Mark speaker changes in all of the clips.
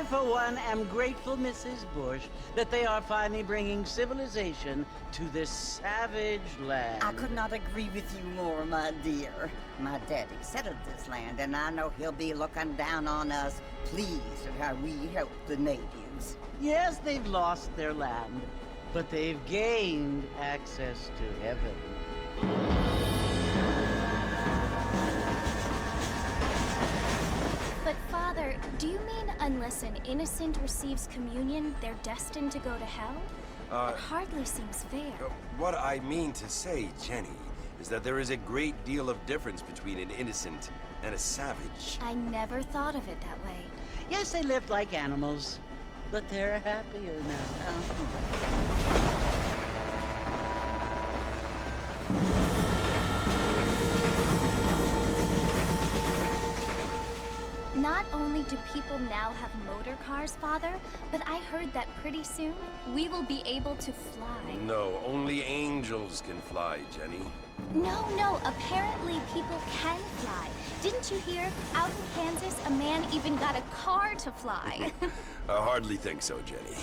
Speaker 1: for one, am grateful, Mrs. Bush, that they are finally bringing civilization to this savage land.
Speaker 2: I could not agree with you more, my dear. My daddy settled this land, and I know he'll be looking down on us, pleased at how we help the natives.
Speaker 1: Yes, they've lost their land, but they've gained access to heaven.
Speaker 3: But Father, do you mean unless an innocent receives communion, they're destined to go to hell? It hardly seems fair.
Speaker 4: What I mean to say, Jenny, is that there is a great deal of difference between an innocent and a savage.
Speaker 3: I never thought of it that way.
Speaker 1: Yes, they lived like animals, but they're happier now.
Speaker 3: Not only do people now have motor cars, Father, but I heard that pretty soon we will be able to fly.
Speaker 4: No, only angels can fly, Jenny.
Speaker 3: No, apparently people can fly. Didn't you hear? Out in Kansas, a man even got a car to fly.
Speaker 4: I hardly think so, Jenny.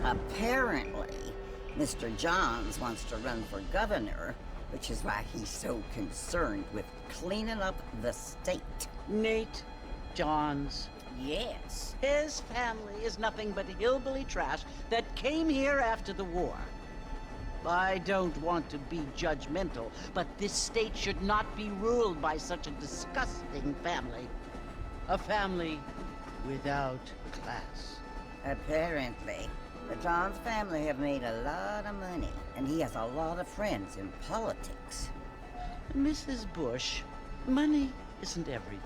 Speaker 2: Apparently, Mr. Johns wants to run for governor, which is why he's so concerned with cleaning up the state.
Speaker 1: Nate Johns.
Speaker 2: Yes.
Speaker 1: His family is nothing but hillbilly trash that came here after the war. I don't want to be judgmental, but this state should not be ruled by such a disgusting family. A family without class.
Speaker 2: Apparently. The Johns family have made a lot of money, and he has a lot of friends in politics.
Speaker 1: Mrs. Bush, money isn't everything.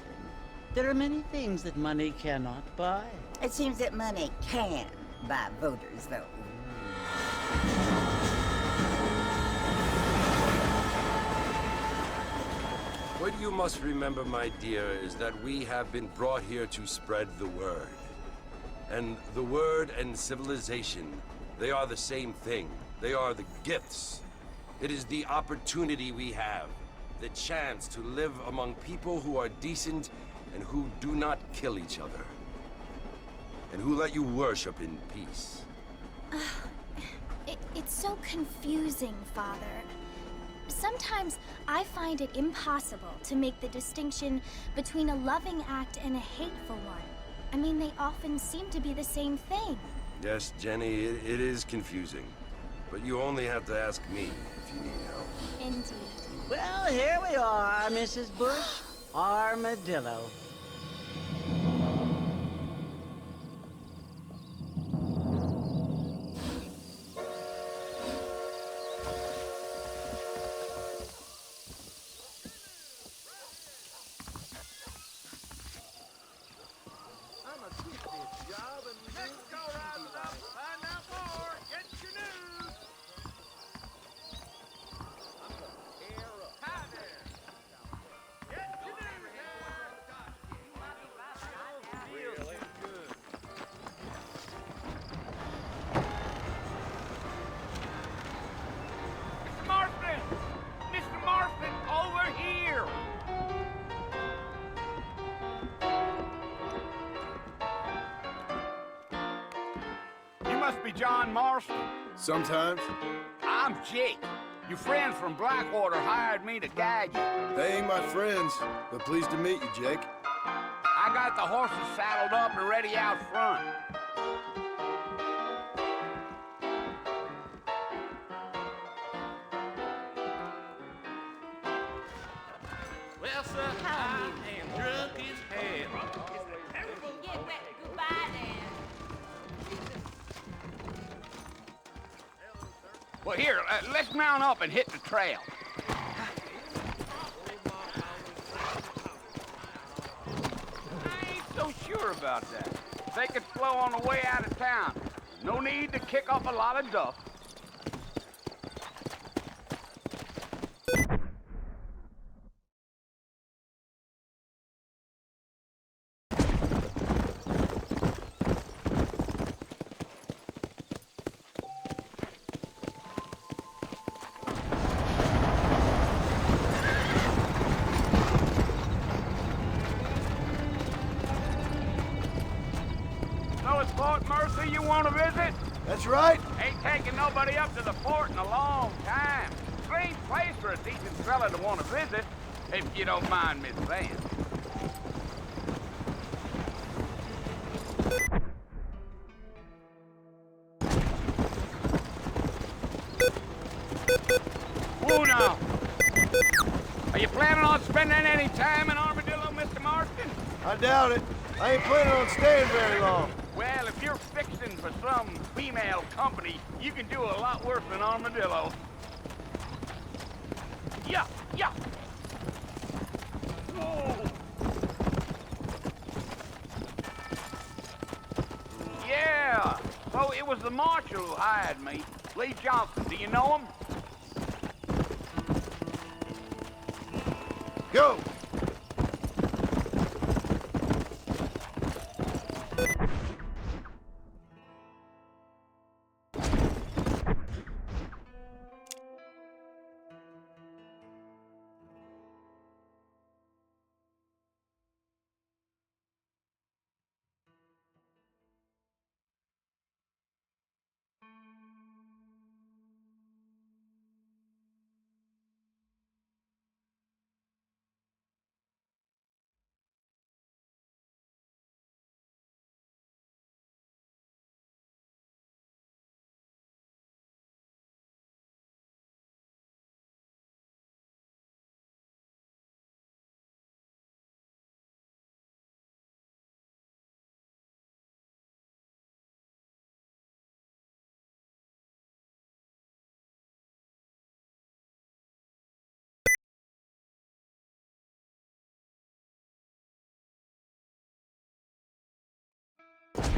Speaker 1: There are many things that money cannot buy.
Speaker 2: It seems that money can buy voters, though.
Speaker 4: What you must remember, my dear, is that we have been brought here to spread the word. And the word and civilization, they are the same thing. They are the gifts. It is the opportunity we have, the chance to live among people who are decent and who do not kill each other. And who let you worship in peace.
Speaker 3: It's so confusing, Father. Sometimes I find it impossible to make the distinction between a loving act and a hateful one. I mean, they often seem to be the same thing.
Speaker 4: Yes, Jenny, it is confusing. But you only have to ask me if you need help.
Speaker 3: Indeed.
Speaker 1: Well, here we are, Mrs. Bush. Armadillo.
Speaker 5: Must be John Marston.
Speaker 6: Sometimes.
Speaker 5: I'm Jake. Your friends from Blackwater hired me to guide you.
Speaker 6: They ain't my friends, but pleased to meet you, Jake.
Speaker 5: I got the horses saddled up and ready out front.
Speaker 7: Well, sir, I am drunk as hell.
Speaker 8: Get back. Goodbye, Dan.
Speaker 5: Well, here, let's mount up and hit the trail. I ain't so sure about that. They could flow on the way out of town. No need to kick up a lot of dust. Mercer you want to visit?
Speaker 6: That's right.
Speaker 5: Ain't taking nobody up to the fort in a long time. Strange place for a decent fella to want to visit, if you don't mind me saying. Whoa now. Are you planning on spending any time in Armadillo, Mr. Marston?
Speaker 6: I doubt it. I ain't planning on staying very long.
Speaker 5: Well, if you're fixing for some female company, you can do a lot worse than Armadillo. Yeah, yeah. Whoa. Yeah. So it was the marshal who hired me, Lee Johnson. Do you know him?
Speaker 6: Go!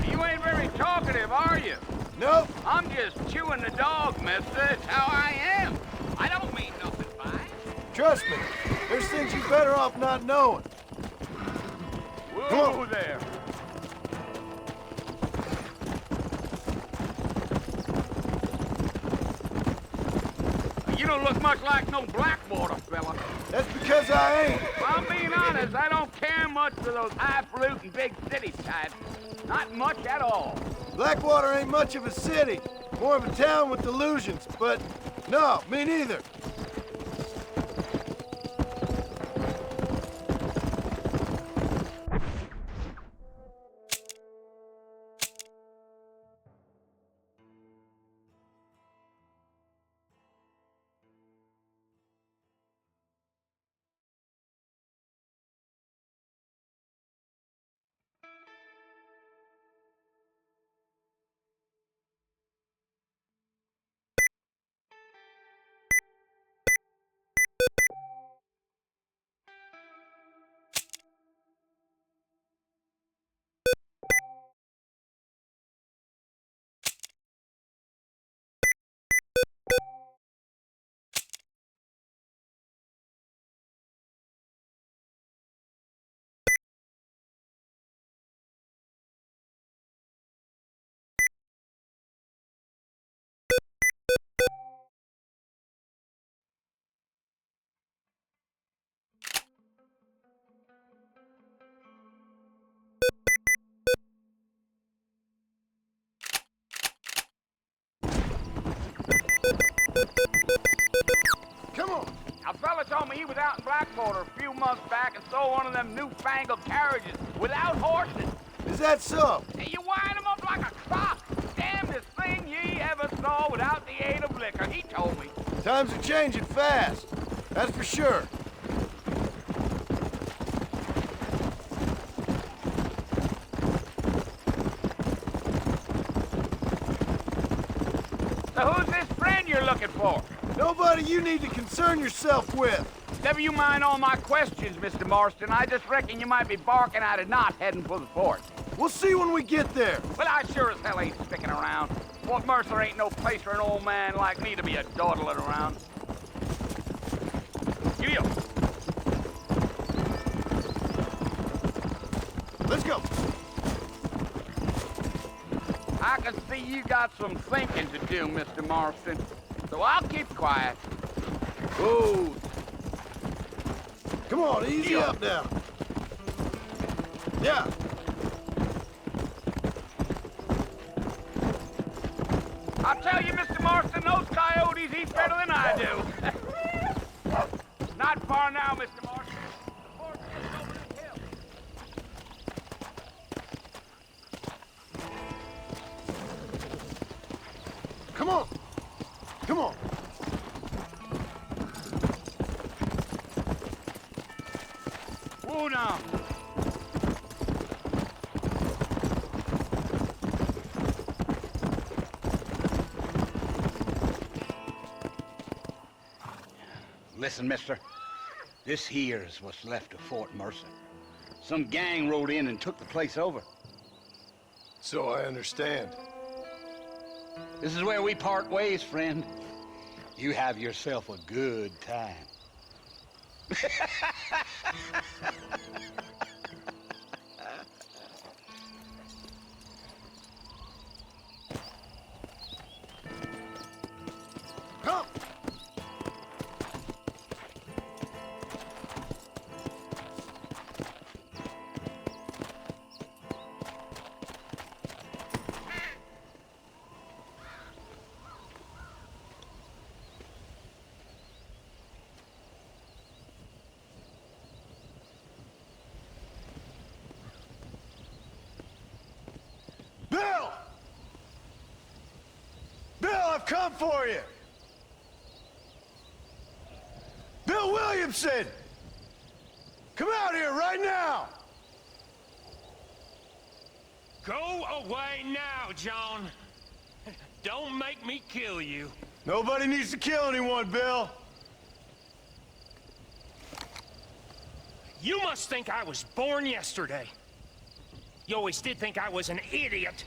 Speaker 5: You ain't very talkative, are you?
Speaker 6: Nope.
Speaker 5: I'm just chewing the dog, mister. That's how I am. I don't mean nothing by it.
Speaker 6: Trust me. There's things you're better off not knowing.
Speaker 5: Whoa there. You don't look much like no Blackwater fella.
Speaker 6: That's because I ain't.
Speaker 5: I'm being honest, I don't care much for those highfalutin big city types. Not much at all.
Speaker 6: Blackwater ain't much of a city. More of a town with delusions, but no, me neither. Come on.
Speaker 5: A fella told me he was out in Blackwater a few months back and saw one of them newfangled carriages without horses.
Speaker 6: Is that so?
Speaker 5: And you wind them up like a clock. Damnedest thing ye ever saw without the aid of liquor, he told me.
Speaker 6: Times are changing fast. That's for sure.
Speaker 5: So who's this friend you're looking for?
Speaker 6: Nobody you need to concern yourself with.
Speaker 5: Never you mind all my questions, Mr. Marston. I just reckon you might be barking at a knot heading for the fort.
Speaker 6: We'll see when we get there.
Speaker 5: Well, I sure as hell ain't sticking around. Fort Mercer ain't no place for an old man like me to be a dawdling around. Giddy up.
Speaker 6: Let's go.
Speaker 5: I can see you got some thinking to do, Mr. Marston. So I'll keep quiet.
Speaker 6: Whoa. Come on, easy up now. Yeah.
Speaker 5: I'll tell you, Mr. Marston, those coyotes eat better than I do. Not far now, Mr. Marston. The fort is over the hill.
Speaker 6: Come on! Come on!
Speaker 5: Whoa now. Listen, mister. This here's what's left of Fort Mercer. Some gang rode in and took the place over.
Speaker 6: So I understand.
Speaker 5: This is where we part ways, friend. You have yourself a good time.
Speaker 6: Come! Bill! Bill, I've come for you! Bill Williamson! Come out here right now!
Speaker 7: Go away now, John. Don't make me kill you.
Speaker 6: Nobody needs to kill anyone, Bill.
Speaker 7: You must think I was born yesterday. You always did think I was an idiot.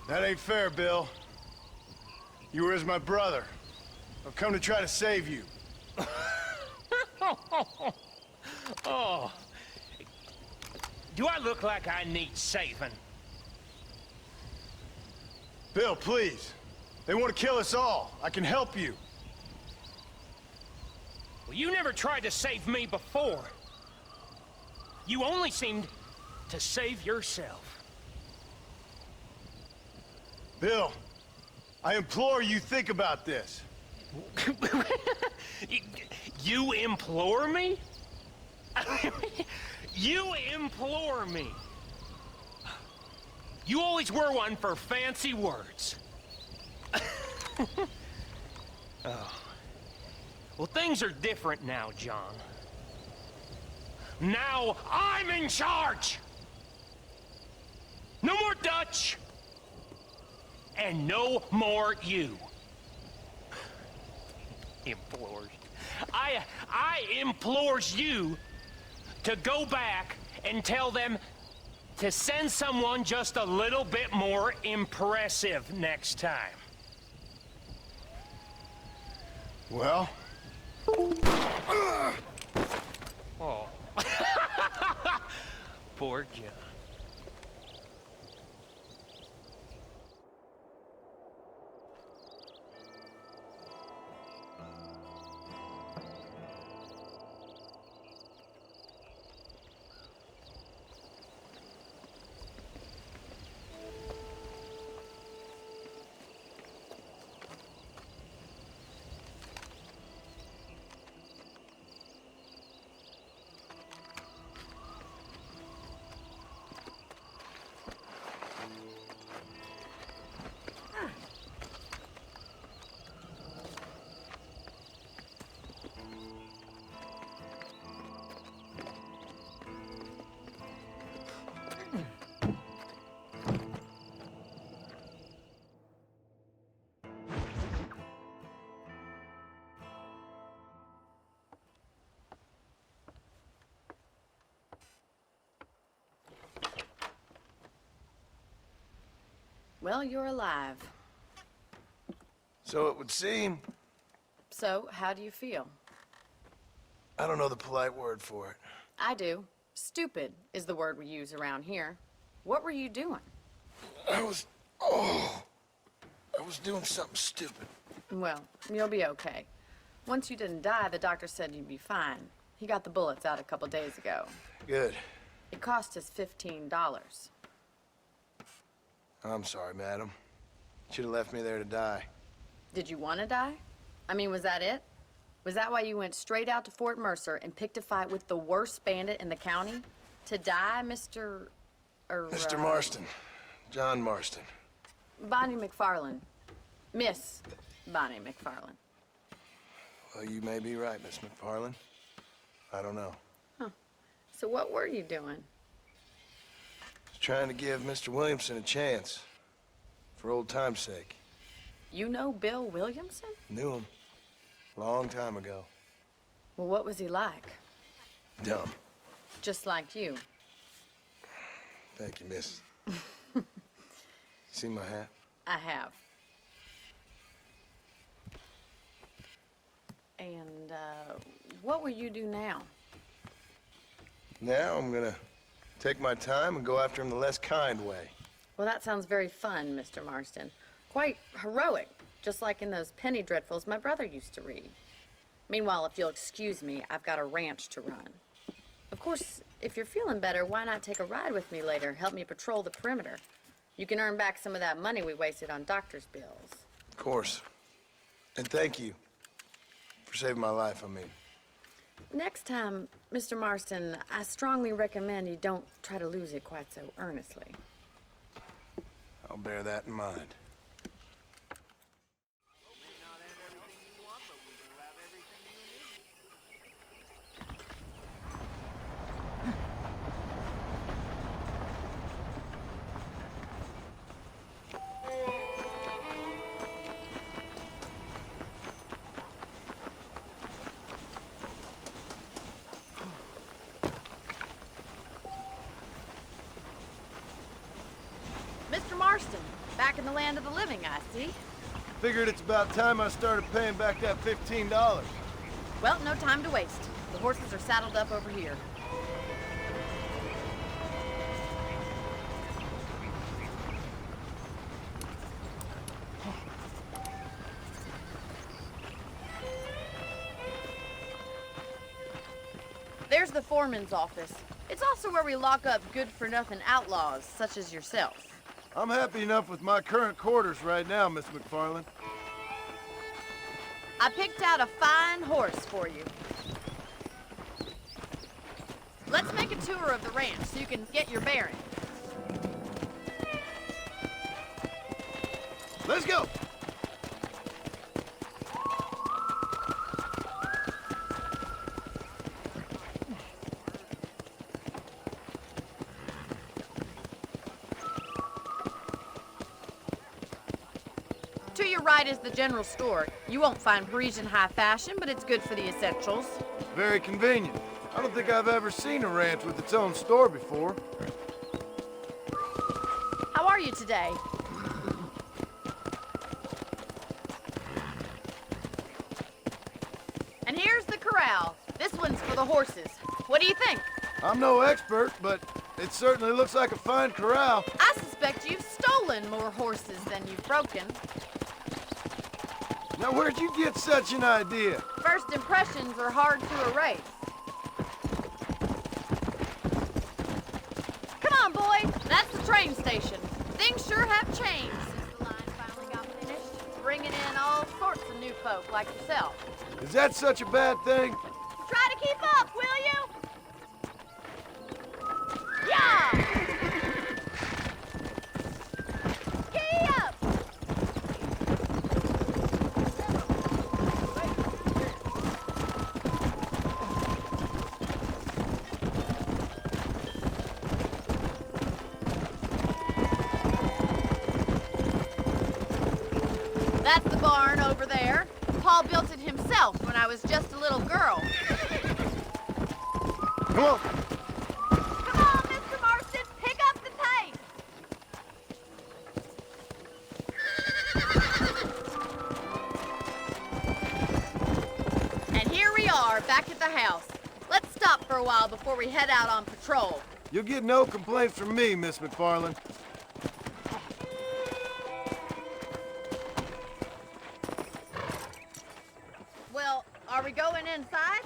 Speaker 6: That ain't fair, Bill. You were as my brother. I've come to try to save you.
Speaker 7: Oh. Do I look like I need saving?
Speaker 6: Bill, please. They want to kill us all. I can help you.
Speaker 7: Well, you never tried to save me before. You only seemed to save yourself.
Speaker 6: Bill, I implore you, think about this.
Speaker 7: You implore me? You implore me. You always were one for fancy words. Oh. Well, things are different now, John. Now I'm in charge! No more Dutch! And no more you. Implores. I implores you to go back and tell them to send someone just a little bit more impressive next time.
Speaker 6: Well?
Speaker 7: Oh. Poor John.
Speaker 9: Well, you're alive.
Speaker 6: So it would seem.
Speaker 9: So, how do you feel?
Speaker 6: I don't know the polite word for it.
Speaker 9: I do. Stupid is the word we use around here. What were you doing?
Speaker 6: I was doing something stupid.
Speaker 9: Well, you'll be okay. Once you didn't die, the doctor said you'd be fine. He got the bullets out a couple days ago.
Speaker 6: Good.
Speaker 9: It cost us $15.
Speaker 6: I'm sorry, madam. Should have left me there to die.
Speaker 9: Did you want to die? I mean, was that it? Was that why you went straight out to Fort Mercer and picked a fight with the worst bandit in the county? To die, Mr.
Speaker 6: Mr. Marston. John Marston.
Speaker 9: Bonnie MacFarlane. Miss Bonnie MacFarlane.
Speaker 6: Well, you may be right, Miss MacFarlane. I don't know.
Speaker 9: So what were you doing?
Speaker 6: Just trying to give Mr. Williamson a chance. For old time's sake.
Speaker 9: You know Bill Williamson?
Speaker 6: Knew him. Long time ago.
Speaker 9: Well, what was he like?
Speaker 6: Dumb.
Speaker 9: Just like you.
Speaker 6: Thank you, miss. See my hat?
Speaker 9: I have. And, what will you do now?
Speaker 6: Now I'm gonna take my time and go after him the less kind way.
Speaker 9: Well, that sounds very fun, Mr. Marston. Quite heroic, just like in those penny dreadfuls my brother used to read. Meanwhile, if you'll excuse me, I've got a ranch to run. Of course, if you're feeling better, why not take a ride with me later? Help me patrol the perimeter. You can earn back some of that money we wasted on doctor's bills.
Speaker 6: Of course. And thank you for saving my life, I mean.
Speaker 9: Next time, Mr. Marston, I strongly recommend you don't try to lose it quite so earnestly.
Speaker 6: I'll bear that in mind.
Speaker 9: Mr. Marston, back in the land of the living, I see.
Speaker 6: Figured it's about time I started paying back that $15.
Speaker 9: Well, no time to waste. The horses are saddled up over here. There's the foreman's office. It's also where we lock up good-for-nothing outlaws, such as yourself.
Speaker 6: I'm happy enough with my current quarters right now, Miss MacFarlane.
Speaker 9: I picked out a fine horse for you. Let's make a tour of the ranch so you can get your bearings.
Speaker 6: Let's go!
Speaker 9: To your right is the general store. You won't find Parisian high fashion, but it's good for the essentials.
Speaker 6: Very convenient. I don't think I've ever seen a ranch with its own store before.
Speaker 9: How are you today? And here's the corral. This one's for the horses. What do you think?
Speaker 6: I'm no expert, but it certainly looks like a fine corral.
Speaker 9: I suspect you've stolen more horses than you've broken.
Speaker 6: Now, where'd you get such an idea?
Speaker 9: First impressions are hard to erase. Come on, boys. That's the train station. Things sure have changed since the line finally got finished, bringing in all sorts of new folk like yourself.
Speaker 6: Is that such a bad thing?
Speaker 9: Try to keep up, will you? Yeah! Giddy up! That's the barn over there. Paul built it himself when I was just a little girl.
Speaker 6: Come on.
Speaker 9: Come on, Mr. Marston, pick up the pace. And here we are, back at the house. Let's stop for a while before we head out on patrol.
Speaker 6: You'll get no complaints from me, Miss MacFarlane.
Speaker 9: Well, are we going inside?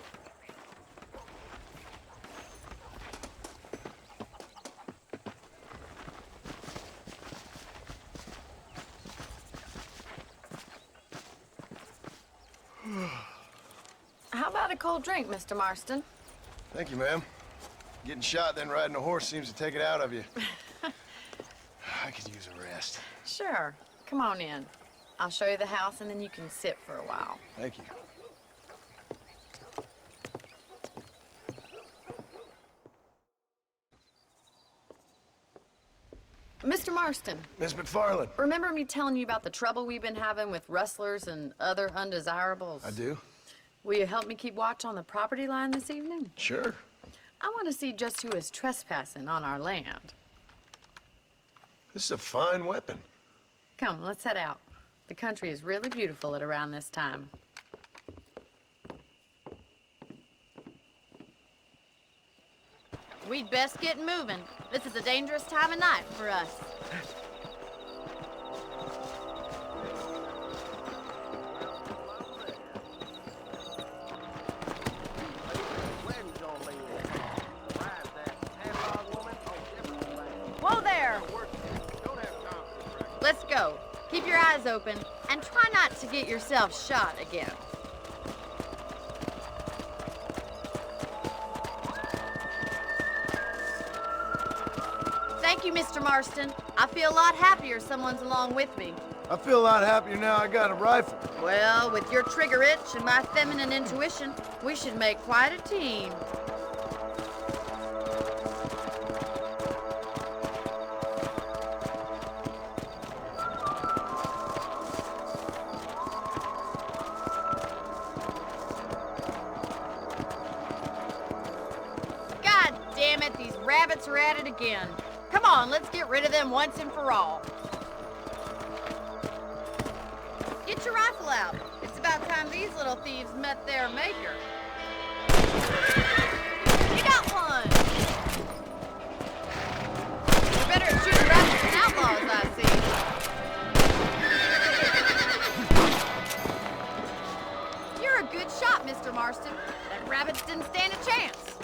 Speaker 9: How about a cold drink, Mr. Marston?
Speaker 6: Thank you, ma'am. Getting shot, then riding a horse seems to take it out of you. I could use a rest.
Speaker 9: Sure. Come on in. I'll show you the house, and then you can sit for a while.
Speaker 6: Thank you.
Speaker 9: Mr. Marston,
Speaker 6: Miss MacFarlane.
Speaker 9: remember me telling you about the trouble we've been having with rustlers and other undesirables?
Speaker 6: I do?
Speaker 9: Will you help me keep watch on the property line this evening?
Speaker 6: Sure.
Speaker 9: I want to see just who is trespassing on our land.
Speaker 6: This is a fine weapon.
Speaker 9: Come, let's head out. The country is really beautiful at around this time.
Speaker 8: We'd best get moving. This is a dangerous time of night for us. Whoa there! Let's go. Keep your eyes open and try not to get yourself shot again. Thank you, Mr. Marston. I feel a lot happier someone's along with me.
Speaker 6: I feel a lot happier now I got a rifle.
Speaker 8: Well, with your trigger itch and my feminine intuition, we should make quite a team. God damn it, these rabbits are at it again. Come on, let's get rid of them once and for all. Get your rifle out. It's about time these little thieves met their maker. You got one! You're better at shooting rabbits than outlaws, I see. You're a good shot, Mr. Marston. That rabbits didn't stand a chance.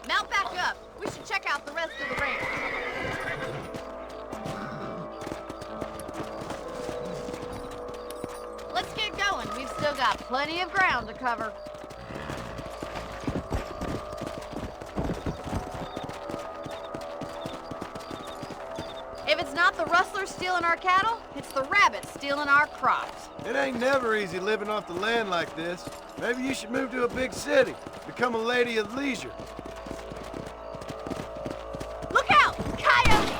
Speaker 8: Mount back up. We should check out the rest of the ranch. Let's get going. We've still got plenty of ground to cover. If it's not the rustlers stealing our cattle, it's the rabbits stealing our crops.
Speaker 6: It ain't never easy living off the land like this. Maybe you should move to a big city. Become a lady of leisure.
Speaker 8: Look out! Coyotes!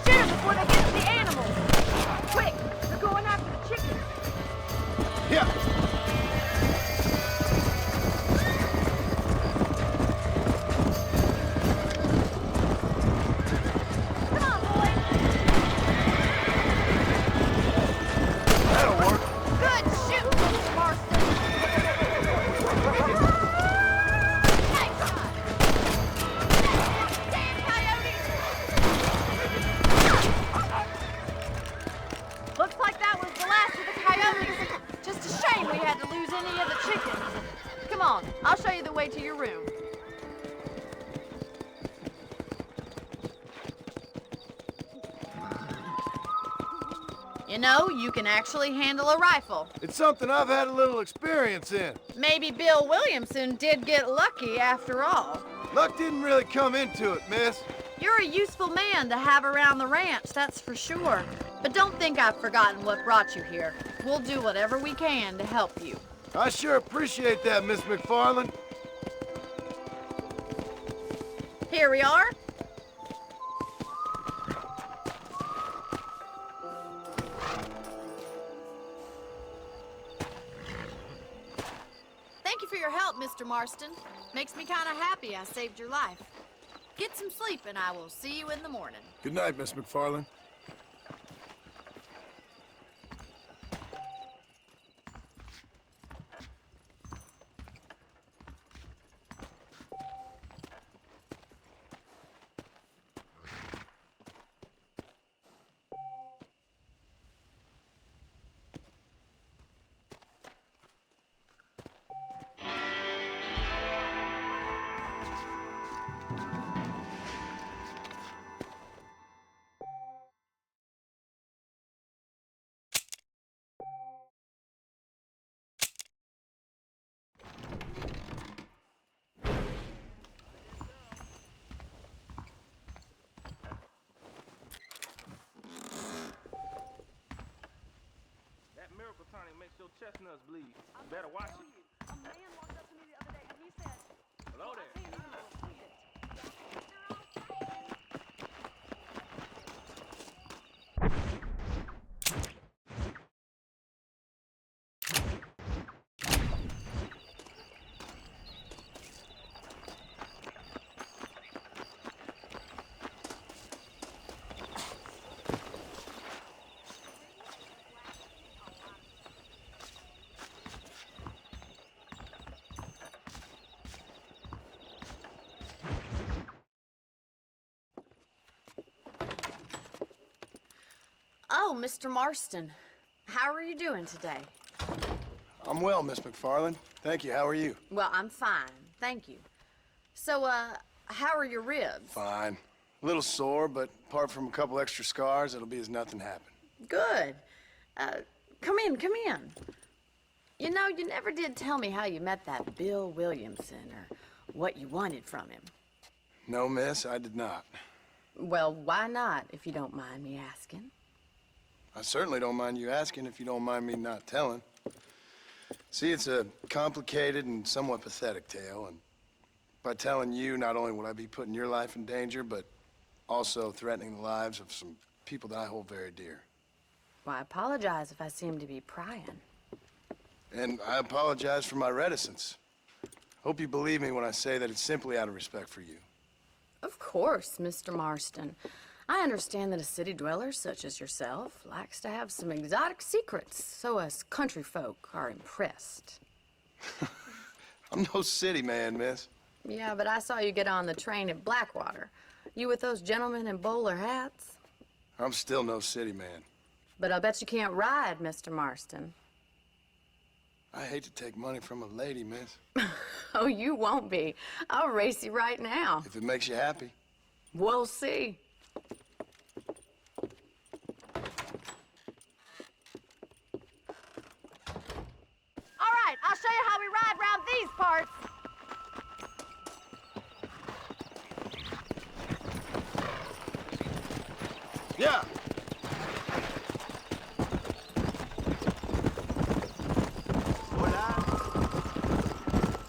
Speaker 8: Shoot them before they get to the animals! Quick! They're going after the chickens!
Speaker 6: Yeah.
Speaker 8: Come on, boys!
Speaker 6: That'll work.
Speaker 8: Good shoot, Mr. Marston! Nice shot! Damn coyotes! Looks like that was the last of the coyotes. Just a shame we had to lose any of the chickens. Come on, I'll show you the way to your room. You know, you can actually handle a rifle.
Speaker 6: It's something I've had a little experience in.
Speaker 8: Maybe Bill Williamson did get lucky after all.
Speaker 6: Luck didn't really come into it, miss.
Speaker 8: You're a useful man to have around the ranch, that's for sure. But don't think I've forgotten what brought you here. We'll do whatever we can to help you.
Speaker 6: I sure appreciate that, Miss MacFarlane.
Speaker 8: Here we are. Thank you for your help, Mr. Marston. Makes me kind of happy I saved your life. Get some sleep and I will see you in the morning.
Speaker 6: Good night, Miss MacFarlane.
Speaker 5: tonic makes your chestnuts bleed. Better watch it.
Speaker 10: A man walked up to me the other day and he said,
Speaker 5: Hello there.
Speaker 10: I can't even repeat it.
Speaker 9: Oh, Mr. Marston. How are you doing today?
Speaker 6: I'm well, Miss MacFarlane. Thank you. How are you?
Speaker 9: Well, I'm fine. Thank you. So, how are your ribs?
Speaker 6: Fine. A little sore, but apart from a couple extra scars, it'll be as nothing happened.
Speaker 9: Good. Come in, come in. You know, you never did tell me how you met that Bill Williamson or what you wanted from him.
Speaker 6: No, miss, I did not.
Speaker 9: Well, why not, if you don't mind me asking?
Speaker 6: I certainly don't mind you asking if you don't mind me not telling. See, it's a complicated and somewhat pathetic tale, and by telling you, not only would I be putting your life in danger, but also threatening the lives of some people that I hold very dear.
Speaker 9: Well, I apologize if I seem to be prying.
Speaker 6: And I apologize for my reticence. Hope you believe me when I say that it's simply out of respect for you.
Speaker 9: Of course, Mr. Marston. I understand that a city dweller such as yourself likes to have some exotic secrets, so us country folk are impressed.
Speaker 6: I'm no city man, miss.
Speaker 9: Yeah, but I saw you get on the train at Blackwater. You with those gentlemen in bowler hats?
Speaker 6: I'm still no city man.
Speaker 9: But I bet you can't ride, Mr. Marston.
Speaker 6: I hate to take money from a lady, miss.
Speaker 9: Oh, you won't be. I'll race you right now.
Speaker 6: If it makes you happy.
Speaker 9: We'll see.
Speaker 8: All right, I'll show you how we ride around these parts.
Speaker 6: Yeah.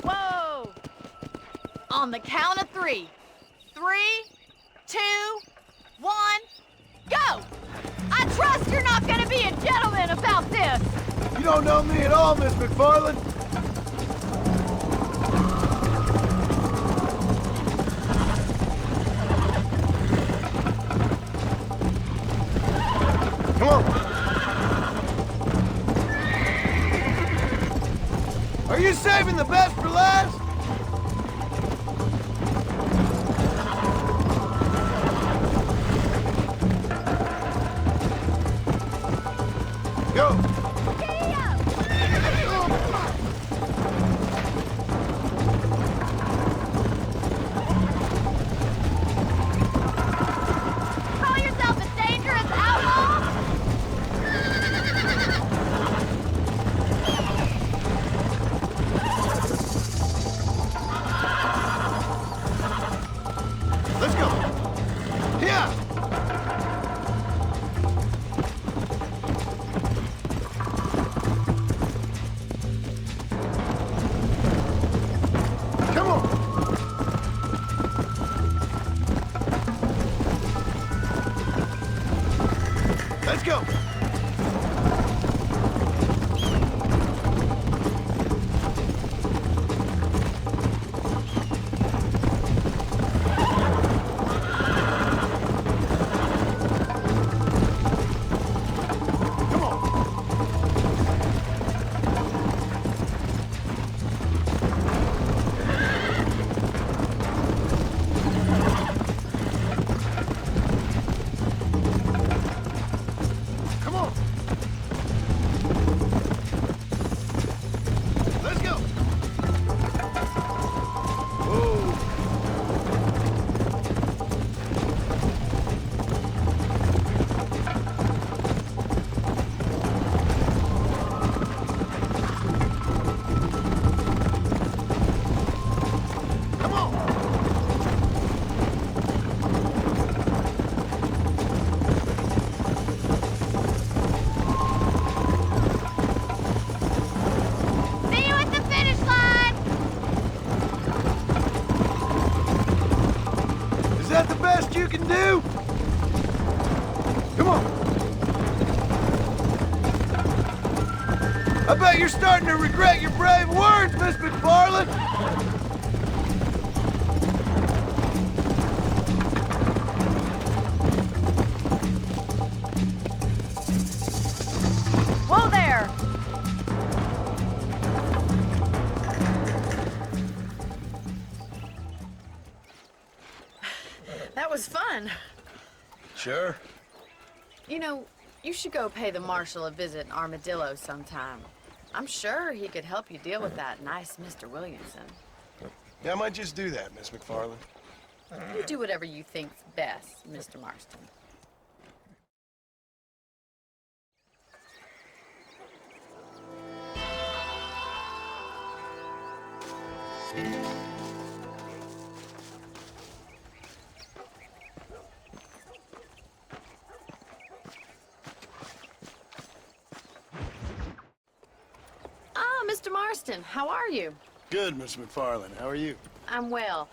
Speaker 8: Whoa! On the count of 3. 3, 2, 1, go! I trust you're not gonna be a gentleman about this.
Speaker 6: You don't know me at all, Miss MacFarlane. Come on. Are you saving the best for last? Go.
Speaker 8: Call yourself a dangerous outlaw?
Speaker 6: Let's go. Yeah. Come on. Let's go. Come on. Come on. Let's go. Whoa. Come on. I bet you're starting to regret your brave words, Miss MacFarlane!
Speaker 8: Whoa there!
Speaker 9: That was fun.
Speaker 6: Sure.
Speaker 9: You know, you should go pay the marshal a visit in Armadillo sometime. I'm sure he could help you deal with that nice Mr. Williamson.
Speaker 6: Yeah, I might just do that, Miss MacFarlane.
Speaker 9: You do whatever you think's best, Mr. Marston. Mr. Marston, how are you?
Speaker 6: Good, Miss MacFarlane. How are you?
Speaker 9: I'm well.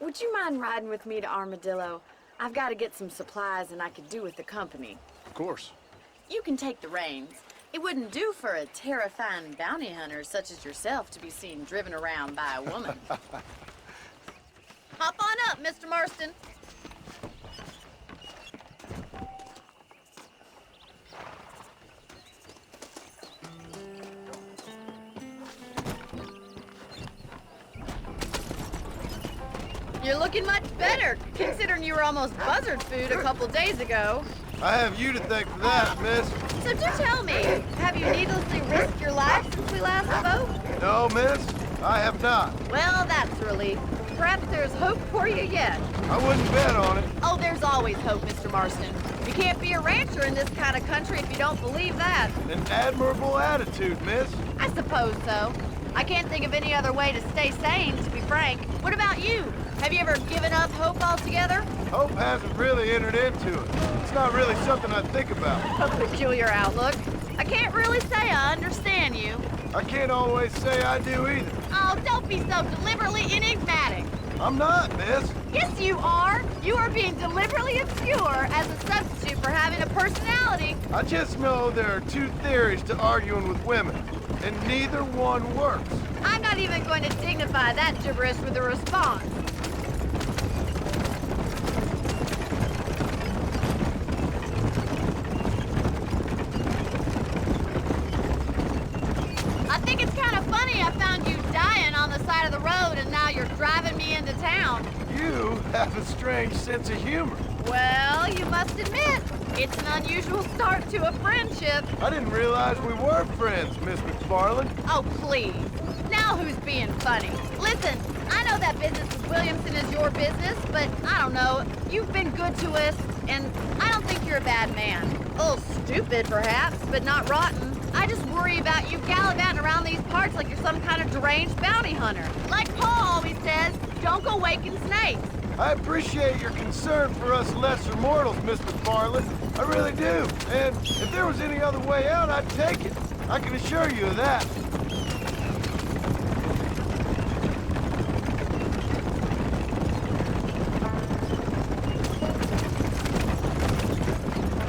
Speaker 9: Would you mind riding with me to Armadillo? I've got to get some supplies and I could do with the company.
Speaker 6: Of course.
Speaker 9: You can take the reins. It wouldn't do for a terrifying bounty hunter such as yourself to be seen driven around by a woman. Hop on up, Mr. Marston. You're looking much better, considering you were almost buzzard food a couple days ago.
Speaker 6: I have you to thank for that, miss.
Speaker 9: So do tell me, have you needlessly risked your life since we last spoke?
Speaker 6: No, miss, I have not.
Speaker 9: Well, that's a relief. Perhaps there's hope for you yet.
Speaker 6: I wouldn't bet on it.
Speaker 9: Oh, there's always hope, Mr. Marston. You can't be a rancher in this kind of country if you don't believe that.
Speaker 6: An admirable attitude, miss.
Speaker 9: I suppose so. I can't think of any other way to stay sane, to be frank. What about you? Have you ever given up hope altogether?
Speaker 6: Hope hasn't really entered into it. It's not really something I think about.
Speaker 9: A peculiar outlook. I can't really say I understand you.
Speaker 6: I can't always say I do either.
Speaker 9: Oh, don't be so deliberately enigmatic.
Speaker 6: I'm not, miss.
Speaker 8: Yes, you are. You are being deliberately obscure as a substitute for having a personality.
Speaker 6: I just know there are two theories to arguing with women, and neither one works.
Speaker 8: I'm not even going to dignify that gibberish with a response. I think it's kind of funny I found you dying on the side of the road and now you're driving me into town.
Speaker 6: You have a strange sense of humor.
Speaker 8: Well, you must admit, it's an unusual start to a friendship.
Speaker 6: I didn't realize we were friends, Miss MacFarlane.
Speaker 8: Oh, please. Now who's being funny? Listen, I know that business with Williamson is your business, but I don't know. You've been good to us, and I don't think you're a bad man. A little stupid, perhaps, but not rotten. I just worry about you gallivanting around these parts like you're some kind of deranged bounty hunter. Like Paul always says, don't go waking snakes.
Speaker 6: I appreciate your concern for us lesser mortals, Miss MacFarlane. I really do. And if there was any other way out, I'd take it. I can assure you of that.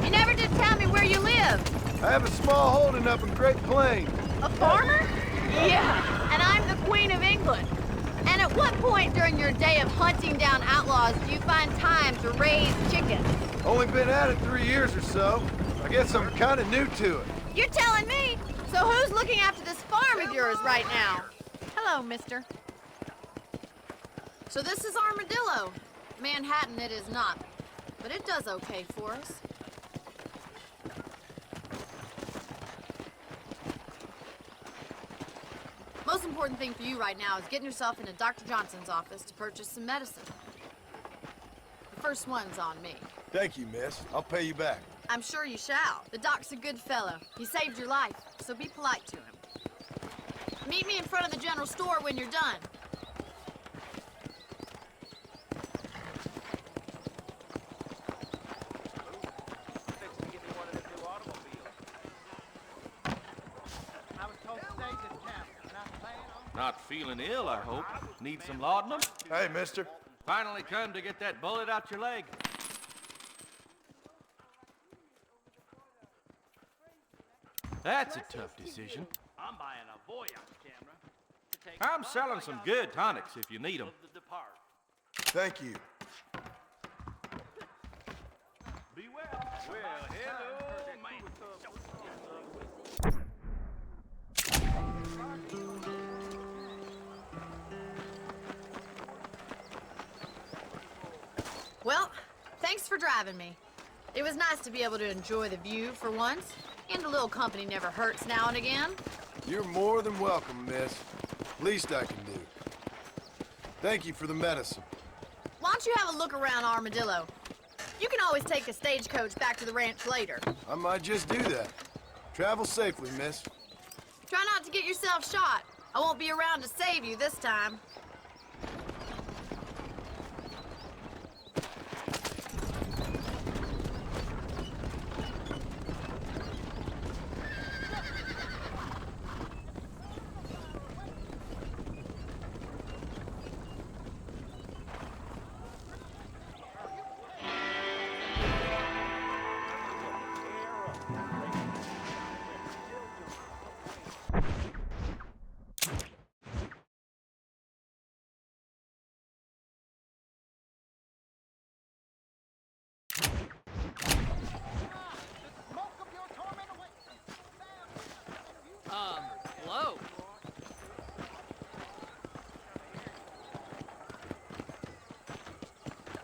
Speaker 8: You never did tell me where you live.
Speaker 6: I have a small holding up in Great Plains.
Speaker 8: A farmer? Yeah, and I'm the Queen of England. And at what point during your day of hunting down outlaws do you find time to raise chickens?
Speaker 6: Only been at it 3 years or so. I guess I'm kind of new to it.
Speaker 8: You're telling me? So who's looking after this farm of yours right now? Hello, mister.
Speaker 9: So this is Armadillo. Manhattan it is not, but it does okay for us. Most important thing for you right now is getting yourself into Dr. Johnson's office to purchase some medicine. The first one's on me.
Speaker 6: Thank you, miss. I'll pay you back.
Speaker 9: I'm sure you shall. The doc's a good fellow. He saved your life, so be polite to him. Meet me in front of the general store when you're done.
Speaker 11: Not feeling ill, I hope. Need some laudanum?
Speaker 6: Hey, mister.
Speaker 11: Finally come to get that bullet out your leg. That's a tough decision.
Speaker 5: I'm buying a voyage camera to take
Speaker 11: I'm selling some good tonics if you need them.
Speaker 5: of the depart.
Speaker 6: Thank you.
Speaker 11: Be well.
Speaker 5: Well, hello, man.
Speaker 8: Well, thanks for driving me. It was nice to be able to enjoy the view for once, and a little company never hurts now and again.
Speaker 6: You're more than welcome, miss. Least I can do. Thank you for the medicine.
Speaker 8: Why don't you have a look around Armadillo? You can always take a stagecoach back to the ranch later.
Speaker 6: I might just do that. Travel safely, miss.
Speaker 8: Try not to get yourself shot. I won't be around to save you this time.
Speaker 12: Hello.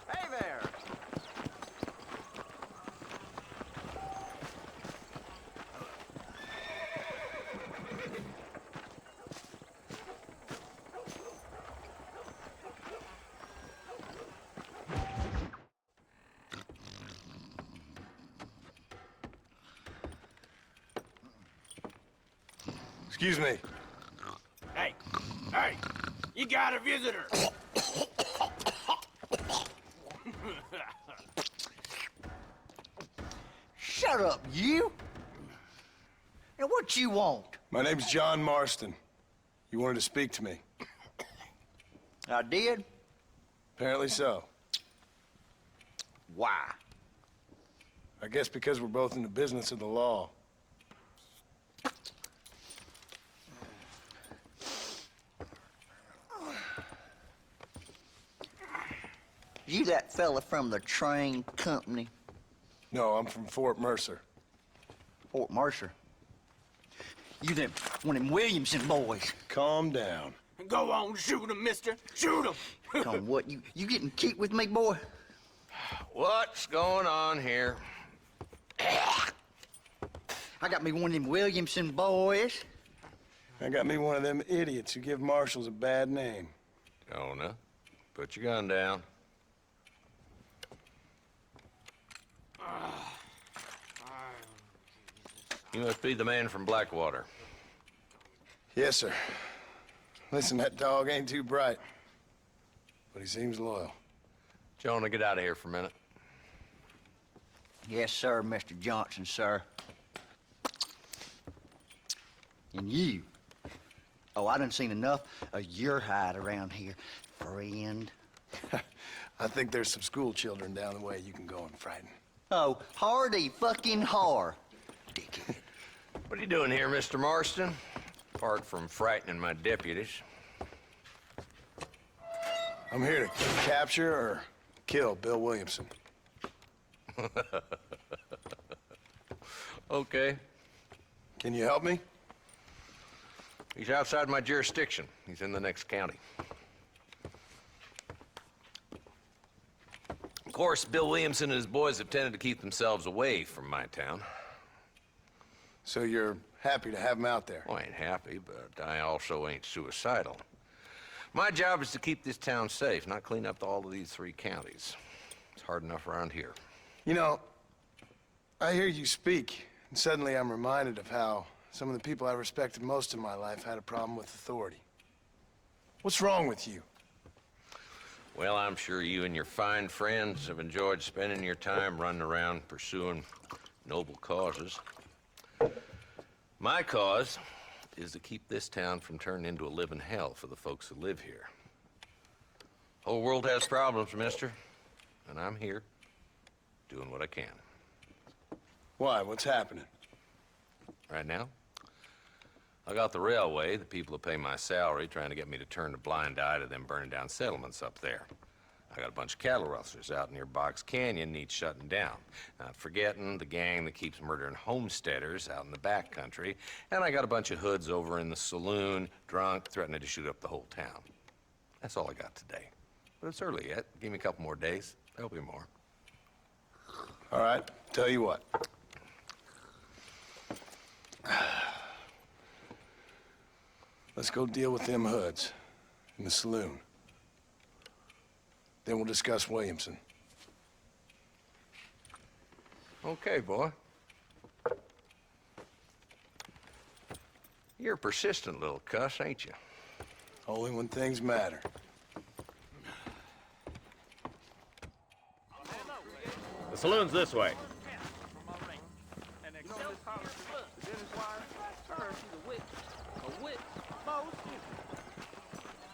Speaker 5: Hey there.
Speaker 6: Excuse me.
Speaker 5: Hey, hey, you got a visitor.
Speaker 13: Shut up, you! And what you want?
Speaker 6: My name's John Marston. You wanted to speak to me.
Speaker 13: I did?
Speaker 6: Apparently so.
Speaker 13: Why?
Speaker 6: I guess because we're both in the business of the law.
Speaker 13: You that fella from the train company?
Speaker 6: No, I'm from Fort Mercer.
Speaker 13: Fort Mercer? You them, one of them Williamson boys.
Speaker 6: Calm down.
Speaker 5: Go on, shoot him, mister. Shoot him.
Speaker 13: Come on, what, you getting kicked with me, boy?
Speaker 14: What's going on here?
Speaker 13: I got me one of them Williamson boys.
Speaker 6: I got me one of them idiots who give marshals a bad name.
Speaker 14: Jonah, put your gun down. You must be the man from Blackwater.
Speaker 6: Yes, sir. Listen, that dog ain't too bright, but he seems loyal.
Speaker 14: Jonah, get out of here for a minute.
Speaker 13: Yes, sir, Mr. Johnson, sir. And you. Oh, I done seen enough of your hide around here, friend.
Speaker 6: I think there's some school children down the way you can go and frighten.
Speaker 13: Oh, hardy fucking har. Dickhead.
Speaker 14: What are you doing here, Mr. Marston? Apart from frightening my deputies.
Speaker 6: I'm here to capture or kill Bill Williamson.
Speaker 14: Okay.
Speaker 6: Can you help me?
Speaker 14: He's outside my jurisdiction. He's in the next county. Of course, Bill Williamson and his boys have tended to keep themselves away from my town.
Speaker 6: So you're happy to have him out there?
Speaker 14: Well, I ain't happy, but I also ain't suicidal. My job is to keep this town safe, not clean up all of these 3 counties. It's hard enough around here.
Speaker 6: You know, I hear you speak, and suddenly I'm reminded of how some of the people I respected most in my life had a problem with authority. What's wrong with you?
Speaker 14: Well, I'm sure you and your fine friends have enjoyed spending your time running around pursuing noble causes. My cause is to keep this town from turning into a living hell for the folks who live here. Whole world has problems, mister, and I'm here doing what I can.
Speaker 6: Why? What's happening?
Speaker 14: Right now, I got the railway, the people who pay my salary, trying to get me to turn a blind eye to them burning down settlements up there. I got a bunch of cattle rustlers out near Box Canyon needs shutting down. Not forgetting the gang that keeps murdering homesteaders out in the back country. And I got a bunch of hoods over in the saloon, drunk, threatening to shoot up the whole town. That's all I got today. But it's early yet. Give me a couple more days. There'll be more.
Speaker 6: All right, tell you what. Let's go deal with them hoods in the saloon. Then we'll discuss Williamson.
Speaker 14: Okay, boy. You're a persistent little cuss, ain't you?
Speaker 6: Only when things matter.
Speaker 11: The saloon's this way.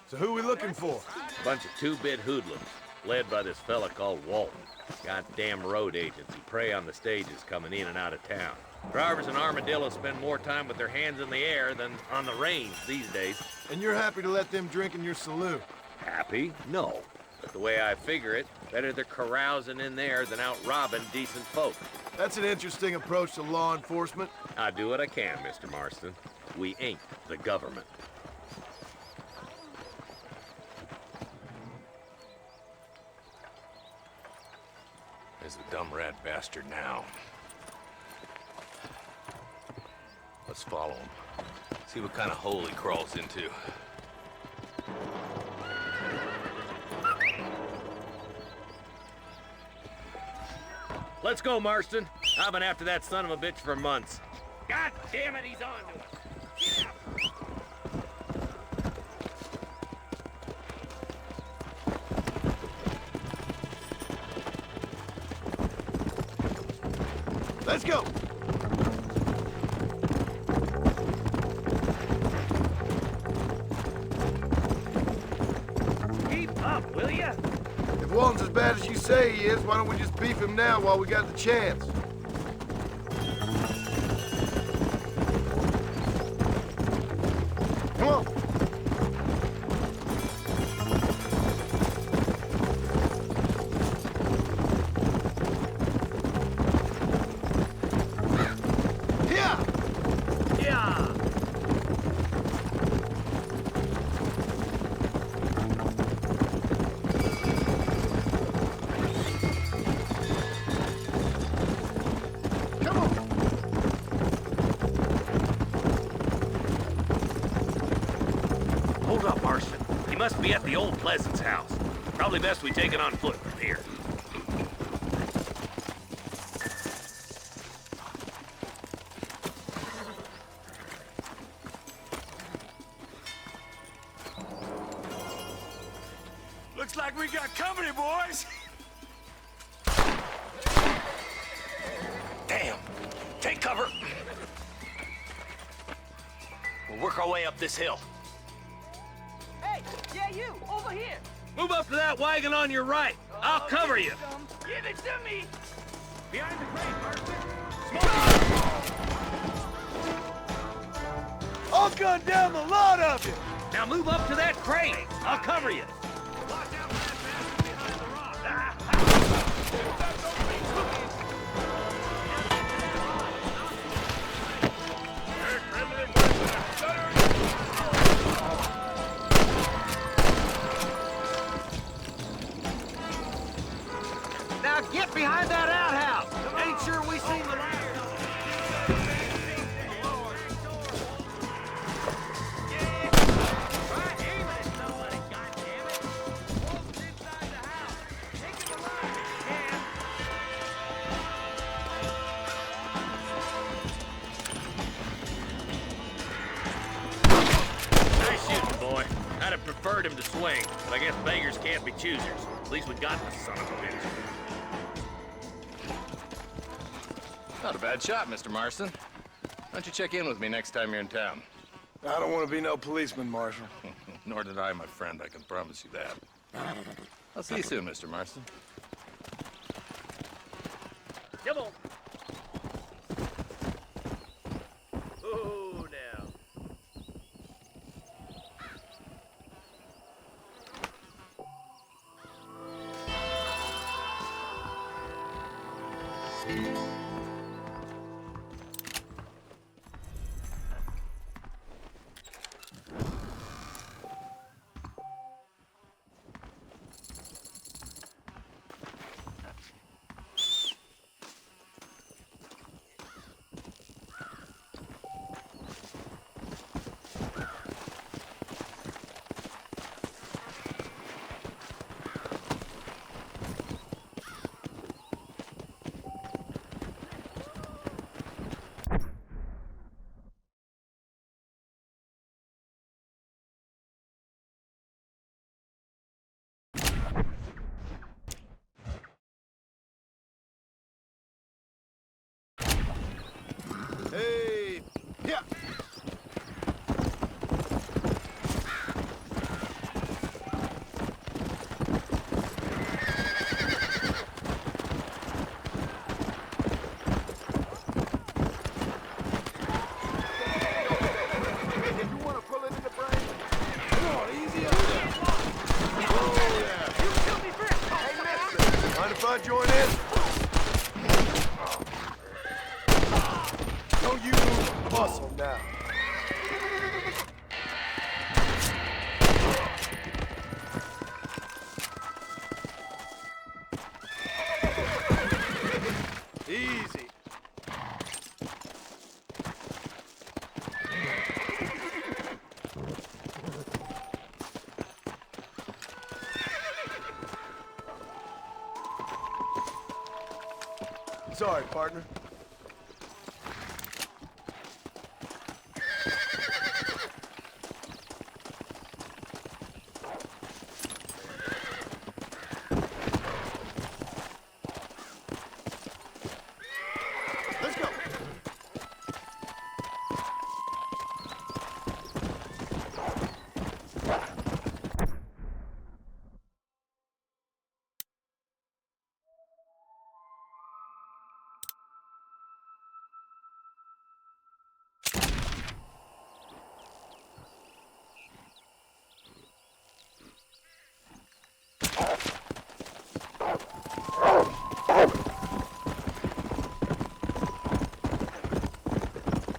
Speaker 6: So who we looking for?
Speaker 11: Bunch of two-bit hoodlums, led by this fella called Walton. Goddamn road agents who prey on the stages coming in and out of town. Drivers in Armadillo spend more time with their hands in the air than on the range these days.
Speaker 6: And you're happy to let them drink in your saloon?
Speaker 11: Happy? No. But the way I figure it, better they're carousing in there than out robbing decent folk.
Speaker 6: That's an interesting approach to law enforcement.
Speaker 11: I do what I can, Mr. Marston. We ain't the government.
Speaker 14: There's the dumb rat bastard now. Let's follow him. See what kind of hole he crawls into.
Speaker 11: Let's go, Marston. I've been after that son of a bitch for months. God damn it, he's on to us. Get out.
Speaker 6: Let's go!
Speaker 11: Keep up, will ya?
Speaker 6: If Walton's as bad as you say he is, why don't we just beef him now while we got the chance? Come on!
Speaker 11: Must be at the old Pleasance house. Probably best we take it on foot from here.
Speaker 5: Looks like we got company, boys.
Speaker 11: Damn! Take cover! We'll work our way up this hill.
Speaker 10: Hey, yeah, you, over here.
Speaker 11: Move up to that wagon on your right. I'll cover you.
Speaker 5: Give it to me. Behind the crate, Marston.
Speaker 6: I'll gun down the lot of you!
Speaker 11: Now move up to that crate. I'll cover you.
Speaker 5: Watch out for that bastard behind the rock.
Speaker 1: Now get behind that outhouse. Ain't sure we seen the last.
Speaker 11: Nice shooting, boy. I'd have preferred him to swing, but I guess beggars can't be choosers. At least we got the son of a bitch.
Speaker 14: Not a bad shot, Mr. Marston. Why don't you check in with me next time you're in town?
Speaker 6: I don't want to be no policeman, Marshal.
Speaker 14: Nor did I, my friend. I can promise you that. I'll see you soon, Mr. Marston.
Speaker 11: Come on. Oh, now.
Speaker 6: Yeah. Join in. Don't you muscle now. Easy. Sorry, partner.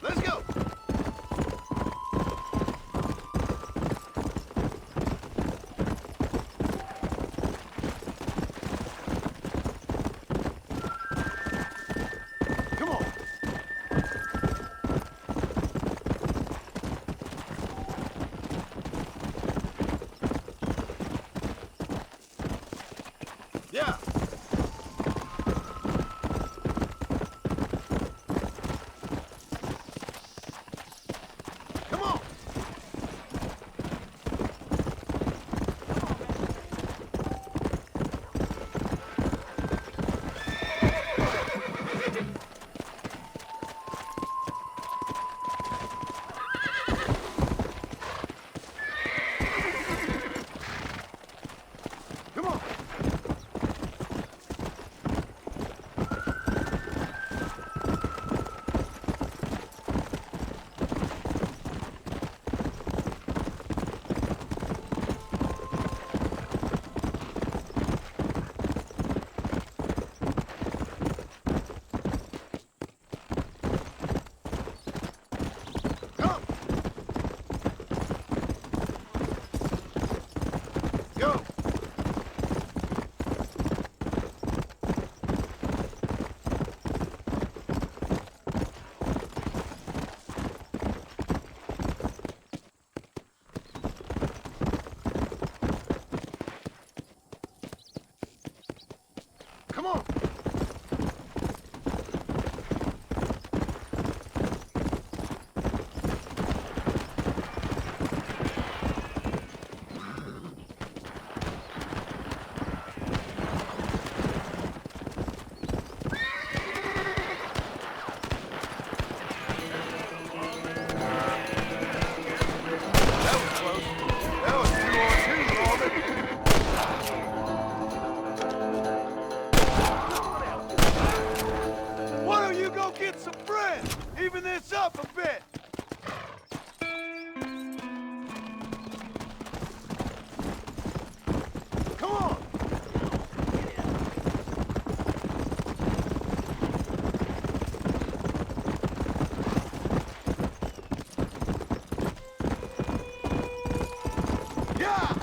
Speaker 6: Let's go. Yeah. Come on. Come on. Go! Come on! Get some friends! Even this up a bit! Come on! Yeah!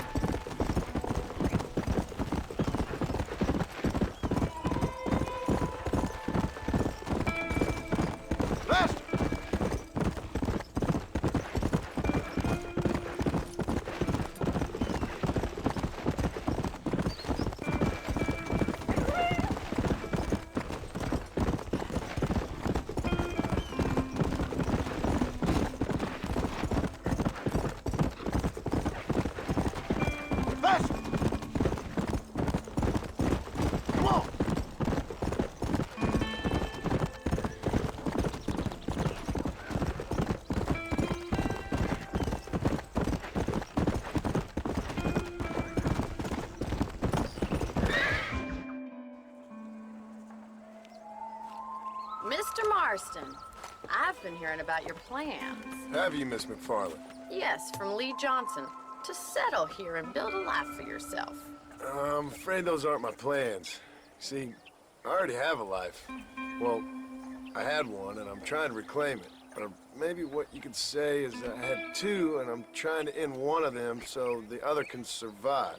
Speaker 6: Faster!
Speaker 9: been hearing about your plans.
Speaker 6: Have you, Miss MacFarlane?
Speaker 9: Yes, from Lee Johnson. To settle here and build a life for yourself.
Speaker 6: I'm afraid those aren't my plans. See, I already have a life. Well, I had one, and I'm trying to reclaim it. Or maybe what you could say is I had two, and I'm trying to end one of them so the other can survive.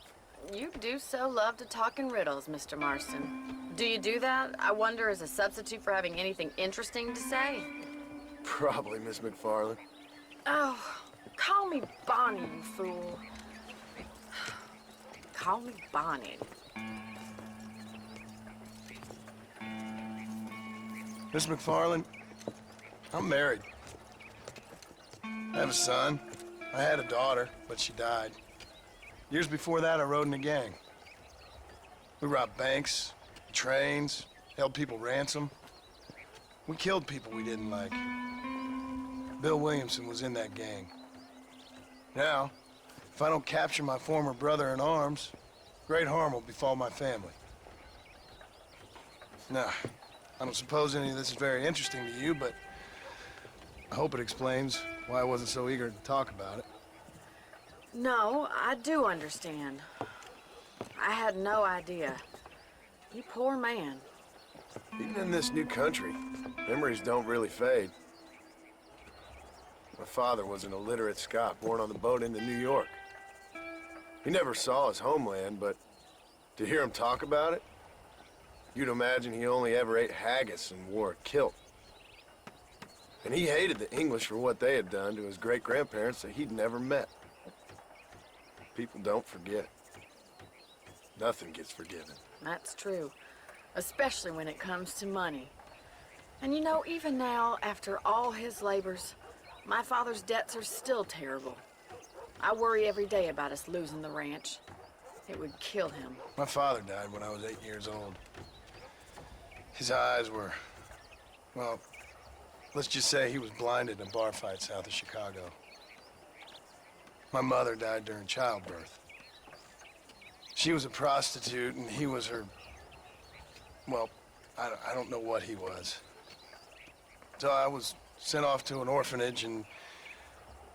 Speaker 9: You do so love to talk in riddles, Mr. Marston. Do you do that, I wonder, as a substitute for having anything interesting to say?
Speaker 6: Probably, Miss MacFarlane.
Speaker 9: Oh, call me Bonnie, you fool. Call me Bonnie.
Speaker 6: Miss MacFarlane, I'm married. I have a son. I had a daughter, but she died. Years before that, I rode in a gang. We robbed banks, trains, held people ransom. We killed people we didn't like. Bill Williamson was in that gang. Now, if I don't capture my former brother in arms, great harm will befall my family. Now, I don't suppose any of this is very interesting to you, but I hope it explains why I wasn't so eager to talk about it.
Speaker 9: No, I do understand. I had no idea. You poor man.
Speaker 6: Even in this new country, memories don't really fade. My father was an illiterate Scot born on the boat into New York. He never saw his homeland, but to hear him talk about it, you'd imagine he only ever ate haggis and wore a kilt. And he hated the English for what they had done to his great-grandparents that he'd never met. People don't forget. Nothing gets forgiven.
Speaker 9: That's true, especially when it comes to money. And you know, even now, after all his labors, my father's debts are still terrible. I worry every day about us losing the ranch. It would kill him.
Speaker 6: My father died when I was 8 years old. His eyes were, well, let's just say he was blinded in a bar fight south of Chicago. My mother died during childbirth. She was a prostitute, and he was her, well, I don't know what he was. So I was sent off to an orphanage and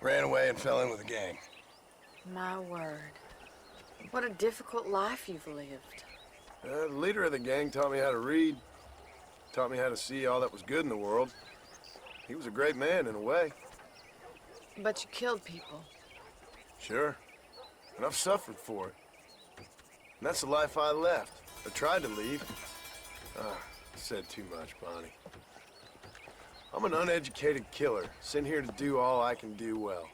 Speaker 6: ran away and fell in with a gang.
Speaker 9: My word. What a difficult life you've lived.
Speaker 6: The leader of the gang taught me how to read, taught me how to see all that was good in the world. He was a great man in a way.
Speaker 9: But you killed people.
Speaker 6: Sure. And I've suffered for it. And that's the life I left. I tried to leave. I said too much, Bonnie. I'm an uneducated killer, sent here to do all I can do well.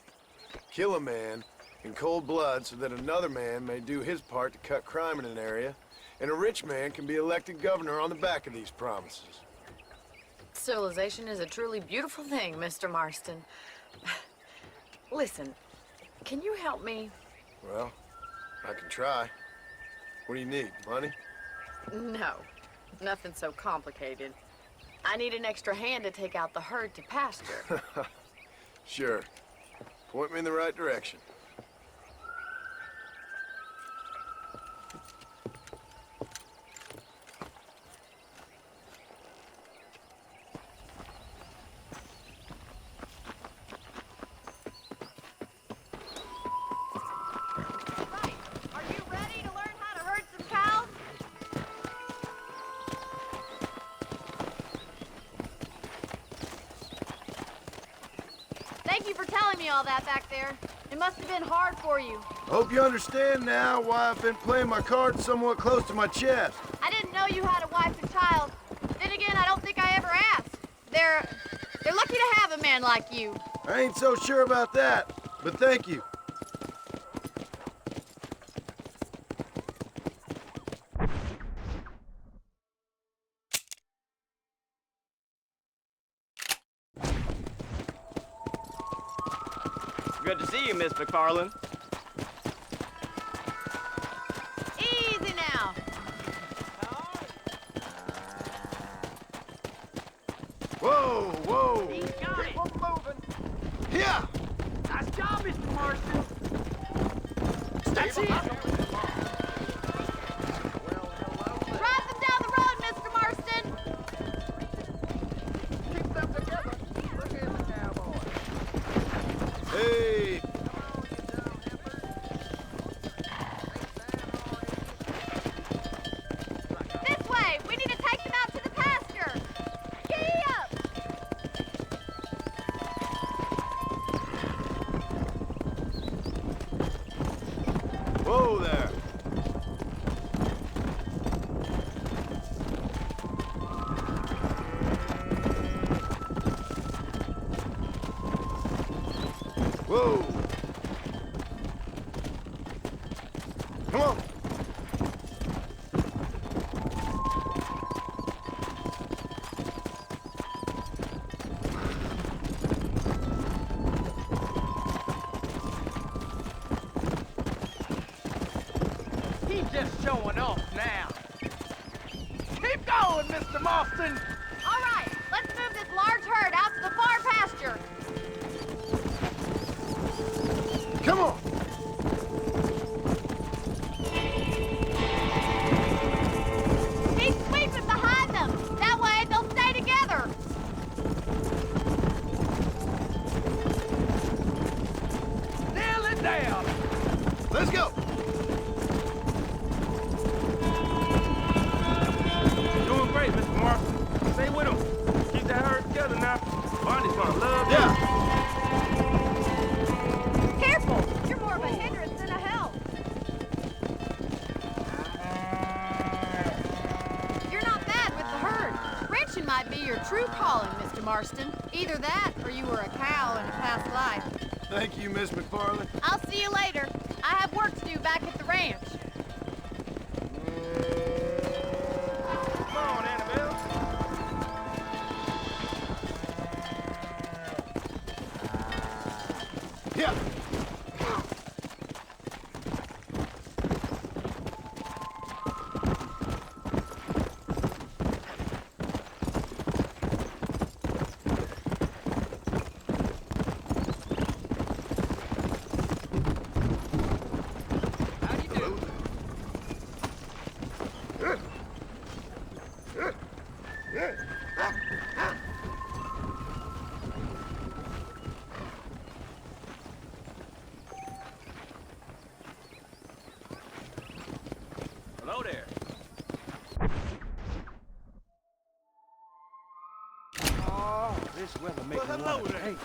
Speaker 6: Kill a man in cold blood so that another man may do his part to cut crime in an area, and a rich man can be elected governor on the back of these promises.
Speaker 9: Civilization is a truly beautiful thing, Mr. Marston. Listen, can you help me?
Speaker 6: Well, I can try. What do you need, money?
Speaker 9: No, nothing so complicated. I need an extra hand to take out the herd to pasture.
Speaker 6: Sure. Point me in the right direction.
Speaker 8: All that back there. It must have been hard for you.
Speaker 6: I hope you understand now why I've been playing my cards somewhat close to my chest.
Speaker 8: I didn't know you had a wife and child. Then again, I don't think I ever asked. They're lucky to have a man like you.
Speaker 6: I ain't so sure about that, but thank you.
Speaker 10: Good to see you, Miss MacFarlane.
Speaker 8: Easy now.
Speaker 6: Whoa, whoa.
Speaker 10: He's got it.
Speaker 5: Keep on moving.
Speaker 6: Yeah.
Speaker 10: Nice job, Mr. Marston. That's it.
Speaker 8: Drive them down the road, Mr. Marston.
Speaker 5: Keep them together. Look at
Speaker 6: Hey!
Speaker 8: This way! We need to take them out to the pasture! Giddy up!
Speaker 6: Whoa there! Whoa! Come on!
Speaker 5: He's just showing off now. Keep going, Mr. Marston.
Speaker 8: All right, let's move this large herd out to the far pasture.
Speaker 6: Come on!
Speaker 8: Keep sweeping behind them. That way they'll stay together.
Speaker 5: Nail it down.
Speaker 6: Let's go!
Speaker 5: Doing great, Mr. Marston. Stay with him. Keep that herd together now. Bonnie's gonna love
Speaker 6: Yeah!
Speaker 8: Careful! You're more of a hindrance than a help. You're not bad with the herd. Ranching might be your true calling, Mr. Marston. Either that, or you were a cow in a past life.
Speaker 6: Thank you, Miss MacFarlane.
Speaker 8: I'll see you later. I have work to do back at the ranch.
Speaker 5: Come on, Annabelle.
Speaker 6: Yeah!
Speaker 5: Hello there. Oh, this weather makes me want to hate.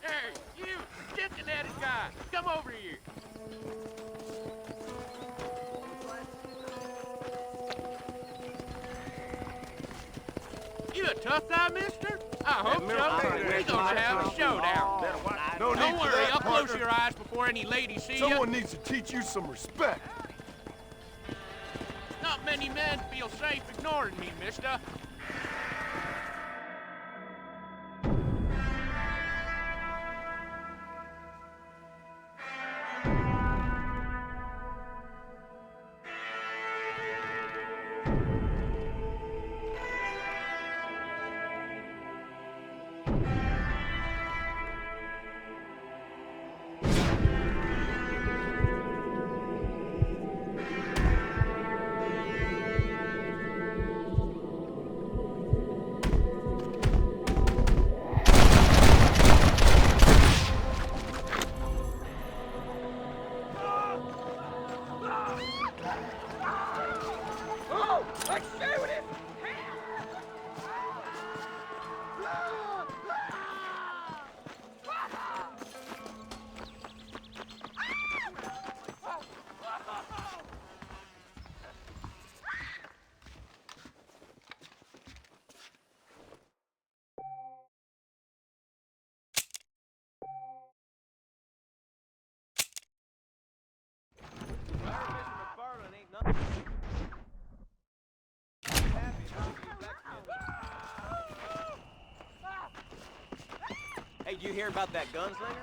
Speaker 5: Hey, you, Cincinnati guy, come over here. You a tough guy, mister? I hope so. We're gonna have a showdown.
Speaker 6: No need
Speaker 5: Don't
Speaker 6: for
Speaker 5: worry,
Speaker 6: that,
Speaker 5: I'll close
Speaker 6: partner.
Speaker 5: your eyes before any ladies see you.
Speaker 6: Someone needs to teach you some respect.
Speaker 5: Not many men feel safe ignoring me, mister.
Speaker 10: Hey, did you hear about that gunslinger?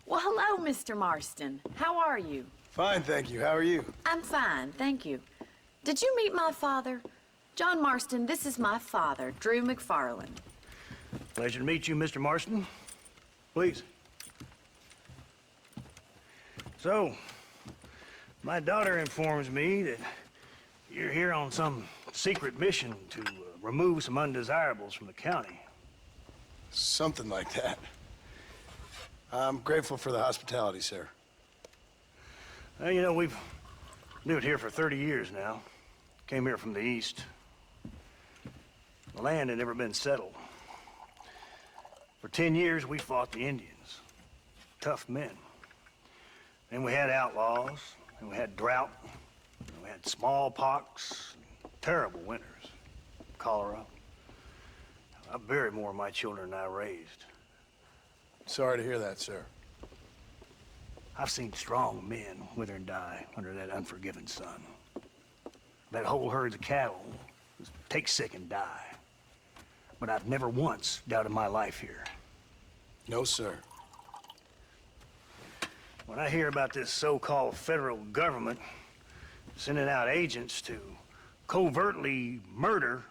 Speaker 9: Well, hello, Mr. Marston. How are you?
Speaker 6: Fine, thank you. How are you?
Speaker 9: I'm fine, thank you. Did you meet my father? John Marston, this is my father, Drew MacFarlane.
Speaker 12: Pleasure to meet you, Mr. Marston. Please. So, my daughter informs me that you're here on some secret mission to remove some undesirables from the county.
Speaker 6: Something like that. I'm grateful for the hospitality, sir.
Speaker 12: Well, you know, we've lived here for 30 years now. Came here from the east. The land had never been settled. For 10 years, we fought the Indians. Tough men. Then we had outlaws, and we had drought, and we had smallpox, terrible winters, cholera. I buried more of my children than I raised.
Speaker 6: Sorry to hear that, sir.
Speaker 12: I've seen strong men wither and die under that unforgiving sun. That whole herds of cattle just take sick and die. But I've never once doubted my life here.
Speaker 6: No, sir.
Speaker 12: When I hear about this so-called federal government sending out agents to covertly murder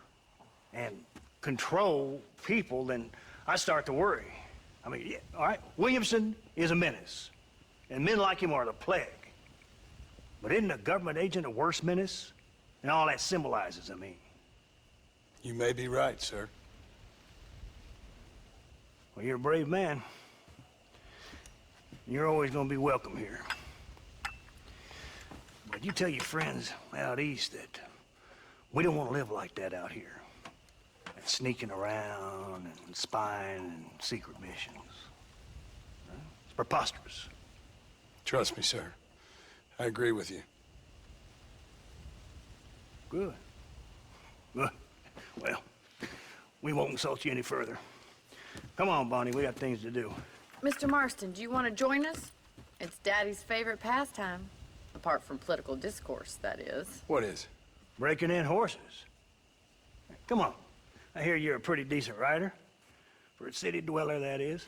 Speaker 12: and control people, then I start to worry. I mean, yeah, all right, Williamson is a menace, and men like him are the plague. But isn't a government agent a worse menace? And all that symbolizes, I mean.
Speaker 6: You may be right, sir.
Speaker 12: Well, you're a brave man. You're always gonna be welcome here. But you tell your friends out east that we don't want to live like that out here. And sneaking around and spying and secret missions. It's preposterous.
Speaker 6: Trust me, sir. I agree with you.
Speaker 12: Good. Good. Well, we won't insult you any further. Come on, Bonnie, we got things to do.
Speaker 9: Mr. Marston, do you want to join us? It's Daddy's favorite pastime. Apart from political discourse, that is.
Speaker 6: What is?
Speaker 12: Breaking in horses. Come on. I hear you're a pretty decent rider. For a city dweller, that is.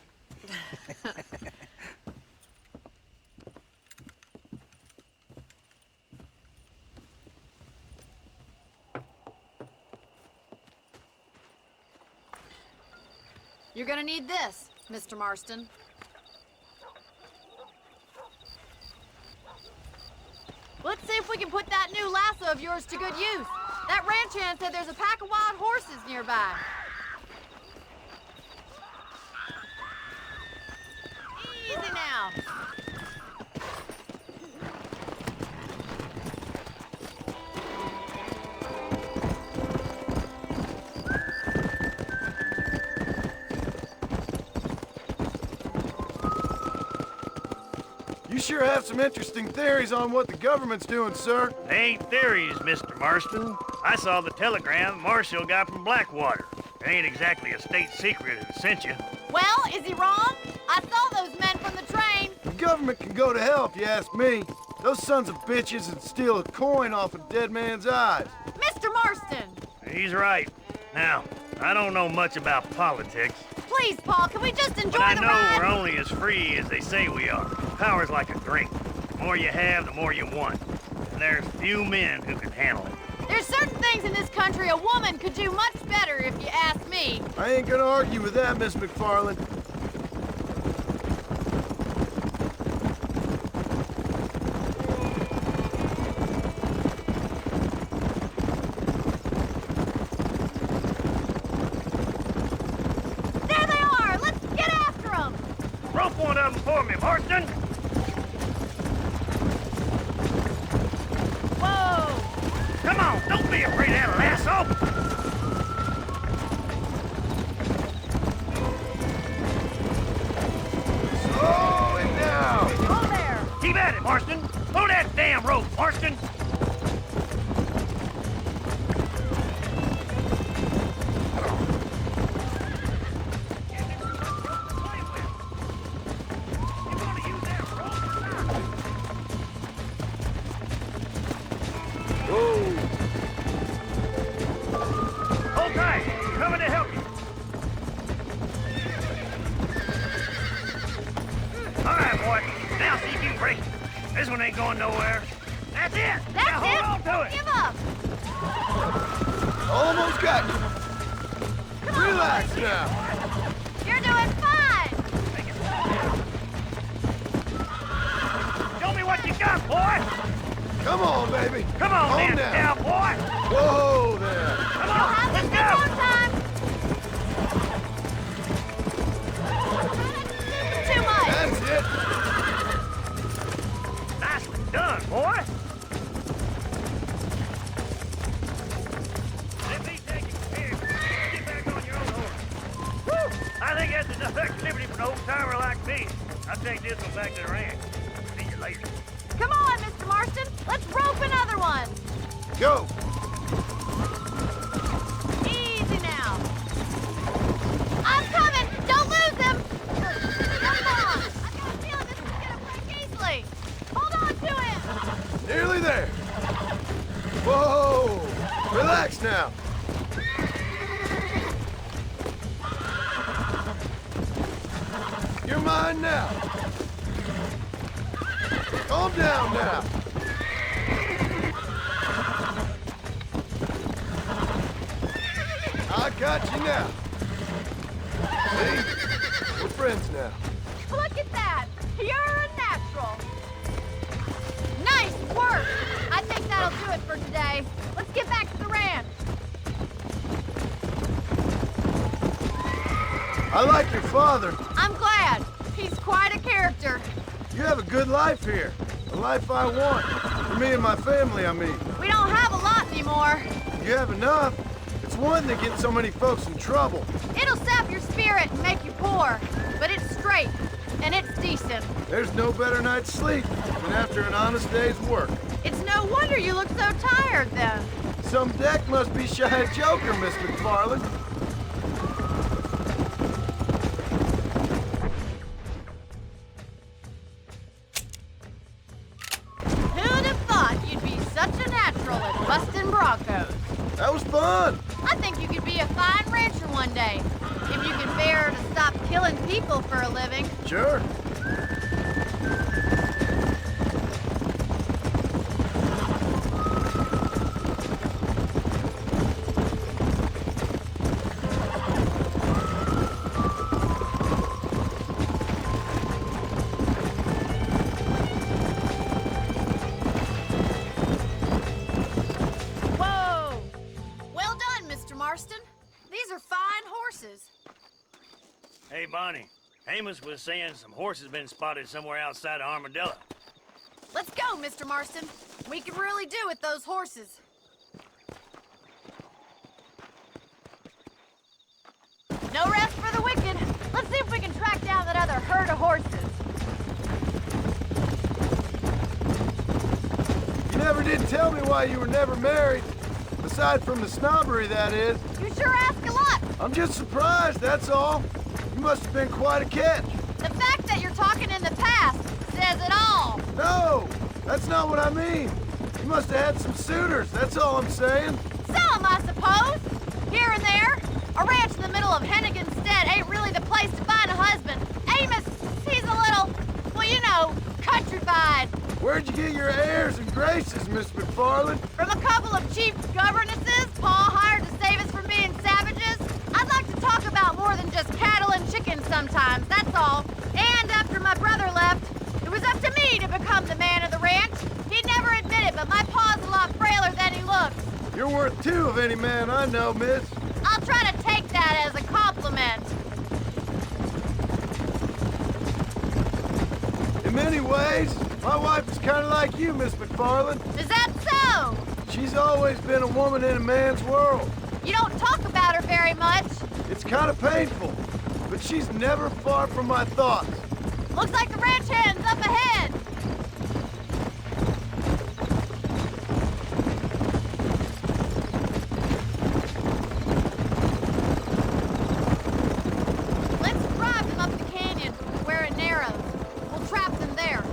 Speaker 8: You're gonna need this, Mr. Marston. Let's see if we can put that new lasso of yours to good use. That ranch hand said there's a pack of wild horses nearby. Easy now.
Speaker 6: You sure have some interesting theories on what the government's doing, sir.
Speaker 12: They ain't theories, Mr. Marston. I saw the telegram Marshall got from Blackwater. It ain't exactly a state secret that sent you.
Speaker 8: Well, is he wrong? I saw those men from the train.
Speaker 6: The government can go to hell if you ask me. Those sons of bitches would steal a coin off a dead man's eyes.
Speaker 8: Mr. Marston!
Speaker 12: He's right. Now, I don't know much about politics.
Speaker 8: Please, Paul, can we just enjoy
Speaker 12: but
Speaker 8: the
Speaker 12: I know
Speaker 8: ride?
Speaker 12: we're only as free as they say we are. Power's like a drink. The more you have, the more you want. And there's few men who can handle it.
Speaker 8: There's certain things in this country a woman could do much better, if you ask me.
Speaker 6: I ain't gonna argue with that, Miss MacFarlane.
Speaker 8: There they are! Let's get after them!
Speaker 12: Rope one of them for me, Marston!
Speaker 8: Whoa!
Speaker 12: Come on, don't be afraid of that lasso!
Speaker 6: Slow it down!
Speaker 8: Oh, there!
Speaker 12: Keep at it, Marston! Pull that damn rope, Marston! This one ain't going nowhere. That's it!
Speaker 8: That's
Speaker 12: now
Speaker 8: it!
Speaker 12: hold on to
Speaker 8: Don't
Speaker 12: it!
Speaker 8: give up!
Speaker 6: Almost got you. Relax now.
Speaker 12: boy!
Speaker 6: Come on, baby.
Speaker 12: Come on,
Speaker 6: Calm
Speaker 12: then,
Speaker 6: down.
Speaker 12: cowboy!
Speaker 6: Whoa there.
Speaker 12: Come on, let's go!
Speaker 8: Too much.
Speaker 6: That's it.
Speaker 12: Nicely done, boy! Let me take you from here. Get back on your own horse. Woo! I think that's enough activity for an old-timer like me. I'll take this one back to the ranch. See you later.
Speaker 8: Come on, Mr. Marston. Let's rope another one.
Speaker 6: Go.
Speaker 8: Easy now. I'm coming. Don't lose him. Come on. I've got a feeling this is gonna break easily. Hold on to him.
Speaker 6: Nearly there. Whoa. Relax now. You're mine now. Calm down now. I got you now. See? We're friends now.
Speaker 8: Look at that. You're a natural. Nice work. I think that'll do it for today. Let's get back to the ranch.
Speaker 6: I like your father.
Speaker 8: I'm glad. He's quite a character.
Speaker 6: You have a good life here. A life I want. For me and my family, I mean.
Speaker 8: We don't have a lot anymore.
Speaker 6: You have enough. It's one that gets so many folks in trouble.
Speaker 8: It'll sap your spirit and make you poor. But it's straight. And it's decent.
Speaker 6: There's no better night's sleep than after an honest day's work.
Speaker 8: It's no wonder you look so tired then.
Speaker 6: Some deck must be shy of Joker, Miss MacFarlane.
Speaker 8: Who'd have thought you'd be such a natural at busting broncos?
Speaker 6: That was fun.
Speaker 8: I think you could be a fine rancher one day. If you can bear to stop killing people for a living.
Speaker 6: Sure.
Speaker 8: Whoa! Well done, Mr. Marston. These are fine horses.
Speaker 12: Hey, Bonnie. Amos was saying some horses been spotted somewhere outside of Armadillo.
Speaker 8: Let's go, Mr. Marston. We can really do with those horses. No rest for the wicked. Let's see if we can track down that other herd of horses.
Speaker 6: You never did tell me why you were never married. Aside from the snobbery, that is.
Speaker 8: You sure ask a lot.
Speaker 6: I'm just surprised, that's all. You must have been quite a catch.
Speaker 8: The fact that you're talking in the past says it all.
Speaker 6: No, that's not what I mean. You must have had some suitors, that's all I'm saying.
Speaker 8: Some, I suppose. Here and there. A ranch in the middle of Hennigan's Stead ain't really the place to find a husband. Amos, he's a little, well, you know, countrified.
Speaker 6: Where'd you get your airs and graces, Miss MacFarlane?
Speaker 8: From a couple of cheap governesses Pa hired to save us from being savages. I'd like to talk about more than just cattle and chickens sometimes, that's all. And after my brother left, it was up to me to become the man of the ranch. He'd never admit it, but my pa's a lot frailer than he looks.
Speaker 6: You're worth two of any man I know, miss.
Speaker 8: I'll try to take that as a compliment.
Speaker 6: In many ways, my wife is kind of like you, Miss MacFarlane.
Speaker 8: Is that so?
Speaker 6: She's always been a woman in a man's world.
Speaker 8: You don't talk about her very much.
Speaker 6: It's kind of painful, but she's never far from my thoughts.
Speaker 8: Looks like the ranch hand's up ahead. Let's drive them up the canyon where it narrows. We'll trap them there.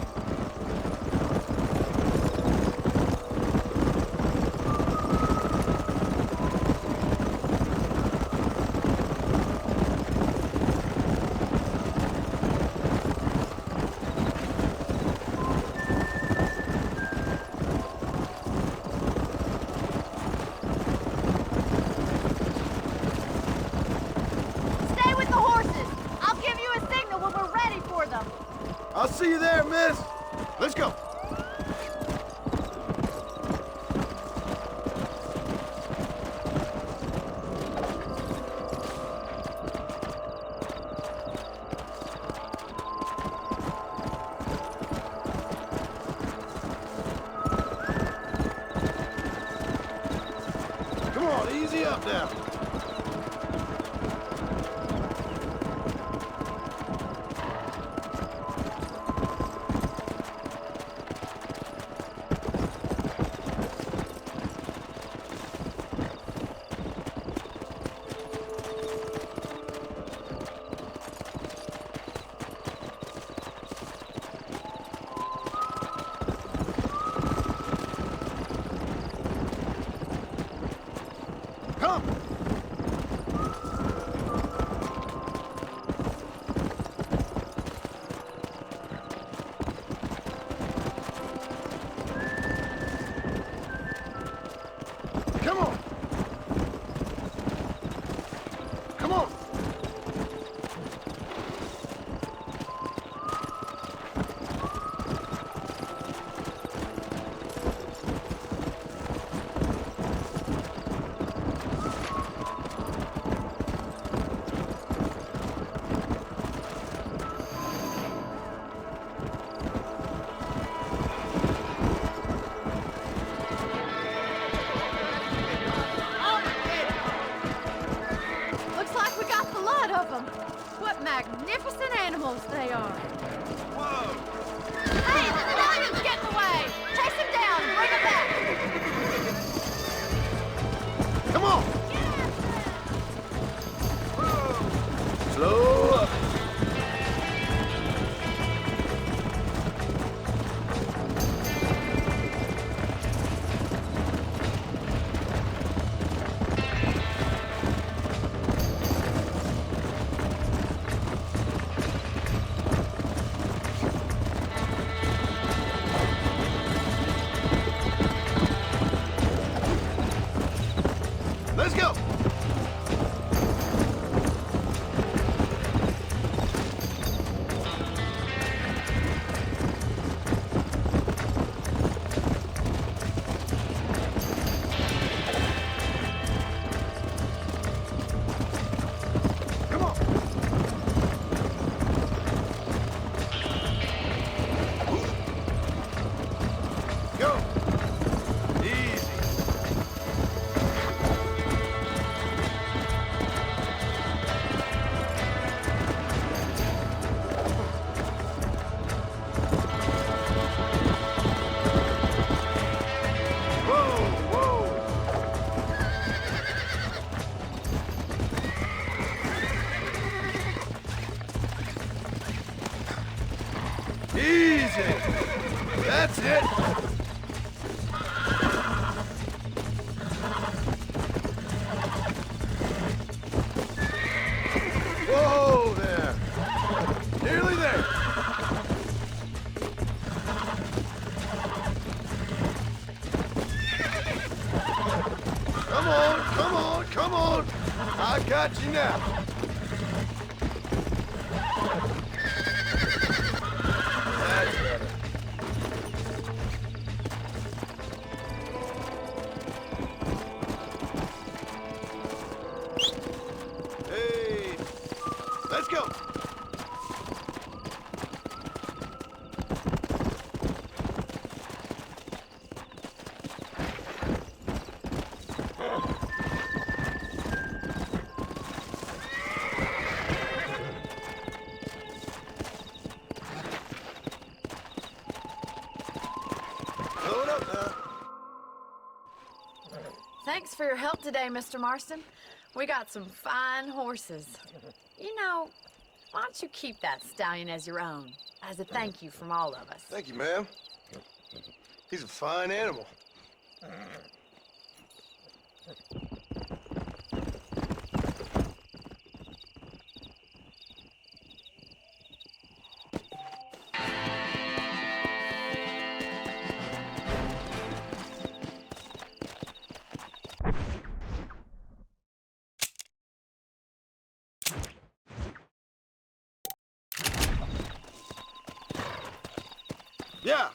Speaker 8: Stay with the horses. I'll give you a signal when we're ready for them.
Speaker 6: I'll see you there, miss. Let's go. now.
Speaker 8: Magnificent animals they are. Whoa! Hey, the lions get in the way! Chase him down, bring him back!
Speaker 6: Come on! Slow up. Let's go! Come on! Go! Easy. Easy. That's it. Whoa there. Nearly there. Come on, come on, come on. I got you now. That's better. Hey, let's go. Load up now.
Speaker 9: Thanks for your help today, Mr. Marston. We got some fine horses. You know, why don't you keep that stallion as your own, as a thank you from all of us?
Speaker 6: Thank you, ma'am. He's a fine animal. Yeah.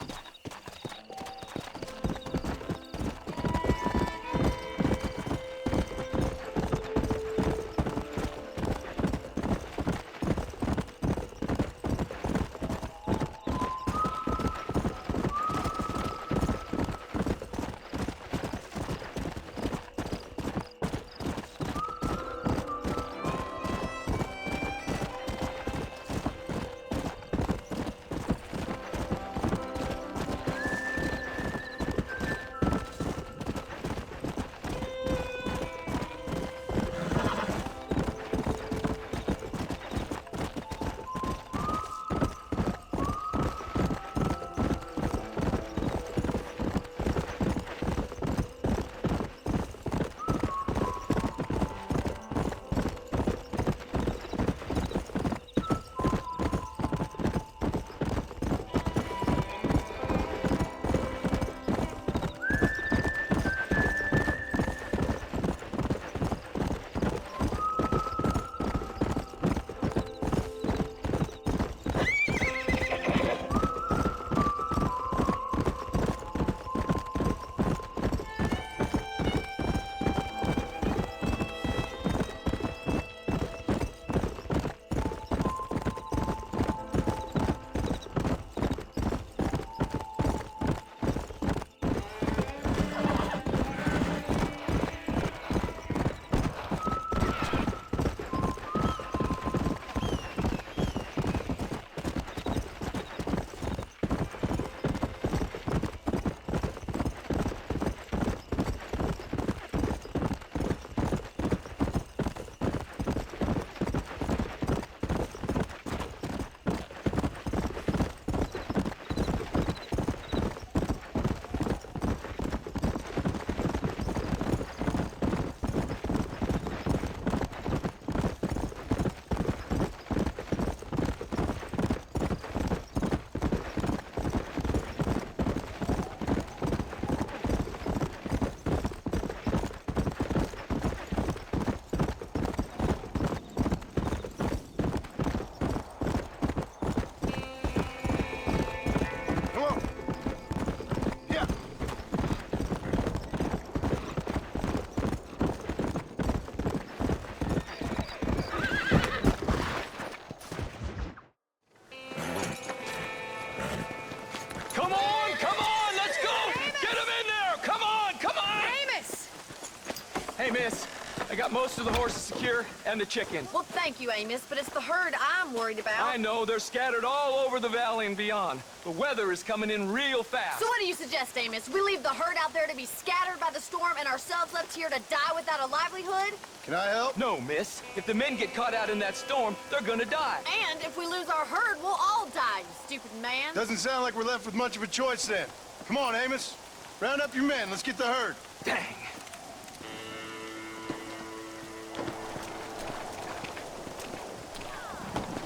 Speaker 10: Most of the horses secure, and the chickens.
Speaker 9: Well, thank you, Amos, but it's the herd I'm worried about.
Speaker 10: I know, they're scattered all over the valley and beyond. The weather is coming in real fast.
Speaker 9: So what do you suggest, Amos? We leave the herd out there to be scattered by the storm and ourselves left here to die without a livelihood?
Speaker 6: Can I help?
Speaker 10: No, miss. If the men get caught out in that storm, they're gonna die.
Speaker 9: And if we lose our herd, we'll all die, you stupid man.
Speaker 6: Doesn't sound like we're left with much of a choice then. Come on, Amos. Round up your men. Let's get the herd.
Speaker 10: Dang.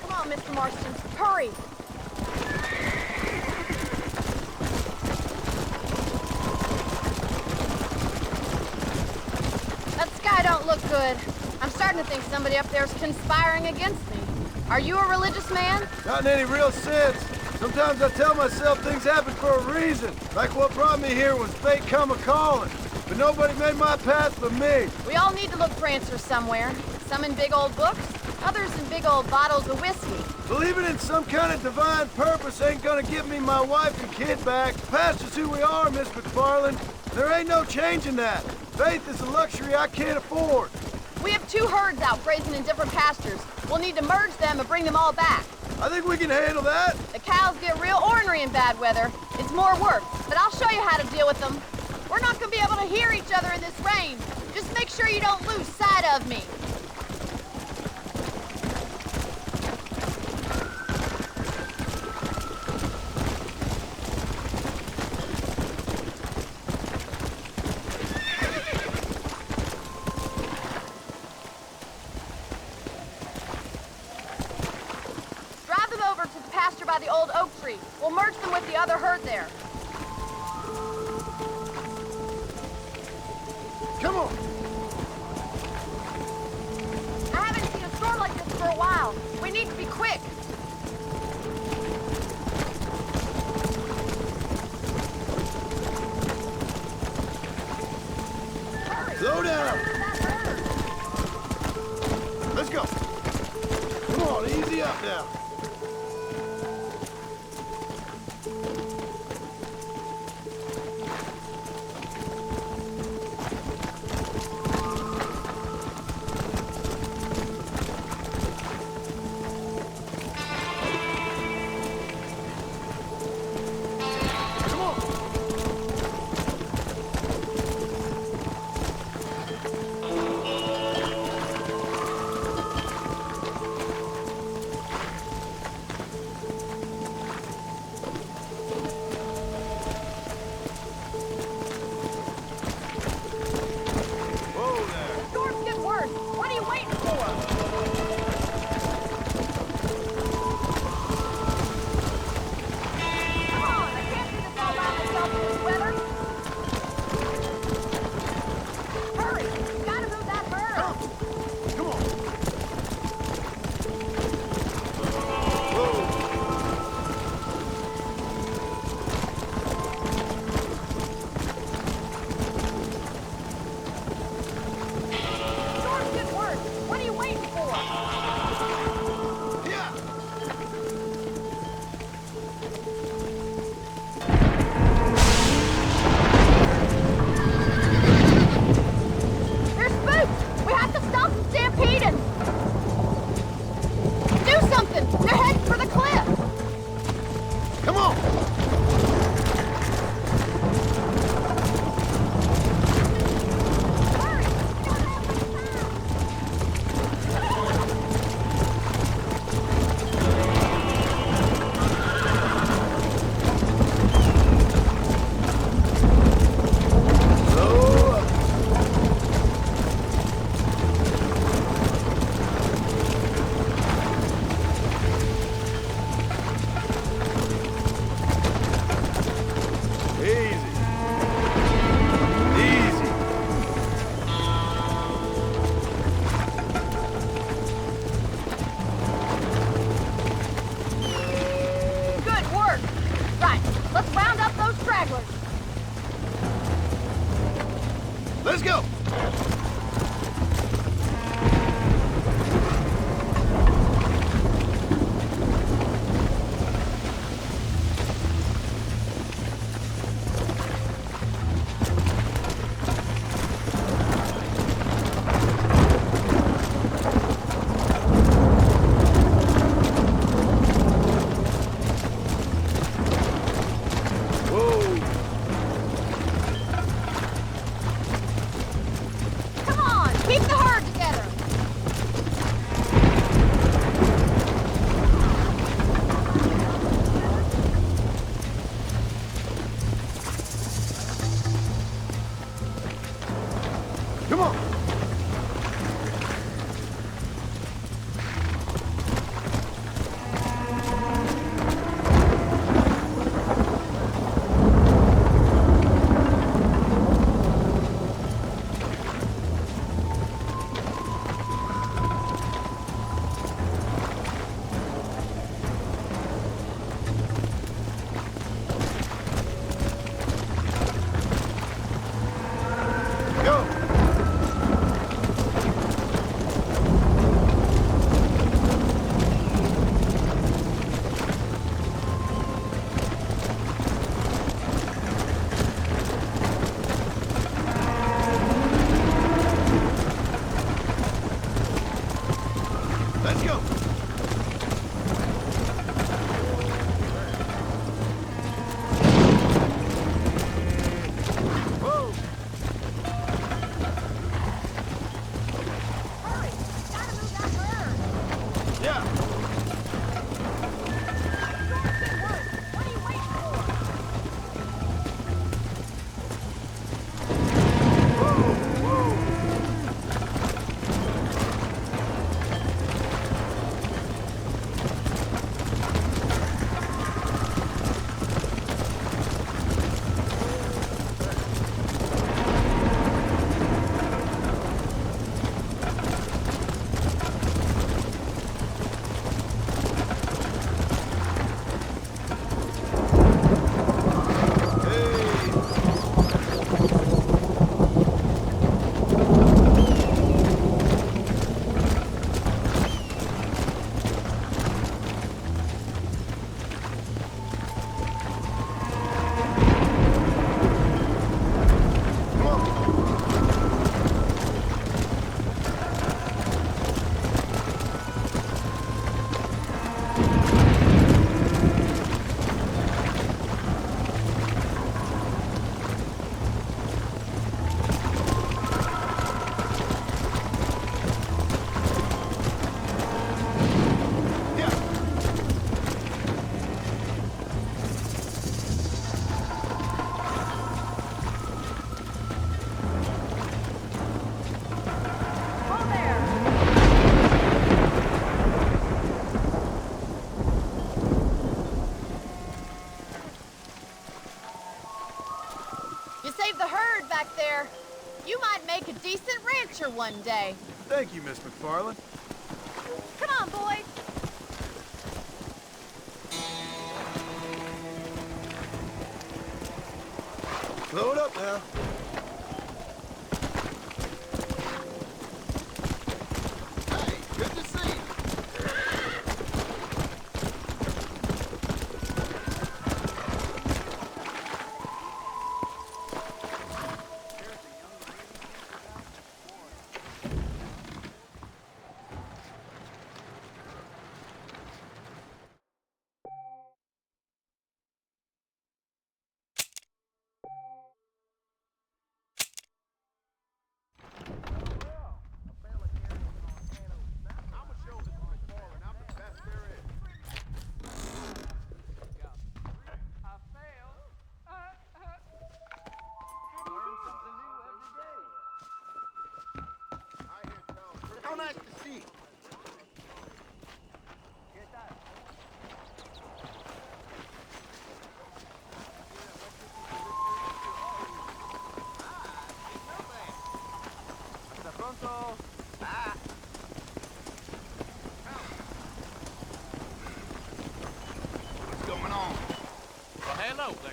Speaker 8: Come on, Mr. Marston. Hurry. That sky don't look good. I'm starting to think somebody up there's conspiring against me. Are you a religious man?
Speaker 6: Not in any real sense. Sometimes I tell myself things happen for a reason. Like what brought me here was fate come a-calling. But nobody made my path but me.
Speaker 8: We all need to look for answers somewhere. Some in big old books, others in big old bottles of whiskey.
Speaker 6: Believing in some kind of divine purpose ain't gonna give me my wife and kid back. Past is who we are, Miss MacFarlane. There ain't no changing that. Faith is a luxury I can't afford.
Speaker 8: We have 2 herds out grazing in different pastures. We'll need to merge them and bring them all back.
Speaker 6: I think we can handle that.
Speaker 8: The cows get real ornery in bad weather. It's more work, but I'll show you how to deal with them. We're not gonna be able to hear each other in this rain. Just make sure you don't lose sight of me. Drive them over to the pasture by the old oak tree. We'll merge them with the other herd there.
Speaker 6: Come on.
Speaker 8: I haven't seen a storm like this for a while. We need to be quick. Hurry.
Speaker 6: Slow down. Let's go. Come on, easy up now. Let's go.
Speaker 8: One day.
Speaker 6: Thank you, Miss MacFarlane.
Speaker 8: Come on, boys.
Speaker 6: Load up now. Hey, good to see you. How nice to see you. What's going on?
Speaker 7: Well, hello there.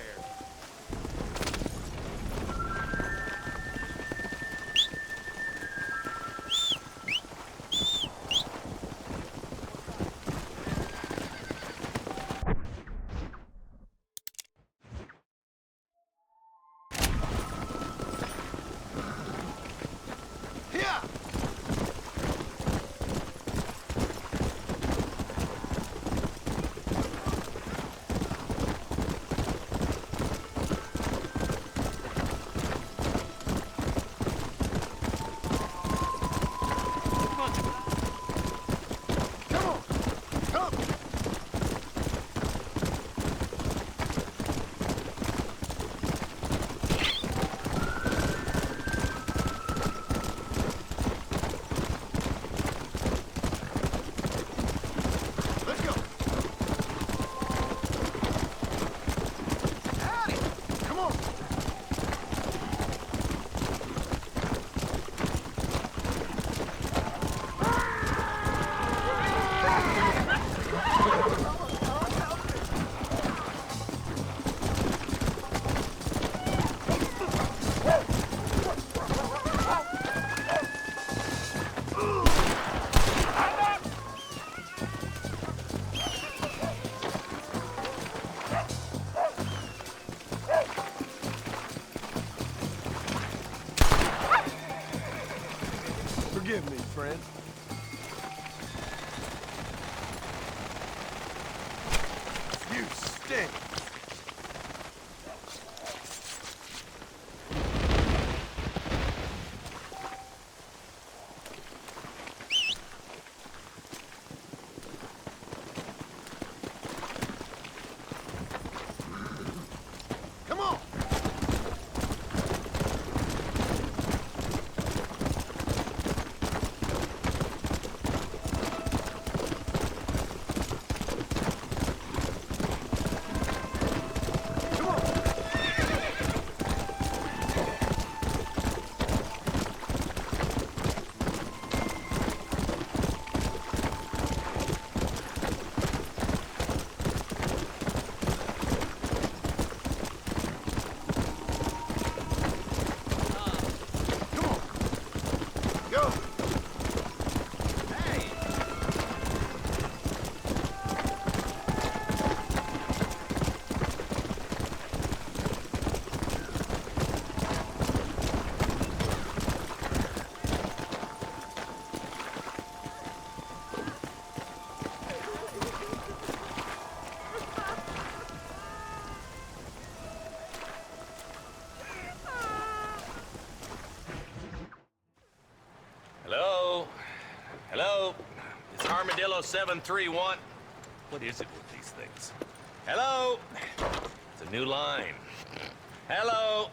Speaker 15: understand.
Speaker 11: Hello? It's Armadillo 731. What is it with these things? Hello? It's a new line. Hello?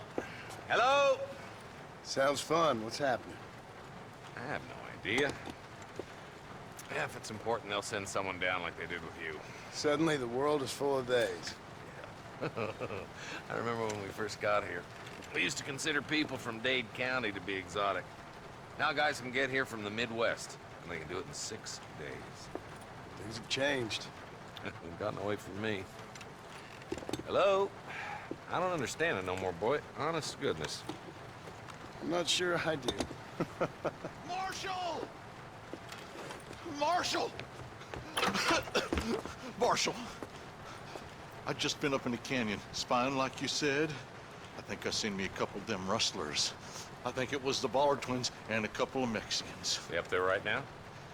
Speaker 11: Hello?
Speaker 6: Sounds fun. What's happening?
Speaker 11: I have no idea. Yeah, if it's important, they'll send someone down like they did with you.
Speaker 6: Suddenly, the world is full of days.
Speaker 11: Yeah. I remember when we first got here. We used to consider people from Dade County to be exotic. Now guys can get here from the Midwest, and they can do it in 6 days.
Speaker 6: Things have changed.
Speaker 11: They've gotten away from me. Hello? I don't understand it no more, boy. Honest to goodness.
Speaker 6: I'm not sure I do.
Speaker 15: Marshal! Marshal! Marshal! I'd just been up in the canyon, spying like you said. I think I seen me a couple of them rustlers. I think it was the Ballard twins and a couple of Mexicans.
Speaker 11: They up there right now?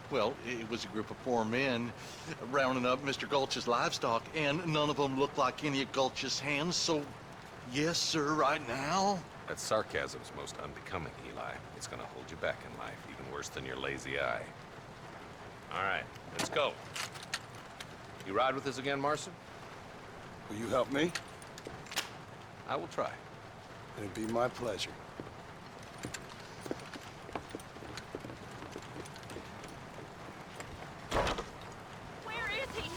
Speaker 15: Well, it was a group of poor men rounding up Mr. Gulch's livestock, and none of them looked like any of Gulch's hands, so yes, sir, right now.
Speaker 11: That sarcasm's most unbecoming, Eli. It's gonna hold you back in life, even worse than your lazy eye. All right, let's go. You ride with us again, Marson?
Speaker 6: Will you help me?
Speaker 11: I will try.
Speaker 6: It'd be my pleasure.
Speaker 3: Where is he?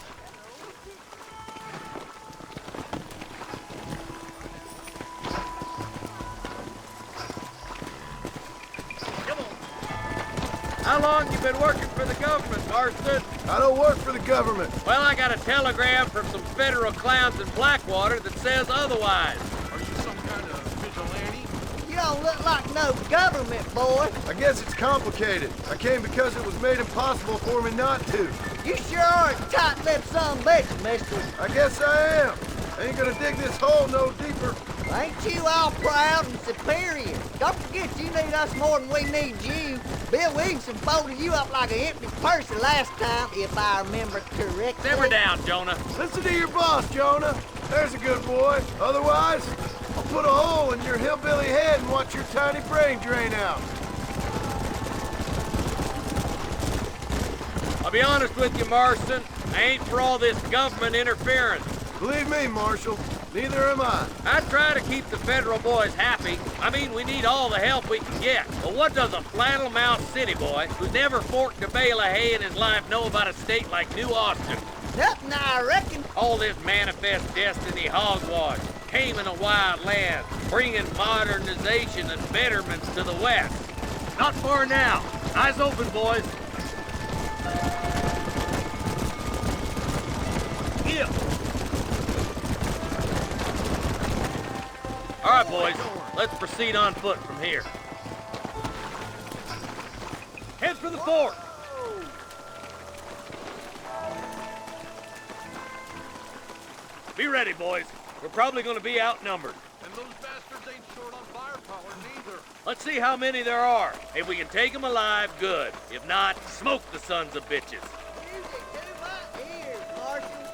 Speaker 7: How long you been working for the government, Marston?
Speaker 6: I don't work for the government.
Speaker 7: Well, I got a telegram from some federal clowns in Blackwater that says otherwise.
Speaker 15: Are you some kind of vigilante?
Speaker 2: You don't look like no government, boy.
Speaker 6: I guess it's complicated. I came because it was made impossible for me not to.
Speaker 2: You sure are a tight-lipped son of a bitch, mister.
Speaker 6: I guess I am. I ain't gonna dig this hole no deeper.
Speaker 2: Ain't you all proud and superior? Don't forget you need us more than we need you. Bill Williamson folded you up like an empty purse the last time, if I remember correctly.
Speaker 7: Simmer down, Jonah.
Speaker 6: Listen to your boss, Jonah. There's a good boy. Otherwise, I'll put a hole in your hillbilly head and watch your tiny brain drain out.
Speaker 7: I'll be honest with you, Marston. I ain't for all this government interference.
Speaker 6: Believe me, Marshal, neither am I.
Speaker 7: I try to keep the federal boys happy. I mean, we need all the help we can get. But what does a flannel-mouthed city boy who's never forked a bale of hay in his life know about a state like New Austin?
Speaker 2: Nothing, I reckon.
Speaker 7: All this manifest destiny hogwash, taming a wild land, bringing modernization and betterments to the West. Not far now. Eyes open, boys. Yeah. All right, boys. Let's proceed on foot from here. Head for the fort. Be ready, boys. We're probably going to be outnumbered.
Speaker 15: And those bastards ain't short on firepower, neither.
Speaker 7: Let's see how many there are. If we can take them alive, good. If not, smoke the sons of bitches.
Speaker 2: Music to my ears, Marshal.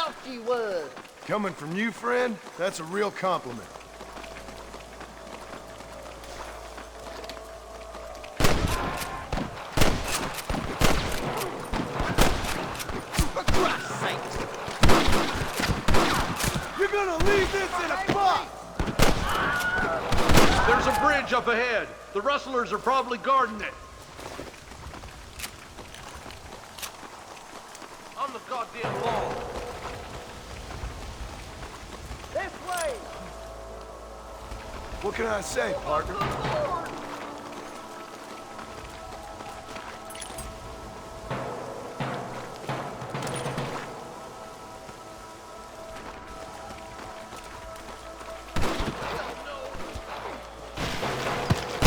Speaker 2: thought you was.
Speaker 6: Coming from you, friend, that's a real compliment.
Speaker 2: For Christ's sake!
Speaker 6: You're gonna leave this in a box!
Speaker 15: There's a bridge up ahead. The rustlers are probably guarding it. On the goddamn wall.
Speaker 2: This way!
Speaker 6: What can I say, partner?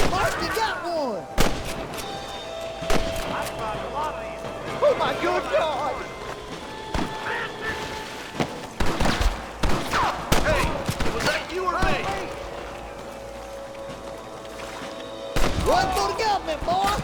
Speaker 2: Mark, you got one! I found a lot of these. Oh my good God!
Speaker 15: Hey, was that you or me?
Speaker 2: One for the government, boy!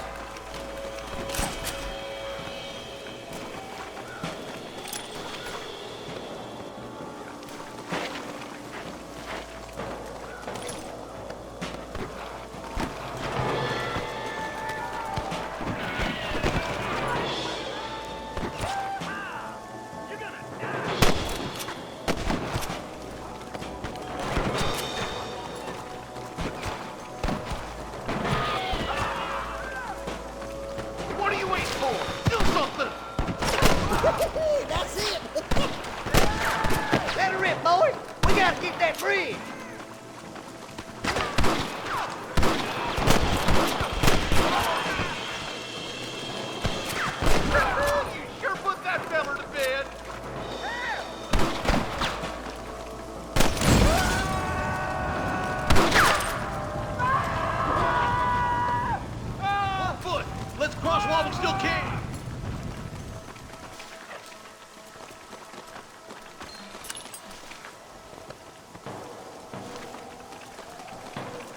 Speaker 15: What are you waiting for? Do something!
Speaker 2: That's it! Let her rip, boy! We gotta get that bridge!
Speaker 15: You sure put that feller to bed. Foot! Let's cross while we still can!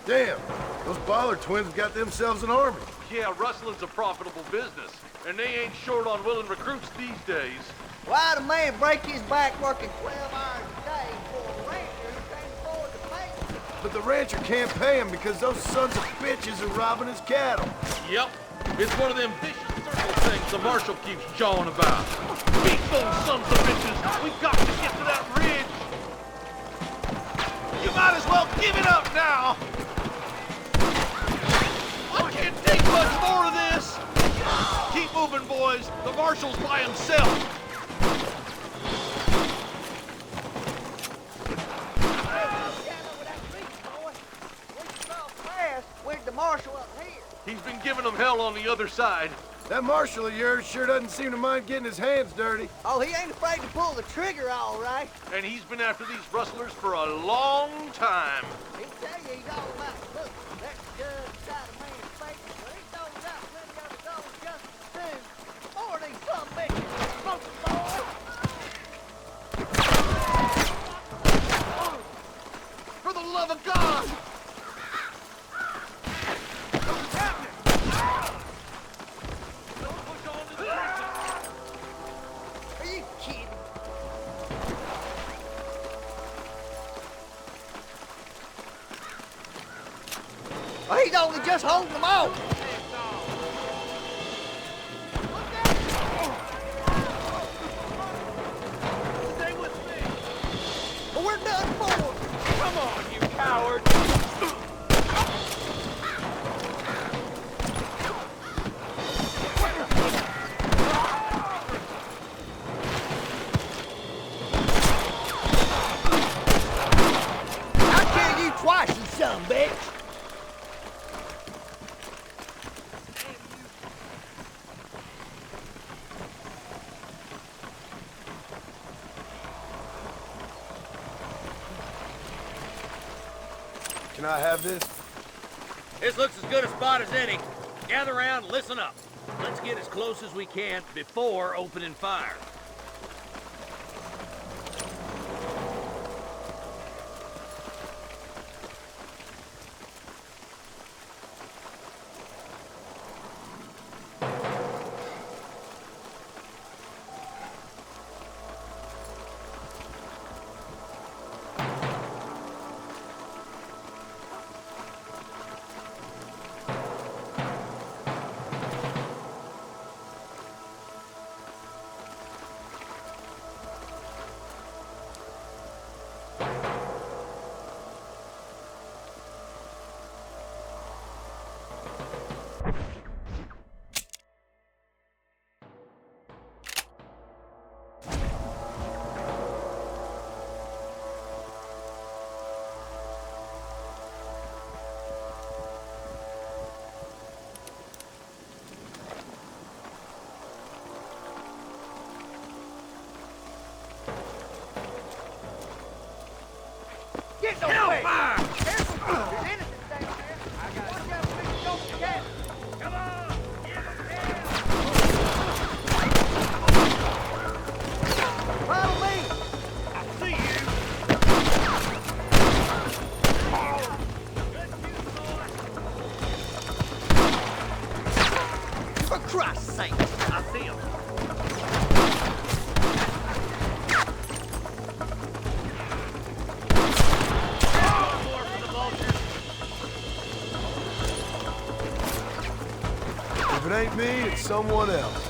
Speaker 6: Damn, those Bollard twins have got themselves an army.
Speaker 15: Yeah, rustling's a profitable business, and they ain't short on willing recruits these days.
Speaker 2: Why'd a man break his back working 12 hours a day for a rancher who can't afford to pay him?
Speaker 6: But the rancher can't pay him because those sons of bitches are robbing his cattle.
Speaker 15: Yep, it's one of them vicious circle things the marshal keeps jawing about. Beat those sons of bitches! We got to get to that ridge! You might as well give it up now! I can't take much more of this! Keep moving, boys. The marshal's by himself.
Speaker 2: Where's the marshal up here?
Speaker 15: He's been giving them hell on the other side.
Speaker 6: That marshal of yours sure doesn't seem to mind getting his hands dirty.
Speaker 2: Oh, he ain't afraid to pull the trigger, all right.
Speaker 15: And he's been after these rustlers for a long time.
Speaker 2: He'll tell you he's all about look. That's the judge side of man's face, but he knows out plenty of his own justice, too. More of these some bitches. Smoke the boy.
Speaker 15: For the love of God!
Speaker 2: Are you kidding? Oh, he's only just holding them off.
Speaker 15: Stay with me!
Speaker 2: Well, we're done for.
Speaker 5: Come on, you coward!
Speaker 2: I'll kill you twice, you son of a bitch.
Speaker 6: Can I have this?
Speaker 11: This looks as good a spot as any. Gather around and listen up. Let's get as close as we can before opening fire.
Speaker 5: Get no fire! There's innocents down there. I got watch out, please don't forget. Come on!
Speaker 2: Follow me!
Speaker 5: I see you!
Speaker 2: For Christ's sake!
Speaker 5: I see him.
Speaker 6: If it ain't me, it's someone else.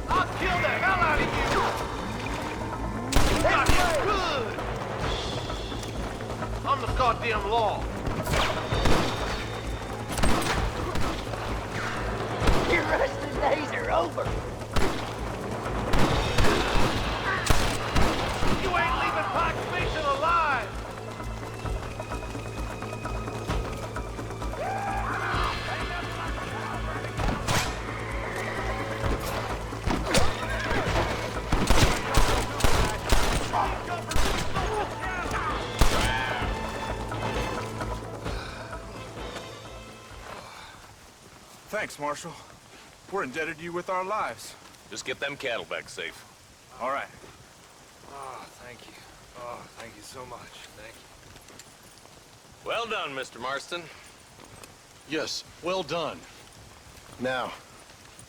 Speaker 5: I'll kill the hell out of you! Got him good! I'm the goddamn law.
Speaker 2: Your resting days are over.
Speaker 5: You ain't leaving Pike Basin alive!
Speaker 16: Thanks, Marshal. We're indebted to you with our lives.
Speaker 11: Just get them cattle back safe.
Speaker 16: All right. Oh, thank you. Oh, thank you so much. Thank you.
Speaker 11: Well done, Mr. Marston.
Speaker 15: Yes, well done.
Speaker 6: Now,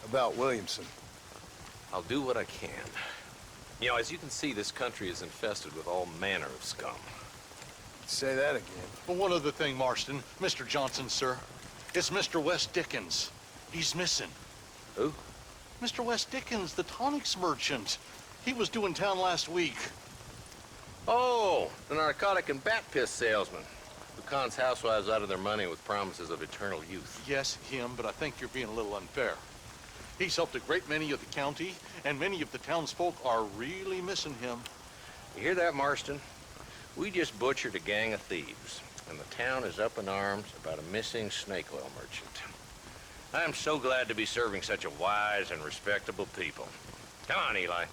Speaker 6: about Williamson.
Speaker 11: I'll do what I can. You know, as you can see, this country is infested with all manner of scum.
Speaker 6: Say that again.
Speaker 15: But one other thing, Marston. Mr. Johnson, sir. It's Mr. West Dickens. He's missing.
Speaker 11: Who?
Speaker 15: Mr. West Dickens, the tonics merchant. He was due in town last week.
Speaker 11: Oh, the narcotic and bat piss salesman who cons housewives out of their money with promises of eternal youth.
Speaker 15: Yes, him, but I think you're being a little unfair. He's helped a great many of the county, and many of the townsfolk are really missing him.
Speaker 11: You hear that, Marston? We just butchered a gang of thieves, and the town is up in arms about a missing snake oil merchant. I'm so glad to be serving such a wise and respectable people. Come on, Eli.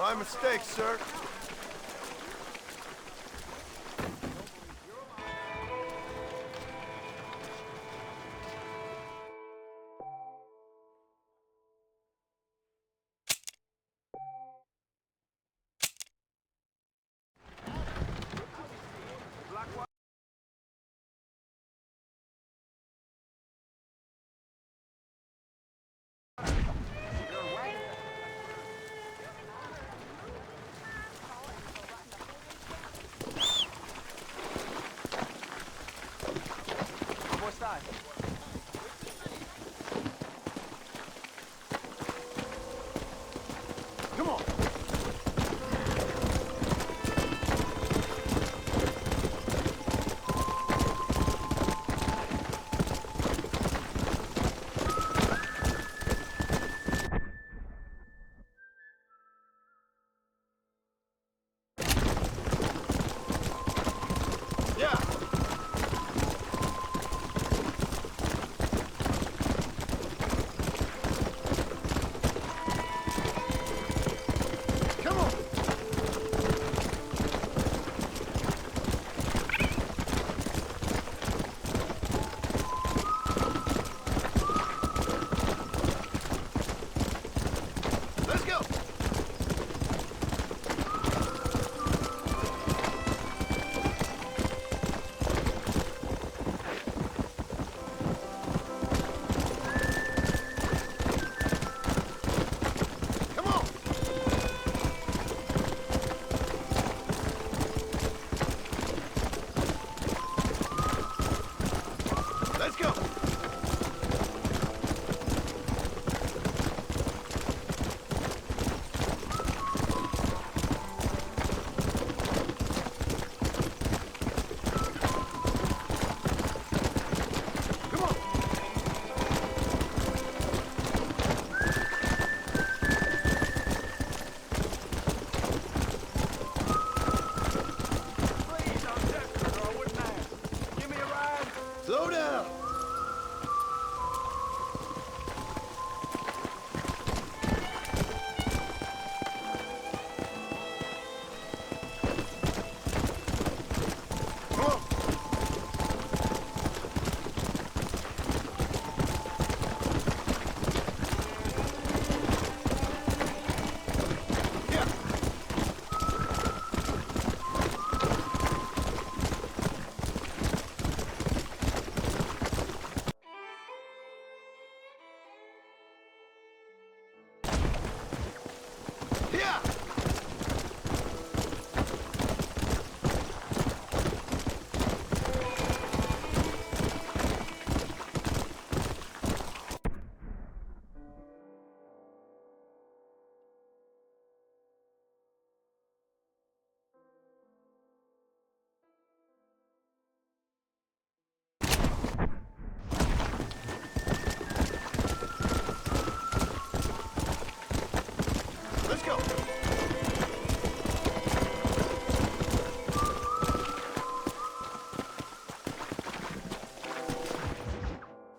Speaker 6: My mistake, sir.
Speaker 12: Come on.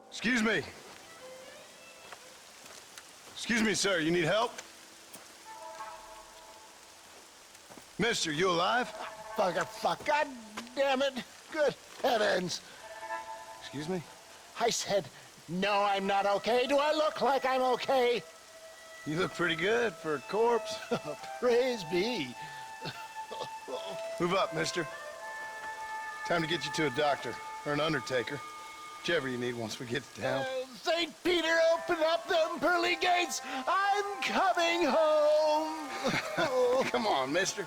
Speaker 6: Excuse me. Excuse me, sir. You need help? Mister, you alive?
Speaker 17: Fuck, God damn it. Good heavens.
Speaker 6: Excuse me?
Speaker 17: I said, no, I'm not okay. Do I look like I'm okay?
Speaker 6: You look pretty good for a corpse.
Speaker 17: Praise be.
Speaker 6: Move up, mister. Time to get you to a doctor or an undertaker. Whichever you need once we get down.
Speaker 17: St. Peter, open up them pearly gates. I'm coming home.
Speaker 6: Come on, mister.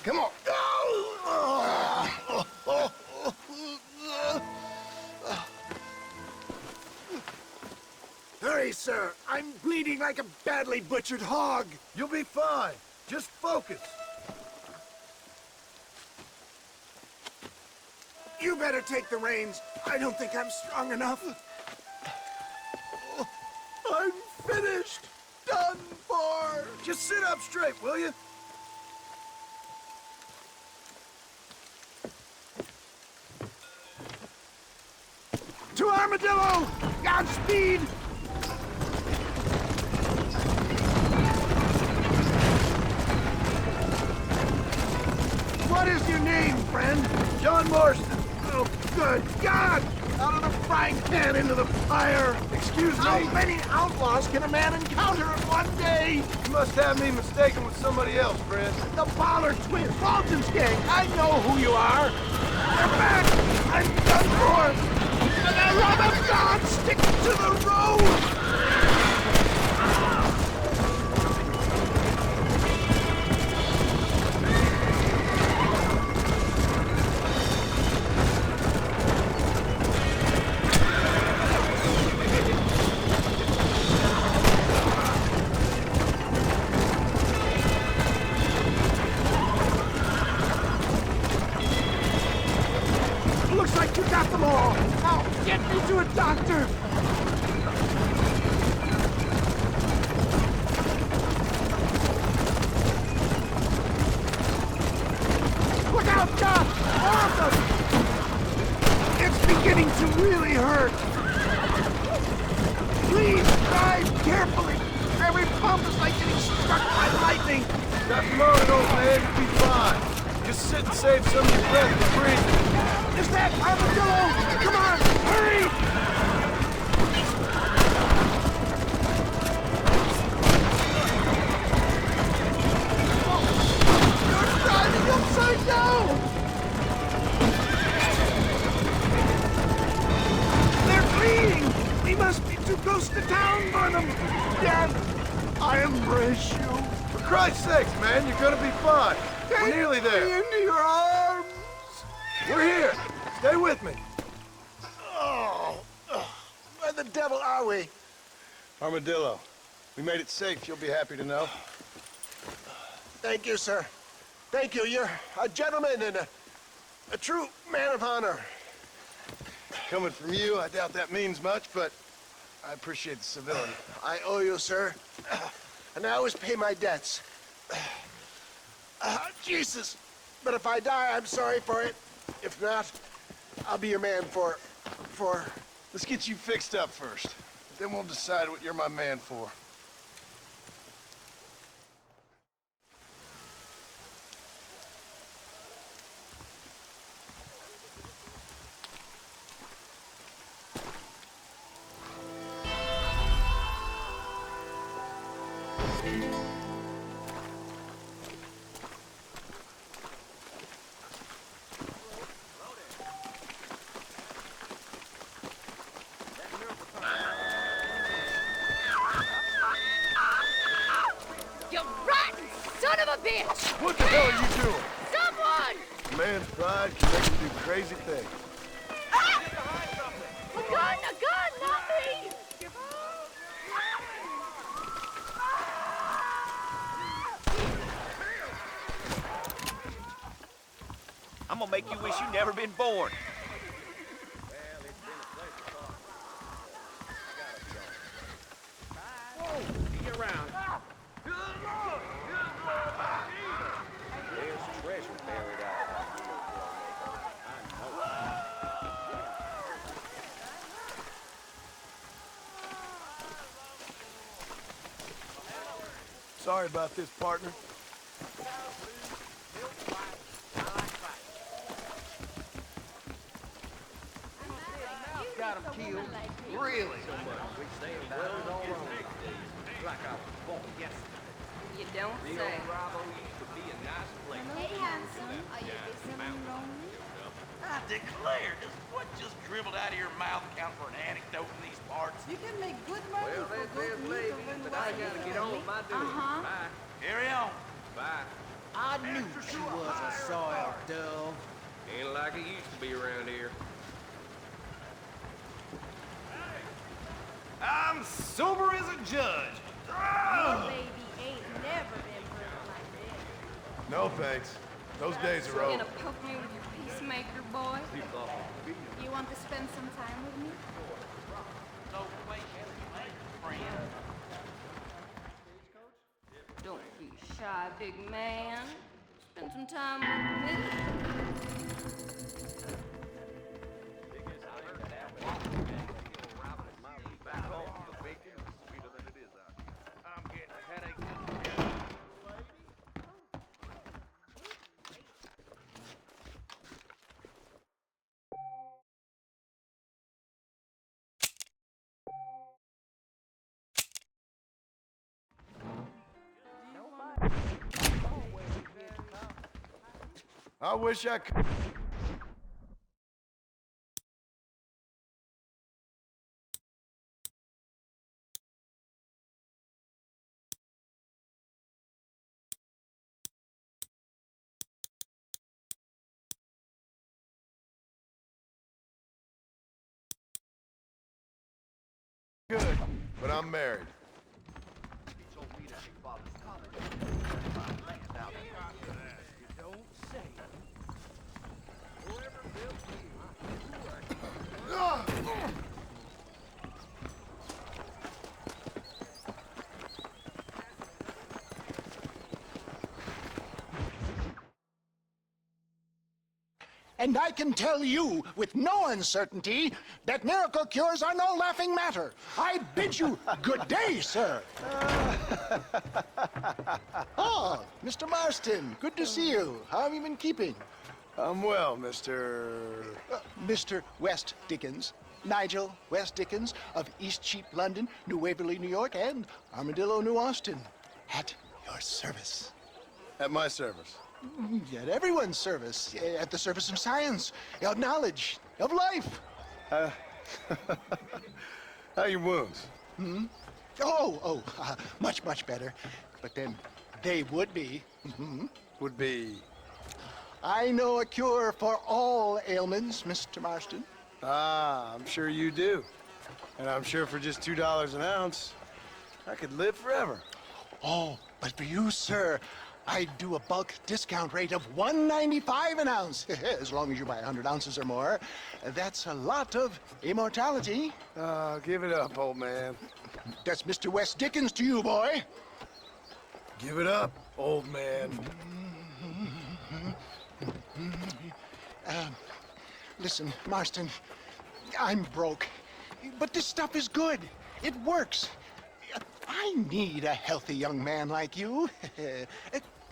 Speaker 6: Come on.
Speaker 17: Hurry, sir. I'm bleeding like a badly butchered hog.
Speaker 6: You'll be fine. Just focus.
Speaker 17: You better take the reins. I don't think I'm strong enough. I'm finished. Done for.
Speaker 6: Just sit up straight, will you?
Speaker 17: To Armadillo! Godspeed! friend. John Marston. Oh, good God! Out of the frying pan into the fire. Excuse me? How many outlaws can a man encounter in one day?
Speaker 6: You must have me mistaken with somebody else, friend.
Speaker 17: The Ballard twins, Walton's gang. I know who you are. They're back. I'm done for. For the love of God, stick to the road. Looks like you got them all. Now, get me to a doctor. Look out, Doc! More of them! It's beginning to really hurt. Please drive carefully. Every pump is like getting struck by lightning.
Speaker 6: Stop moaning, old man. You'll be fine. Just sit and save some of your breath for breathing.
Speaker 17: Is that Armadillo? Come on, hurry! You're driving upside down! They're fleeing! We must be too close to town for them! Dad, I embrace you.
Speaker 6: For Christ's sakes, man, you're gonna be fine. We're nearly there.
Speaker 17: Take me into your arms!
Speaker 6: We're here. Stay with me.
Speaker 17: Oh, where the devil are we?
Speaker 6: Armadillo, we made it safe, you'll be happy to know.
Speaker 17: Thank you, sir. Thank you. You're a gentleman and a true man of honor.
Speaker 6: Coming from you, I doubt that means much, but I appreciate the civility.
Speaker 17: I owe you, sir. And I always pay my debts. Jesus. But if I die, I'm sorry for it. If not, I'll be your man for...
Speaker 6: Let's get you fixed up first. Then we'll decide what you're my man for. What the hell are you doing?
Speaker 8: Someone!
Speaker 6: A man's pride can make him do crazy things.
Speaker 8: Ah! A gun, not me!
Speaker 18: I'm gonna make you wish you'd never been born.
Speaker 11: Whoa, get around. There's treasure buried out there.
Speaker 6: Sorry about this, partner.
Speaker 2: Got him killed. Really?
Speaker 8: You don't say.
Speaker 3: Hey, handsome. Are you busy and lonely?
Speaker 18: I declare, does what just dribbled out of your mouth count for an anecdote in these parts?
Speaker 1: You can make good money for good music and
Speaker 11: I gotta get on with my duty. Bye.
Speaker 18: Carry on.
Speaker 11: Bye.
Speaker 2: I knew she was a soiled dove.
Speaker 11: Ain't like it used to be around here.
Speaker 10: I'm sober as a judge.
Speaker 3: Your baby ain't never been hurt like this.
Speaker 6: No thanks. Those days are
Speaker 3: You
Speaker 6: over.
Speaker 3: gonna poke me with your peacemaker, boy? You want to spend some time with me? Don't be shy, big man. Spend some time with me.
Speaker 6: I wish I could. Good, but I'm married.
Speaker 17: And I can tell you with no uncertainty that miracle cures are no laughing matter. I bid you good day, sir. Oh, Mr. Marston, good to see you. How have you been keeping?
Speaker 6: I'm well, Mr.
Speaker 17: Mr. West Dickens. Nigel West Dickens of East Cheap, London, New Waverly, New York, and Armadillo, New Austin. At your service.
Speaker 6: At my service.
Speaker 17: At everyone's service. At the service of science, of knowledge, of life.
Speaker 6: How are your wounds?
Speaker 17: Much, much better. But then they would be.
Speaker 6: Would be?
Speaker 17: I know a cure for all ailments, Mr. Marston.
Speaker 6: Ah, I'm sure you do. And I'm sure for just $2 an ounce, I could live forever.
Speaker 17: Oh, but for you, sir, I'd do a bulk discount rate of $1.95 an ounce, as long as you buy 100 ounces or more. That's a lot of immortality.
Speaker 6: Give it up, old man.
Speaker 17: That's Mr. West Dickens to you, boy.
Speaker 6: Give it up, old man.
Speaker 17: Listen, Marston, I'm broke, but this stuff is good. It works. I need a healthy young man like you.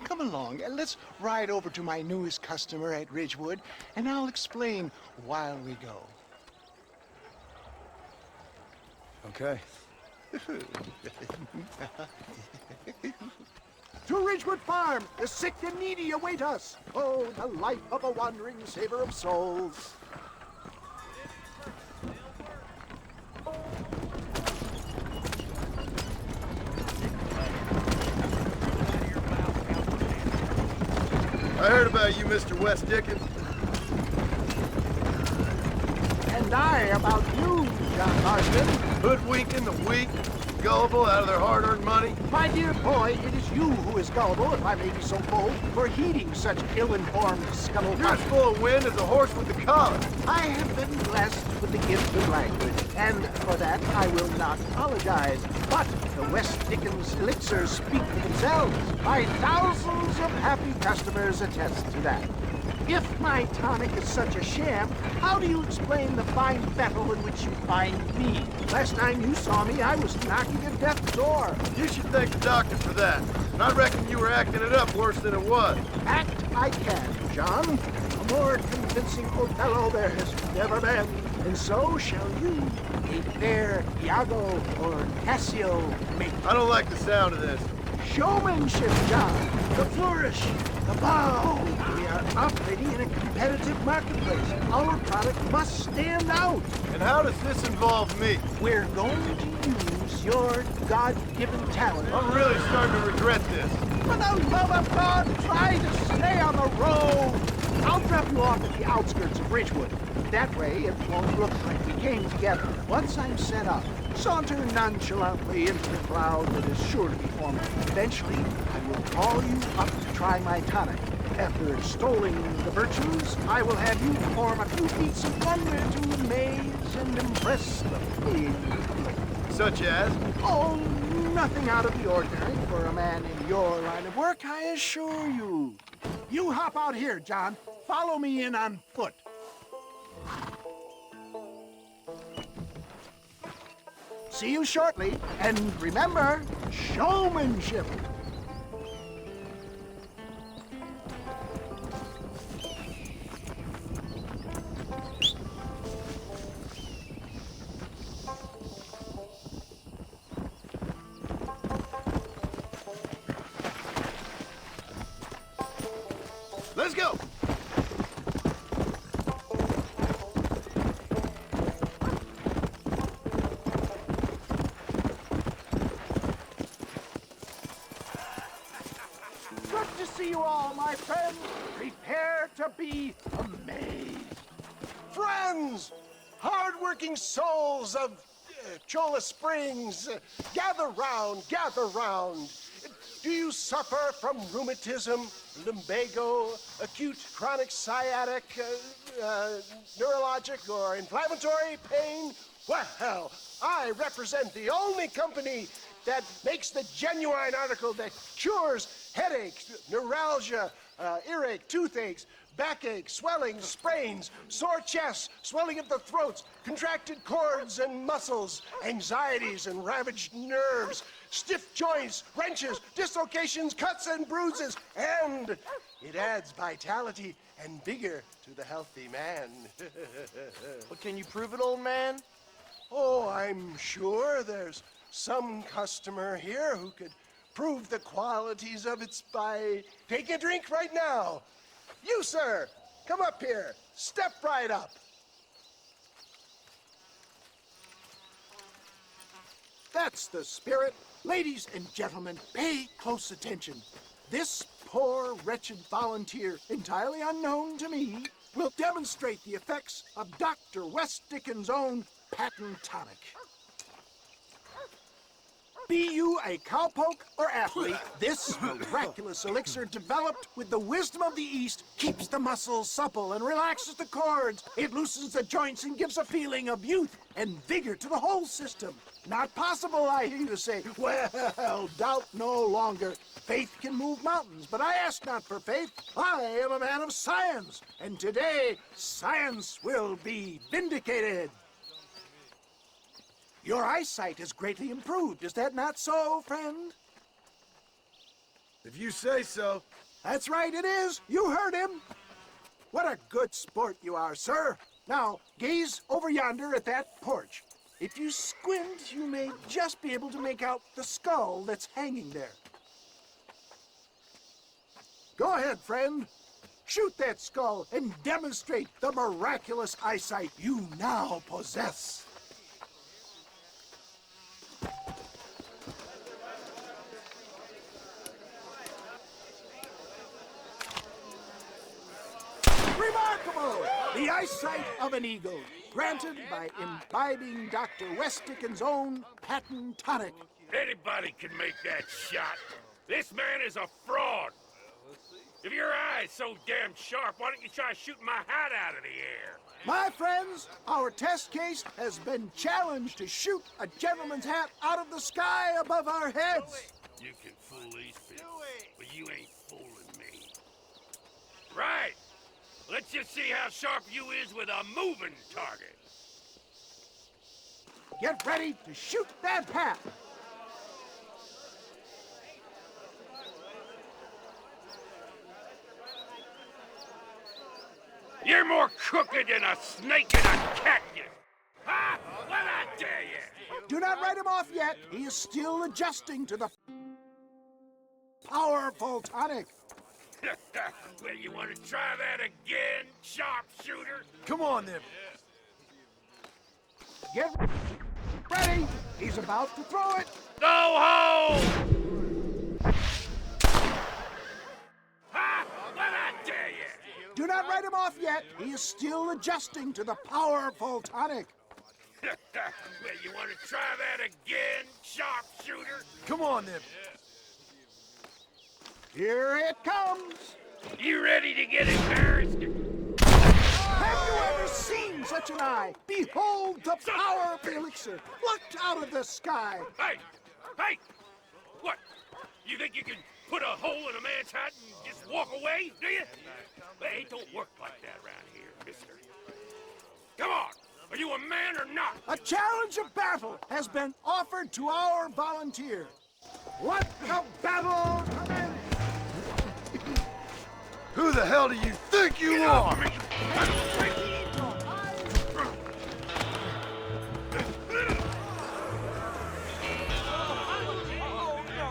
Speaker 17: Come along, let's ride over to my newest customer at Ridgewood, and I'll explain while we go.
Speaker 6: Okay.
Speaker 17: To Ridgewood Farm, the sick and needy await us. Oh, the life of a wandering saver of souls.
Speaker 6: I heard about you, Mr. West Dickens.
Speaker 17: And I about you, John Marston.
Speaker 6: Hoodwinking the weak, gullible out of their hard-earned money.
Speaker 17: My dear boy, it is you who is gullible, if I may be so bold, for heeding such ill-informed scuttlebutt.
Speaker 6: You're as full of wind as a horse with the collar.
Speaker 17: I have been blessed with the gift of language, and for that I will not apologize. But the West Dickens elixirs speak for themselves. My thousands of happy customers attest to that. If my tonic is such a sham, how do you explain the fine battle in which you find me? Last time you saw me, I was knocking at death's door.
Speaker 6: You should thank the doctor for that. And I reckon you were acting it up worse than it was.
Speaker 17: Act I can, John. A more convincing Othello there has never been. And so shall you, a fair Iago or Cassio make.
Speaker 6: I don't like the sound of this.
Speaker 17: Showmanship, John. The flourish, the bow. We are operating in a competitive marketplace. Our product must stand out.
Speaker 6: And how does this involve me?
Speaker 17: We're going to use your God-given talent.
Speaker 6: I'm really starting to regret this.
Speaker 17: For the love of God, try to stay on the road. I'll drop you off at the outskirts of Ridgewood. That way, it won't look like we came together. Once I'm set up, saunter nonchalantly into the crowd that is sure to be forming. Eventually, I will call you up to try my tonic. After extolling the virtues, I will have you perform a few feats of wonder to amaze and impress the pig.
Speaker 6: Such as?
Speaker 17: Oh, nothing out of the ordinary for a man in your line of work, I assure you. You hop out here, John. Follow me in on foot. See you shortly, and remember, showmanship.
Speaker 6: Let's go.
Speaker 17: see you all, my friends. Prepare to be amazed.
Speaker 19: Friends, hard-working souls of Cholla Springs, gather round, gather round. Do you suffer from rheumatism, lumbago, acute chronic sciatic, neurologic, or inflammatory pain? Well, I represent the only company that makes the genuine article that cures headaches, neuralgia, earache, toothaches, backache, swelling, sprains, sore chests, swelling of the throats, contracted cords and muscles, anxieties and ravaged nerves, stiff joints, wrenches, dislocations, cuts and bruises, and it adds vitality and vigor to the healthy man. But can you prove it, old man?
Speaker 6: Oh, I'm sure there's some customer here who could prove the qualities of it by taking a drink right now. You, sir, come up here. Step right up.
Speaker 17: That's the spirit. Ladies and gentlemen, pay close attention. This poor, wretched volunteer, entirely unknown to me, will demonstrate the effects of Dr. West Dickens' own patent tonic. Be you a cowpoke or athlete, this miraculous elixir developed with the wisdom of the East keeps the muscles supple and relaxes the cords. It loosens the joints and gives a feeling of youth and vigor to the whole system. Not possible, I hear you say. Well, doubt no longer. Faith can move mountains, but I ask not for faith. I am a man of science, and today science will be vindicated. Your eyesight has greatly improved. Is that not so, friend?
Speaker 6: If you say so.
Speaker 17: That's right, it is. You heard him. What a good sport you are, sir. Now, gaze over yonder at that porch. If you squint, you may just be able to make out the skull that's hanging there. Go ahead, friend. Shoot that skull and demonstrate the miraculous eyesight you now possess. Remarkable! The eyesight of an eagle, granted by imbibing Dr. West Dickens' own patent tonic.
Speaker 5: Anybody can make that shot. This man is a fraud. If your eye's so damn sharp, why don't you try shooting my hat out of the air?
Speaker 17: My friends, our test case has been challenged to shoot a gentleman's hat out of the sky above our heads.
Speaker 5: You can fool these people, but you ain't fooling me. Right. Let's just see how sharp you is with a moving target.
Speaker 17: Get ready to shoot that hat.
Speaker 5: You're more crooked than a snake in a cactus. Huh? What I tell you?
Speaker 17: Do not write him off yet. He is still adjusting to the powerful tonic.
Speaker 5: Well, you want to try that again, sharpshooter?
Speaker 19: Come on, then.
Speaker 17: Get ready. He's about to throw it.
Speaker 5: Go home! Huh? What I tell you?
Speaker 17: Do not write him off yet. He is still adjusting to the powerful tonic.
Speaker 5: Well, you want to try that again, sharpshooter?
Speaker 19: Come on, then.
Speaker 17: Here it comes.
Speaker 5: You ready to get embarrassed?
Speaker 17: Have you ever seen such an eye? Behold the power of the elixir, plucked out of the sky.
Speaker 5: Hey! Hey! What? You think you can put a hole in a man's hat and just walk away, do you? Hey, it don't work like that around here, mister. Come on! Are you a man or not?
Speaker 17: A challenge of battle has been offered to our volunteer. Let the battle commence!
Speaker 6: Who the hell do you think you are?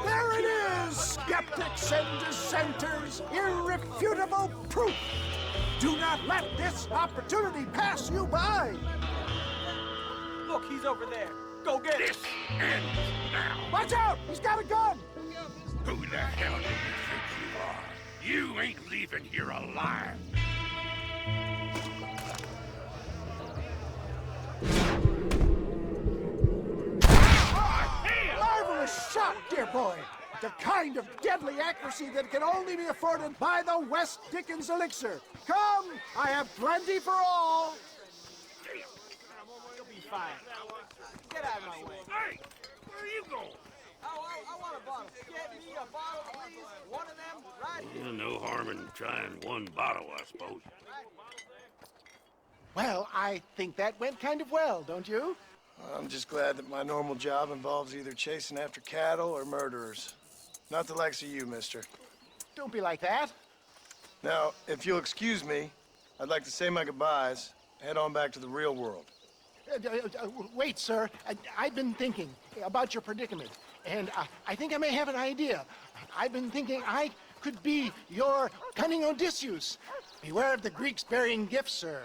Speaker 17: There it is, skeptics and dissenters, irrefutable proof. Do not let this opportunity pass you by.
Speaker 10: Look, he's over there. Go get
Speaker 5: this ends now.
Speaker 17: Watch out! He's got a gun!
Speaker 5: Who the hell do you think you are? You ain't leaving here alive.
Speaker 19: Marvelous shot, dear boy. The kind of deadly accuracy that can only be afforded by the West Dickens elixir. Come, I have plenty for all.
Speaker 2: You'll be fine. Get out of my way.
Speaker 5: Hey, where are you going?
Speaker 2: I want a bottle. Get me a bottle, please. One of them right here.
Speaker 5: No harm in trying one bottle, I suppose.
Speaker 19: Well, I think that went kind of well, don't you?
Speaker 6: I'm just glad that my normal job involves either chasing after cattle or murderers. Not the likes of you, mister.
Speaker 19: Don't be like that.
Speaker 6: Now, if you'll excuse me, I'd like to say my goodbyes, head on back to the real world.
Speaker 19: Wait, sir. I've been thinking about your predicament, and I think I may have an idea. I've been thinking I could be your cunning Odysseus. Beware of the Greeks burying gifts, sir.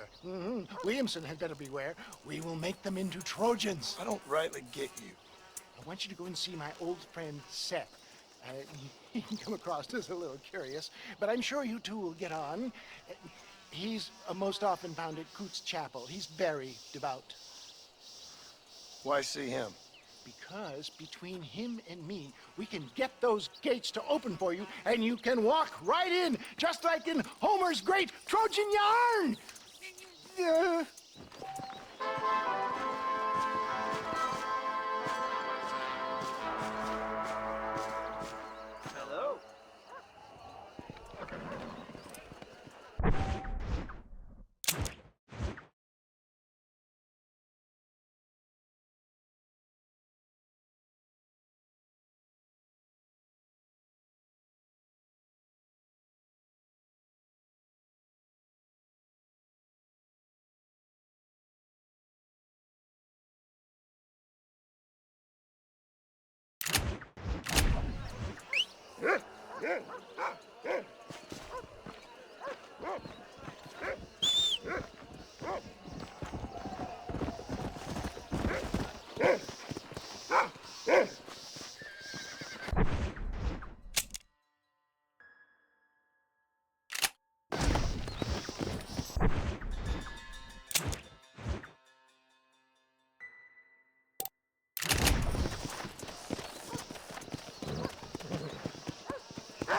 Speaker 19: Williamson had better beware. We will make them into Trojans.
Speaker 6: I don't rightly get you.
Speaker 19: I want you to go and see my old friend Seth. He can come across as a little curious, but I'm sure you two will get on. He's most often found at Coots Chapel. He's very devout.
Speaker 6: Why see him?
Speaker 19: Because between him and me, we can get those gates to open for you, and you can walk right in, just like in Homer's great Trojan yarn!
Speaker 2: Hello.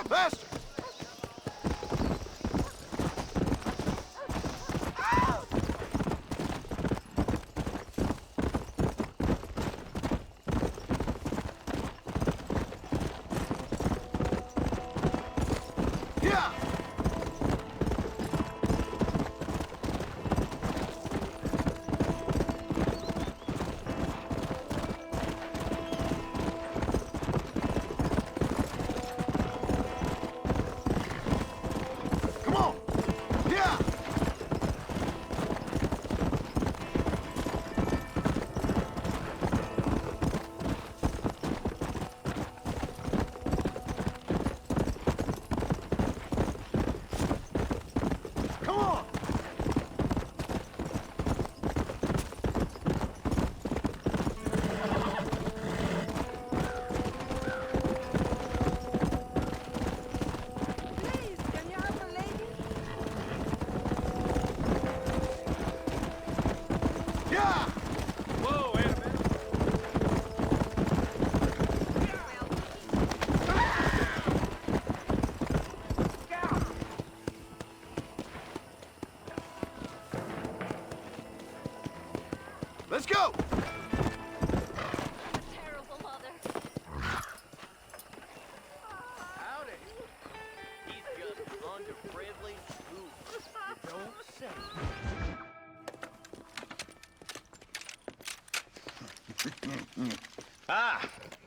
Speaker 6: Faster! Let's go!
Speaker 20: Terrible mother.
Speaker 2: Howdy. He's just underprivileged goof. You don't say.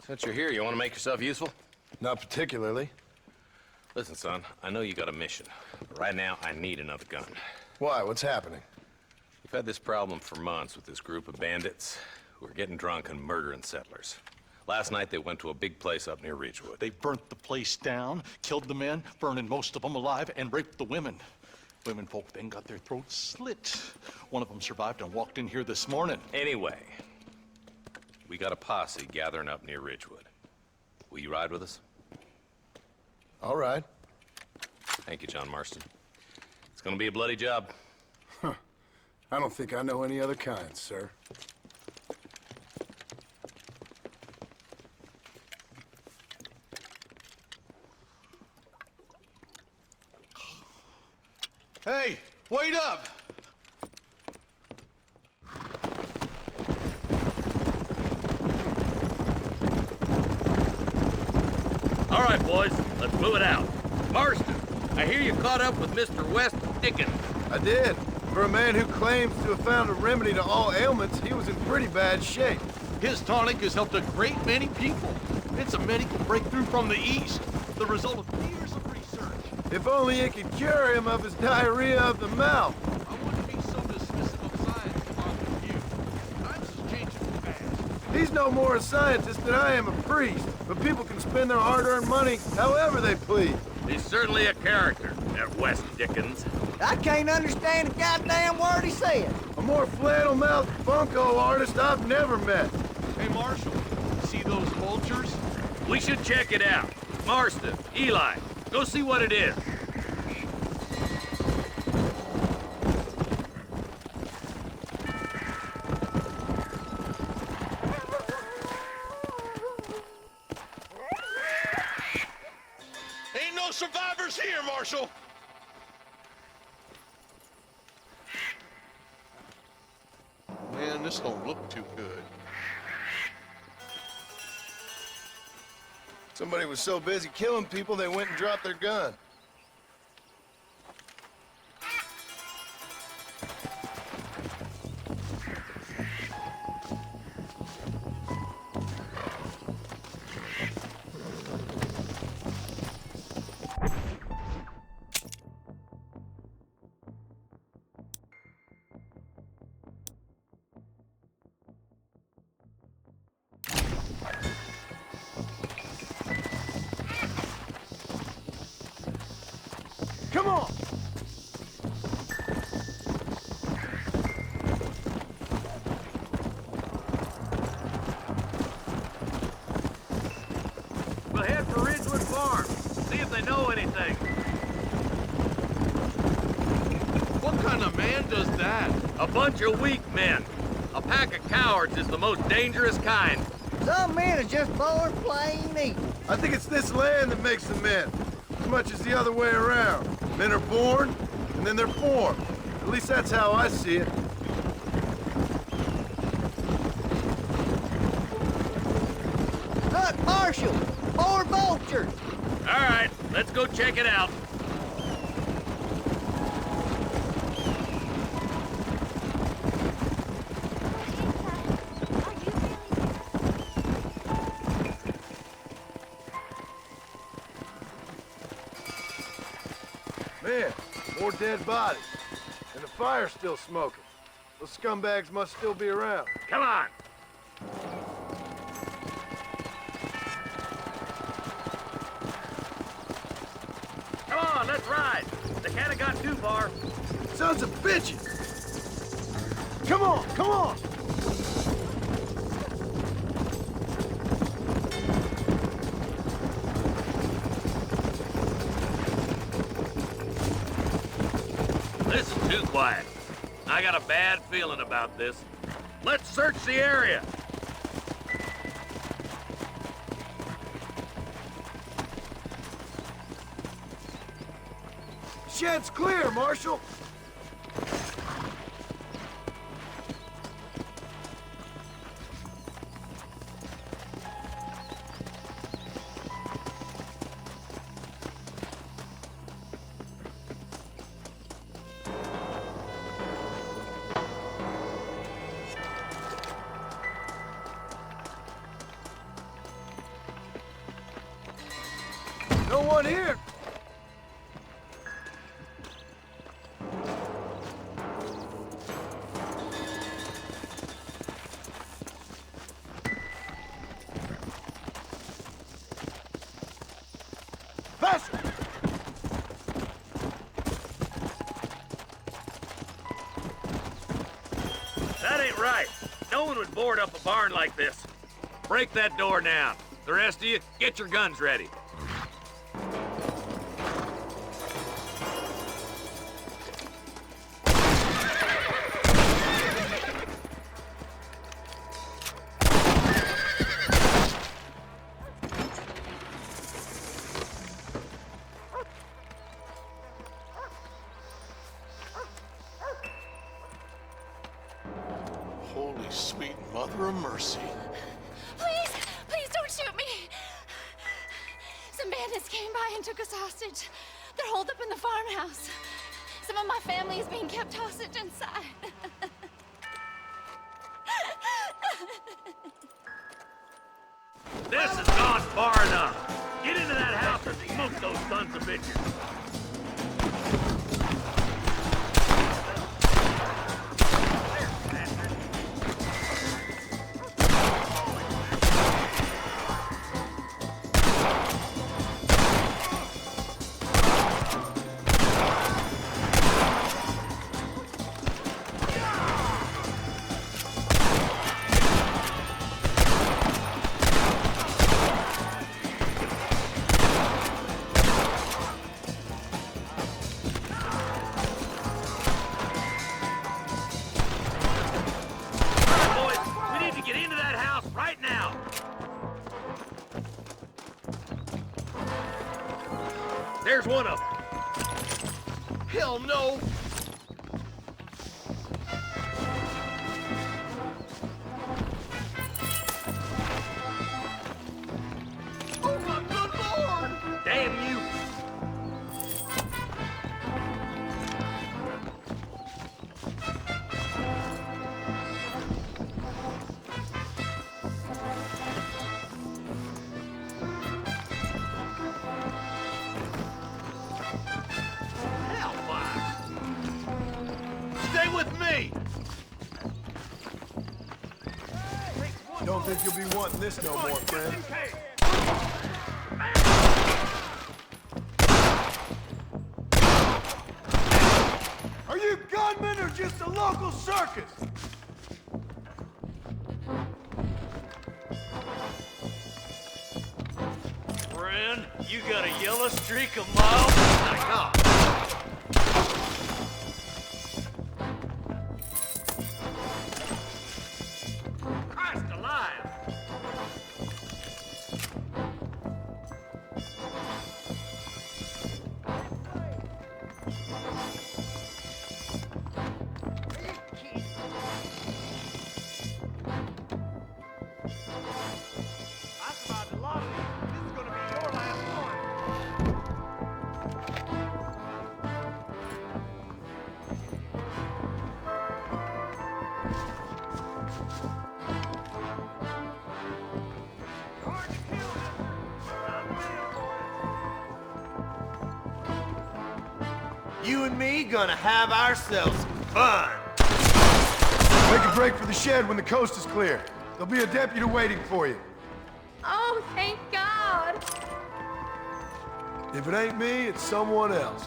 Speaker 14: Since you're here, you want to make yourself useful?
Speaker 6: Not particularly.
Speaker 14: Listen, son, I know you got a mission, but right now I need another gun.
Speaker 6: Why? What's happening?
Speaker 14: We've had this problem for months with this group of bandits who are getting drunk and murdering settlers. Last night they went to a big place up near Ridgewood.
Speaker 15: They burnt the place down, killed the men, burning most of them alive, and raped the women. Women folk then got their throats slit. One of them survived and walked in here this morning.
Speaker 14: Anyway, we got a posse gathering up near Ridgewood. Will you ride with us?
Speaker 6: All right.
Speaker 14: Thank you, John Marston. It's gonna be a bloody job.
Speaker 6: Huh. I don't think I know any other kind, sir.
Speaker 15: Hey, wait up!
Speaker 11: All right, boys, let's move it out. Marston, I hear you caught up with Mr. West Dickens.
Speaker 6: I did. For a man who claims to have found a remedy to all ailments, he was in pretty bad shape.
Speaker 15: His tonic has helped a great many people. It's a medical breakthrough from the East, the result of years of research.
Speaker 6: If only it could cure him of his diarrhea of the mouth.
Speaker 15: I wouldn't be so dismissive of science if I were you. Times is changing fast.
Speaker 6: He's no more a scientist than I am a priest, but people can spend their hard-earned money however they please.
Speaker 11: He's certainly a character, that West Dickens.
Speaker 2: I can't understand a goddamn word he said.
Speaker 6: A more flannel-mouthed bunko artist I've never met.
Speaker 15: Hey, Marshal, see those vultures?
Speaker 11: We should check it out. Marston, Eli, go see what it is.
Speaker 15: Ain't no survivors here, Marshal! Man, this don't look too good.
Speaker 6: Somebody was so busy killing people, they went and dropped their gun. Come on!
Speaker 11: We'll head for Ridgewood Farm. See if they know anything.
Speaker 15: What kind of man does that?
Speaker 11: A bunch of weak men. A pack of cowards is the most dangerous kind.
Speaker 2: Some men are just born plain evil.
Speaker 6: I think it's this land that makes the men, as much as the other way around. Men are born, and then they're formed. At least that's how I see it.
Speaker 2: Look, Marshal! More vultures!
Speaker 11: All right, let's go check it out.
Speaker 6: Man, more dead bodies. And the fire's still smoking. Those scumbags must still be around.
Speaker 11: Come on. Come on, let's ride. They can't have got too far.
Speaker 6: Sons of bitches! Come on, come on!
Speaker 11: This is too quiet. I got a bad feeling about this. Let's search the area.
Speaker 6: Shed's clear, Marshal! No one here! Faster!
Speaker 11: That ain't right. No one would board up a barn like this. Break that door down. The rest of you, get your guns ready.
Speaker 15: mercy.
Speaker 20: Please don't shoot me. Some bandits came by and took us hostage. They're holed up in the farmhouse. Some of my family is being kept hostage inside.
Speaker 18: This has gone far enough. Get into that house and smoke those sons of bitches. There's one of them. Hell no! Oh my good lord! Damn you!
Speaker 6: Don't think you'll be wanting this no more, friend. Are you gunmen or just a local circus?
Speaker 18: Friend, you got a yellow streak a mile? My God.
Speaker 6: You and me gonna have ourselves some fun. Make a break for the shed when the coast is clear. There'll be a deputy waiting for you.
Speaker 9: Oh, thank God.
Speaker 6: If it ain't me, it's someone else.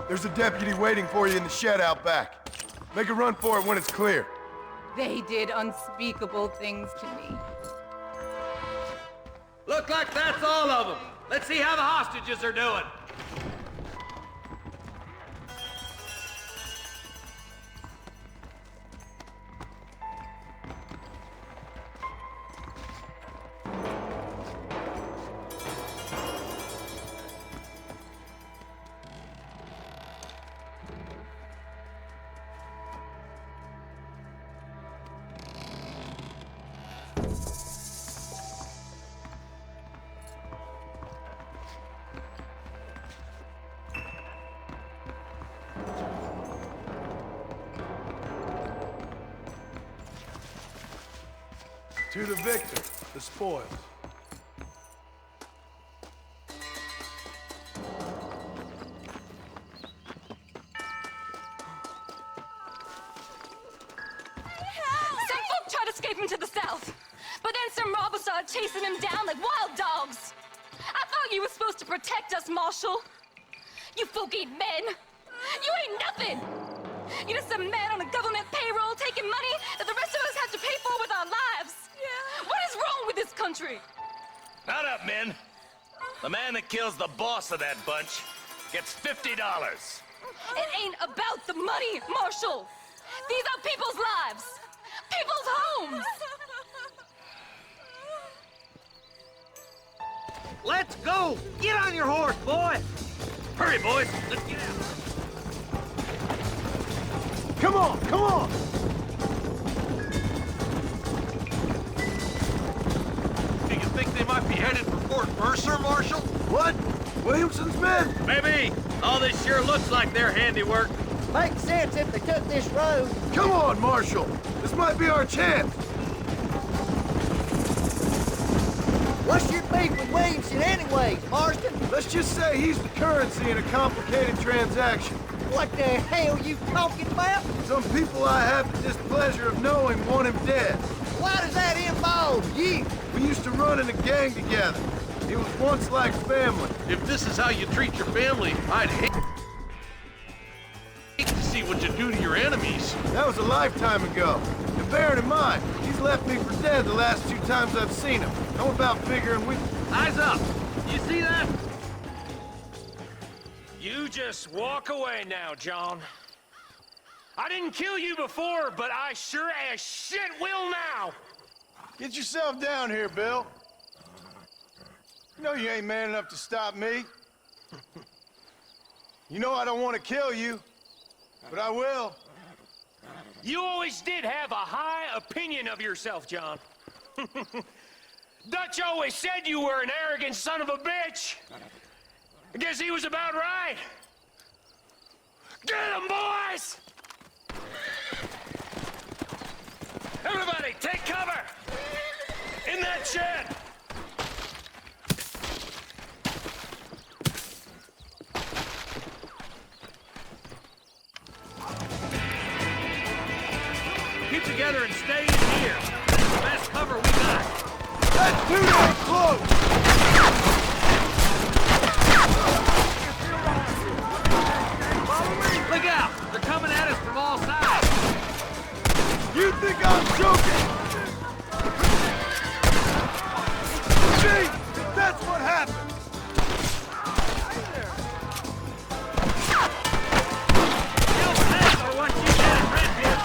Speaker 6: There's a deputy waiting for you in the shed out back. Make a run for it when it's clear.
Speaker 21: They did unspeakable things to me.
Speaker 18: Look like that's all of them. Let's see how the hostages are doing.
Speaker 6: To the victor, the spoils.
Speaker 20: Some folk tried escaping to the south, but then some robbers started chasing him down like wild dogs. I thought you were supposed to protect us, Marshal. You folk ain't men. You ain't nothing. You're just some man on a government payroll taking money that the rest of us have to pay for with our lives. Yeah. What is wrong with this country?
Speaker 18: Not up, men. The man that kills the boss of that bunch gets $50.
Speaker 20: It ain't about the money, Marshal. These are people's lives! People's homes!
Speaker 18: Let's go! Get on your horse, boy! Hurry, boys! Let's get out!
Speaker 19: Come on, come on!
Speaker 15: Do you think they might be headed for Fort Mercer, Marshal?
Speaker 6: What? Williamson's men?
Speaker 18: Maybe. All this sure looks like their handiwork.
Speaker 2: Makes sense if they took this road.
Speaker 6: Come on, Marshal! This might be our chance!
Speaker 2: What's your beef with Williamson anyways, Marston?
Speaker 6: Let's just say he's the currency in a complicated transaction.
Speaker 2: What the hell you talking about?
Speaker 6: Some people I have the displeasure of knowing want him dead.
Speaker 2: Why does that involve you?
Speaker 6: We used to run in a gang together. It was once like family.
Speaker 15: If this is how you treat your family, I'd hate to see what you do to your enemies.
Speaker 6: That was a lifetime ago. And bearing in mind, he's left me for dead the last 2 times I've seen him. How about figuring we...
Speaker 18: Eyes up! You see that?
Speaker 7: You just walk away now, John. I didn't kill you before, but I sure as shit will now!
Speaker 6: Get yourself down here, Bill. You know you ain't man enough to stop me. You know I don't want to kill you, but I will.
Speaker 7: You always did have a high opinion of yourself, John. Dutch always said you were an arrogant son of a bitch. I guess he was about right. Get him, boys! Everybody, take cover! In that shed!
Speaker 18: Keep together and stay in here. That's the best cover we got.
Speaker 6: That's too damn close!
Speaker 18: Look out! They're coming at us from all sides.
Speaker 6: You think I'm joking? See? That's what happened!
Speaker 18: You'll pay for what you did, Redbeard.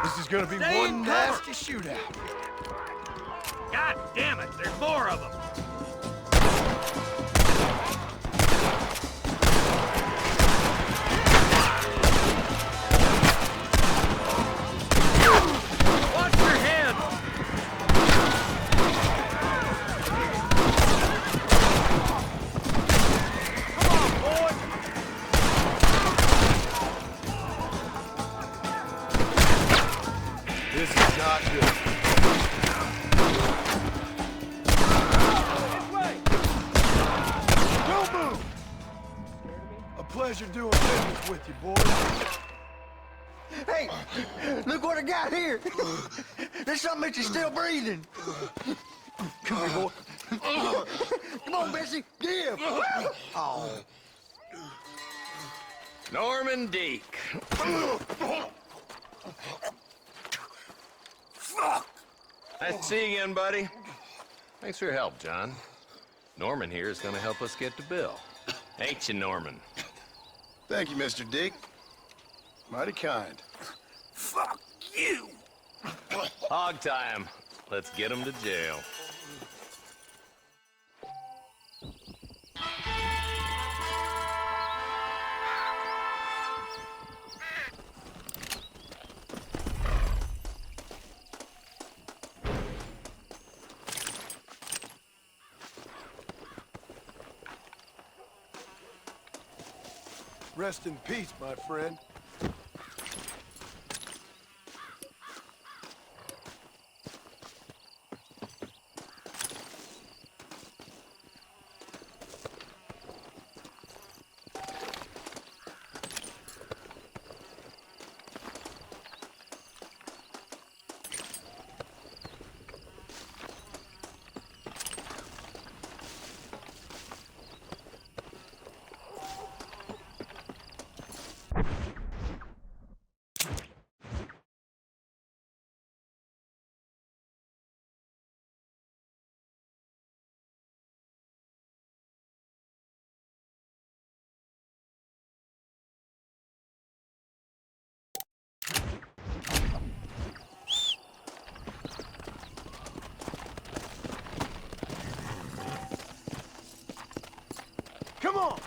Speaker 6: This is gonna be
Speaker 18: Stay
Speaker 6: one
Speaker 18: in
Speaker 6: nasty shootout.
Speaker 18: God damn it, there's more of them. Watch your head. Come on, boy.
Speaker 6: This is not good. Don't move! A pleasure doing business with you, boys.
Speaker 13: Hey, look what I got here. There's something that you're still breathing. Come here, boy. Come on, Bessie, give. Oh.
Speaker 11: Norman Deek. Nice to see you again, buddy. Thanks for your help, John. Norman here is gonna help us get to Bill. Ain't you, Norman?
Speaker 6: Thank you, Mr. Dick. Mighty kind.
Speaker 18: Fuck you.
Speaker 11: Hog time. Let's get him to jail.
Speaker 6: Rest in peace, my friend.
Speaker 19: Come on!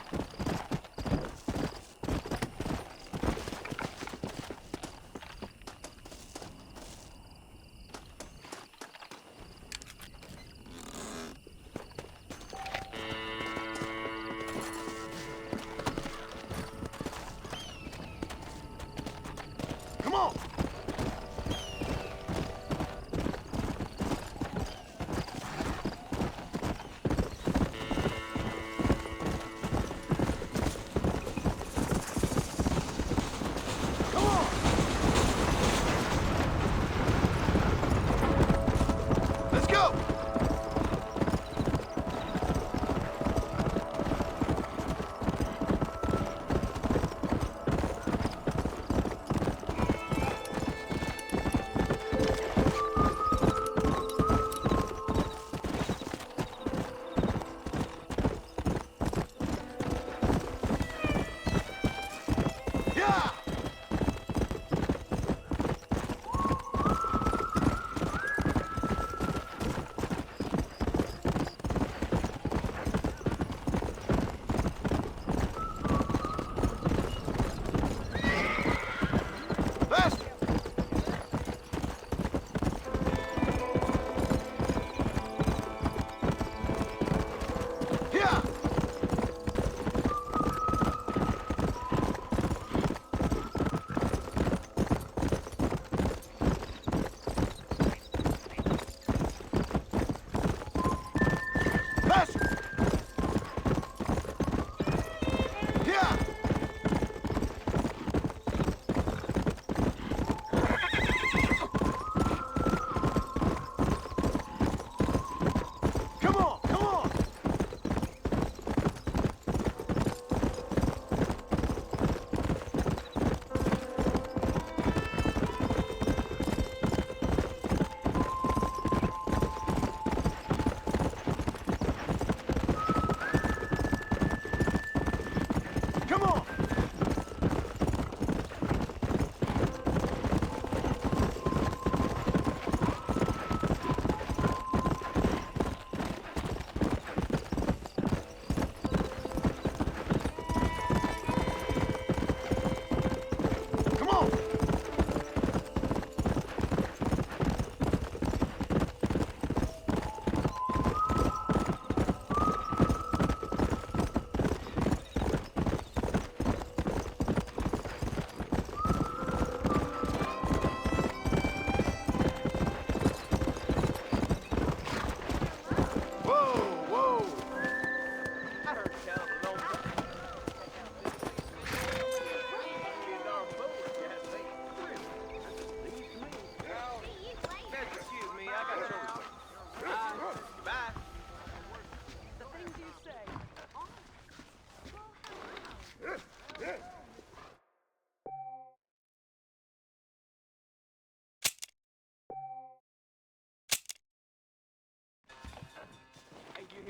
Speaker 19: Come on!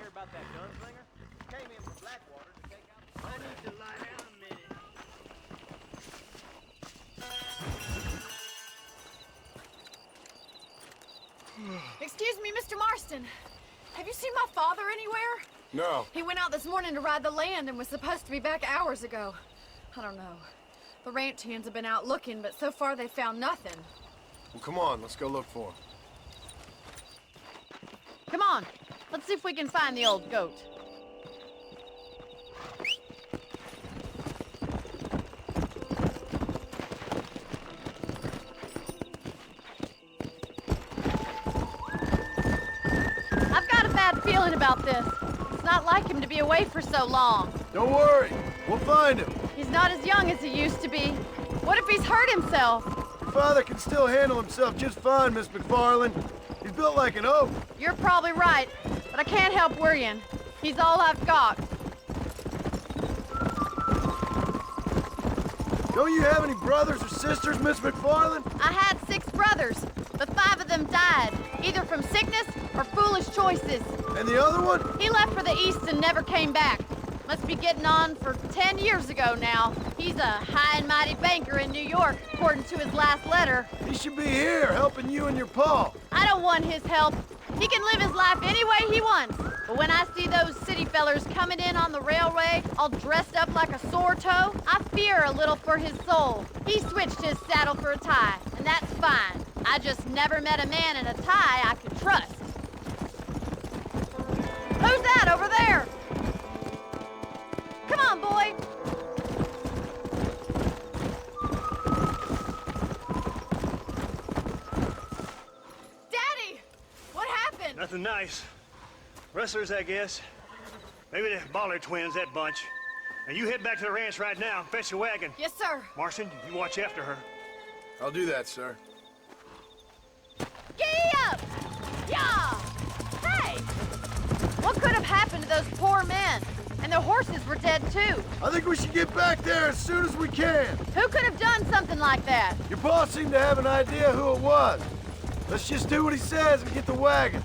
Speaker 2: About that gunslinger? Came in from Blackwater to take out the... I need to lie down a minute.
Speaker 8: Excuse me, Mr. Marston. Have you seen my father anywhere?
Speaker 6: No.
Speaker 8: He went out this morning to ride the land and was supposed to be back hours ago. I don't know. The ranch hands have been out looking, but so far they found nothing.
Speaker 6: Well, come on, let's go look for him.
Speaker 8: Come on, let's see if we can find the old goat. I've got a bad feeling about this. It's not like him to be away for so long.
Speaker 6: Don't worry, we'll find him.
Speaker 8: He's not as young as he used to be. What if he's hurt himself?
Speaker 6: Your father can still handle himself just fine, Miss MacFarlane. He's built like an oak.
Speaker 8: You're probably right, but I can't help worrying. He's all I've got.
Speaker 6: Don't you have any brothers or sisters, Miss MacFarlane?
Speaker 8: I had 6 brothers, but 5 of them died, either from sickness or foolish choices.
Speaker 6: And the other one?
Speaker 8: He left for the east and never came back. Must be getting on for 10 years ago now. He's a high and mighty banker in New York, according to his last letter.
Speaker 6: He should be here, helping you and your pa.
Speaker 8: I don't want his help. He can live his life any way he wants. But when I see those city fellers coming in on the railway, all dressed up like a sore toe, I fear a little for his soul. He switched his saddle for a tie, and that's fine. I just never met a man in a tie I could trust. Who's that over there? Come on, boy. Daddy! What happened?
Speaker 12: Nothing nice. Rustlers, I guess. Maybe the Bollard twins, that bunch. Now you head back to the ranch right now and fetch the wagon.
Speaker 8: Yes, sir.
Speaker 12: Marston, you watch after her.
Speaker 6: I'll do that, sir.
Speaker 8: Giddy up! Yeah! Hey! What could have happened to those poor men? And their horses were dead, too.
Speaker 6: I think we should get back there as soon as we can.
Speaker 8: Who could have done something like that?
Speaker 6: Your boss seemed to have an idea who it was. Let's just do what he says and get the wagon.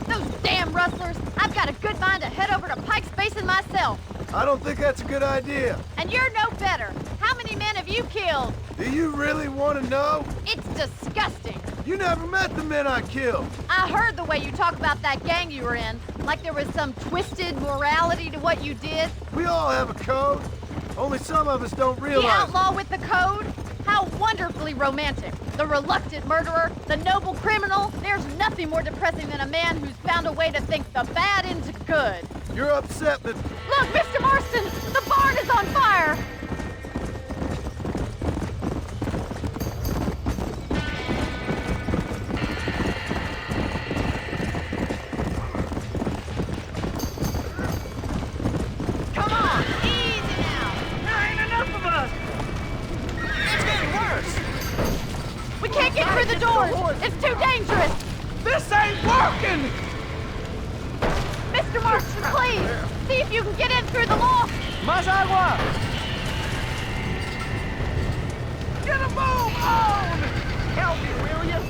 Speaker 8: Those damn rustlers! I've got a good mind to head over to Pike's Basin myself.
Speaker 6: I don't think that's a good idea.
Speaker 8: And you're no better. How many men have you killed?
Speaker 6: Do you really want to know?
Speaker 8: It's disgusting.
Speaker 6: You never met the men I killed.
Speaker 8: I heard the way you talk about that gang you were in, like there was some twisted morality to what you did.
Speaker 6: We all have a code. Only some of us don't realize.
Speaker 8: The outlaw with the code? How wonderfully romantic. The reluctant murderer, the noble criminal. There's nothing more depressing than a man who's found a way to think the bad into good.
Speaker 6: You're upset that...
Speaker 8: Look, Mr. Marston! The barn is on fire! Come on! Easy now!
Speaker 12: There ain't enough of us! It's getting worse!
Speaker 8: We can't get through the doors! It's too dangerous!
Speaker 17: This ain't working!
Speaker 8: Mr. Marston, please! See if you can get in through the loft!
Speaker 17: Más agua! Get a move on! Help me, will you?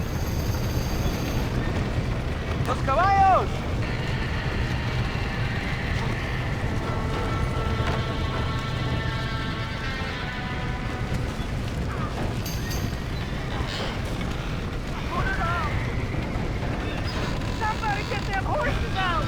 Speaker 17: Los caballos! Put it out! Somebody get them horses out!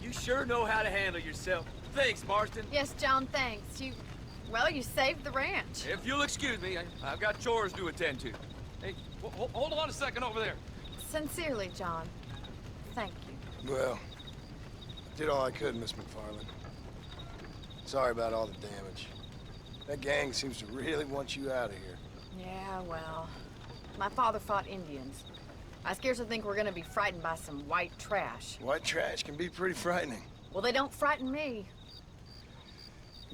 Speaker 10: You sure know how to handle yourself. Thanks, Marston.
Speaker 8: Yes, John, thanks. Well, you saved the ranch.
Speaker 10: If you'll excuse me, I've got chores to attend to. Hey, hold on a second over there.
Speaker 8: Sincerely, John. Thank you.
Speaker 6: Well, Did all I could, Miss MacFarlane. Sorry about all the damage. That gang seems to really want you out of here.
Speaker 9: Yeah, well, my father fought Indians. I scarcely think we're gonna be frightened by some white trash.
Speaker 6: White trash can be pretty frightening.
Speaker 9: Well, they don't frighten me.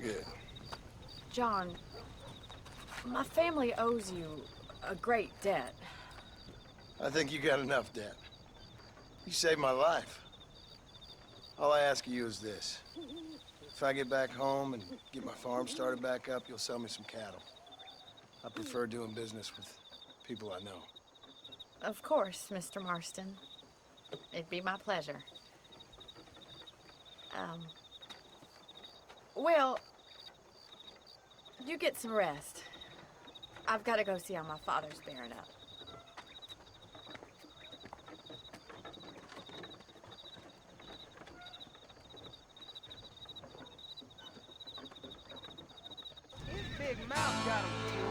Speaker 6: Good.
Speaker 9: John, my family owes you a great debt.
Speaker 6: I think you got enough debt. You saved my life. All I ask of you is this. If I get back home and get my farm started back up, you'll sell me some cattle. I prefer doing business with people I know.
Speaker 9: Of course, Mr. Marston. It'd be my pleasure. Well, you get some rest. I've got to go see how my father's bearing up.
Speaker 2: His big mouth got him killed.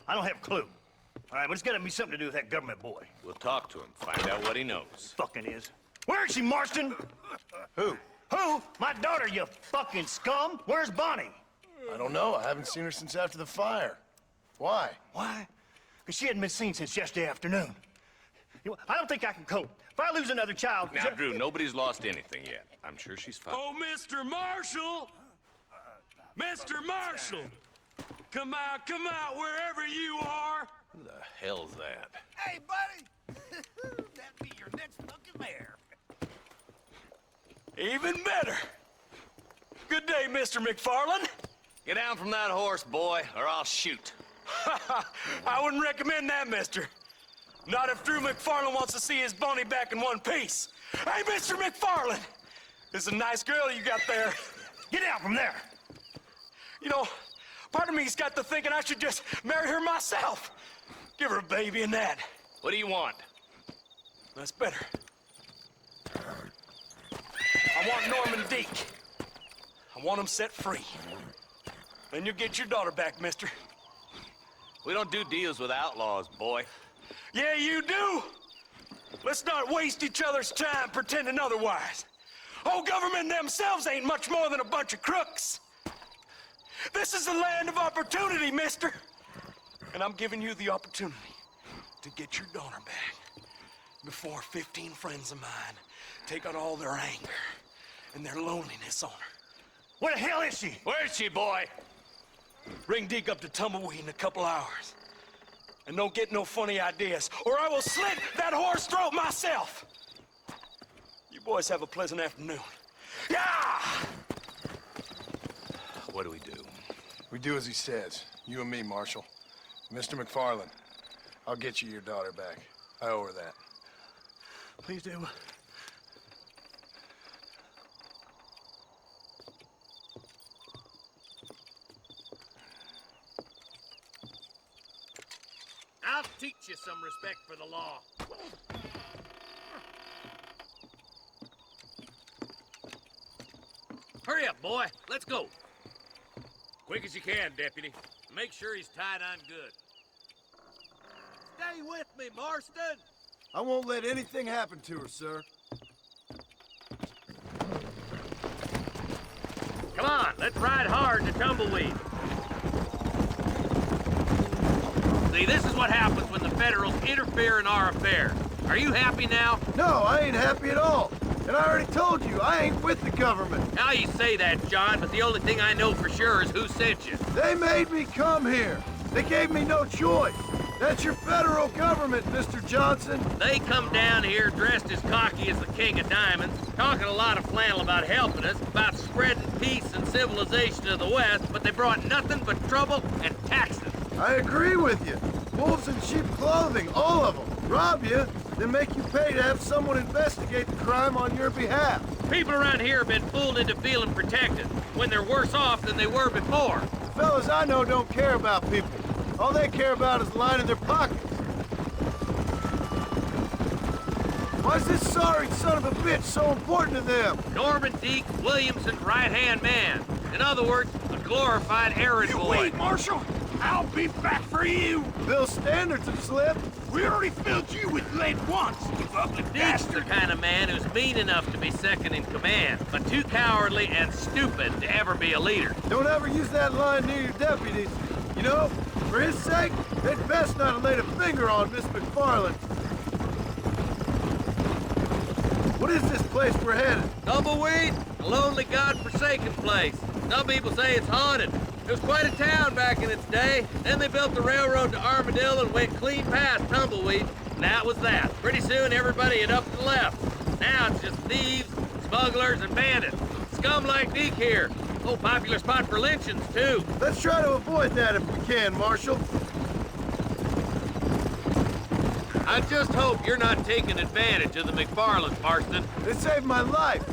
Speaker 12: I don't have a clue. All right, but it's gotta be something to do with that government boy.
Speaker 11: We'll talk to him, find out what he knows.
Speaker 12: Fucking is. Where is she, Marston?
Speaker 6: Who?
Speaker 12: Who? My daughter, you fucking scum! Where's Bonnie?
Speaker 6: I don't know. I haven't seen her since after the fire. Why?
Speaker 12: Why? Because she hadn't been seen since yesterday afternoon. You know, I don't think I can cope. If I lose another child...
Speaker 11: Now, Drew, nobody's lost anything yet. I'm sure she's fine.
Speaker 5: Oh, Mr. Marshall! Mr. Marshall! Come out, wherever you are!
Speaker 11: Who the hell's that?
Speaker 18: Hey, buddy! That'd be your next fucking mayor.
Speaker 5: Even better! Good day, Mr. MacFarlane.
Speaker 11: Get down from that horse, boy, or I'll shoot.
Speaker 5: I wouldn't recommend that, mister. Not if Drew MacFarlane wants to see his Bonnie back in one piece. Hey, Mr. MacFarlane! This is a nice girl you got there.
Speaker 12: Get out from there!
Speaker 5: You know, part of me's got to thinking I should just marry her myself. Give her a baby and that.
Speaker 11: What do you want?
Speaker 5: That's better. I want Norman Deke. I want him set free. Then you'll get your daughter back, mister.
Speaker 11: We don't do deals with outlaws, boy.
Speaker 7: Yeah, you do! Let's not waste each other's time pretending otherwise. Old government themselves ain't much more than a bunch of crooks. This is the land of opportunity, mister. And I'm giving you the opportunity to get your daughter back before 15 friends of mine take out all their anger and their loneliness on her. Where the hell is she?
Speaker 11: Where is she, boy?
Speaker 7: Bring Deke up to Tumbleweed in a couple hours. And don't get no funny ideas, or I will slit that whore's throat myself. You boys have a pleasant afternoon. Yeah!
Speaker 11: What do we do?
Speaker 6: We do as he says. You and me, Marshal. Mr. MacFarlane, I'll get you your daughter back. I owe her that.
Speaker 7: Please do.
Speaker 11: I'll teach you some respect for the law. Hurry up, boy. Let's go. Quick as you can, Deputy. Make sure he's tied on good.
Speaker 18: Stay with me, Marston.
Speaker 6: I won't let anything happen to her, sir.
Speaker 11: Come on, let's ride hard to Tumbleweed. See, this is what happens when the Federals interfere in our affairs. Are you happy now?
Speaker 6: No, I ain't happy at all. And I already told you, I ain't with the government.
Speaker 11: Now you say that, John, but the only thing I know for sure is who sent you.
Speaker 6: They made me come here. They gave me no choice. That's your federal government, Mr. Johnson.
Speaker 11: They come down here dressed as cocky as the King of Diamonds, talking a lot of flannel about helping us, about spreading peace and civilization to the West, but they brought nothing but trouble and taxes.
Speaker 6: I agree with you. Wolves in sheep clothing, all of them. Rob you, then make you pay to have someone investigate the crime on your behalf.
Speaker 11: People around here have been fooled into feeling protected, when they're worse off than they were before.
Speaker 6: The fellas I know don't care about people. All they care about is lining their pockets. Why's this sorry son of a bitch so important to them?
Speaker 11: Norman Deke, Williamson's right-hand man. In other words, a glorified errand boy.
Speaker 18: Wait, Marshal. I'll be back for you.
Speaker 6: Bill's standards have slipped.
Speaker 18: We already filled you with lead once, you ugly
Speaker 11: Deke's the
Speaker 18: bastard.
Speaker 11: kind of man who's mean enough to be second in command, but too cowardly and stupid to ever be a leader.
Speaker 6: Don't ever use that line near your deputies. You know, for his sake, they'd best not have laid a finger on Miss MacFarlane. What is this place we're headed?
Speaker 11: Tumbleweed, a lonely, god-forsaken place. Some people say it's haunted. It was quite a town back in its day. Then they built the railroad to Armadillo and went clean past Tumbleweed. And that was that. Pretty soon, everybody had up and left. Now it's just thieves, smugglers, and bandits. Scum like Deke here. Oh, popular spot for lynchings, too.
Speaker 6: Let's try to avoid that if we can, Marshal.
Speaker 11: I just hope you're not taking advantage of the MacFarlanes, Marston.
Speaker 6: They saved my life.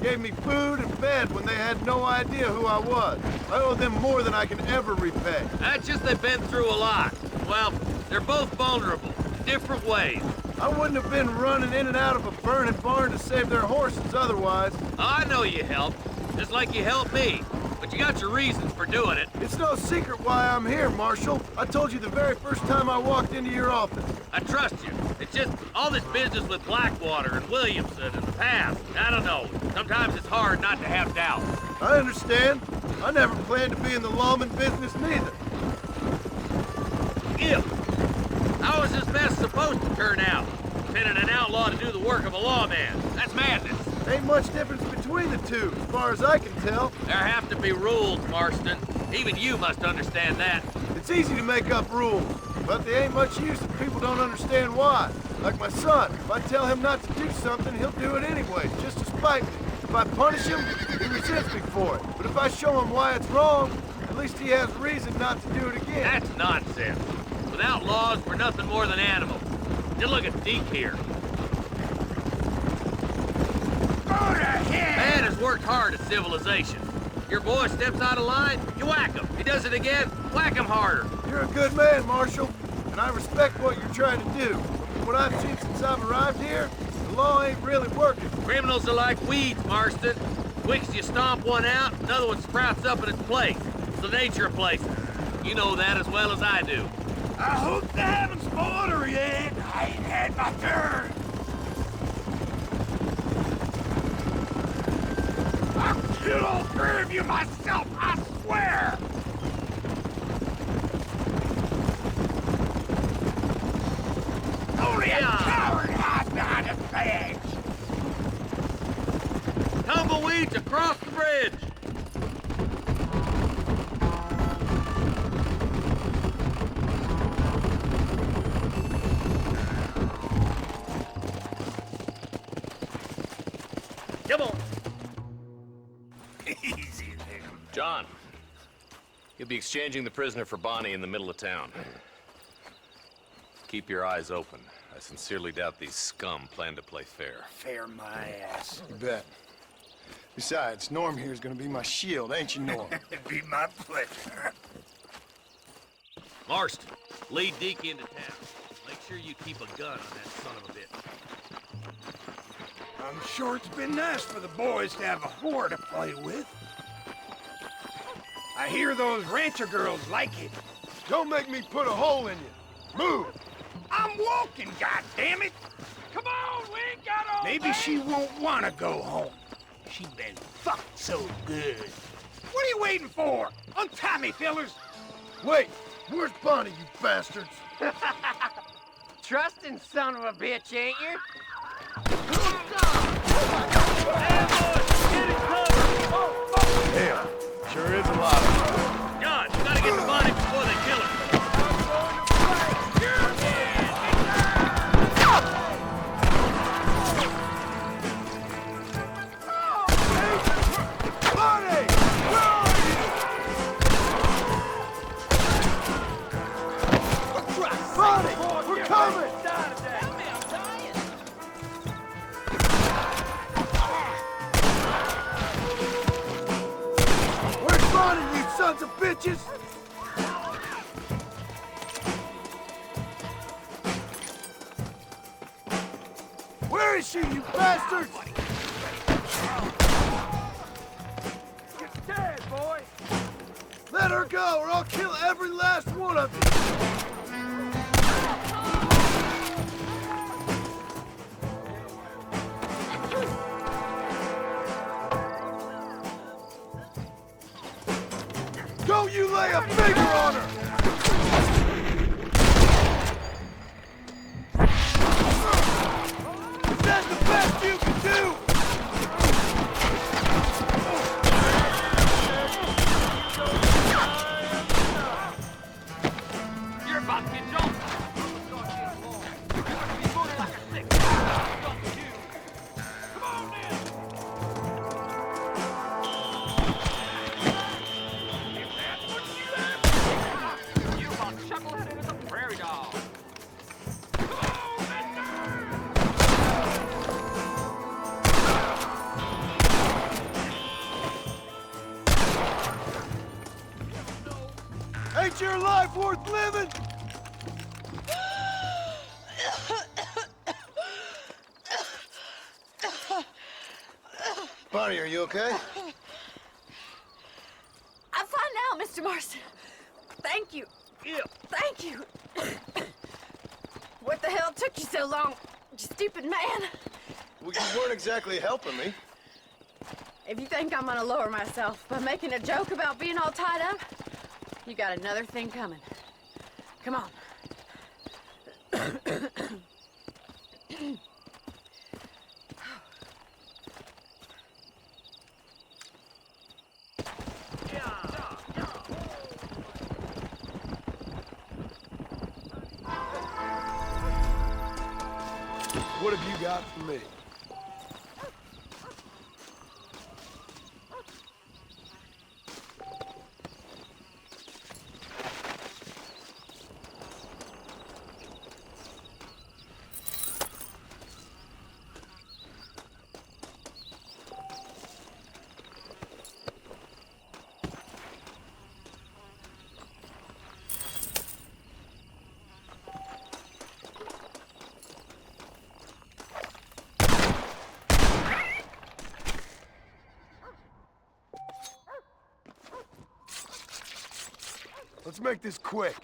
Speaker 6: Gave me food and bed when they had no idea who I was. I owe them more than I can ever repay.
Speaker 11: That's just they've been through a lot. Well, they're both vulnerable, different ways.
Speaker 6: I wouldn't have been running in and out of a burning barn to save their horses otherwise.
Speaker 11: I know you helped, just like you helped me. But you got your reasons for doing it.
Speaker 6: It's no secret why I'm here, Marshal. I told you the very first time I walked into your office.
Speaker 11: I trust you. It's just all this business with Blackwater and Williamson and the past. I don't know. Sometimes it's hard not to have doubts.
Speaker 6: I understand. I never planned to be in the lawman business neither.
Speaker 11: How was this mess supposed to turn out? Pinning an outlaw to do the work of a lawman. That's madness.
Speaker 6: Ain't much difference between the two, as far as I can tell.
Speaker 11: There have to be rules, Marston. Even you must understand that.
Speaker 6: It's easy to make up rules, but they ain't much use if people don't understand why. Like my son, if I tell him not to do something, he'll do it anyway, just to spite me. If I punish him, he resents me for it. But if I show him why it's wrong, at least he has reason not to do it again.
Speaker 11: That's nonsense. Without laws, we're nothing more than animals. Just look at Deke here. Man has worked hard at civilization. Your boy steps out of line, you whack him. He does it again, whack him harder.
Speaker 6: You're a good man, Marshal, and I respect what you're trying to do. But from what I've seen since I've arrived here, the law ain't really working.
Speaker 11: Criminals are like weeds, Marston. Quick as you stomp one out, another one sprouts up in its place. It's the nature of places. You know that as well as I do.
Speaker 5: I hope they haven't spoiled her yet. I ain't had my turn. I'll kill all three of you myself, I swear! Only a coward hides behind a badge!
Speaker 18: Tumbleweeds across the bridge! Come on!
Speaker 5: Easy there.
Speaker 14: John, you'll be exchanging the prisoner for Bonnie in the middle of town. Keep your eyes open. I sincerely doubt these scum plan to play fair.
Speaker 5: Fair my ass.
Speaker 6: You bet. Besides, Norm here's gonna be my shield, ain't you, Norm?
Speaker 5: It'd be my pleasure.
Speaker 18: Marston, lead Deke into town. Make sure you keep a gun on that son of a bitch.
Speaker 5: I'm sure it's been nice for the boys to have a whore to play with. I hear those rancher girls like it.
Speaker 19: Don't make me put a hole in you. Move!
Speaker 5: I'm walking, goddammit! Come on, we ain't got all Maybe day. She won't want to go home. She been fucked so good. What are you waiting for? Untie me, fellers!
Speaker 19: Wait, where's Bonnie, you bastards?
Speaker 7: Trusting son of a bitch, ain't you?
Speaker 6: Damn, sure is a lot of them.
Speaker 18: John, you gotta get to Bonnie before they kill her.
Speaker 19: Bonnie! Where are you? Bonnie, we're coming! Where's Bonnie, you sons of bitches? Where is she, you bastards? You're dead, boy! Let her go, or I'll kill every last one of you! Don't you lay a finger on her! Is that the best you can do?
Speaker 7: You're about to get jumped.
Speaker 19: Ain't your life worth living?
Speaker 6: Bonnie, are you okay?
Speaker 8: I'm fine now, Mr. Marston. Thank you.
Speaker 18: Yeah.
Speaker 8: Thank you. What the hell took you so long, you stupid man?
Speaker 6: Well, you weren't exactly helping me.
Speaker 8: If you think I'm gonna lower myself by making a joke about being all tied up, you got another thing coming. Come on.
Speaker 19: What have you got for me? Let's make this quick.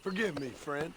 Speaker 6: Forgive me, friend.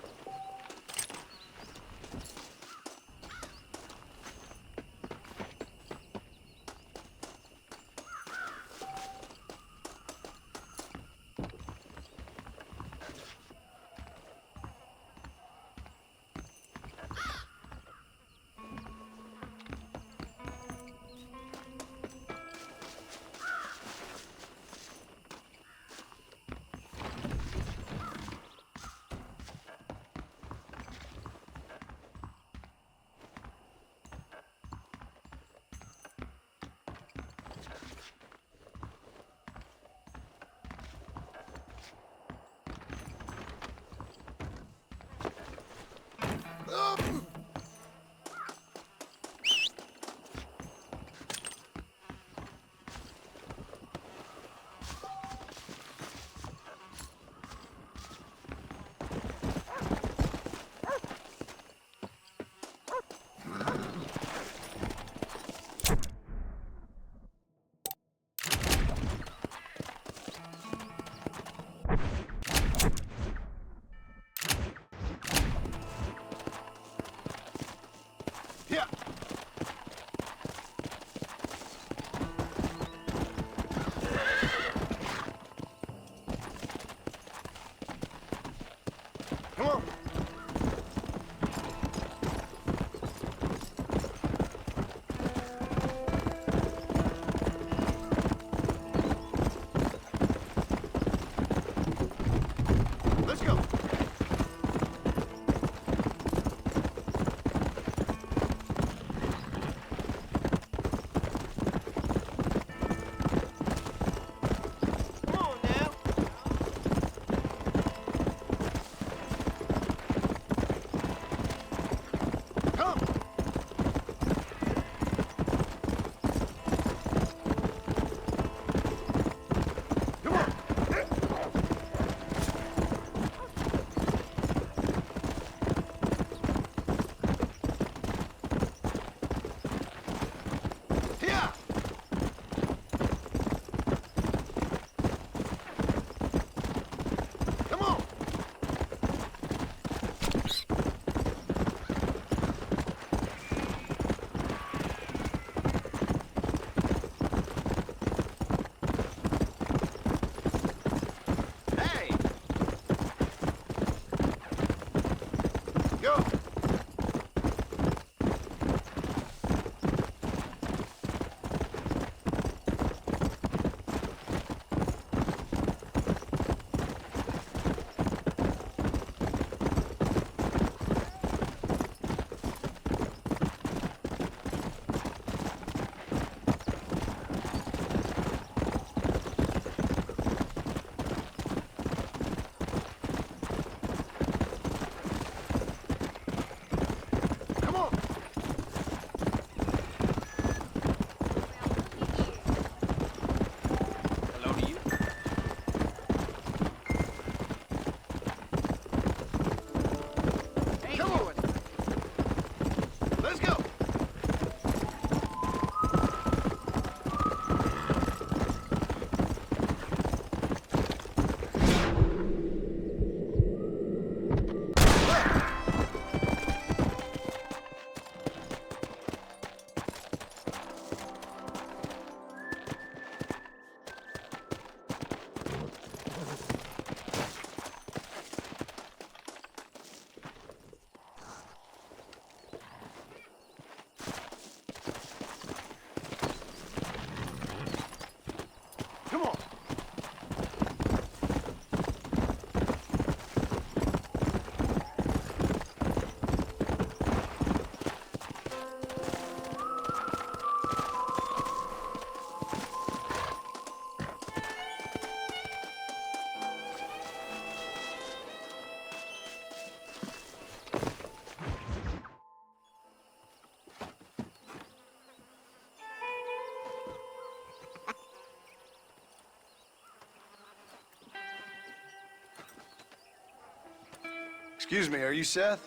Speaker 6: Excuse me, are you Seth?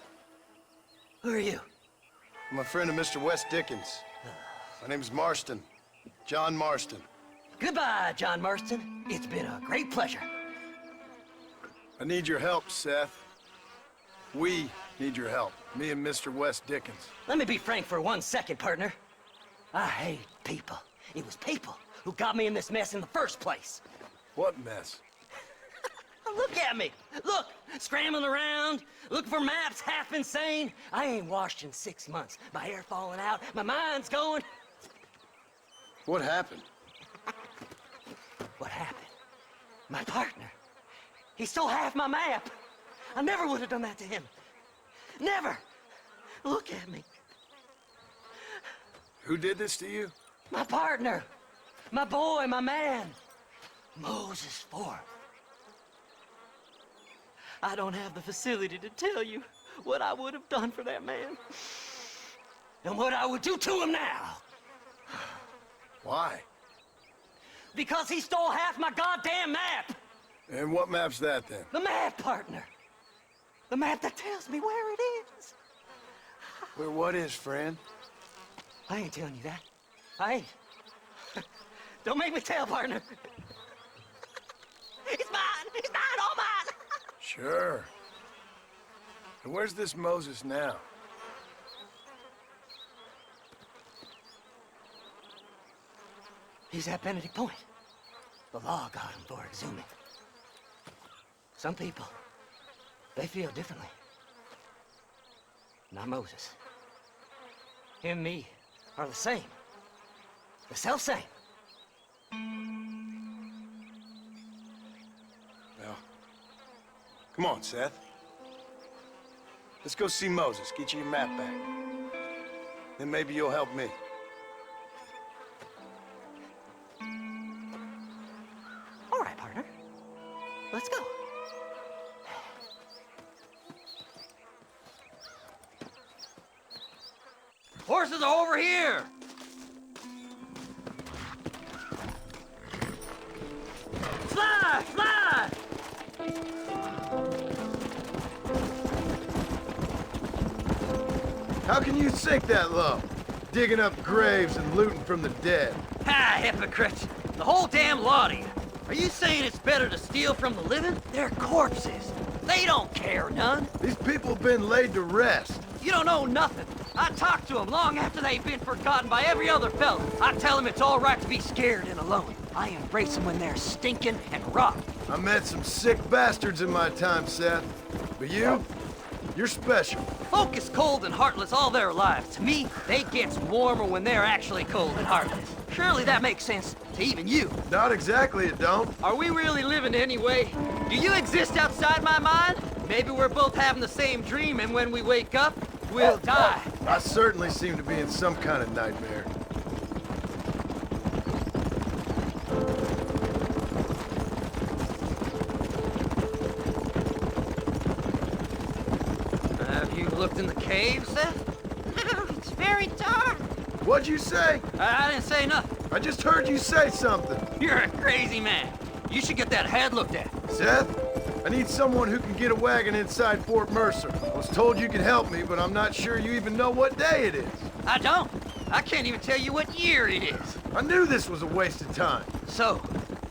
Speaker 4: Who are you?
Speaker 6: I'm a friend of Mr. West Dickens. My name's Marston. John Marston.
Speaker 4: Goodbye, John Marston. It's been a great pleasure.
Speaker 6: I need your help, Seth. We need your help. Me and Mr. West Dickens.
Speaker 4: Let me be frank for 1 second, partner. I hate people. It was people who got me in this mess in the first place.
Speaker 6: What mess?
Speaker 4: Look at me. Look, scrambling around, looking for maps, half insane. I ain't washed in 6 months. My hair falling out, my mind's going.
Speaker 6: What happened?
Speaker 4: What happened? My partner. He stole half my map. I never would have done that to him. Never. Look at me.
Speaker 6: Who did this to you?
Speaker 4: My partner. My boy, my man. Moses Ford. I don't have the facility to tell you what I would have done for that man. And what I would do to him now.
Speaker 6: Why?
Speaker 4: Because he stole half my goddamn map.
Speaker 6: And what map's that, then?
Speaker 4: The map, partner. The map that tells me where it is.
Speaker 6: Where what is, friend?
Speaker 4: I ain't telling you that. I ain't. Don't make me tell, partner. It's mine! It's mine! All mine!
Speaker 6: Sure. And where's this Moses now?
Speaker 4: He's at Benedict Point. The law got him for exhuming. Some people, they feel differently. Not Moses. Him and me are the same. The self-same.
Speaker 6: Well, come on, Seth. Let's go see Moses, get you your map back. Then maybe you'll help me.
Speaker 4: All right, partner. Let's go. Horses are over here! Fly! Fly!
Speaker 6: How can you sink that low? Digging up graves and looting from the dead.
Speaker 4: Ha, hypocrites! The whole damn lot of you. Are you saying it's better to steal from the living? They're corpses. They don't care none.
Speaker 6: These people have been laid to rest.
Speaker 4: You don't know nothing. I talked to them long after they've been forgotten by every other fella. I tell them it's all right to be scared and alone. I embrace them when they're stinking and rotten.
Speaker 6: I met some sick bastards in my time, Seth. But you're special.
Speaker 4: Folk is cold and heartless all their lives. To me, they gets warmer when they're actually cold and heartless. Surely that makes sense to even you.
Speaker 6: Not exactly, it don't.
Speaker 4: Are we really living anyway? Do you exist outside my mind? Maybe we're both having the same dream, and when we wake up, we'll die.
Speaker 6: I certainly seem to be in some kind of nightmare.
Speaker 4: Have you looked in the cave, Seth?
Speaker 2: It's very dark.
Speaker 6: What'd you say?
Speaker 4: I didn't say nothing.
Speaker 6: I just heard you say something.
Speaker 4: You're a crazy man. You should get that head looked at.
Speaker 6: Seth, I need someone who can get a wagon inside Fort Mercer. I was told you could help me, but I'm not sure you even know what day it is.
Speaker 4: I don't. I can't even tell you what year it is.
Speaker 6: I knew this was a waste of time.
Speaker 4: So,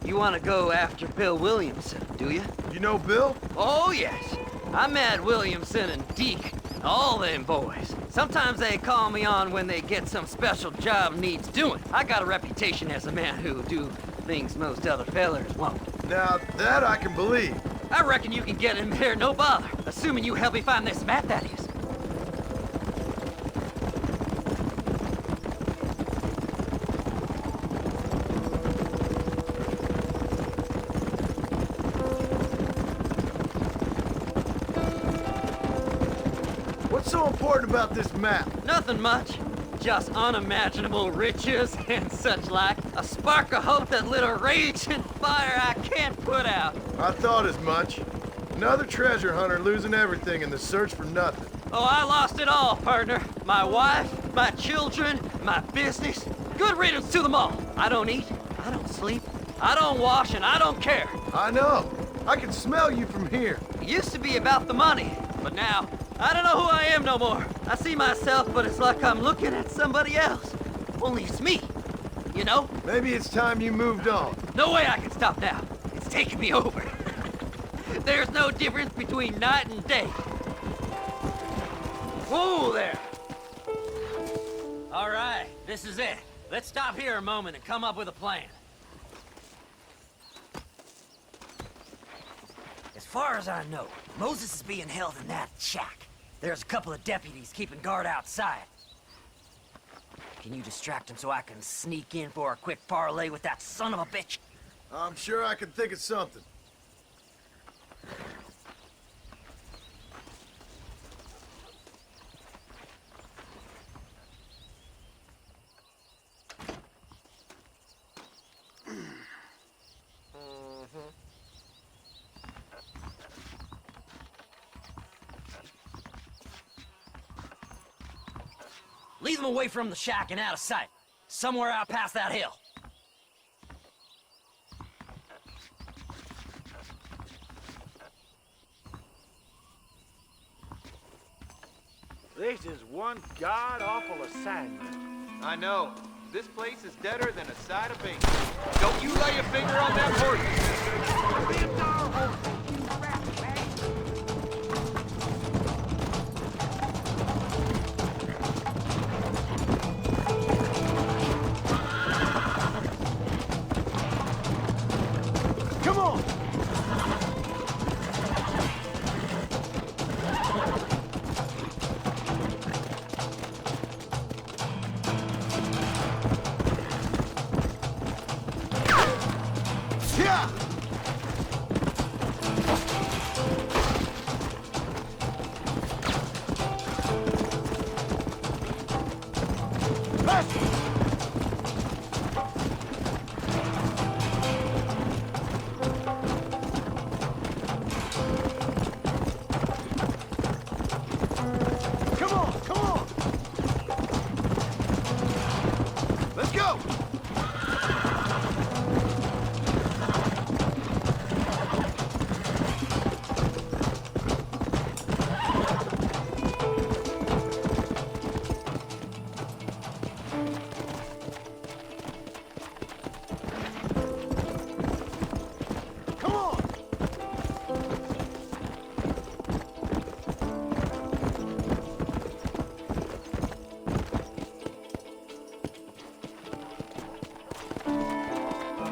Speaker 4: you want to go after Bill Williamson, do you?
Speaker 6: You know Bill?
Speaker 4: Oh, yes. I met Williamson and Deke, all them boys. Sometimes they call me on when they get some special job needs doing. I got a reputation as a man who'll do things most other fellers won't.
Speaker 6: Now, that I can believe.
Speaker 4: I reckon you can get in there, no bother. Assuming you help me find this map, that is.
Speaker 6: What's so important about this map?
Speaker 4: Nothing much. Just unimaginable riches and such like. A spark of hope that lit a raging fire I can't put out.
Speaker 6: I thought as much. Another treasure hunter losing everything in the search for nothing.
Speaker 4: Oh, I lost it all, partner. My wife, my children, my business. Good riddance to them all. I don't eat, I don't sleep, I don't wash, and I don't care.
Speaker 6: I know. I can smell you from here.
Speaker 4: It used to be about the money, but now, I don't know who I am no more. I see myself, but it's like I'm looking at somebody else. Only it's me, you know?
Speaker 6: Maybe it's time you moved on.
Speaker 4: No way I can stop now. It's taking me over. There's no difference between night and day. Whoa there! All right, this is it. Let's stop here a moment and come up with a plan. As far as I know, Moses is being held in that shack. There's a couple of deputies keeping guard outside. Can you distract him so I can sneak in for a quick parlay with that son of a bitch?
Speaker 6: I'm sure I can think of something.
Speaker 4: Lead them away from the shack and out of sight. Somewhere out past that hill.
Speaker 16: This is one god-awful assignment.
Speaker 22: I know. This place is deader than a side of bacon. Don't you lay a finger on that horse!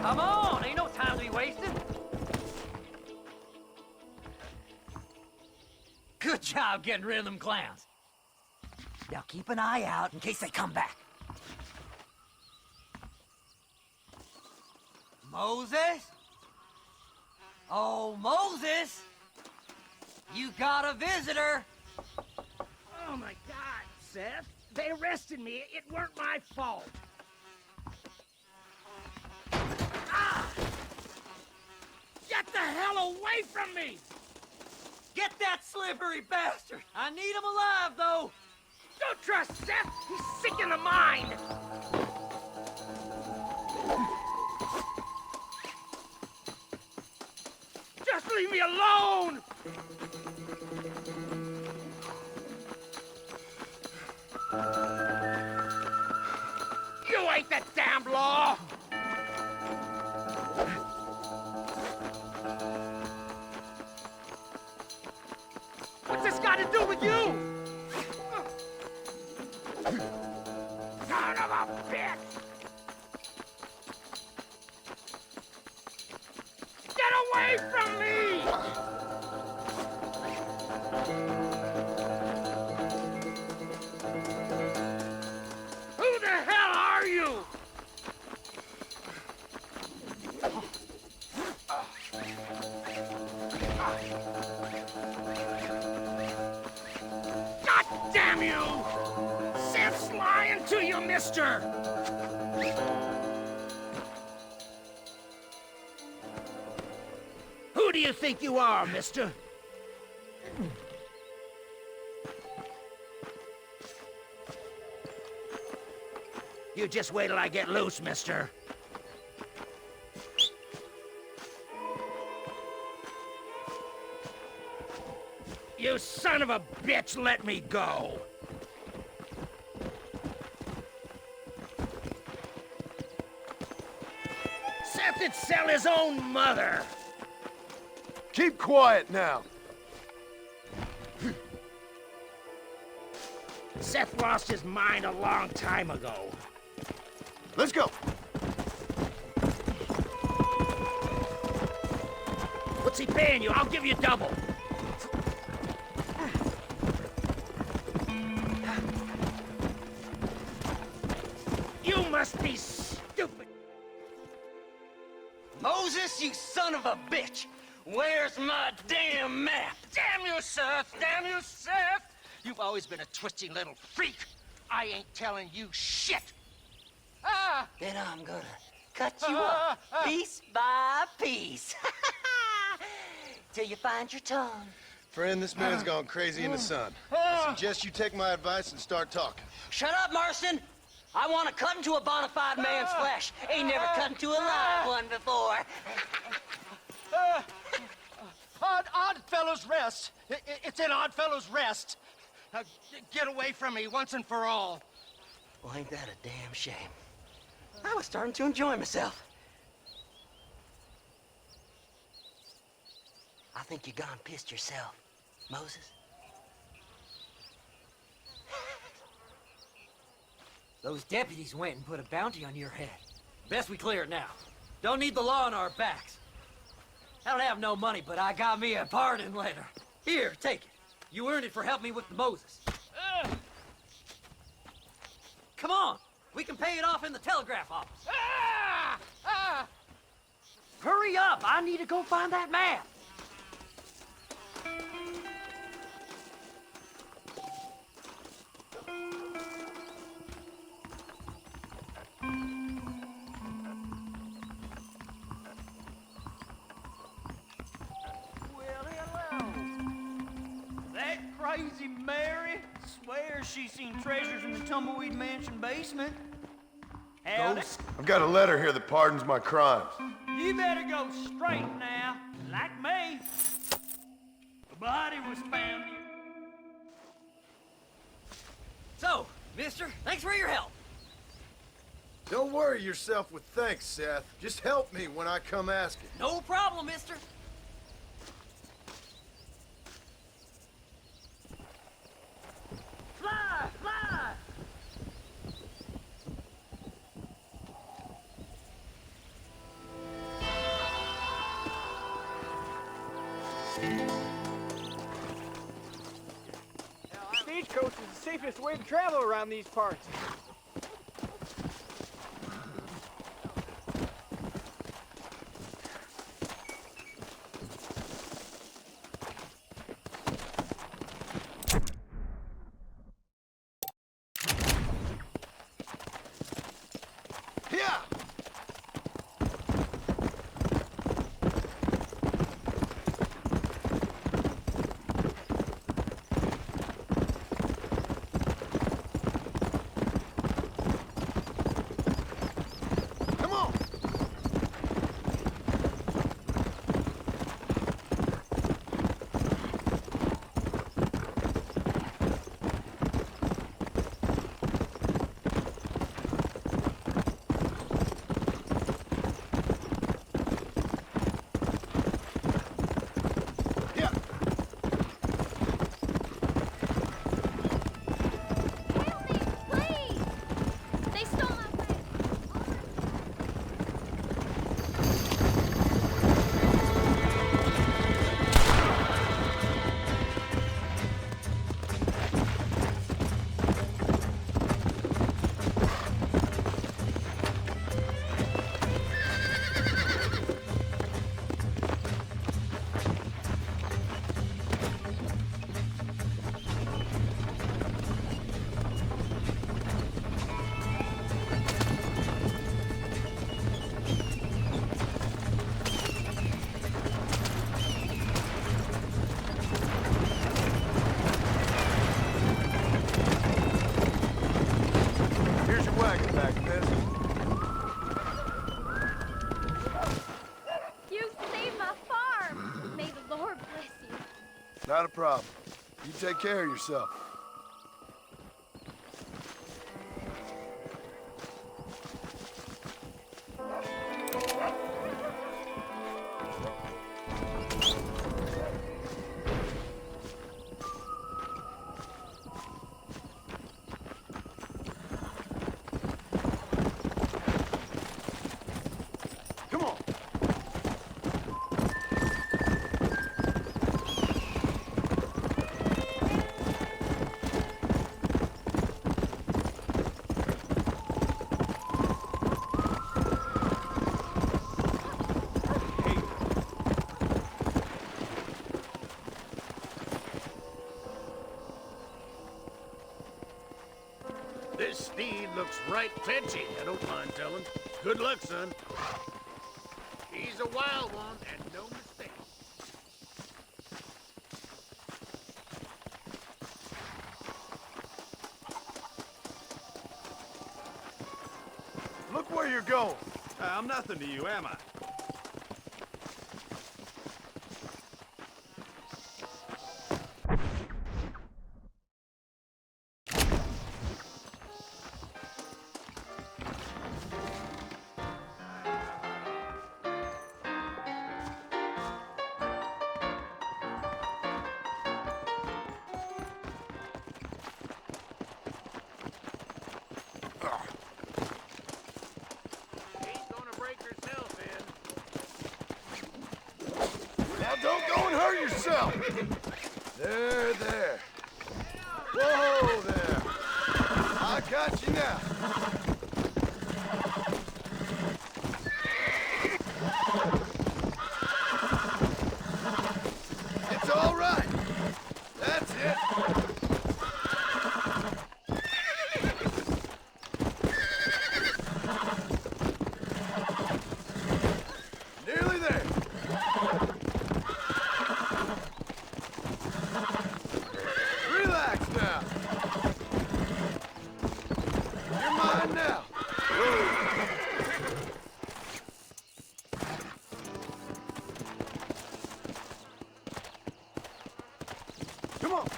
Speaker 4: Come on, ain't no time to be wasted. Good job getting rid of them clowns. Now keep an eye out in case they come back. Moses? Oh, Moses! You got a visitor!
Speaker 23: Oh my God, Seth. They arrested me. It weren't my fault. Ah! Get the hell away from me!
Speaker 4: Get that slippery bastard! I need him alive, though!
Speaker 23: Don't trust Seth! He's sick in the mind! Just leave me alone! You ain't the damn law! What's this got to do with you? Son of a bitch! Get away from me! Who the hell are you? God damn you! Seth's lying to you, mister! Who do you think you are, mister? You just wait till I get loose, mister. You son of a bitch, let me go! Seth'd sell his own mother!
Speaker 6: Keep quiet now.
Speaker 23: Seth lost his mind a long time ago.
Speaker 6: Let's go.
Speaker 23: What's he paying you? I'll give you double. You must be stupid.
Speaker 4: Moses, you son of a bitch! Where's my damn map?
Speaker 23: Damn you, Seth! Damn you, Seth! You've always been a twisting little freak. I ain't telling you shit.
Speaker 4: Then I'm gonna cut you up piece by piece. Till you find your tongue.
Speaker 6: Friend, this man's gone crazy in the sun. I suggest you take my advice and start talking.
Speaker 4: Shut up, Marston! I want to cut into a bona fide man's flesh. Ain't never cut into a live one before.
Speaker 23: Oddfellows Rest. It's in Oddfellows Rest. Now, get away from me once and for all.
Speaker 4: Well, ain't that a damn shame? I was starting to enjoy myself. I think you gone pissed yourself, Moses. Those deputies went and put a bounty on your head. Best we clear it now. Don't need the law on our backs. I don't have no money, but I got me a pardon letter. Here, take it. You earned it for helping me with the Moses. Come on, we can pay it off in the telegraph office. Hurry up, I need to go find that map.
Speaker 1: Crazy Mary swears she's seen treasures in the Tumbleweed Mansion basement. Howdy.
Speaker 6: I've got a letter here that pardons my crimes.
Speaker 1: You better go straight now, like me. The body was found here.
Speaker 4: So, mister, thanks for your help.
Speaker 6: Don't worry yourself with thanks, Seth. Just help me when I come asking.
Speaker 4: No problem, mister.
Speaker 1: Fly, fly!
Speaker 23: Stagecoach is the safest way to travel around these parts.
Speaker 6: Not a problem. You take care of yourself.
Speaker 18: steed looks right fetching, I don't mind telling. Good luck, son. He's a wild one, and no mistake.
Speaker 3: Look where you're going. I'm nothing to you, am I?
Speaker 6: Don't go and hurt yourself. There, there. Whoa there. I got you now. It's all right. That's it. Nearly there. Relax now. You're mine now. Come on.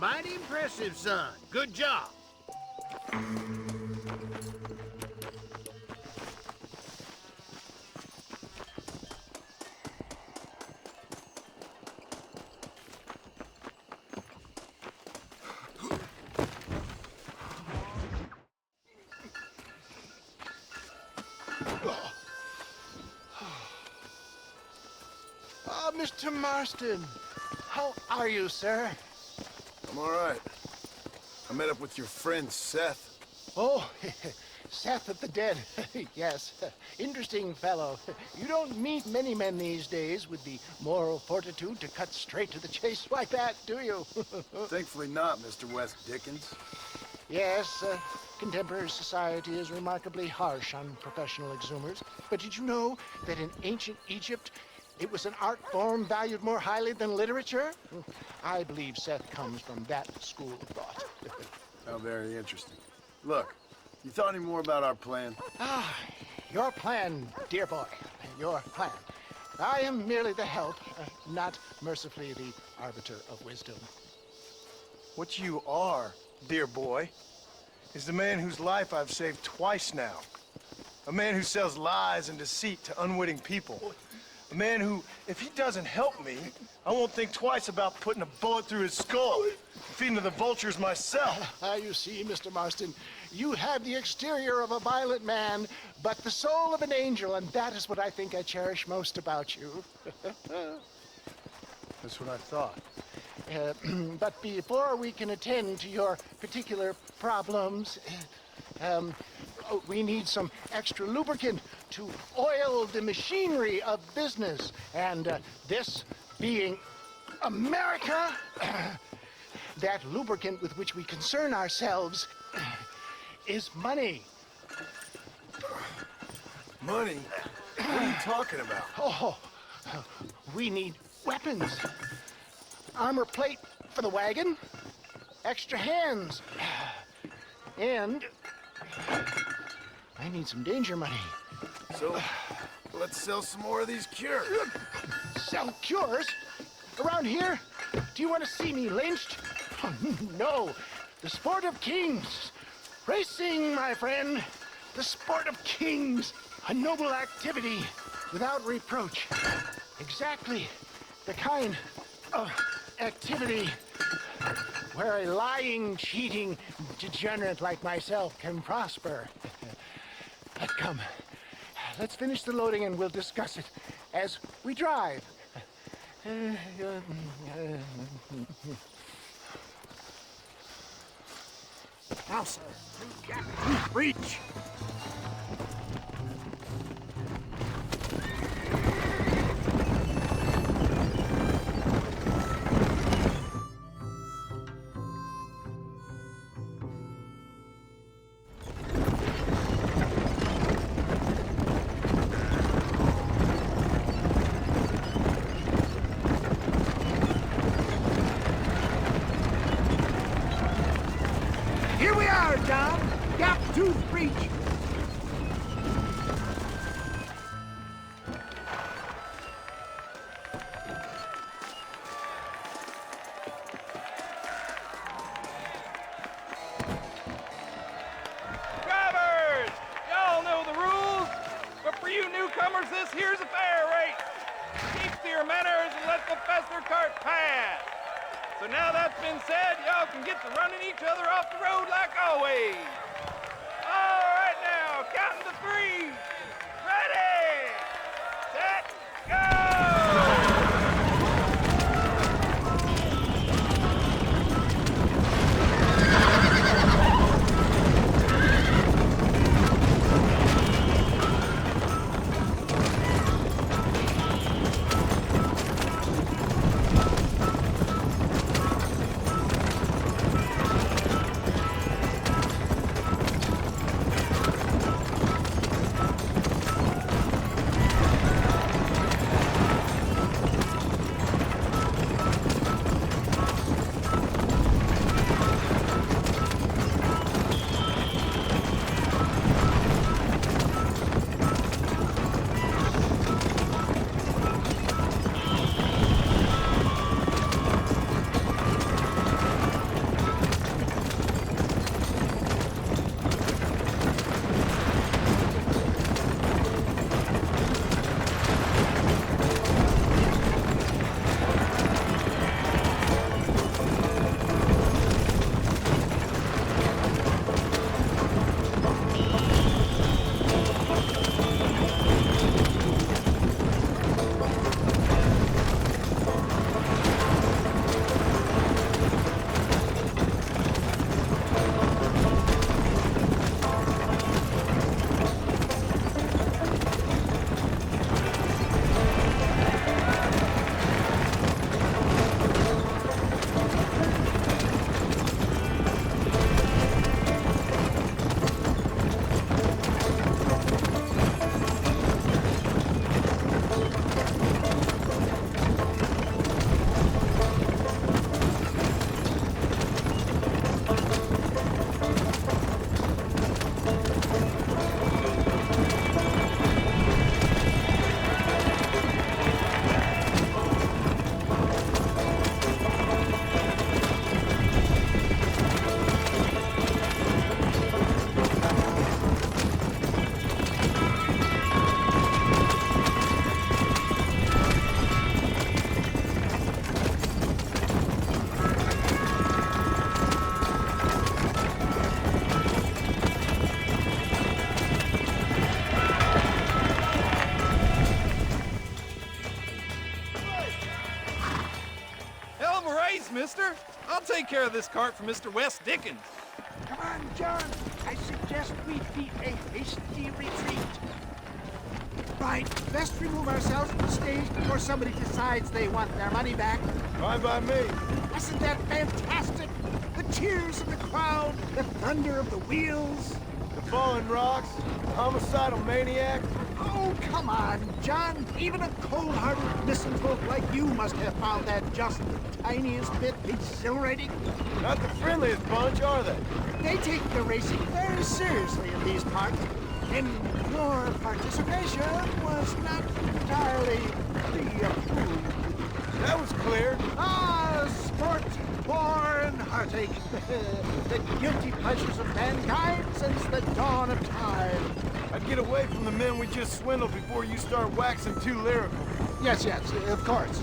Speaker 18: Mighty impressive, son. Good job.
Speaker 19: Mr. Marston, how are you, sir?
Speaker 6: I'm all right. I met up with your friend, Seth.
Speaker 19: Oh, Seth of the Dead. Yes, interesting fellow. You don't meet many men these days with the moral fortitude to cut straight to the chase like that, do you?
Speaker 6: Thankfully not, Mr. West Dickens.
Speaker 19: Yes, contemporary society is remarkably harsh on professional exhumers. But did you know that in ancient Egypt, it was an art form valued more highly than literature? I believe Seth comes from that school of thought.
Speaker 6: How very interesting. Look, you thought any more about our plan?
Speaker 19: Ah, your plan, dear boy. Your plan. I am merely the help, not mercifully the arbiter of wisdom.
Speaker 3: What you are, dear boy, is the man whose life I've saved twice now. A man who sells lies and deceit to unwitting people. A man who, if he doesn't help me, I won't think twice about putting a bullet through his skull, feeding to the vultures myself.
Speaker 19: You see, Mr. Marston, you have the exterior of a violent man, but the soul of an angel, and that is what I think I cherish most about you.
Speaker 3: That's what I thought.
Speaker 19: But before we can attend to your particular problems, we need some extra lubricant to oil the machinery of business. And this being America, that lubricant with which we concern ourselves is money.
Speaker 6: Money? What are you talking about?
Speaker 19: Oh, we need weapons. Armor plate for the wagon, extra hands, and I need some danger money.
Speaker 6: So, let's sell some more of these cures.
Speaker 19: Sell cures? Around here? Do you want to see me lynched? Oh, no. The sport of kings. Racing, my friend. The sport of kings. A noble activity without reproach. Exactly the kind of activity where a lying, cheating degenerate like myself can prosper. But come, let's finish the loading and we'll discuss it as we drive.
Speaker 17: Now, sir, through gap tooth breach. Here we are, John. Gap tooth breach.
Speaker 10: Drivers! Y'all know the rules, but for you newcomers, this here's a fair rate. Keep to your manners and let the fester cart pass. So now that's been said, y'all can get to running each other off the road like always. All right now, counting to 3. Ready, set, go! Mister. I'll take care of this cart for Mr. West Dickens.
Speaker 17: Come on, John. I suggest we beat a hasty retreat. Right, best remove ourselves from the stage before somebody decides they want their money back.
Speaker 3: Fine by me.
Speaker 17: Wasn't that fantastic? The cheers of the crowd, the thunder of the wheels.
Speaker 3: The falling rocks, the homicidal maniac.
Speaker 17: Oh, come on, John. Even a cold-hearted misanthrope like you must have found that just the tiniest bit exhilarating.
Speaker 3: Not the friendliest bunch, are they?
Speaker 17: They take the racing very seriously in these parts. And your participation was not entirely approved.
Speaker 3: That was clear.
Speaker 17: Ah, sport, war, and heartache. The guilty pleasures of mankind since the dawn of time.
Speaker 3: I'd get away from the men we just swindled before you start waxing too lyrical.
Speaker 17: Yes, of course.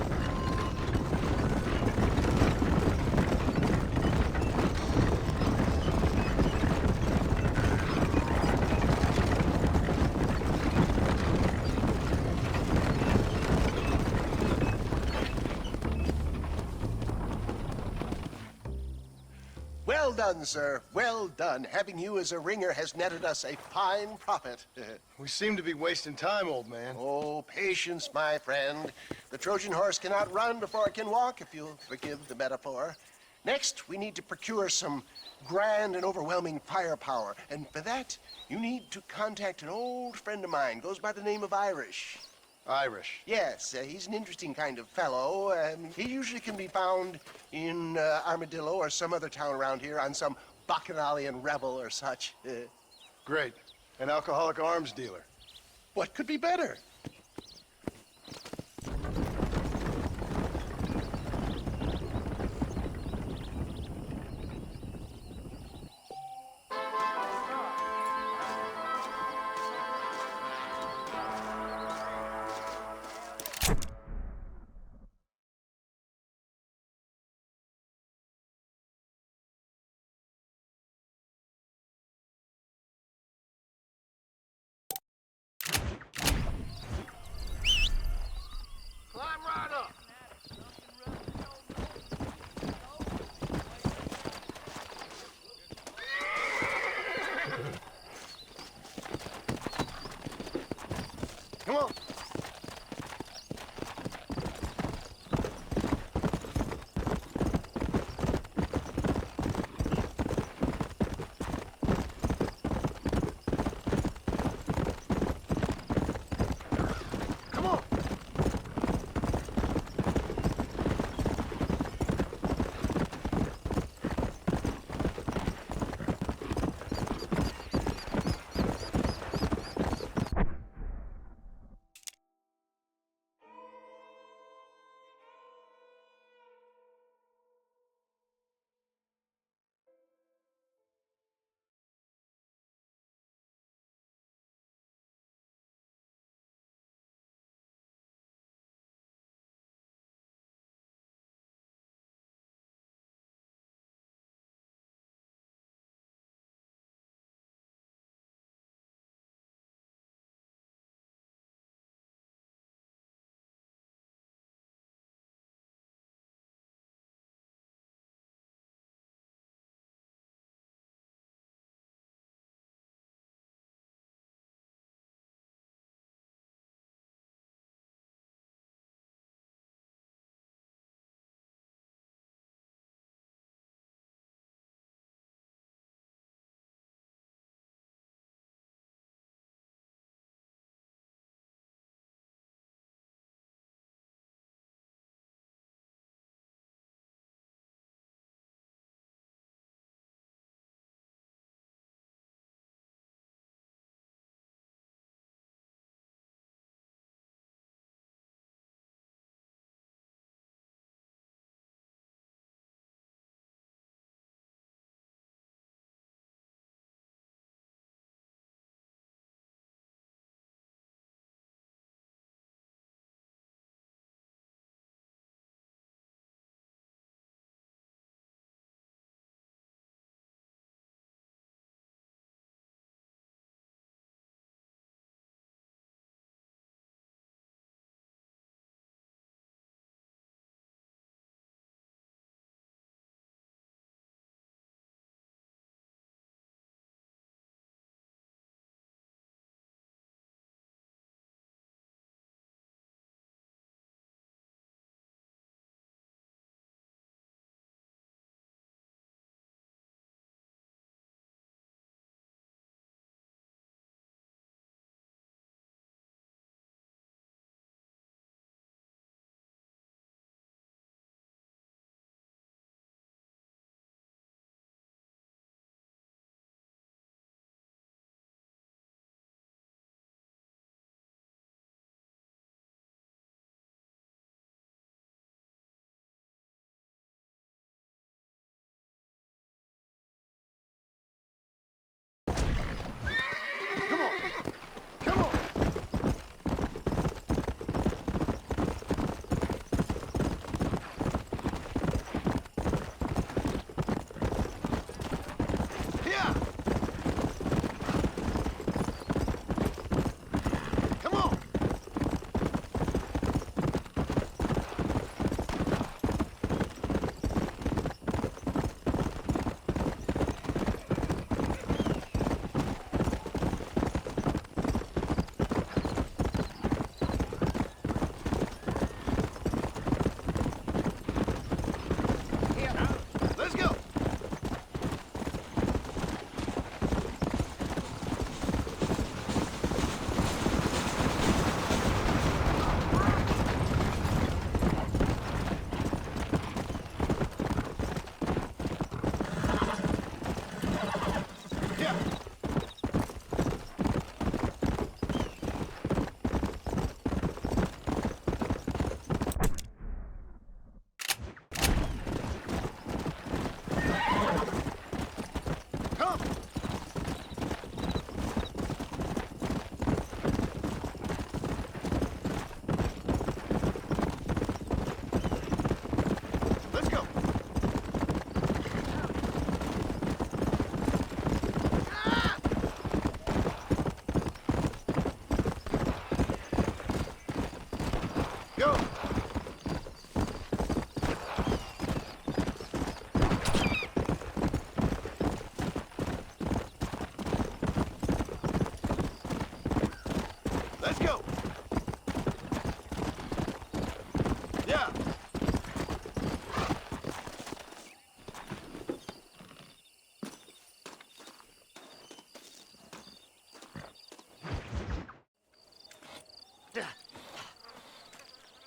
Speaker 19: Well done, sir. Well done. Having you as a ringer has netted us a fine profit.
Speaker 3: We seem to be wasting time, old man.
Speaker 19: Oh, patience, my friend. The Trojan horse cannot run before it can walk, if you'll forgive the metaphor. Next, we need to procure some grand and overwhelming firepower. And for that, you need to contact an old friend of mine. Goes by the name of Irish.
Speaker 3: Irish?
Speaker 19: Yes, he's an interesting kind of fellow. He usually can be found in Armadillo or some other town around here on some bacchanalian revel or such.
Speaker 3: Great. An alcoholic arms dealer.
Speaker 19: What could be better?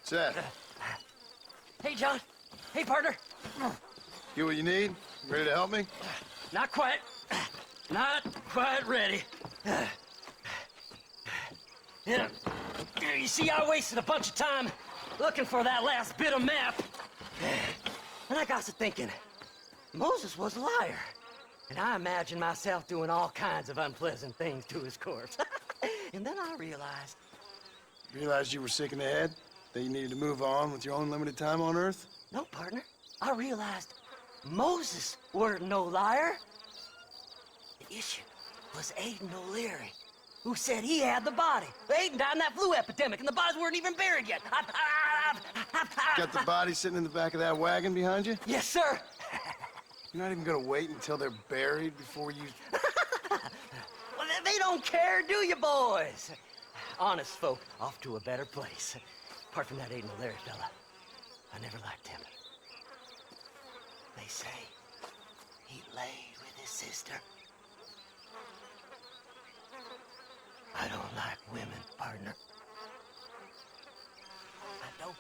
Speaker 6: Seth,
Speaker 7: Hey, John. Hey, partner.
Speaker 6: get what you need? Ready to help me?
Speaker 7: Not quite. Not quite ready. You see, I wasted a bunch of time looking for that last bit of map. And I got to thinking, Moses was a liar. And I imagined myself doing all kinds of unpleasant things to his corpse. And then I realized...
Speaker 6: Realized you were sick in the head? That you needed to move on with your own limited time on Earth?
Speaker 7: No, partner. I realized Moses weren't no liar. The issue was Aiden O'Leary, who said he had the body. Aiden died in that flu epidemic, and the bodies weren't even buried yet.
Speaker 6: Got the body sitting in the back of that wagon behind you?
Speaker 7: Yes, sir.
Speaker 6: You're not even gonna wait until they're buried before you...
Speaker 7: Well, they don't care, do you, boys? Honest folk off to a better place. Apart from that Aiden O'Leary fella, I never liked him. They say he laid with his sister. I don't like women, partner. I don't.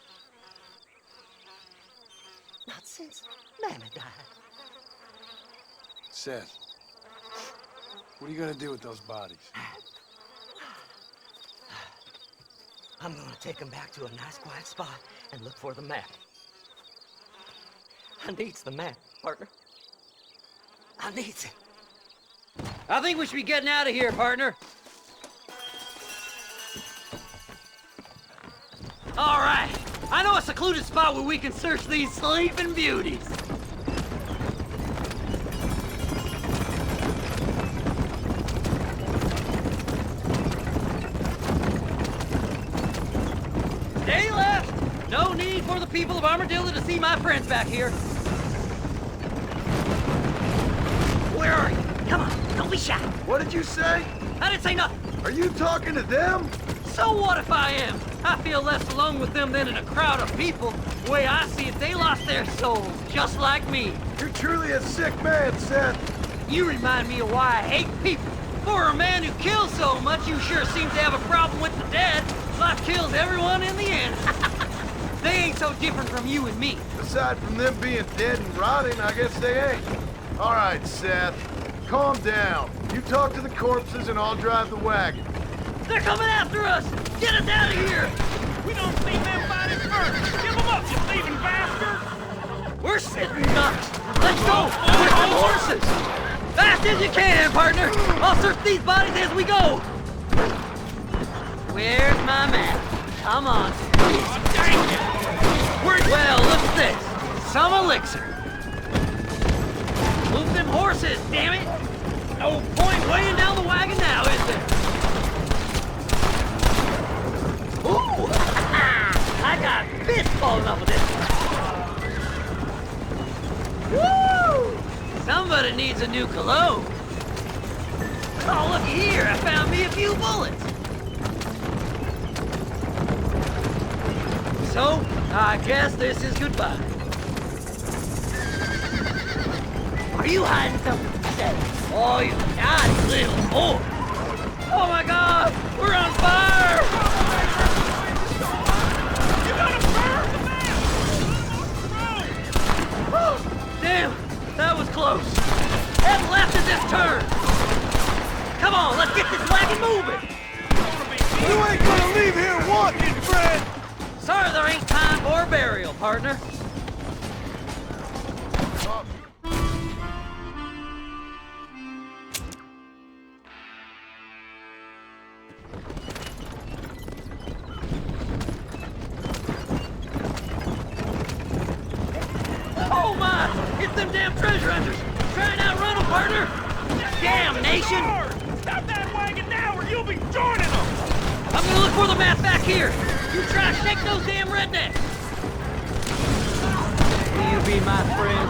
Speaker 7: Not since Mammy died.
Speaker 6: Seth, what are you gonna do with those bodies?
Speaker 7: I'm gonna take them back to a nice quiet spot and look for the map. I needs the map, partner. I needs it.
Speaker 4: I think we should be getting out of here, partner. All right. I know a secluded spot where we can search these sleeping beauties. Stay left. No need for the people of Armadillo to see my friends back here. Where are you? Come on, don't be shy.
Speaker 3: What did you say?
Speaker 4: I didn't say nothing.
Speaker 3: Are you talking to them?
Speaker 4: So what if I am? I feel less alone with them than in a crowd of people. The way I see it, they lost their souls, just like me.
Speaker 3: You're truly a sick man, Seth.
Speaker 4: You remind me of why I hate people. For a man who kills so much, you sure seem to have a problem with the dead. Life kills everyone in the end. They ain't so different from you and me.
Speaker 3: Aside from them being dead and rotting, I guess they ain't. All right, Seth. Calm down. You talk to the corpses and I'll drive the wagon.
Speaker 4: They're coming after us! Get us out of here!
Speaker 10: We don't see them bodies first! Give them up, you thieving bastard!
Speaker 4: We're sitting ducks! Let's go! With the horses! Fast as you can, partner! I'll search these bodies as we go! Where's my map? Come on.
Speaker 10: Oh, dang it!
Speaker 4: Well, look at this. Some elixir. Move them horses, damn it! No point weighing down the wagon now, is there? Ooh! I got fists falling off of this. Woo! Somebody needs a new cologne. Oh, look here. I found me a few bullets. So, I guess this is goodbye. Are you hiding something? Oh, you naughty little boy. Oh my God, we're on fire!
Speaker 10: You gotta burn the man!
Speaker 4: Damn, that was close. Head left at this turn. Come on, let's get this wagon moving.
Speaker 3: You ain't gonna leave here walking, Fred!
Speaker 4: Sorry there ain't time for a burial, partner. Oh my! It's them damn treasure hunters! Try and outrun them, partner! Damnation!
Speaker 10: Stop that wagon now or you'll be joining them!
Speaker 4: I'm gonna look for the map back here! You try to shake those damn rednecks! Will you be my friend?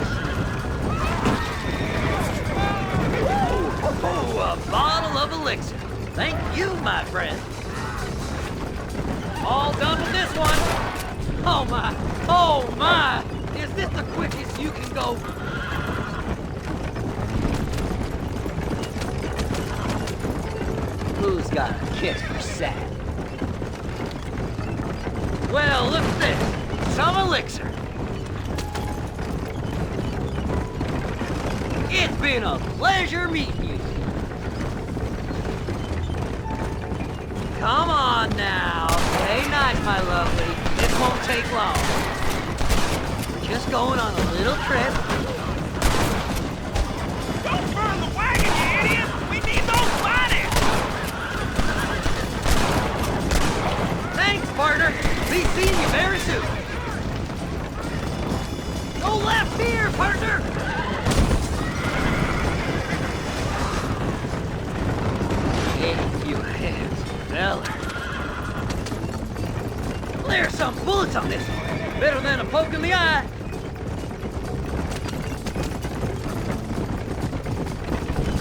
Speaker 4: Oh, a bottle of elixir. Thank you, my friend. All done with this one. Oh my, oh my! Is this the quickest you can go? Who's got a kiss for Sad? Well, look at this. Some elixir. It's been a pleasure meeting you. Come on now. Stay nice, my lovely. This won't take long. We're just going on a little trip.
Speaker 10: Don't burn the wagon, you idiot! We need those bodies!
Speaker 4: Thanks, partner. Be seeing you very soon. Go left here, partner! Hey, you hands, feller. There's some bullets on this one. Better than a poke in the eye.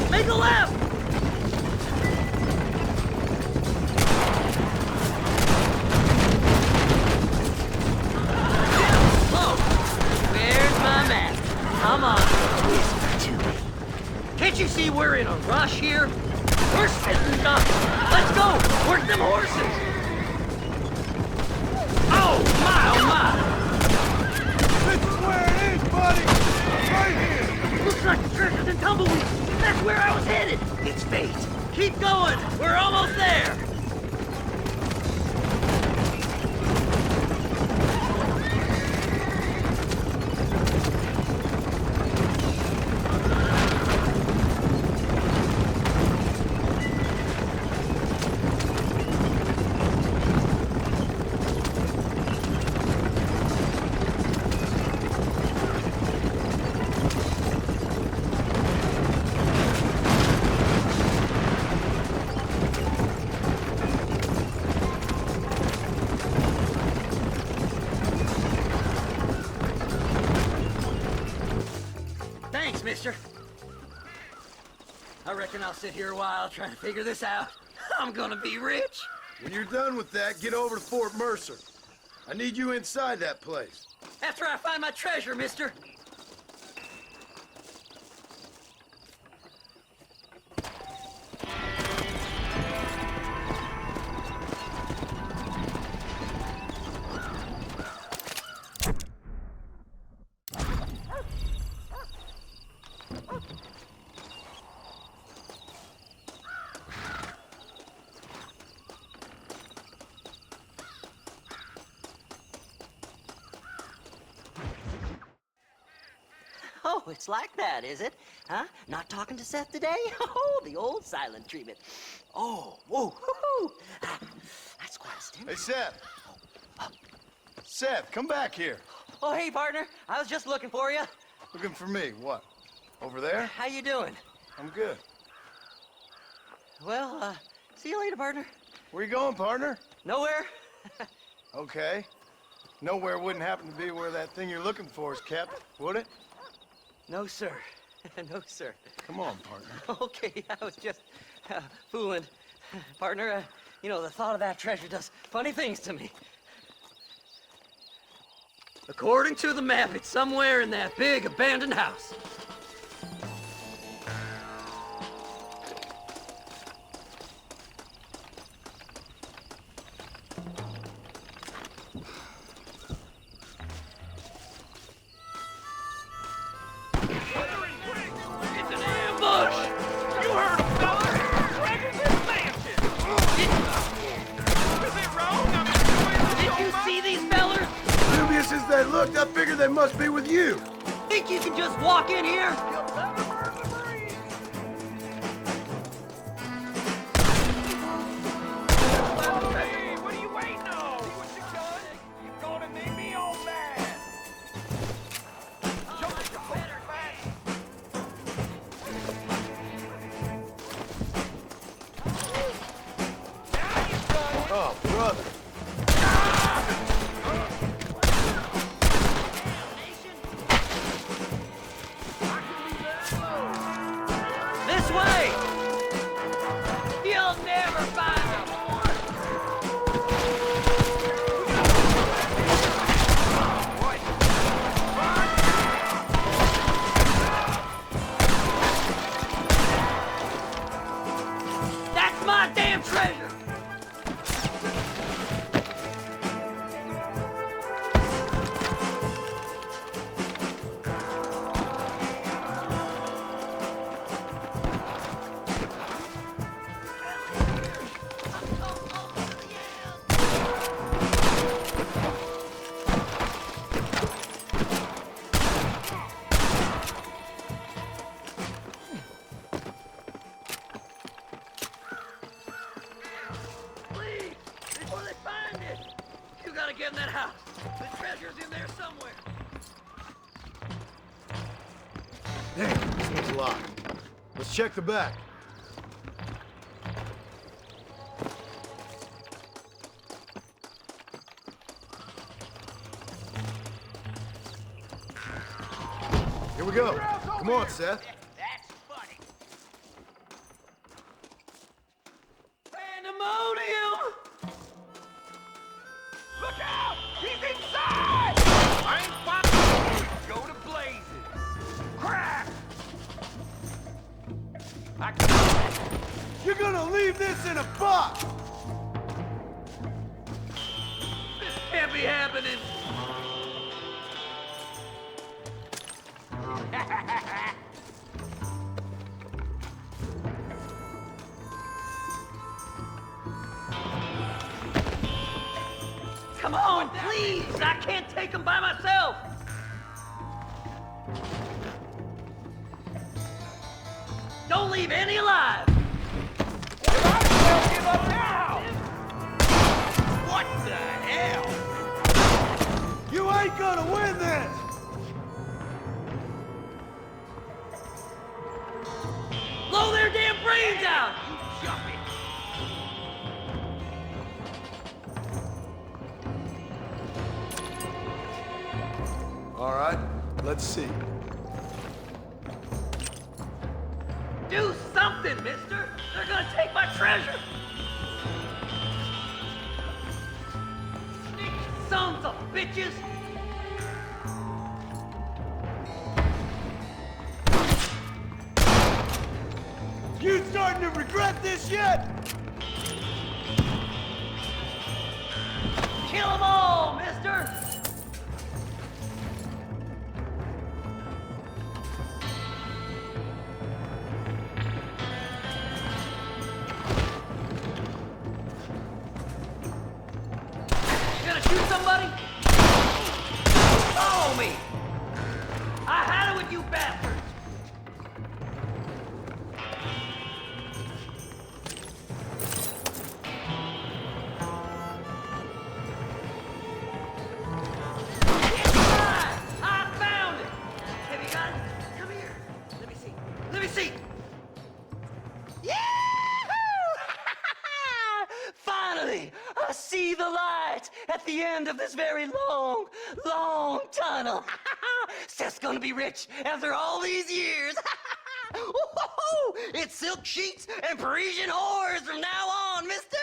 Speaker 4: Make a left! Where's my map? Come on, whisper to me. Can't you see we're in a rush here? We're sitting ducks. Let's go! Work them horses! Oh my!
Speaker 3: This is where it is, buddy! Right here!
Speaker 4: Looks like the treasures and tumbleweeds. That's where I was headed. It's fate. Keep going. We're almost there. Mister. I reckon I'll sit here a while trying to figure this out. I'm gonna be rich.
Speaker 6: When you're done with that, get over to Fort Mercer. I need you inside that place.
Speaker 4: After I find my treasure, mister.
Speaker 15: Oh, it's like that, is it? Huh? Not talking to Seth today? Oh, the old silent treatment. Oh, whoa, hoo-hoo. That's quite a stimulant.
Speaker 6: Hey, Seth. Seth, come back here.
Speaker 15: Oh, hey, partner. I was just looking for you.
Speaker 6: Looking for me? What? Over there?
Speaker 15: How you doing?
Speaker 6: I'm good.
Speaker 15: Well, see you later, partner.
Speaker 6: Where you going, partner?
Speaker 15: Nowhere.
Speaker 6: Okay. Nowhere wouldn't happen to be where that thing you're looking for is kept, would it?
Speaker 15: No, sir. No, sir.
Speaker 6: Come on, partner.
Speaker 15: Okay, I was just fooling. Partner, you know, the thought of that treasure does funny things to me.
Speaker 4: According to the map, it's somewhere in that big abandoned house.
Speaker 6: I figured they must be with you.
Speaker 4: Think you can just walk in here?
Speaker 10: Hey, what are you waiting on? See what you done? You're gonna make me all mad. Show us your better
Speaker 6: Oh, brother.
Speaker 3: Damn, this one's locked. Let's check the back. Here we go. Come on, Seth.
Speaker 23: That's funny.
Speaker 4: Pandemonium!
Speaker 10: Look out! He's inside! I ain't fighting. Go to blazes. Crack!
Speaker 3: You're gonna leave this in a box!
Speaker 4: This can't be happening. Come on, please! I can't take them by myself! Don't leave any alive!
Speaker 10: You might as well give up now!
Speaker 23: What the hell?
Speaker 3: You ain't gonna win this!
Speaker 4: Blow their damn brains out!
Speaker 23: You jumpy.
Speaker 3: All right, let's see.
Speaker 4: Do something, mister! They're gonna take my treasure! Sneaky sons of bitches!
Speaker 3: You starting to regret this yet?
Speaker 4: Kill them all, mister! You gonna shoot somebody? Follow me! I had it with you bastards! I found it! Have you got it? Come here. Let me see. Let me see. Finally, I see the light at the end of this very long, long tunnel. Seth's gonna be rich after all these years. It's silk sheets and Parisian whores from now on, mister.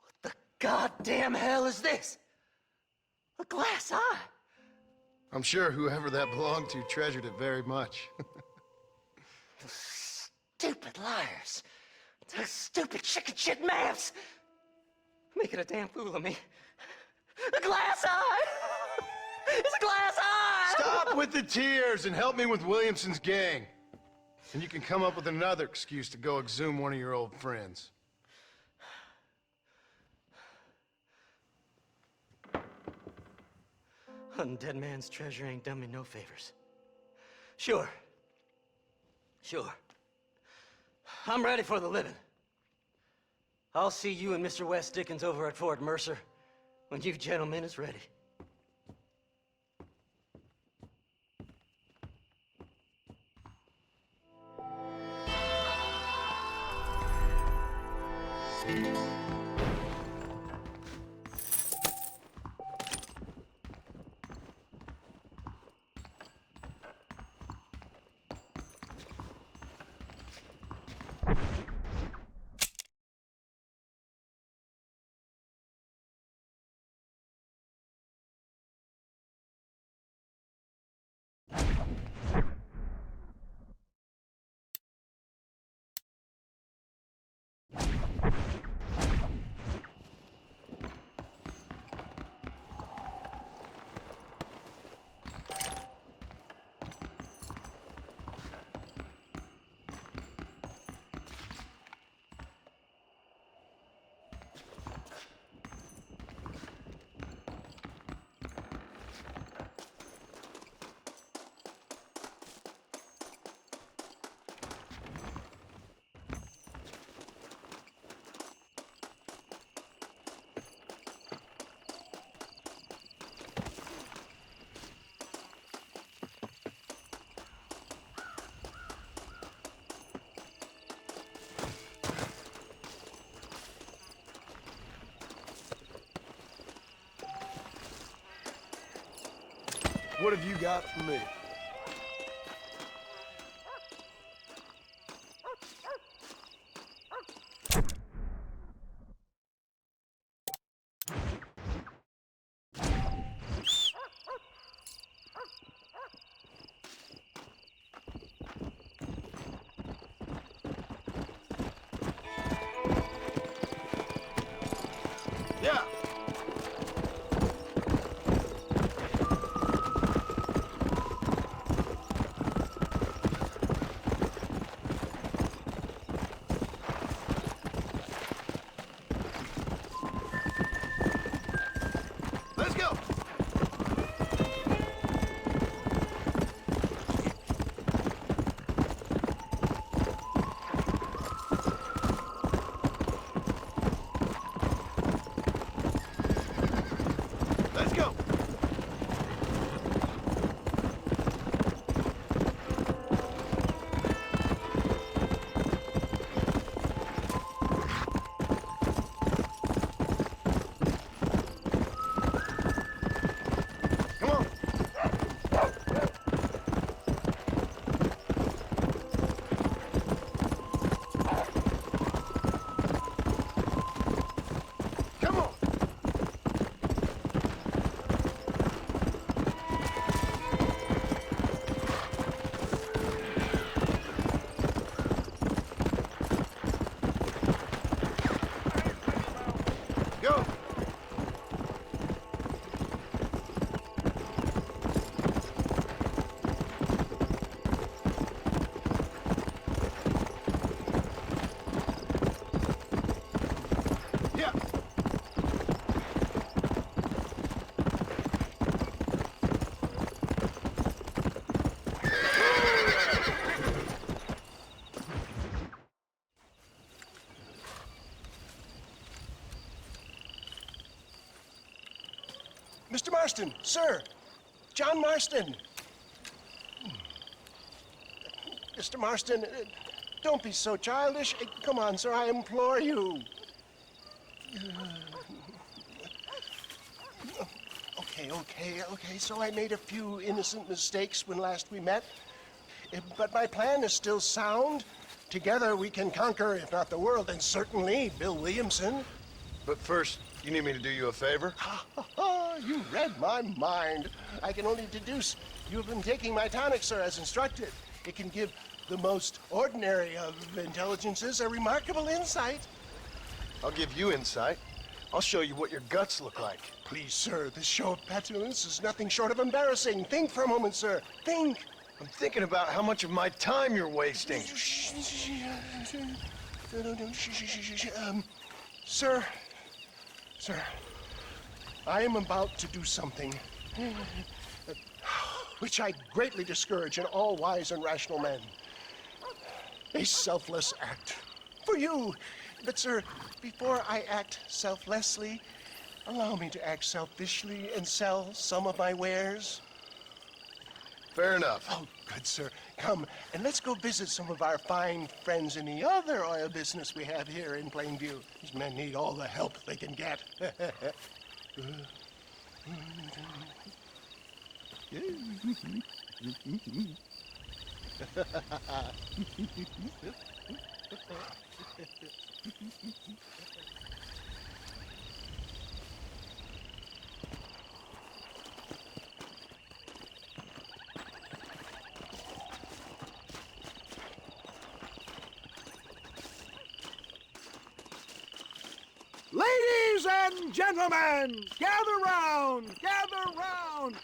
Speaker 4: What the goddamn hell is this? A glass eye.
Speaker 6: I'm sure whoever that belonged to treasured it very much.
Speaker 4: Stupid liars. Those stupid chicken shit maps. Making a damn fool of me. A glass eye. It's a glass eye.
Speaker 6: Stop with the tears and help me with Williamson's gang. And you can come up with another excuse to go exhume one of your old friends.
Speaker 4: Hunting dead man's treasure ain't done me no favors. Sure. I'm ready for the living. I'll see you and Mr. West Dickens over at Fort Mercer when you gentlemen is ready.
Speaker 3: What have you got for me? Yeah. Let's go. Let's go. Come on. Come on. Go. Yeah. Mr. Marston, sir. John Marston. Mr. Marston, don't be so childish. Come on, sir, I implore you. Okay, so I made a few innocent mistakes when last we met. But my plan is still sound. Together we can conquer, if not the world, then certainly Bill Williamson. But first, you need me to do you a favor?
Speaker 19: You read my mind. I can only deduce you have been taking my tonic, sir, as instructed. It can give the most ordinary of intelligences a remarkable insight.
Speaker 3: I'll give you insight. I'll show you what your guts look like.
Speaker 19: Please, sir, this show of petulance is nothing short of embarrassing. Think for a moment, sir. Think.
Speaker 3: I'm thinking about how much of my time you're wasting.
Speaker 19: Sir, I am about to do something which I greatly discourage in all wise and rational men. A selfless act for you. But, sir, before I act selflessly, allow me to act selfishly and sell some of my wares.
Speaker 3: Fair enough.
Speaker 19: Oh, good, sir. Come, and let's go visit some of our fine friends in the other oil business we have here in Plainview. These men need all the help they can get.
Speaker 17: Ladies and gentlemen, gather round, gather round.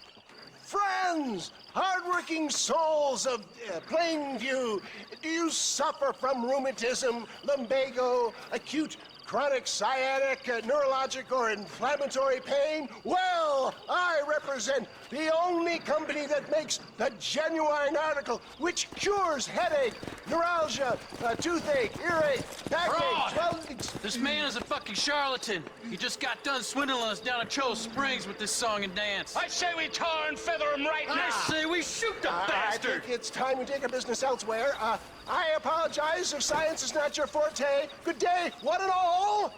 Speaker 19: Friends, hardworking souls of Plainview, do you suffer from rheumatism, lumbago, acute chronic sciatic, neurologic, or inflammatory pain? Well, I represent the only company that makes the genuine article which cures headache, neuralgia, toothache, earache, backache.
Speaker 13: This man is a fucking charlatan. He just got done swindling us down at Cho Springs with this song and dance.
Speaker 23: I say we tar and feather him right now.
Speaker 13: I say we shoot the bastard.
Speaker 19: I think it's time we take our business elsewhere. I apologize if science is not your forte. Good day, one and all.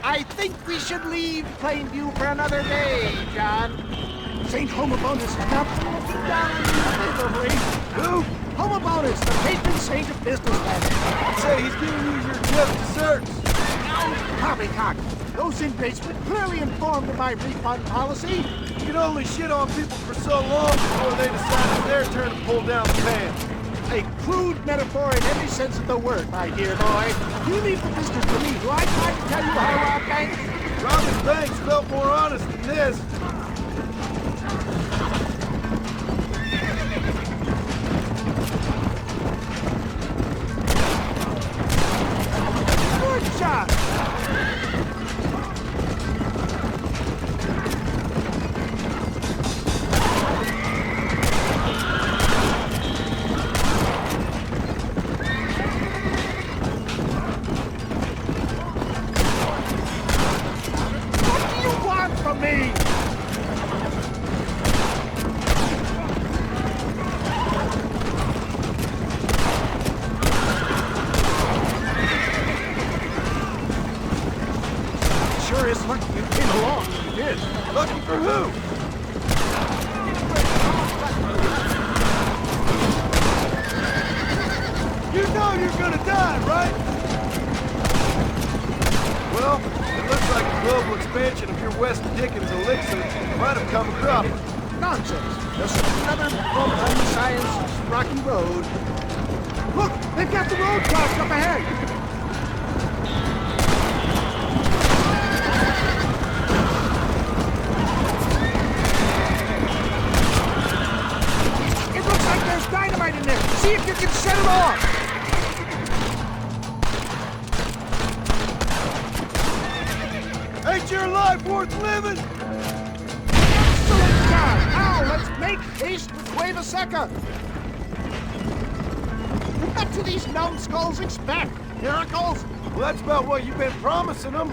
Speaker 17: I think we should leave Plainview for another day, John. St. Homobonus is not looking down on you favorably. Who? Homobonus, the patron saint of businessmen.
Speaker 3: Say he's giving you your just desserts.
Speaker 17: No, poppycock. Those inmates were clearly informed of my refund policy.
Speaker 3: You can only shit on people for so long before they decide it's their turn to pull down the pants.
Speaker 17: A crude metaphor in every sense of the word, my dear boy. You leave the business to me. Do I try to tell you how to rob banks?
Speaker 3: Robbing banks felt more honest than this.
Speaker 17: Good shot! What do these numbskulls expect? Miracles?
Speaker 3: Well, that's about what you've been promising them.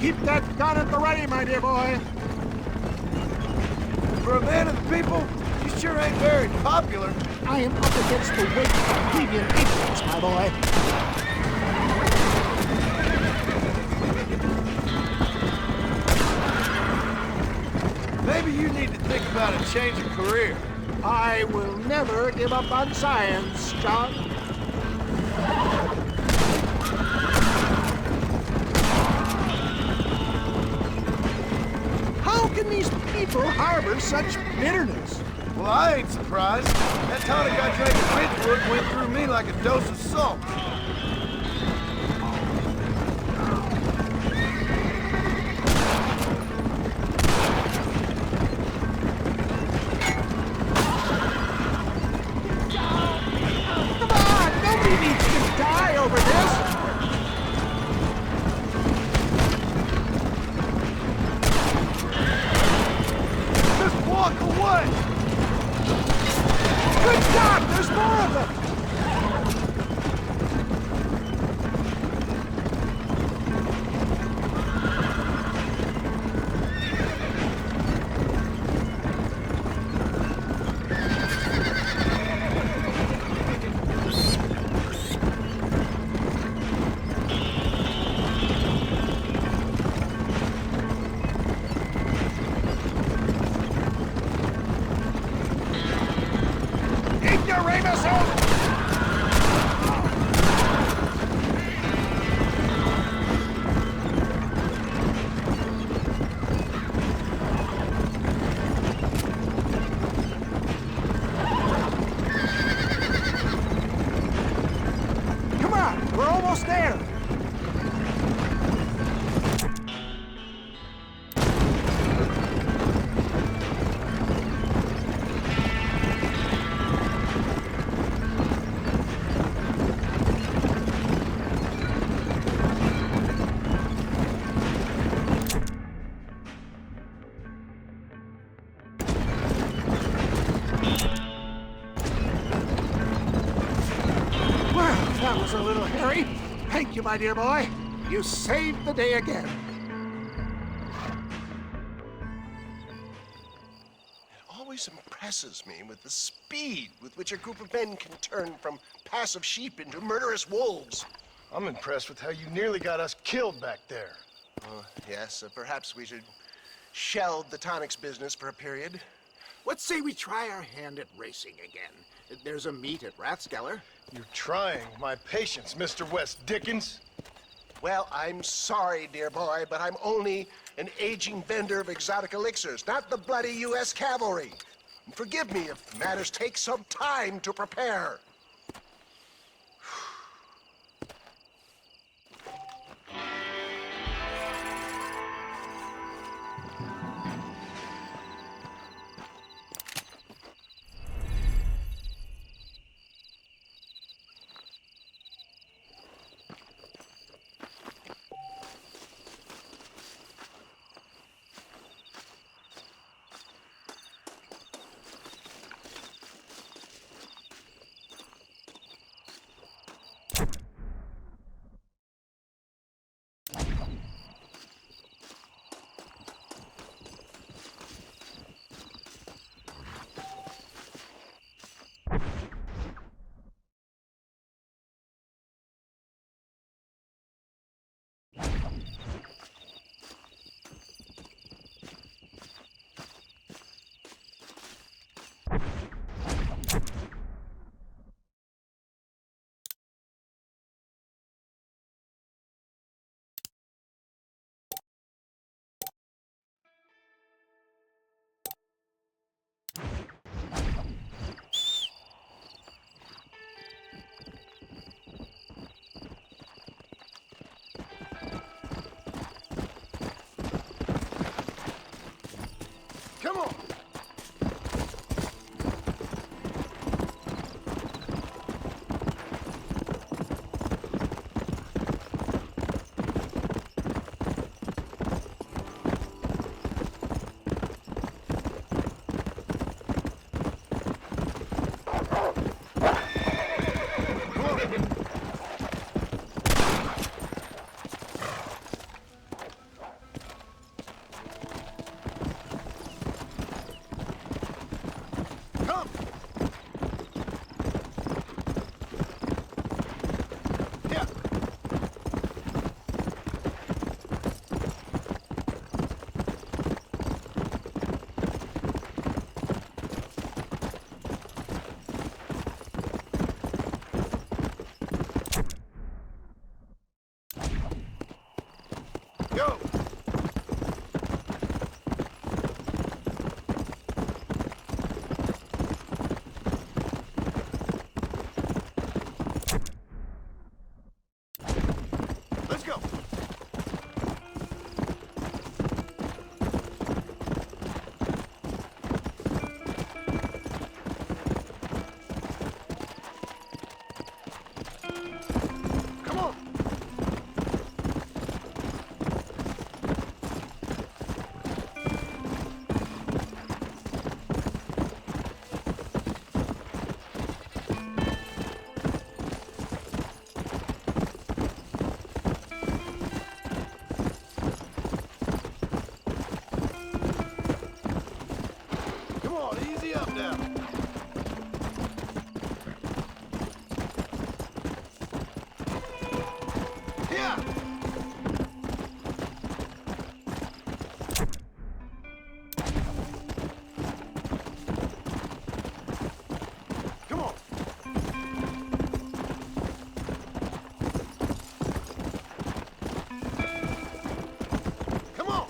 Speaker 17: Keep that gun at the ready, my dear boy.
Speaker 3: For a man of the people, you sure ain't very popular.
Speaker 17: I am up against the weight of plebeian ignorance, my boy.
Speaker 3: Maybe you need to think about a change of career.
Speaker 17: I will never give up on science, John. How can these people harbor such bitterness?
Speaker 3: Well, I ain't surprised. That tonic I drank at Ridgewood went through me like a dose of salt.
Speaker 17: A little hairy. Thank you, my dear boy. You saved the day again.
Speaker 19: always impresses me with the speed with which a group of men can turn from passive sheep into murderous wolves.
Speaker 3: I'm impressed with how you nearly got us killed back there.
Speaker 19: Yes, perhaps we should shelve the tonics business for a period.
Speaker 17: What say we try our hand at racing again? There's a meet at Rathskeller.
Speaker 3: You're trying my patience, Mr. West Dickens.
Speaker 19: Well, I'm sorry, dear boy, but I'm only an aging vendor of exotic elixirs, not the bloody U.S. cavalry. And forgive me if matters take some time to prepare. Come on! Go! Let's go! Come on! Come on, easy up now. Yeah. Come on. Come on.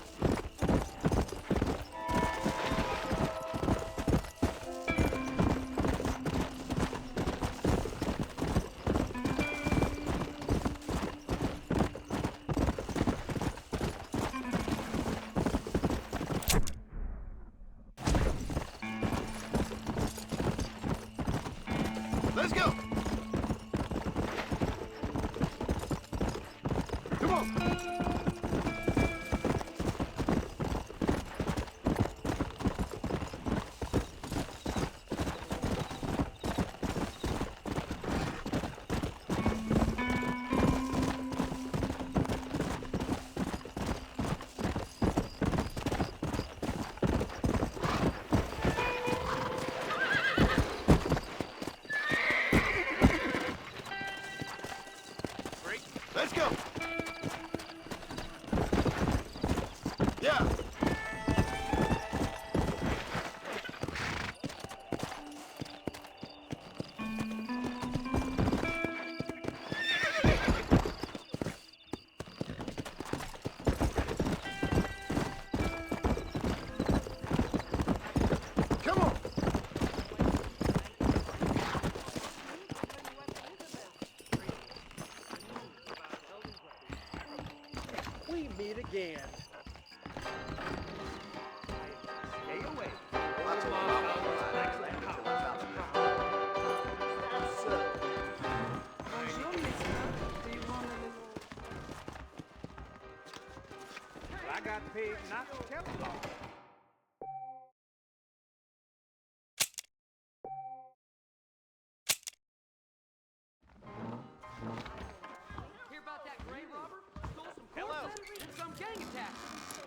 Speaker 10: pig not kept long.
Speaker 4: Hear about that grave robber? Stole some corpses and some gang attack.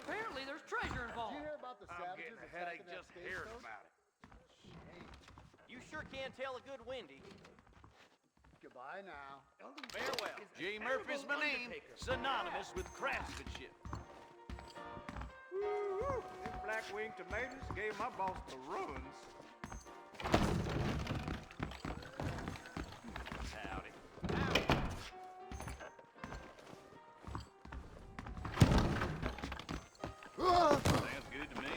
Speaker 4: Apparently there's treasure involved.
Speaker 22: Did you hear about the
Speaker 16: I'm
Speaker 22: savages
Speaker 16: getting a headache
Speaker 22: attacking that
Speaker 16: just hearing
Speaker 22: stagecoach?
Speaker 16: about it.
Speaker 22: You sure can't tell a good Wendy. Goodbye now.
Speaker 16: Farewell. J. Murphy's my name, synonymous with craftsmanship.
Speaker 10: Woo-hoo. Them black-winged tomatoes gave my boss the ruins.
Speaker 16: Howdy. Sounds good to me.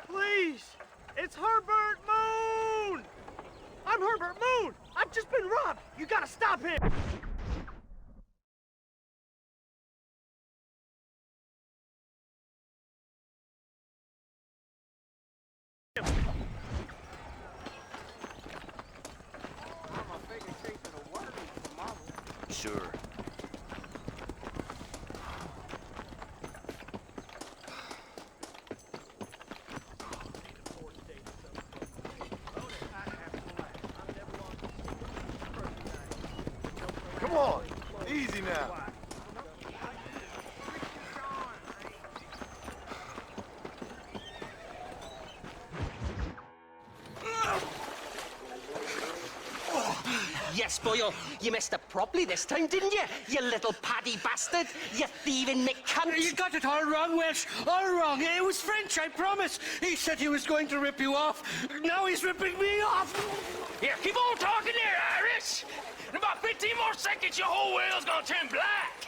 Speaker 9: Please! It's Herbert Moon! I'm Herbert Moon! I've just been robbed! You gotta stop him!
Speaker 16: Sure.
Speaker 3: Come on, easy now.
Speaker 23: Yes, boyo, you messed up properly this time, didn't you? You little paddy bastard! You thieving McCunt!
Speaker 13: You got it all wrong, Welsh. All wrong. It was French, I promise. He said he was going to rip you off. Now he's ripping me off.
Speaker 5: Here, keep on talking there, Irish. In about 15 more seconds, your whole whale's gonna turn black.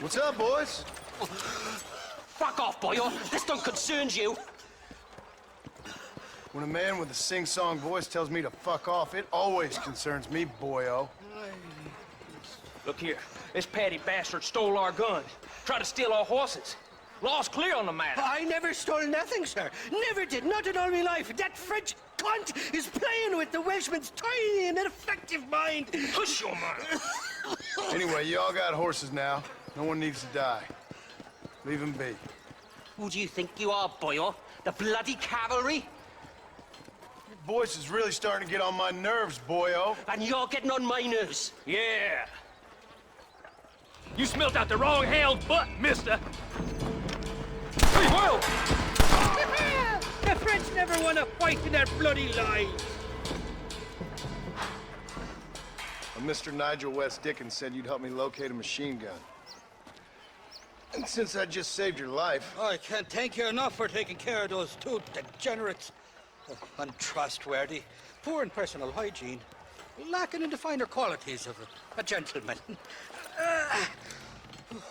Speaker 3: What's up, boys?
Speaker 23: Fuck off, boyo. This don't concern you.
Speaker 6: When a man with a sing-song voice tells me to fuck off, it always concerns me, boyo.
Speaker 23: Look here. This paddy bastard stole our guns. Tried to steal our horses. Law's clear on the matter.
Speaker 13: I never stole nothing, sir. Never did. Not in all my life. That French cunt is playing with the Welshman's tiny and ineffective mind.
Speaker 23: Hush your mouth.
Speaker 6: Anyway, you all got horses now. No one needs to die. Leave them be.
Speaker 23: Who do you think you are, boyo? The bloody cavalry?
Speaker 6: Your voice is really starting to get on my nerves, boyo.
Speaker 23: And you're getting on my nerves.
Speaker 5: Yeah. You smelt out the wrong hell's butt, mister. Hey, whoa!
Speaker 9: The French never won a fight in their bloody lives.
Speaker 6: Mr. Nigel West Dickens said you'd help me locate a machine gun. And since I just saved your life...
Speaker 13: I can't thank you enough for taking care of those two degenerates. Untrustworthy, poor in personal hygiene, lacking in the finer qualities of a gentleman.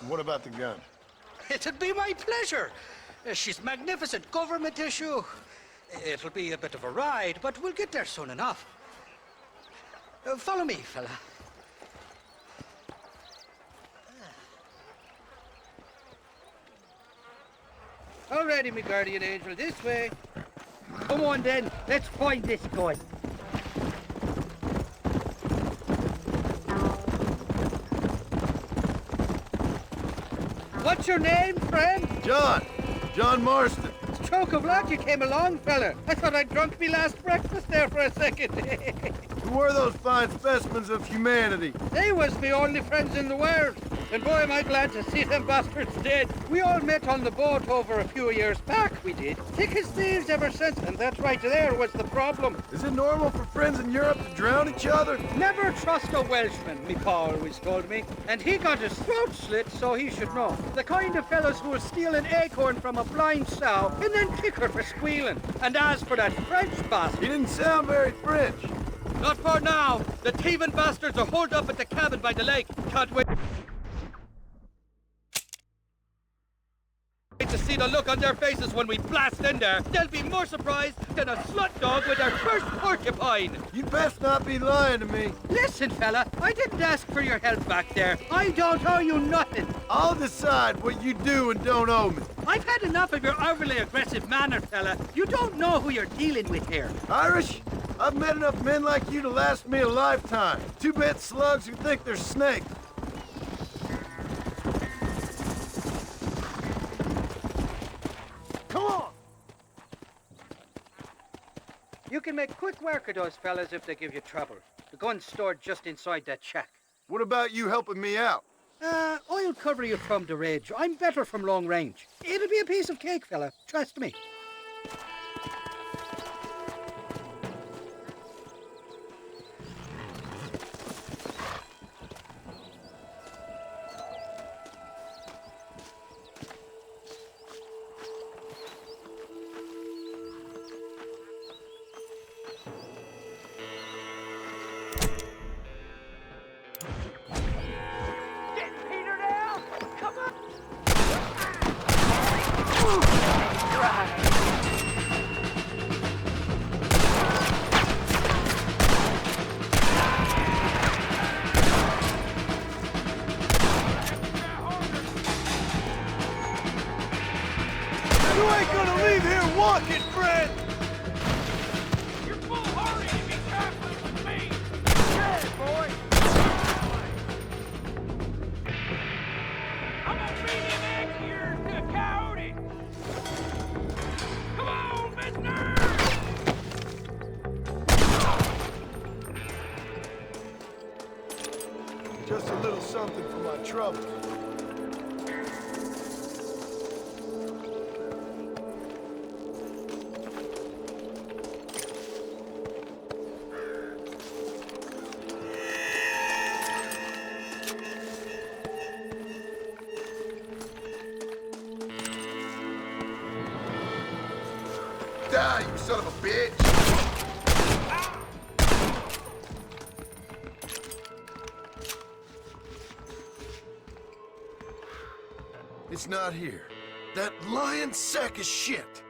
Speaker 6: What about the gun?
Speaker 13: It'd be my pleasure. She's magnificent, government issue. It'll be a bit of a ride, but we'll get there soon enough. Follow me, fella.
Speaker 9: Alrighty, me guardian angel, this way. Come on then, let's find this guy. What's your name, friend?
Speaker 3: John Marston.
Speaker 9: Stroke of luck you came along, fella. I thought I'd drunk me last breakfast there for a second.
Speaker 3: Who were those fine specimens of humanity?
Speaker 9: They was me only friends in the world. And boy, am I glad to see them bastards dead. We all met on the boat over a few years back, we did. Thick as thieves ever since, and that's right there was the problem.
Speaker 3: Is it normal for friends in Europe to drown each other?
Speaker 9: Never trust a Welshman, me pa always told me. And he got his throat slit, so he should know. The kind of fellows who will steal an acorn from a blind sow and then kick her for squealing. And as for that French bastard...
Speaker 3: He didn't sound very French.
Speaker 9: Not for now. The thieving bastards are holed up at the cabin by the lake. Can't wait to see the look on their faces when we blast in there. They'll be more surprised than a slut dog with their first porcupine.
Speaker 3: You'd best not be lying to me.
Speaker 9: Listen, fella, I didn't ask for your help back there. I don't owe you nothing.
Speaker 3: I'll decide what you do and don't owe me.
Speaker 9: I've had enough of your overly aggressive manner, fella. You don't know who you're dealing with here.
Speaker 3: Irish, I've met enough men like you to last me a lifetime. Two-bit slugs who think they're snakes.
Speaker 9: You can make quick work of those fellas if they give you trouble. The gun's stored just inside that shack.
Speaker 6: What about you helping me out?
Speaker 9: I'll cover you from the ridge. I'm better from long range. It'll be a piece of cake, fella. Trust me.
Speaker 3: You ain't gonna leave here walking, friend!
Speaker 5: You're foolhardy to be trifling with me!
Speaker 10: Yeah, boy!
Speaker 5: I'm gonna beat him axe of yours to a coyote! Come on, mister!
Speaker 3: Just a little something for my trouble.
Speaker 6: Die, you son of a bitch! It's not here. That lying sack of shit!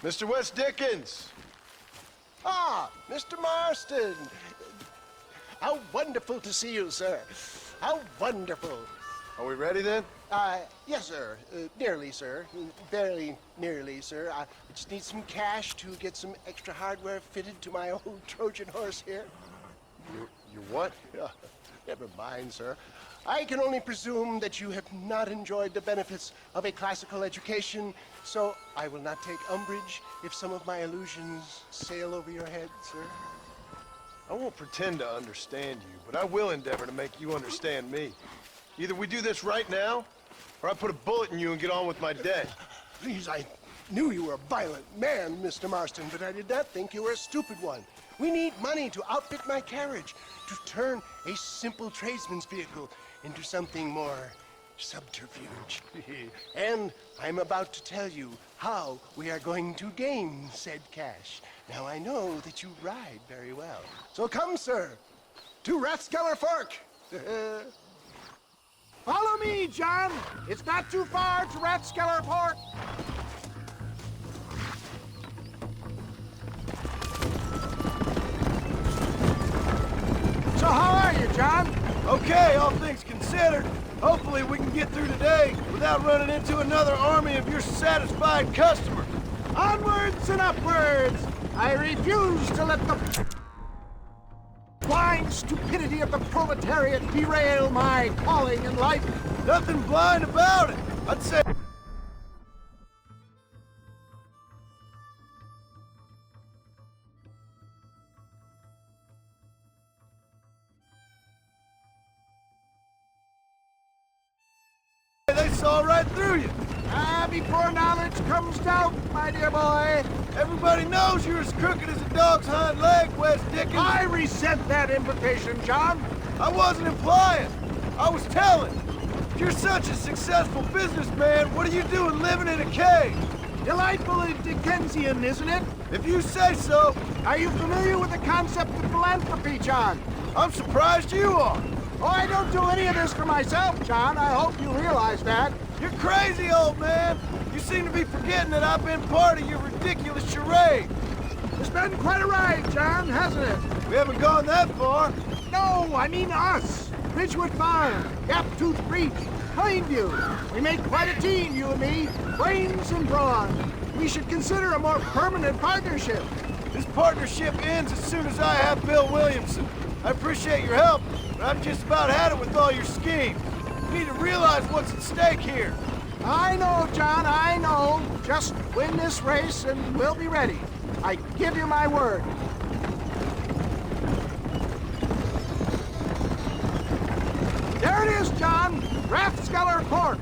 Speaker 3: Mr. West Dickens!
Speaker 19: Ah, Mr. Marston. How wonderful to see you, sir. How wonderful.
Speaker 3: Are we ready then?
Speaker 19: Yes, sir. Nearly, sir. Very nearly, sir. I just need some cash to get some extra hardware fitted to my old Trojan horse here.
Speaker 3: Your what?
Speaker 19: Never mind, sir. I can only presume that you have not enjoyed the benefits of a classical education, so I will not take umbrage if some of my illusions sail over your head, sir.
Speaker 3: I won't pretend to understand you, but I will endeavor to make you understand me. Either we do this right now, or I put a bullet in you and get on with my day.
Speaker 19: Please, I knew you were a violent man, Mr. Marston, but I did not think you were a stupid one. We need money to outfit my carriage, to turn a simple tradesman's vehicle into something more subterfuge. And I'm about to tell you how we are going to gain said cash. Now, I know that you ride very well. So come, sir, to Rathskeller Fork.
Speaker 17: Follow me, John. It's not too far to Rathskeller Fork. So how are you, John?
Speaker 3: Okay, all things considered. Hopefully we can get through today without running into another army of your satisfied customers.
Speaker 17: Onwards and upwards. I refuse to let the blind stupidity of the proletariat derail my calling in life.
Speaker 3: Nothing blind about it. I'd say... They saw right through you.
Speaker 17: Before knowledge comes doubt, my dear boy.
Speaker 3: Everybody knows you're as crooked as a dog's hind leg, West Dickens.
Speaker 17: I resent that implication, John.
Speaker 3: I wasn't implying. I was telling. If you're such a successful businessman, what are you doing living in a cave?
Speaker 17: Delightfully Dickensian, isn't it?
Speaker 3: If you say so.
Speaker 17: Are you familiar with the concept of philanthropy, John?
Speaker 3: I'm surprised you are.
Speaker 17: Oh, I don't do any of this for myself, John. I hope you realize that.
Speaker 3: You're crazy, old man. You seem to be forgetting that I've been part of your ridiculous charade.
Speaker 17: It's been quite a ride, John, hasn't it?
Speaker 3: We haven't gone that far.
Speaker 17: No, I mean us. Ridgewood Farm, Gaptooth Breach, Plainview. We make quite a team, you and me. Brains and brawn. We should consider a more permanent partnership.
Speaker 3: This partnership ends as soon as I have Bill Williamson. I appreciate your help, but I've just about had it with all your schemes. You need to realize what's at stake here.
Speaker 17: I know, John, I know. Just win this race and we'll be ready. I give you my word. There it is, John. Rathskeller Fork.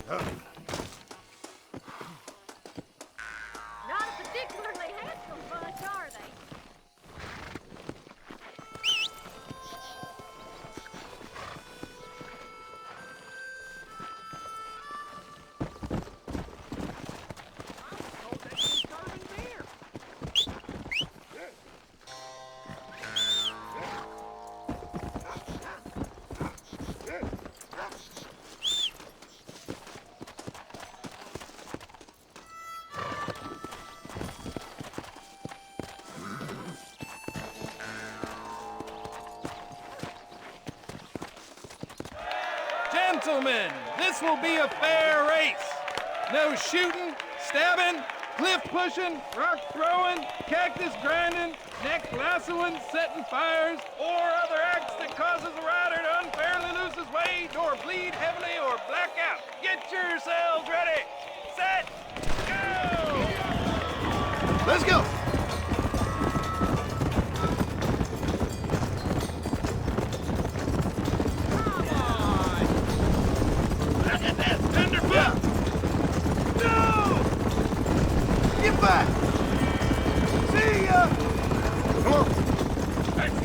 Speaker 8: Not a particularly handsome bunch, are they?
Speaker 10: Gentlemen, this will be a fair race. No shooting, stabbing, cliff pushing, rock throwing, cactus grinding, neck lassoing, setting fires, or other acts that causes a rider to unfairly lose his weight, or bleed heavily, or black out. Get yourselves ready. Set, go!
Speaker 3: Let's go.
Speaker 18: Get that tenderfoot! No!
Speaker 3: Get back! See ya! Come on.
Speaker 18: Let's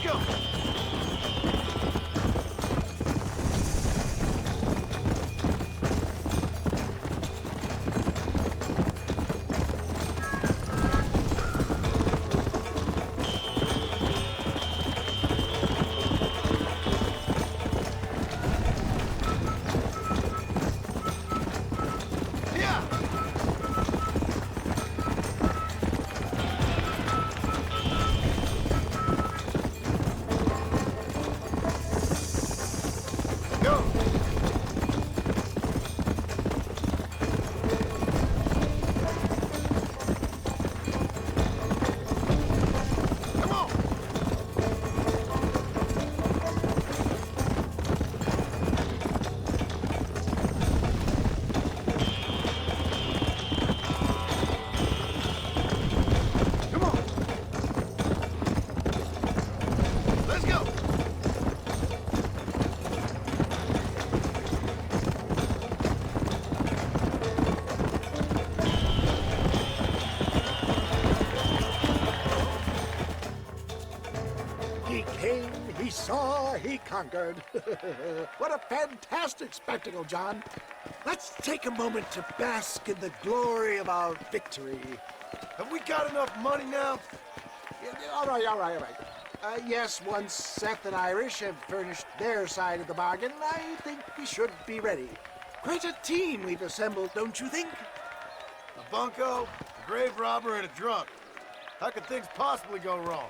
Speaker 18: go!
Speaker 17: He conquered. What a fantastic spectacle, John. Let's take a moment to bask in the glory of our victory.
Speaker 3: Have we got enough money now?
Speaker 17: All right. Yes, once Seth and Irish have furnished their side of the bargain, I think we should be ready. Quite a team we've assembled, don't you think?
Speaker 3: A bunco, a grave robber, and a drunk. How could things possibly go wrong?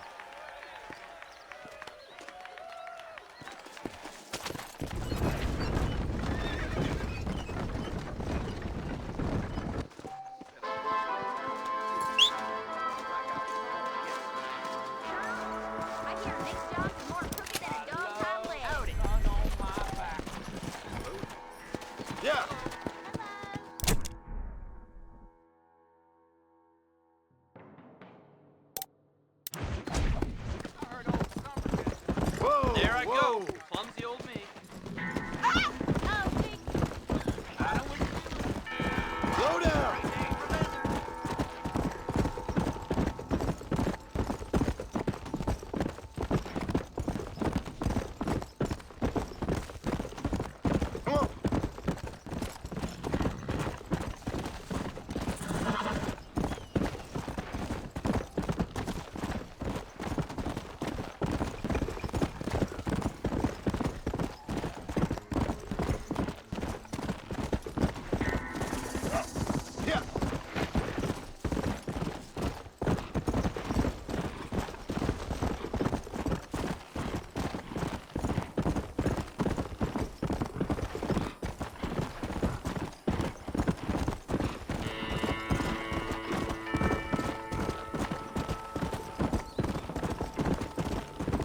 Speaker 4: There I go. Clumsy old me.
Speaker 3: Slow down! Come on!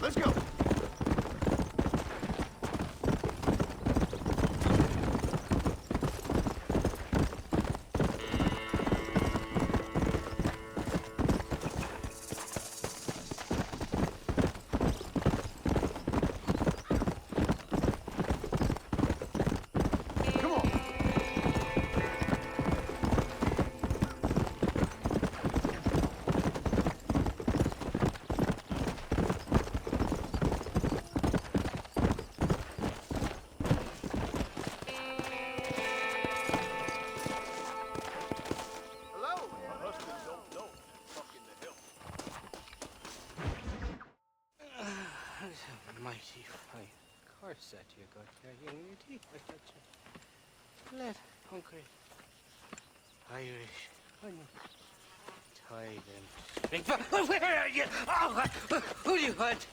Speaker 3: let's go.
Speaker 13: Mighty fine corset you got there, young lady. I thought you let hungry Irish honey. Tie them. Oh, where are you? Oh, who do you want?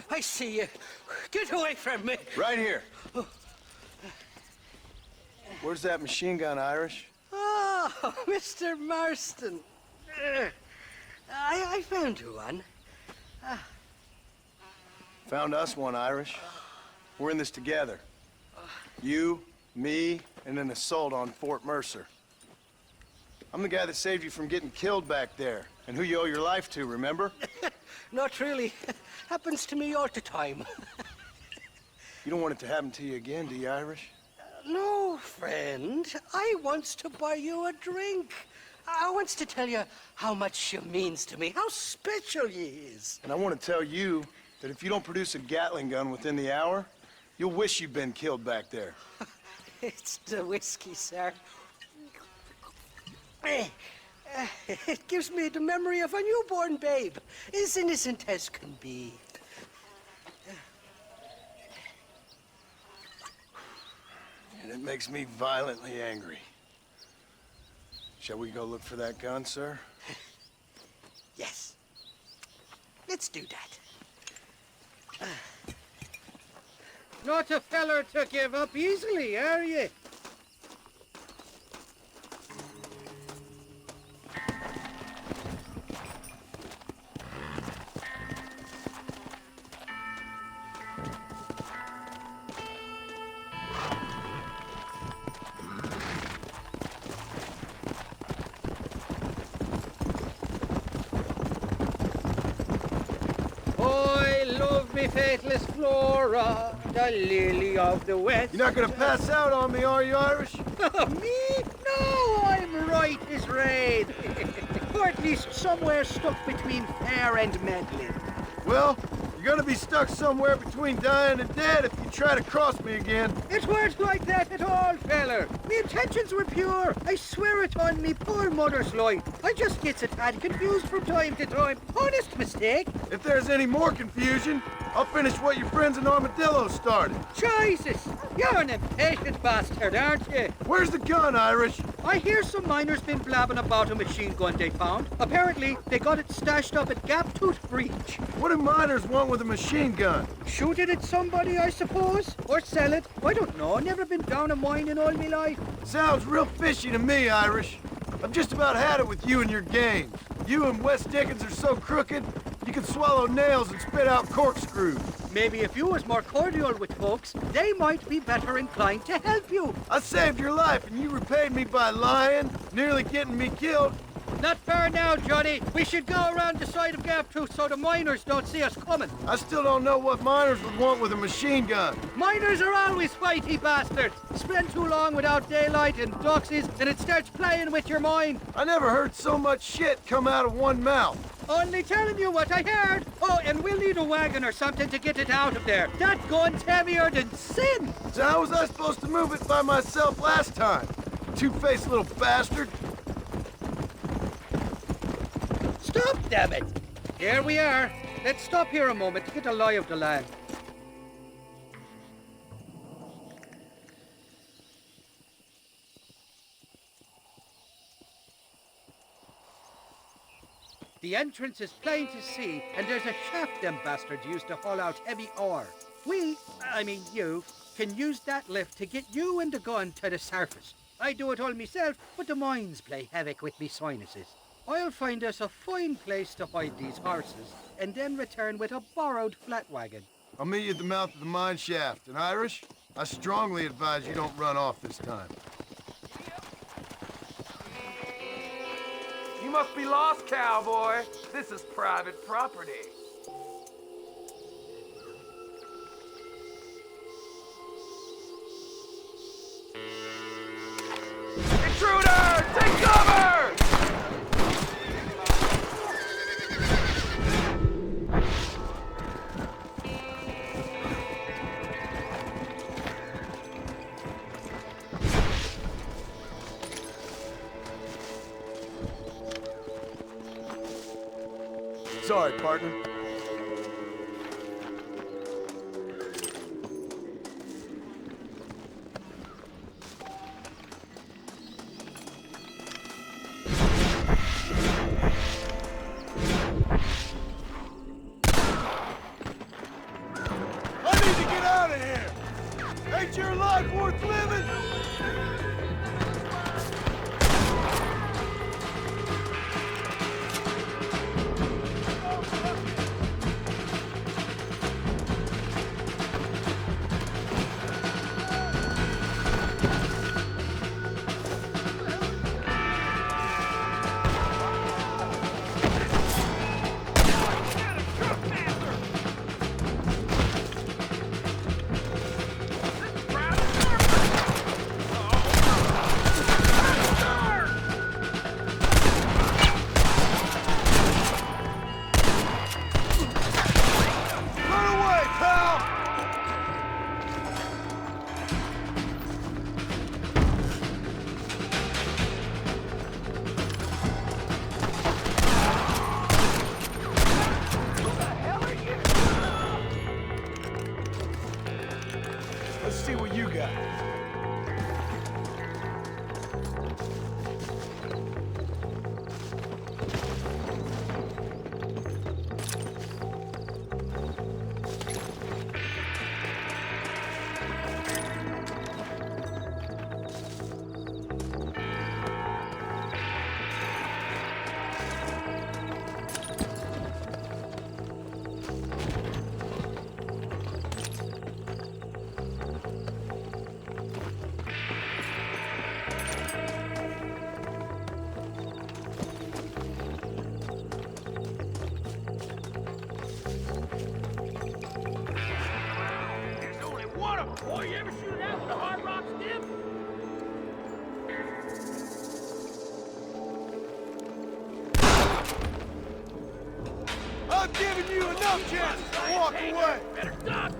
Speaker 13: I see you. Get away from me.
Speaker 3: Right here. Where's that machine gun, Irish?
Speaker 13: Oh, Mr. Marston. I found you one.
Speaker 3: Found us one, Irish. We're in this together. You, me, and an assault on Fort Mercer. I'm the guy that saved you from getting killed back there, and who you owe your life to, remember?
Speaker 13: Not really. Happens to me all the time.
Speaker 3: You don't want it to happen to you again, do you, Irish?
Speaker 13: No, friend. I wants to buy you a drink. I wants to tell you how much she means to me, how special you is.
Speaker 3: And I want to tell you that if you don't produce a Gatling gun within the hour, you'll wish you'd been killed back there.
Speaker 13: It's the whiskey, sir. It gives me the memory of a newborn babe, as innocent as can be.
Speaker 3: And it makes me violently angry. Shall we go look for that gun, sir?
Speaker 13: Yes. Let's do that.
Speaker 9: Not a feller to give up easily, are you? Me faithless Flora, the lily of the West.
Speaker 3: You're not gonna pass out on me, are you, Irish?
Speaker 9: Me? No, I'm right as rain. Or at least somewhere stuck between fair and meddling.
Speaker 3: Well, you're gonna be stuck somewhere between dying and dead if you try to cross me again.
Speaker 9: It weren't like that at all, feller. Me intentions were pure. I swear it on me poor mother's life. I just gets a tad confused from time to time. Honest mistake.
Speaker 3: If there's any more confusion, I'll finish what your friends in Armadillo started.
Speaker 9: Jesus! You're an impatient bastard, aren't you?
Speaker 3: Where's the gun, Irish?
Speaker 9: I hear some miners been blabbing about a machine gun they found. Apparently, they got it stashed up at Gaptooth Breach.
Speaker 3: What do miners want with a machine gun?
Speaker 9: Shoot it at somebody, I suppose? Or sell it? I don't know. Never been down a mine in all my life.
Speaker 3: Sounds real fishy to me, Irish. I've just about had it with you and your games. You and Wes Dickens are so crooked, you can swallow nails and spit out corkscrews.
Speaker 9: Maybe if you was more cordial with folks, they might be better inclined to help you.
Speaker 3: I saved your life and you repaid me by lying, nearly getting me killed.
Speaker 9: Not far now, Johnny. We should go around the side of Gaptooth so the miners don't see us coming.
Speaker 3: I still don't know what miners would want with a machine gun.
Speaker 9: Miners are always fighty bastards. Spend too long without daylight and doxies, and it starts playing with your mind.
Speaker 3: I never heard so much shit come out of one mouth.
Speaker 9: Only telling you what I heard. Oh, and we'll need a wagon or something to get it out of there. That gun's heavier than sin.
Speaker 3: So how was I supposed to move it by myself last time? Two-faced little bastard.
Speaker 9: Stop, damn it! Here we are. Let's stop here a moment to get a lie of the land. The entrance is plain to see, and there's a shaft them bastards used to haul out heavy ore. You, can use that lift to get you and the gun to the surface. I do it all myself, but the mines play havoc with me sinuses. I'll find us a fine place to hide these horses, and then return with a borrowed flat wagon.
Speaker 6: I'll meet you at the mouth of the mine shaft. And Irish, I strongly advise you don't run off this time.
Speaker 10: You must be lost, cowboy. This is private property. Intruder! Take cover!
Speaker 6: Sorry, partner.
Speaker 3: I need to get out of here! Ain't your life worth living? Let's see what you got.
Speaker 5: There's only one of them, boy. You ever shoot it out with a hard rock stiff?
Speaker 3: I've given you enough chances to walk away.
Speaker 5: Better duck.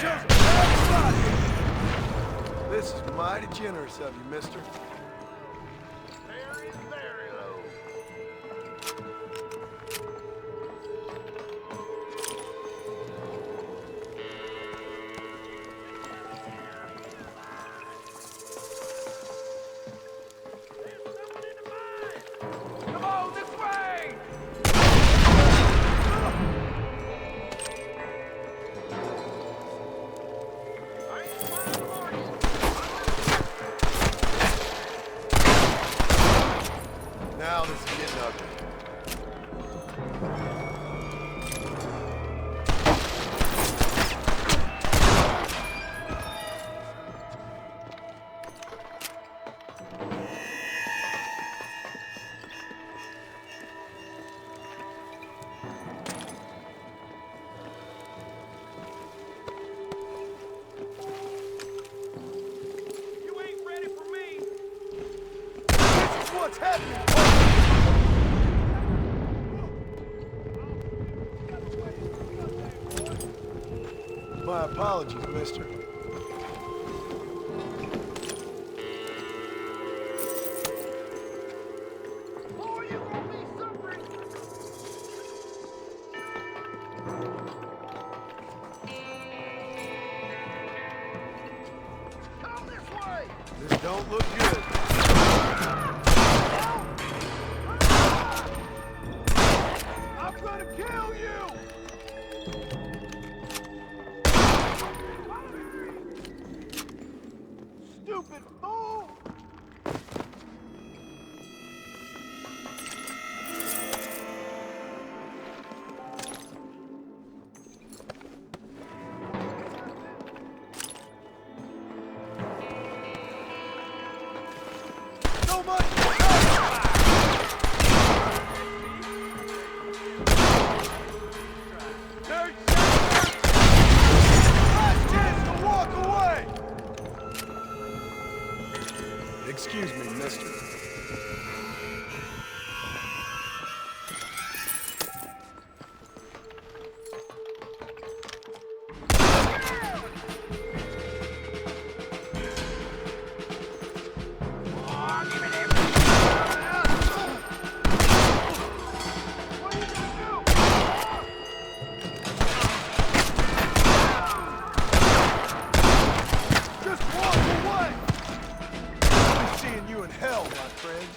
Speaker 3: Just everybody. This is mighty generous of you, mister.
Speaker 5: Very, very low.
Speaker 10: Come on, this way!
Speaker 3: Now this is getting ugly.
Speaker 10: You ain't ready for me!
Speaker 3: This is what's happening. My apologies, mister. This don't look good. I'm gonna kill you!
Speaker 19: stupid fool!
Speaker 3: So much! Last chance to walk away! Excuse me, mister. Just walk away! I'll be seeing you in hell, my friend.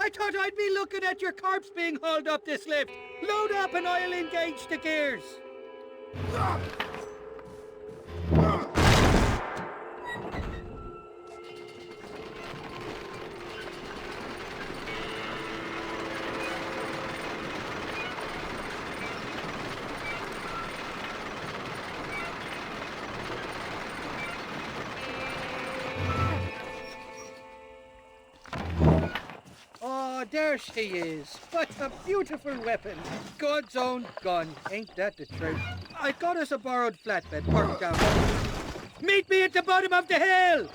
Speaker 9: I thought I'd be looking at your corpse being hauled up this lift. Load up and I'll engage the gears. Oh, there she is. What a beautiful weapon. God's own gun. Ain't that the truth? I got us a borrowed flatbed parked down. Meet me at the bottom of the hill!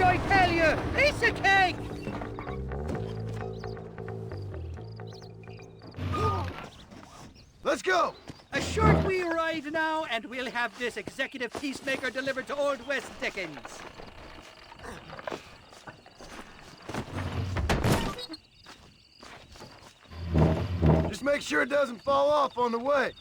Speaker 9: I tell you! Piece of cake!
Speaker 3: Let's go!
Speaker 9: A short wee ride now, and we'll have this executive peacemaker delivered to Old West Dickens.
Speaker 3: Just make sure it doesn't fall off on the way.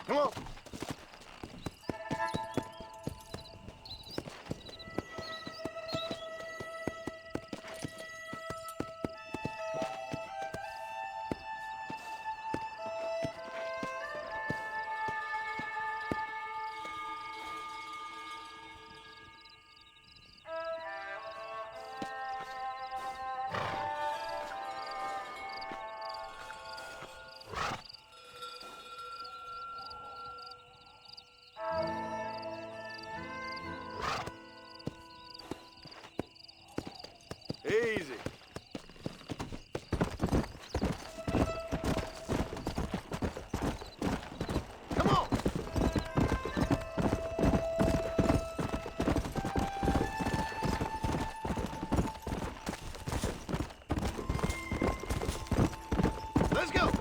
Speaker 3: Come on. Easy. Come on. Let's go.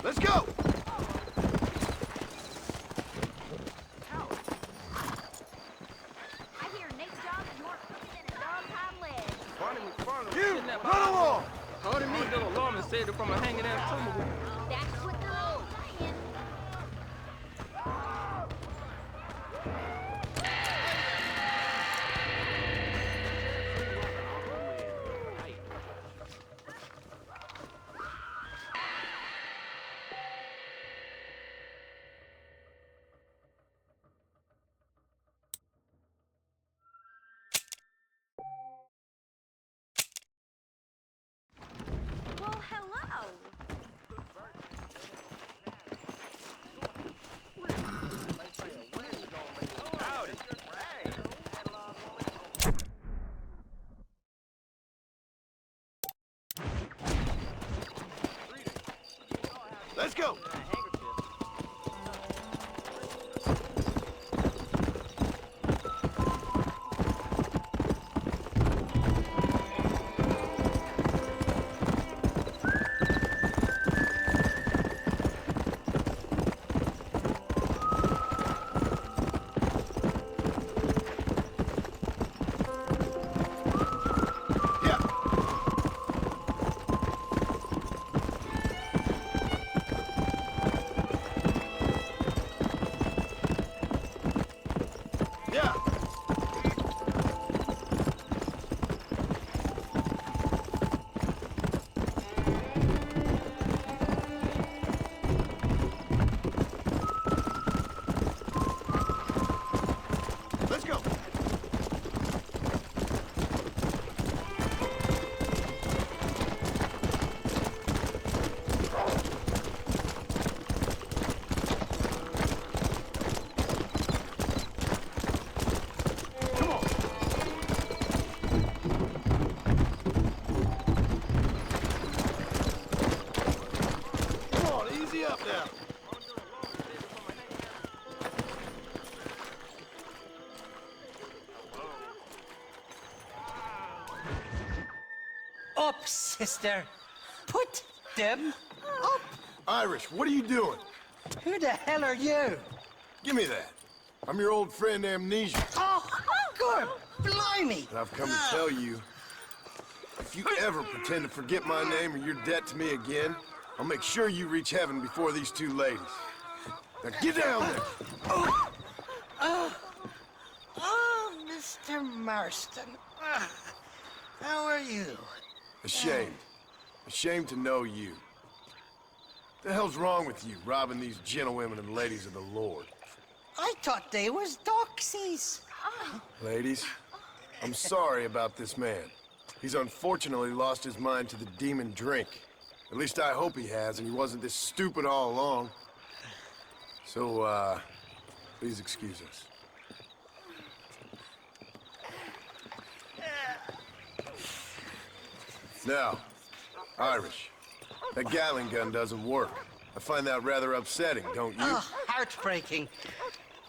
Speaker 3: Let's go!
Speaker 8: I hear Nate's job is more crooked than a dog's hind leg.
Speaker 3: You, run along!
Speaker 10: Harder me, little lawman saved her from a hanging ass tumbleweed.
Speaker 8: That's what they're all saying. Well, hello.
Speaker 3: Let's go!
Speaker 13: Up, sister. Put them up.
Speaker 6: Irish, what are you doing?
Speaker 13: Who the hell are you?
Speaker 6: Give me that. I'm your old friend Amnesia.
Speaker 13: Oh, good. Blimey.
Speaker 6: And I've come to tell you, if you ever pretend to forget my name or your debt to me again, I'll make sure you reach heaven before these two ladies. Now get down there.
Speaker 13: Oh, Mr. Marston. How are you?
Speaker 6: Ashamed. Ashamed to know you. What the hell's wrong with you, robbing these gentlewomen and ladies of the Lord?
Speaker 13: I thought they was doxies.
Speaker 6: Ladies, I'm sorry about this man. He's unfortunately lost his mind to the demon drink. At least I hope he has, and he wasn't this stupid all along. So, please excuse us. Now, Irish, that Gatling gun doesn't work. I find that rather upsetting, don't you?
Speaker 13: Oh, heartbreaking.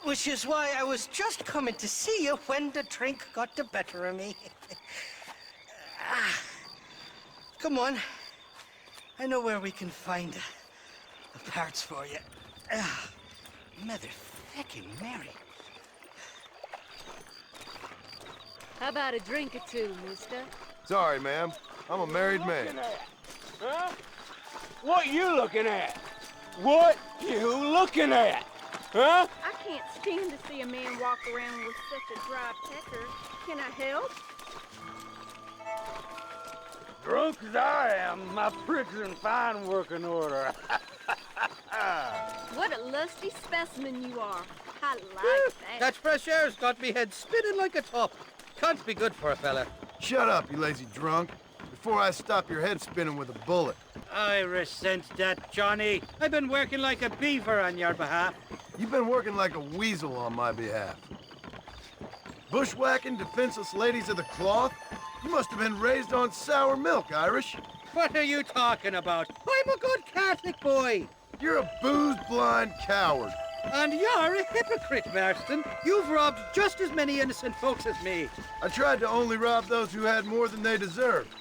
Speaker 13: Which is why I was just coming to see you when the drink got the better of me. Come on. I know where we can find the parts for you. Motherfucking Mary.
Speaker 12: How about a drink or two, mister?
Speaker 3: Sorry, ma'am. I'm a married man.
Speaker 10: Huh? What you looking at? What you looking at? Huh?
Speaker 12: I can't stand to see a man walk around with such a dry pecker. Can I help?
Speaker 10: Drunk as I am, my prick's in fine working order.
Speaker 12: What a lusty specimen you are. I like that.
Speaker 9: That fresh air's got me head spinning like a top. Can't be good for a fella.
Speaker 3: Shut up, you lazy drunk, before I stop your head spinning with a bullet.
Speaker 9: I resent that, Johnny. I've been working like a beaver on your behalf.
Speaker 3: You've been working like a weasel on my behalf. Bushwhacking defenseless ladies of the cloth? You must have been raised on sour milk, Irish.
Speaker 9: What are you talking about? I'm a good Catholic boy.
Speaker 3: You're a booze-blind coward.
Speaker 9: And you're a hypocrite, Marston. You've robbed just as many innocent folks as me.
Speaker 3: I tried to only rob those who had more than they deserved.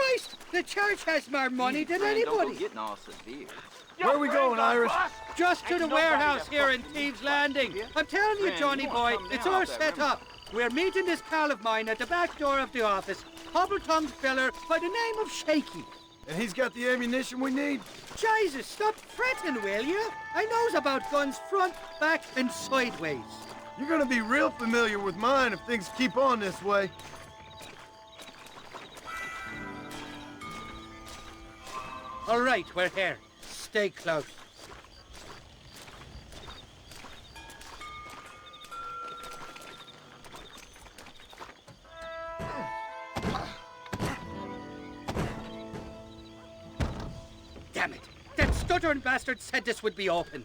Speaker 9: Christ! The church has more money than anybody.
Speaker 15: Getting all severe.
Speaker 3: Where are we going, Irish?
Speaker 9: Just to the warehouse here in Thieves' Landing. I'm telling you, Johnny boy, it's all set up. We're meeting this pal of mine at the back door of the office, hobble-tongued feller by the name of Shaky.
Speaker 3: And he's got the ammunition we need?
Speaker 9: Jesus, stop fretting, will you? I knows about guns front, back, and sideways.
Speaker 3: You're gonna be real familiar with mine if things keep on this way.
Speaker 9: All right, we're here. Stay close. Damn it! That stuttering bastard said this would be open.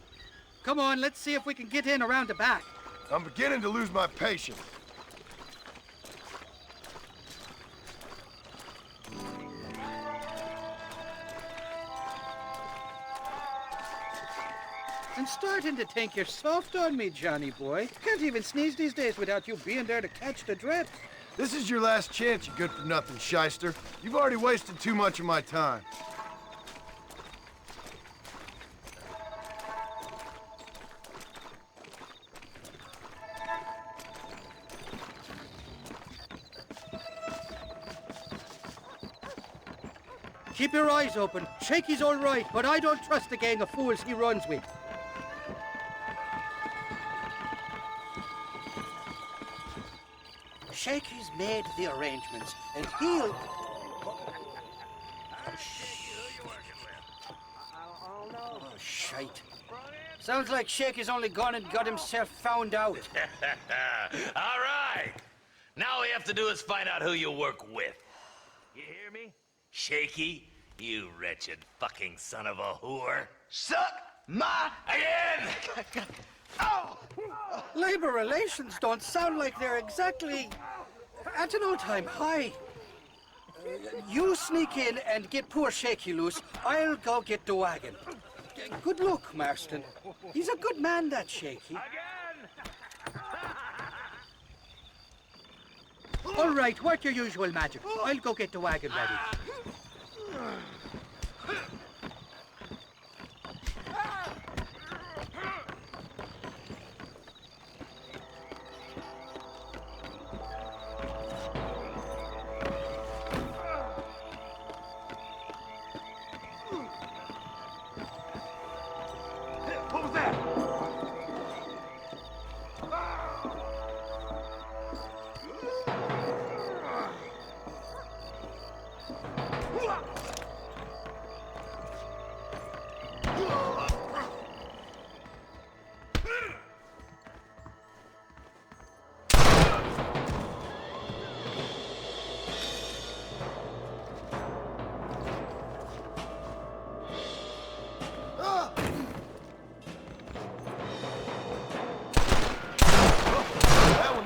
Speaker 9: Come on, let's see if we can get in around the back.
Speaker 3: I'm beginning to lose my patience.
Speaker 9: I'm starting to think you're soft on me, Johnny boy. Can't even sneeze these days without you being there to catch the drips.
Speaker 3: This is your last chance, you good-for-nothing shyster. You've already wasted too much of my time.
Speaker 9: Keep your eyes open. Shaky's all right, but I don't trust the gang of fools he runs with. Shaky's made the arrangements, and he'll... Oh, shite. Sounds like Shaky's only gone and got himself found out.
Speaker 14: All right. Now all we have to do is find out who you work with. You hear me? Shaky, you wretched fucking son of a whore. Suck my... Again!
Speaker 9: Oh! Labor relations don't sound like they're exactly at an all-time high. You sneak in and get poor Shaky loose. I'll go get the wagon. Good luck, Marston. He's a good man, that Shaky. All right, work your usual magic. I'll go get the wagon ready.
Speaker 3: What was that?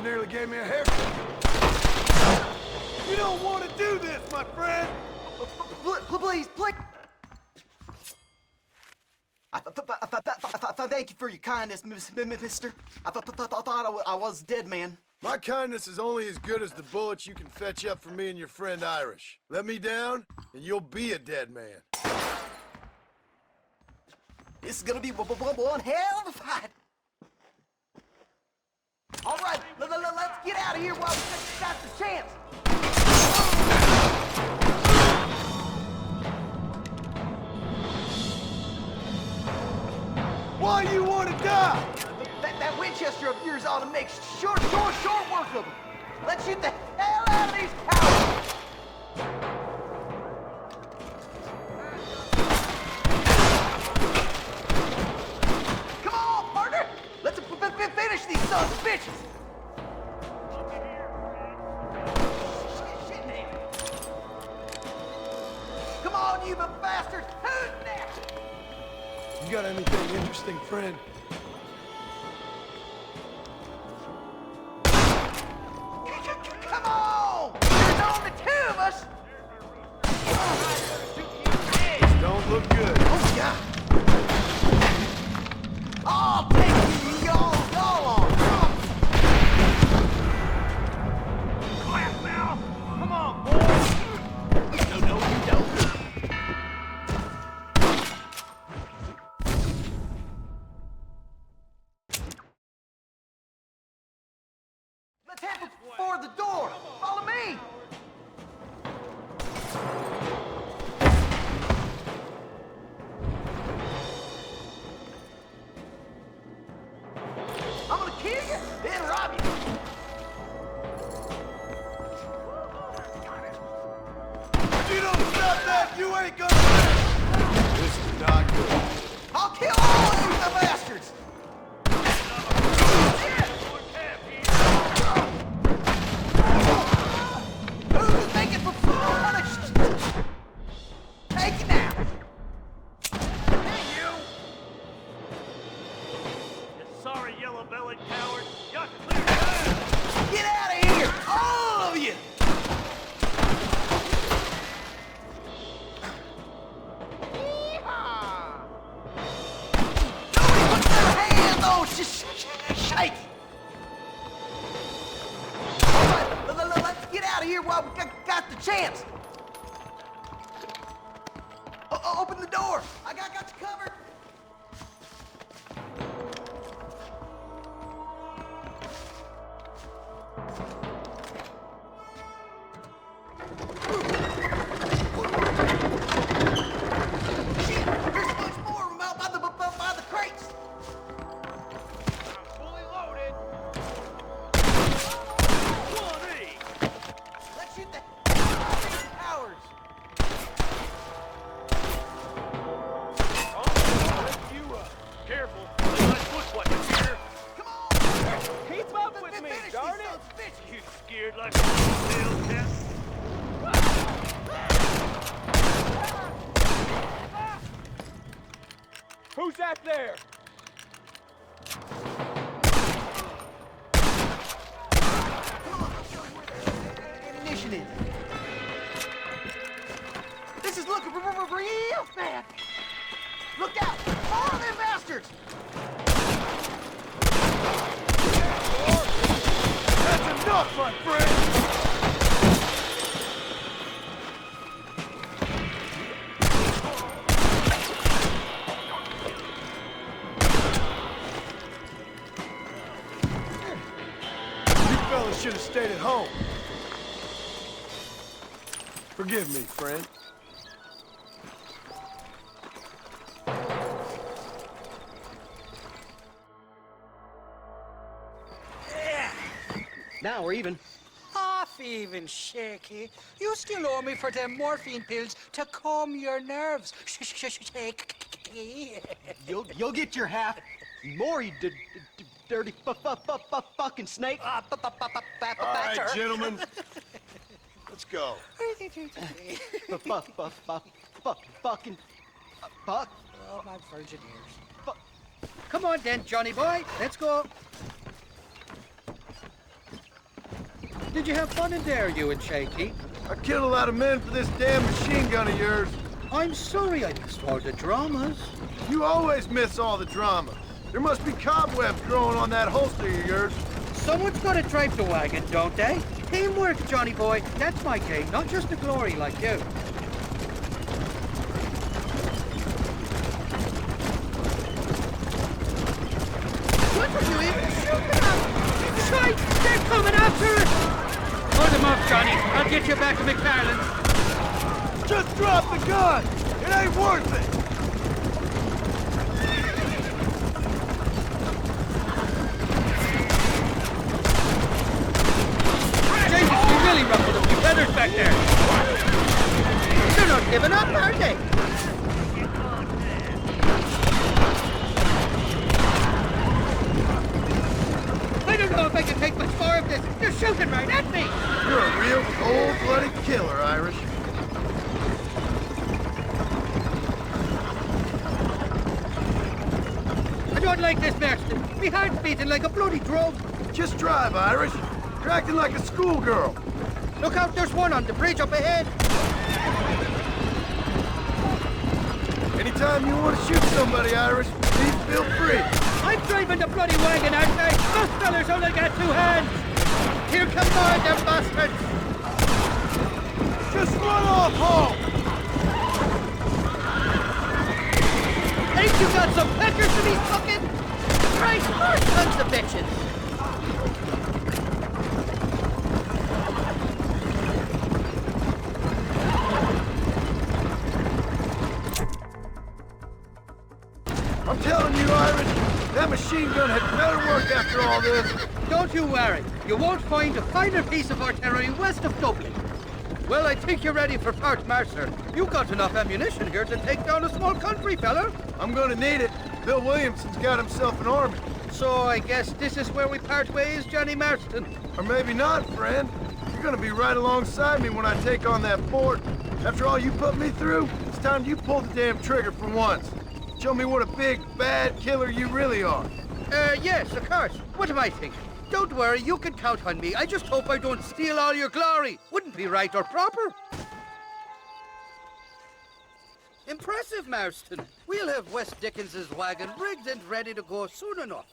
Speaker 3: Nearly gave me a haircut. You don't want to do this, my friend.
Speaker 2: Please. Thank you for your kindness, mister. I thought I was a dead man.
Speaker 3: My kindness is only as good as the bullets you can fetch up for me and your friend Irish. Let me down, and you'll be a dead man.
Speaker 2: This is gonna be one hell of a fight. All right, let's get out of here while we got the chance.
Speaker 3: Why you want to die?
Speaker 2: That Winchester of yours ought to make short work of him. Let's shoot the hell out of these cowards. Come on, partner. Let's finish these sons of bitches. Come on, you bastards. Who's next?
Speaker 3: You got anything interesting, friend?
Speaker 2: Come on! There's only two of us!
Speaker 3: This don't look good.
Speaker 2: Oh, yeah. I'll take y'all on.
Speaker 18: Clap now! Come on, boys! No,
Speaker 2: for the door. Follow me. I'm gonna kill you, then rob you.
Speaker 3: If you don't stop that, you ain't gonna live. This is not good.
Speaker 2: I'll kill all of you bastards. Who's making for punished? Take it now.
Speaker 1: You sorry, yellow-bellied coward. You got to clear your ass.
Speaker 2: Get out of here, all of you. Shake! All right, let's get out of here while we got the chance. Open the door. I got you covered. Shit, there's a bunch more of them out by the crates. Let's shoot the cowards.
Speaker 10: You, careful. They might push what you hear.
Speaker 2: Come on.
Speaker 10: Keep up with me, darn it.
Speaker 1: You scared like a little cat.
Speaker 10: Who's that there?
Speaker 2: Initiative. This is looking real bad. Look out! More of them bastards!
Speaker 3: That's enough, my friend! You fellas should have stayed at home. Forgive me, friend.
Speaker 9: Now we're even.
Speaker 11: Half even, Shaky. You still owe me for them morphine pills to calm your nerves. Shaky.
Speaker 2: You'll get your half. More, you dirty fucking snake.
Speaker 3: All right, gentlemen. Let's go.
Speaker 2: Fucking fuck.
Speaker 11: Oh, my virgin ears.
Speaker 9: Come on then, Johnny boy. Let's go. Did you have fun in there, you and Shaky?
Speaker 3: I killed a lot of men for this damn machine gun of yours.
Speaker 9: I'm sorry I missed all the dramas.
Speaker 3: You always miss all the drama. There must be cobwebs growing on that holster of yours.
Speaker 9: Someone's got to drive the wagon, don't they? Teamwork, Johnny boy. That's my game, not just the glory like you.
Speaker 2: What are you even shooting at?
Speaker 9: Right, they're coming after us! Hold them up, Johnny. I'll get you back to MacFarlane.
Speaker 3: Just drop the gun! It ain't worth it!
Speaker 9: Jesus, you really ruffled a few feathers back there. They're not giving up, are they? I don't know if I can take much more of this. They're shooting right at me.
Speaker 3: You're a real cold-blooded killer, Irish.
Speaker 9: I don't like this, Marston. My heart's beating like a bloody drum.
Speaker 3: Just drive, Irish. You're acting like a schoolgirl.
Speaker 9: Look out, there's one on the bridge up ahead.
Speaker 3: Anytime you want to shoot somebody, Irish, please feel free.
Speaker 9: I'm driving the bloody wagon, aren't I? Those fellas only got two hands. Here come more of them bastards.
Speaker 3: Just run off home.
Speaker 2: Ain't you got some peckers to be fucking? Christ, more sons of bitches.
Speaker 3: I'm telling you, Irish, that machine gun had better work after all this.
Speaker 9: Don't you worry. You won't find a finer piece of artillery west of Dublin. Well, I think you're ready for Fort Mercer. You got enough ammunition here to take down a small country, fella.
Speaker 3: I'm gonna need it. Bill Williamson's got himself an army.
Speaker 9: So I guess this is where we part ways, Johnny Marston.
Speaker 3: Or maybe not, friend. You're gonna be right alongside me when I take on that fort. After all you put me through, it's time you pull the damn trigger for once. Show me what a big, bad killer you really are.
Speaker 9: Yes, of course. What am I thinking? Don't worry, you can count on me. I just hope I don't steal all your glory. Wouldn't be right or proper. Impressive, Marston. We'll have West Dickens's wagon rigged and ready to go soon enough.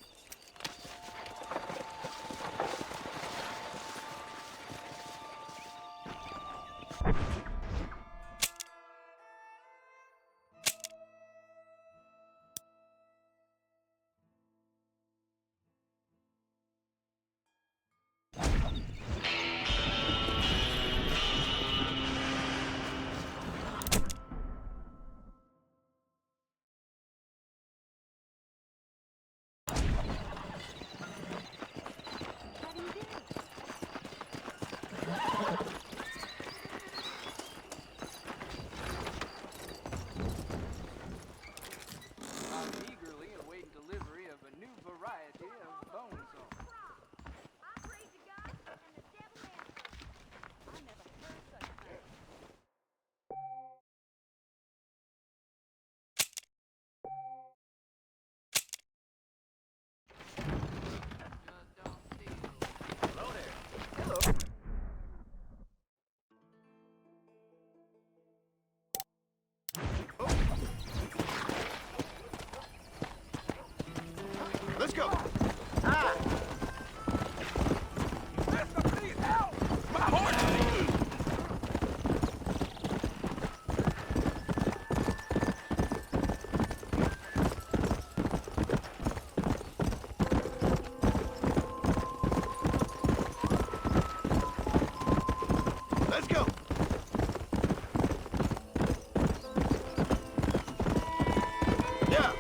Speaker 3: Let's go. Let's go. Yeah.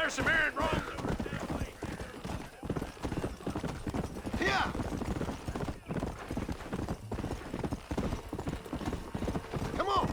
Speaker 18: Some errand wrong.
Speaker 3: Yeah. Come on.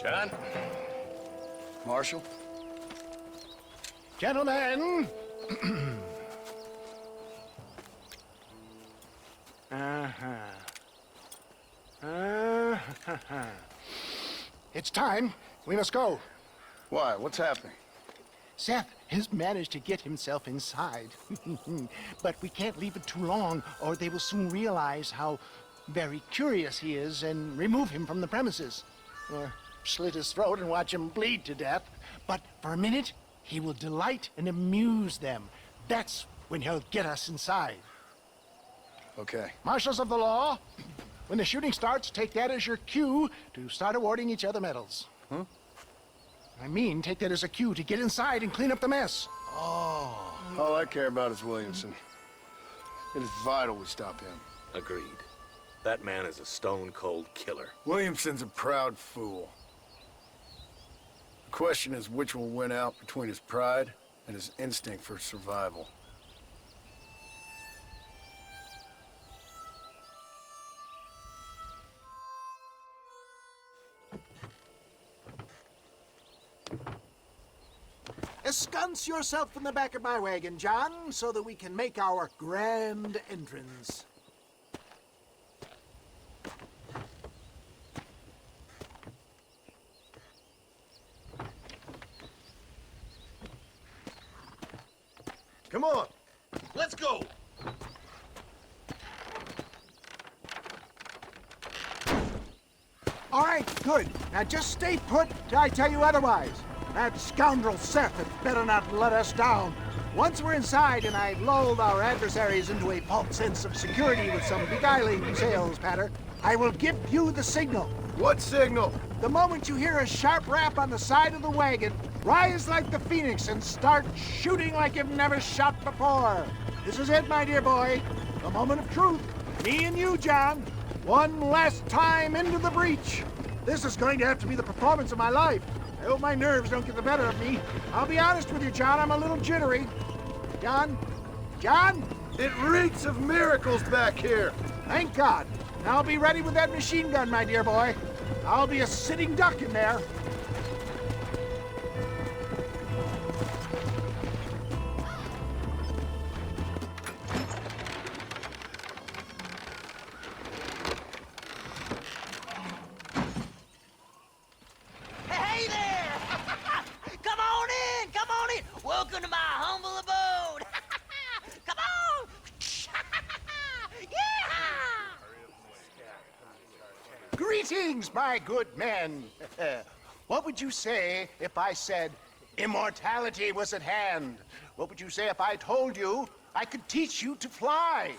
Speaker 14: John?
Speaker 6: Marshal?
Speaker 17: Gentlemen. It's time. We must go.
Speaker 6: Why? What's happening?
Speaker 17: Seth has managed to get himself inside. But we can't leave it too long, or they will soon realize how very curious he is and remove him from the premises. Or slit his throat and watch him bleed to death. But for a minute, he will delight and amuse them. That's when he'll get us inside.
Speaker 6: Okay.
Speaker 17: Marshals of the law, when the shooting starts, take that as your cue to start awarding each other medals.
Speaker 6: Huh?
Speaker 17: I mean, take that as a cue to get inside and clean up the mess.
Speaker 6: Oh. All I care about is Williamson. It is vital we stop him.
Speaker 18: Agreed. That man is a stone-cold killer.
Speaker 6: Williamson's a proud fool. The question is which will win out between his pride and his instinct for survival.
Speaker 17: Ensconce yourself in the back of my wagon, John, so that we can make our grand entrance.
Speaker 3: Come on, let's go.
Speaker 17: All right, good. Now just stay put till I tell you otherwise. That scoundrel Seth had better not let us down. Once we're inside and I've lulled our adversaries into a false sense of security with some beguiling sales patter, I will give you the signal.
Speaker 3: What signal?
Speaker 17: The moment you hear a sharp rap on the side of the wagon, rise like the phoenix and start shooting like you've never shot before. This is it, my dear boy. The moment of truth. Me and you, John. One last time into the breach. This is going to have to be the performance of my life. I hope my nerves don't get the better of me. I'll be honest with you, John, I'm a little jittery. John? John?
Speaker 3: It reeks of miracles back here.
Speaker 17: Thank God. Now I'll be ready with that machine gun, my dear boy. I'll be a sitting duck in there.
Speaker 15: Hey there! Come on in! Come on in! Welcome to my humble abode! Come on! Yeah!
Speaker 17: Greetings, my good men. What would you say if I said immortality was at hand? What would you say if I told you I could teach you to fly?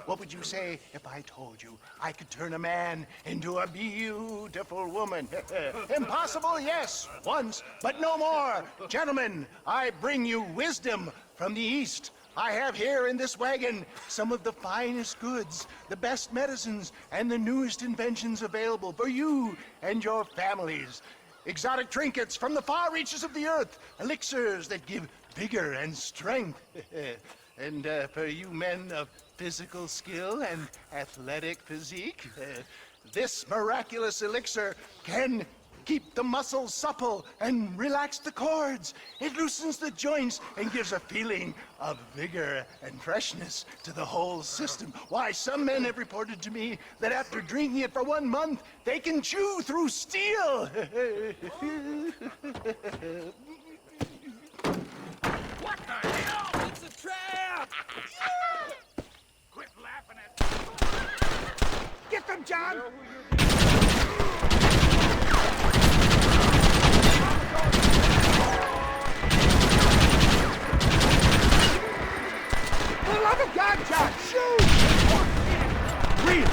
Speaker 17: What would you say if I told you I could turn a man into a beautiful woman? Impossible, yes, once, but no more. Gentlemen, I bring you wisdom from the East. I have here in this wagon some of the finest goods, the best medicines, and the newest inventions available for you and your families. Exotic trinkets from the far reaches of the earth, elixirs that give vigor and strength. And for you men of physical skill and athletic physique, this miraculous elixir can keep the muscles supple and relax the cords. It loosens the joints and gives a feeling of vigor and freshness to the whole system. Why, some men have reported to me that after drinking it for 1 month, they can chew through steel.
Speaker 5: What the hell? It's a trap! Quit laughing at me.
Speaker 17: Get them, John! For the love of God, John, shoot! Read!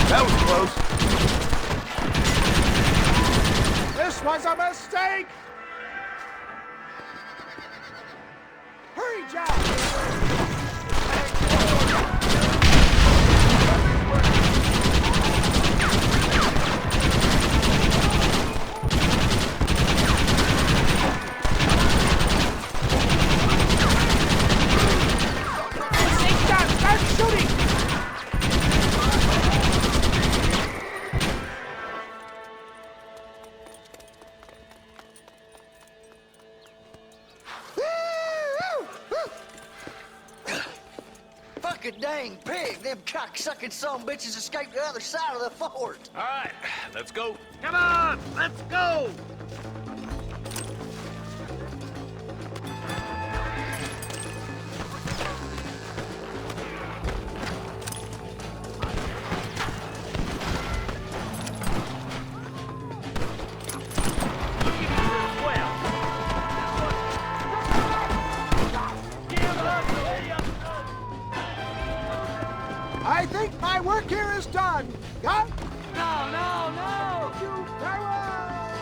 Speaker 3: That was close.
Speaker 17: This was a mistake! Hurry, John! Start shooting!
Speaker 2: dang pig. Them cocksucking son-bitches escaped the other side of the fort.
Speaker 14: All right, let's go.
Speaker 10: Come on, let's go!
Speaker 17: I think my work here is done. Gun?
Speaker 2: No, no, no!
Speaker 17: You farewell!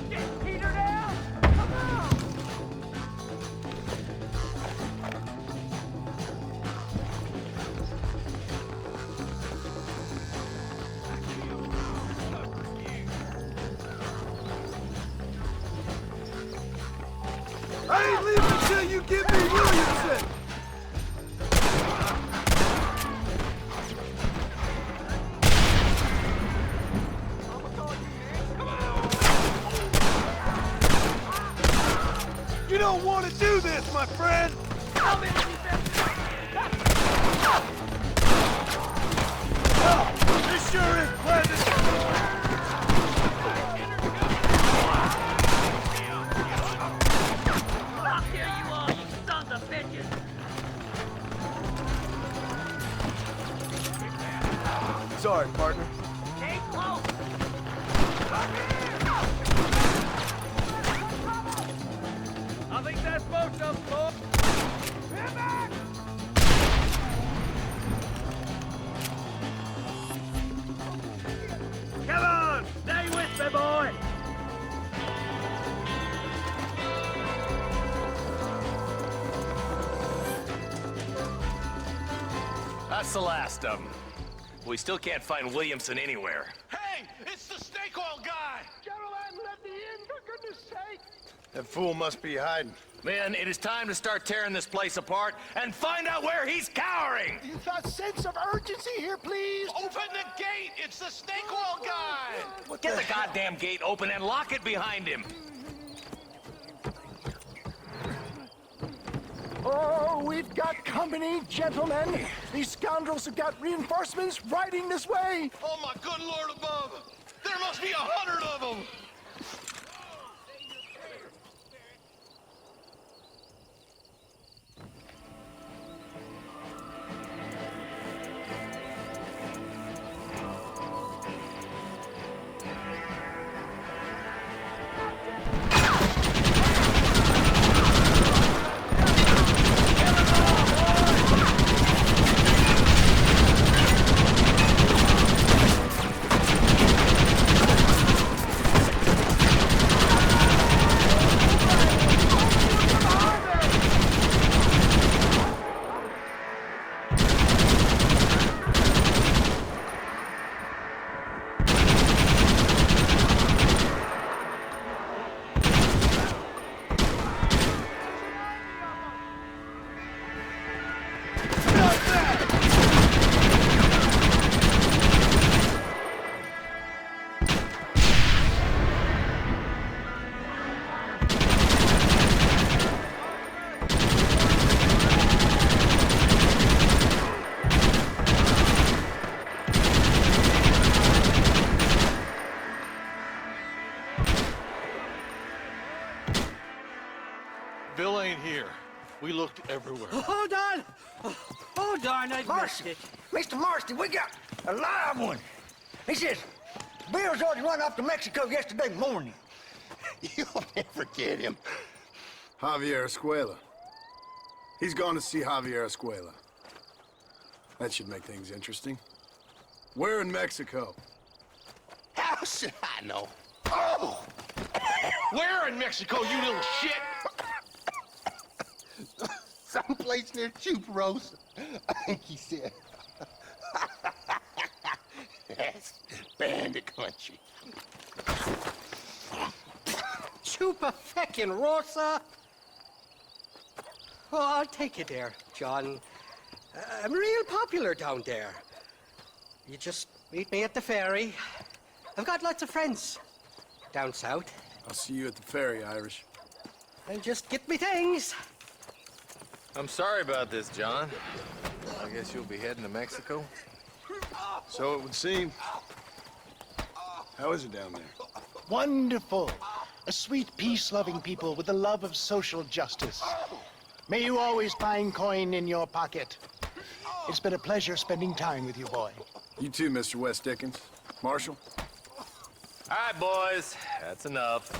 Speaker 2: Get Peter down! Come on!
Speaker 3: I ain't leaving until you give me Williamson! You don't want to do this, my friend! Oh, this sure is pleasant!
Speaker 2: Here you are, you sons of bitches!
Speaker 3: Sorry, partner.
Speaker 2: Stay close!
Speaker 10: I think that's most of them, boys. Get back! Come on, stay with me, boy.
Speaker 14: That's the last of them. We still can't find Williamson anywhere.
Speaker 18: Hey, it's the snake oil guy!
Speaker 19: Gentlemen, let me in, for goodness sake!
Speaker 3: That fool must be hiding.
Speaker 14: Men, it is time to start tearing this place apart and find out where he's cowering!
Speaker 19: A sense of urgency here, please!
Speaker 18: Open the gate! It's the snake oil guy!
Speaker 14: Get the goddamn gate open and lock it behind him!
Speaker 19: Oh, we've got company, gentlemen. These scoundrels have got reinforcements riding this way.
Speaker 18: Oh, my good Lord above! There must be 100 of them!
Speaker 7: Bill ain't here. We looked everywhere.
Speaker 11: Hold on! Oh, darn, I missed
Speaker 2: Marcy,
Speaker 11: it.
Speaker 2: Mr. Marston, we got a live one. He says, Bill's already run off to Mexico yesterday morning.
Speaker 6: You'll never get him. Javier Escuela. He's gone to see Javier Escuela. That should make things interesting. Where in Mexico?
Speaker 18: How should I know? Oh! Where in Mexico, you little shit?
Speaker 6: Someplace near Chuparosa, I think he said. That's bandit country.
Speaker 11: Chupa feckin' Rosa. Oh, I'll take you there, John. I'm real popular down there. You just meet me at the ferry. I've got lots of friends down south.
Speaker 6: I'll see you at the ferry, Irish.
Speaker 11: And just get me things.
Speaker 14: I'm sorry about this, John. I guess you'll be heading to Mexico?
Speaker 6: So it would seem. How is it down there?
Speaker 17: Wonderful. A sweet, peace-loving people with the love of social justice. May you always find coin in your pocket. It's been a pleasure spending time with you, boy.
Speaker 6: You too, Mr. West Dickens. Marshal?
Speaker 14: All right, boys. That's enough.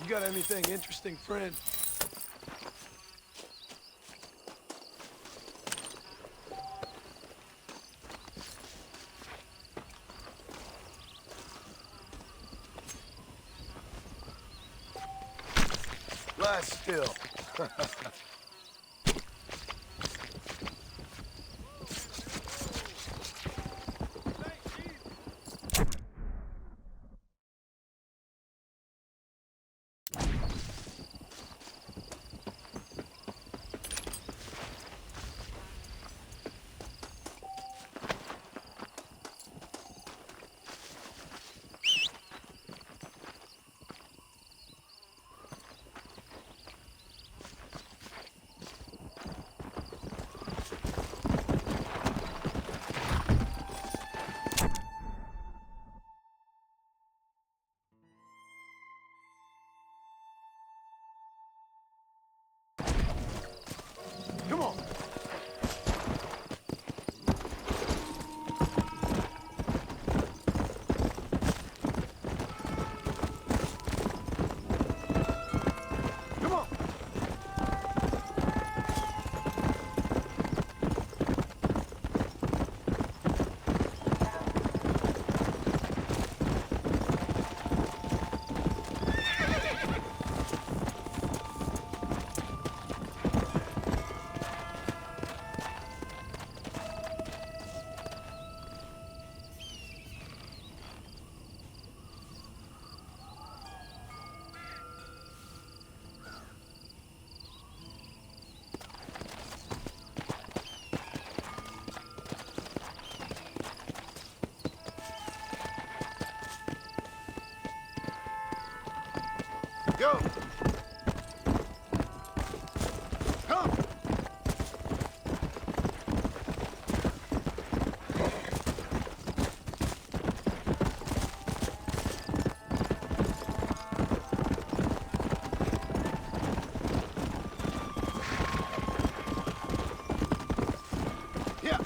Speaker 3: You got anything interesting, friend? Lie still. Come on. Come on. Go! Come! Yeah!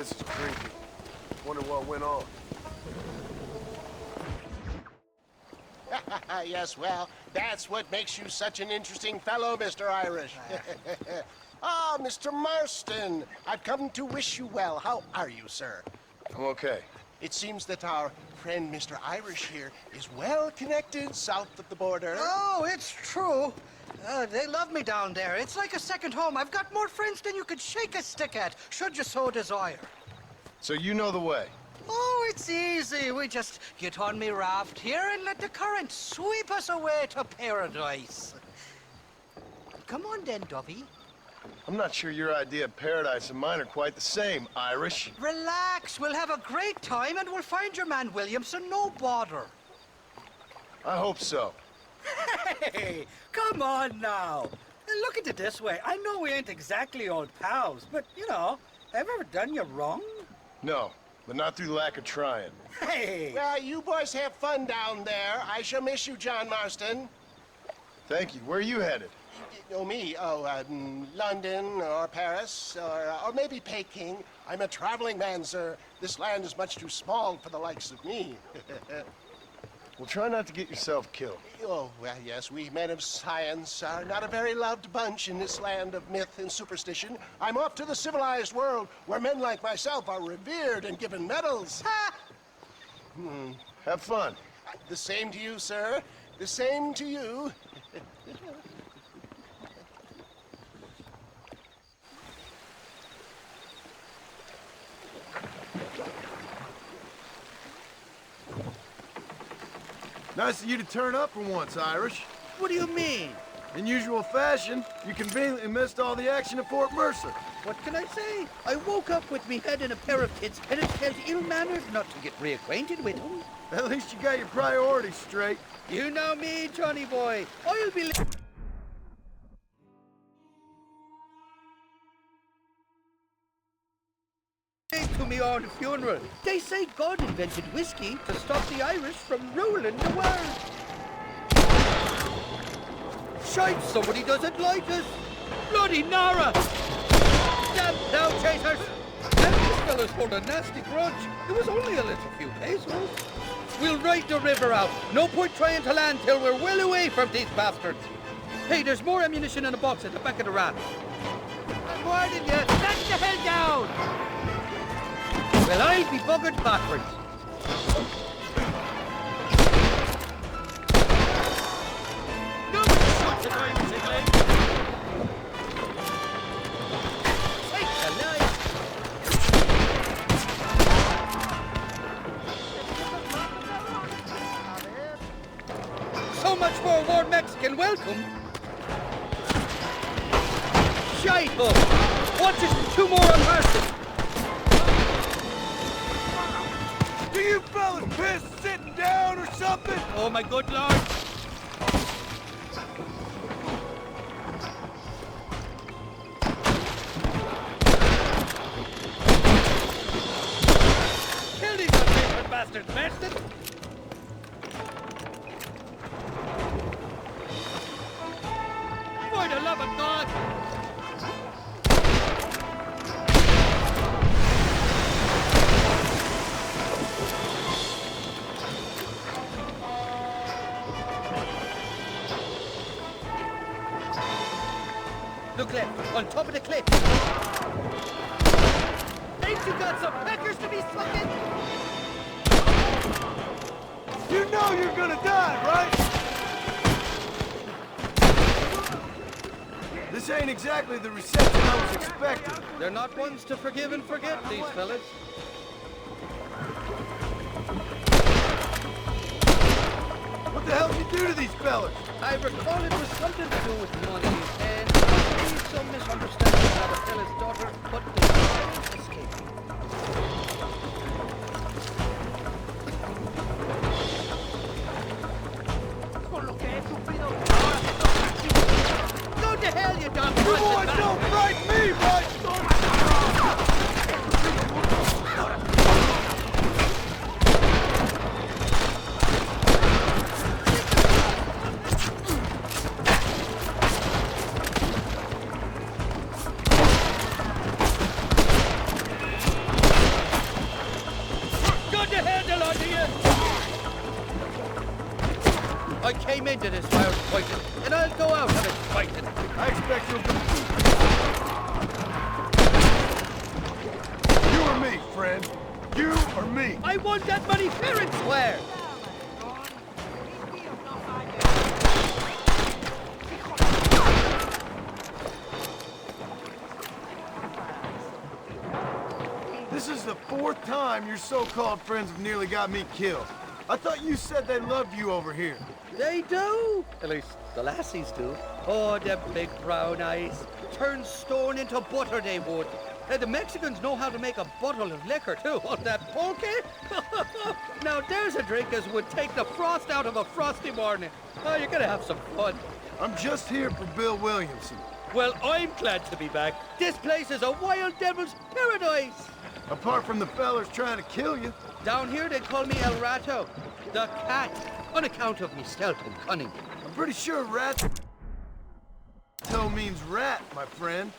Speaker 3: this is creepy. Wonder what went on.
Speaker 19: Yes, well, that's what makes you such an interesting fellow, Mr. Irish. Ah, Mr. Marston, I've come to wish you well. How are you, sir?
Speaker 3: I'm okay.
Speaker 19: It seems that our friend Mr. Irish here is well connected south of the border.
Speaker 11: Oh, it's true. They love me down there. It's like a second home. I've got more friends than you could shake a stick at, should you so desire.
Speaker 3: So you know the way?
Speaker 11: Oh, it's easy. We just get on me raft here and let the current sweep us away to paradise. Come on then, Dovey.
Speaker 3: I'm not sure your idea of paradise and mine are quite the same, Irish.
Speaker 11: Relax. We'll have a great time and we'll find your man Williamson, no bother.
Speaker 3: I hope so.
Speaker 9: Hey, come on now. Look at it this way. I know we ain't exactly old pals, but, you know, have I ever done you wrong?
Speaker 3: No, but not through lack of trying.
Speaker 9: Hey!
Speaker 19: Well, you boys have fun down there. I shall miss you, John Marston.
Speaker 3: Thank you. Where are you headed?
Speaker 19: Oh, me? Oh, London or Paris or maybe Peking. I'm a traveling man, sir. This land is much too small for the likes of me.
Speaker 3: Well, try not to get yourself killed.
Speaker 19: Oh, well, yes, we men of science are not a very loved bunch in this land of myth and superstition. I'm off to the civilized world where men like myself are revered and given medals. Ha!
Speaker 3: Have fun.
Speaker 19: The same to you, sir. The same to you.
Speaker 3: Nice of you to turn up for once, Irish.
Speaker 9: What do you mean?
Speaker 3: In usual fashion, you conveniently missed all the action at Fort Mercer.
Speaker 9: What can I say? I woke up with me head in a pair of tits, and it felt ill-mannered not to get reacquainted with him.
Speaker 3: At least you got your priorities straight.
Speaker 9: You know me, Johnny boy. I'll be... to me on funeral. They say God invented whiskey to stop the Irish from ruling the world. Shite, somebody doesn't like us. Bloody Nara! Damn plow chasers! And this fella's hold a nasty grudge. It was only a little few pesos. We'll ride the river out. No point trying to land till we're well away from these bastards. Hey, there's more ammunition in a box at the back of the raft. I'm warning you, back the hell down! Well, I'll be buggered backwards. Nobody shoots at Irish England. Take the life. So much for a warm Mexican welcome. Shite up. Watch us for 2 more on Marston.
Speaker 3: Do you fellas pissed sitting down or something?
Speaker 9: Oh, my good lord. Kill these unfaithful bastards, Marston. For the love of God. Look left, on top of the cliff. Ain't you got some peckers to be sucking?
Speaker 3: You know you're gonna die, right? This ain't exactly the reception I was expecting.
Speaker 9: They're not ones to forgive and forget, these fellas.
Speaker 3: What the hell did you do to these fellas?
Speaker 9: I recall it was something to do with money, and possibly some misunderstanding about a fella's daughter, but the details escaped me. Go to hell, you dumb
Speaker 3: You boys don't frighten me, right?
Speaker 9: came into this fire fighting, and I'll go out of it fighting.
Speaker 3: I expect you'll compete. You or me, friend? You or me?
Speaker 9: I want that money fair and square.
Speaker 3: This is the 4th time your so-called friends have nearly got me killed. I thought you said they loved you over here.
Speaker 9: They do. At least the lassies do. Oh, them big brown eyes. Turn stone into butter, they would. And the Mexicans know how to make a bottle of liquor, too. Oh, that pulque? Now, there's a drink as would take the frost out of a frosty morning. Oh, you're gonna have some fun.
Speaker 3: I'm just here for Bill Williamson.
Speaker 9: Well, I'm glad to be back. This place is a wild devil's paradise.
Speaker 3: Apart from the fellers trying to kill you.
Speaker 9: Down here, they call me El Rato, the cat, on account of me stealth and cunning.
Speaker 3: I'm pretty sure Rato means rat, my friend.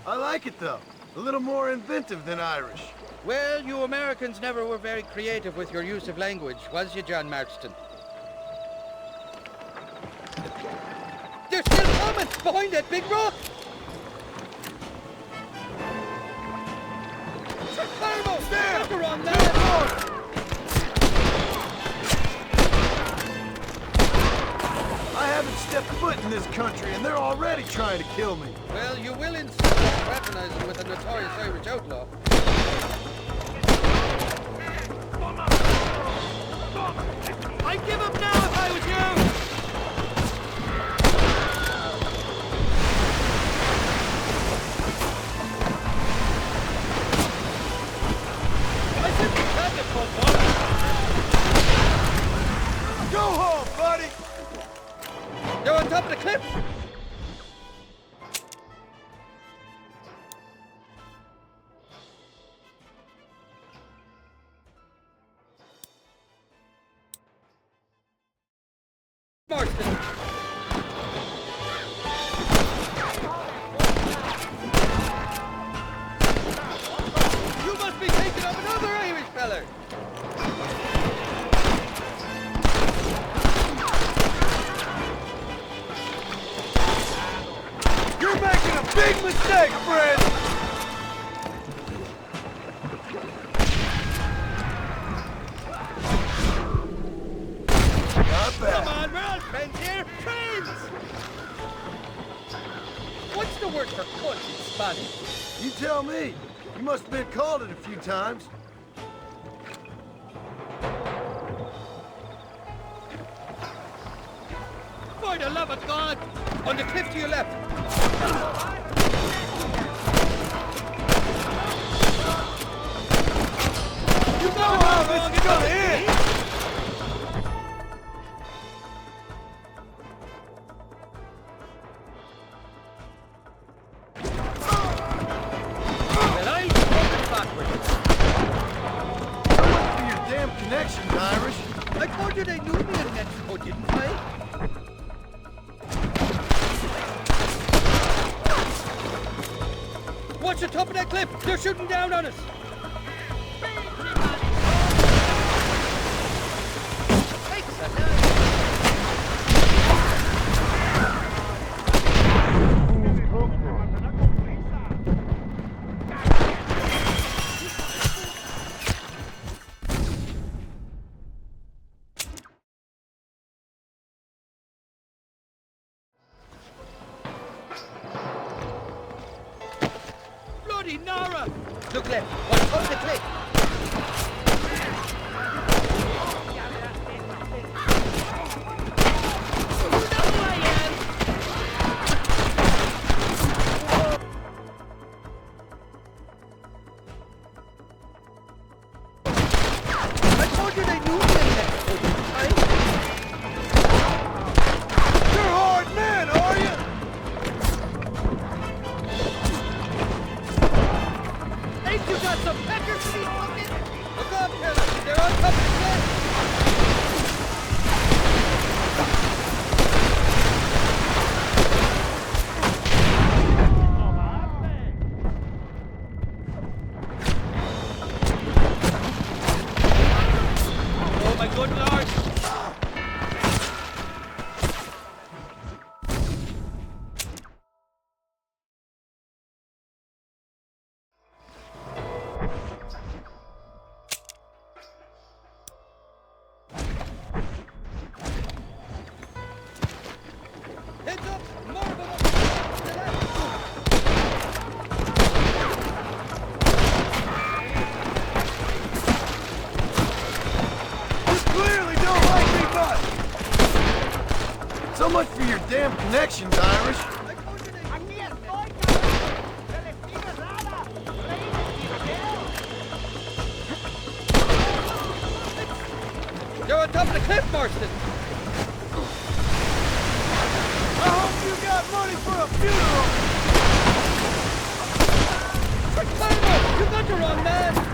Speaker 3: I like it, though. A little more inventive than Irish.
Speaker 9: Well, you Americans never were very creative with your use of language, was you, John Marston? They're still coming behind that big rock! Carbo!
Speaker 3: Stand!
Speaker 9: Look around there!
Speaker 3: I haven't stepped foot in this country, and they're already trying to kill me.
Speaker 9: Well, you will insist on fraternizing with a notorious Irish outlaw. I'd give up now if I was you! I simply can't get caught on.
Speaker 3: Go home, buddy!
Speaker 9: You're on top of the cliff! Marston! You must be thinking of another Irish feller!
Speaker 3: You're making a big mistake, friend! Not bad.
Speaker 9: Come on, we're all friends here! Friends! What's the word for cunt in Spanish?
Speaker 3: You tell me. You must have been called it a few times.
Speaker 9: For the love of God! On the cliff to your left!
Speaker 3: You know how this is gonna end!
Speaker 9: Well, I'll be going backwards.
Speaker 3: That must be your damn connections, Irish.
Speaker 9: I told you they knew me in Mexico, didn't I? Watch the top of that cliff! They're shooting down on us! Bloody Nara! Look left, on top of the cliff! I told you they knew me in Mexico, didn't I?
Speaker 3: You're hard men, are you?
Speaker 9: Ain't you got some peckers to be fucking? Look up, Taylor! They're on top of the cliff! Oh my good lord!
Speaker 3: damn connections, Irish.
Speaker 9: You're on top of the cliff, Marston.
Speaker 3: I hope you got money for a funeral.
Speaker 9: You got the wrong man.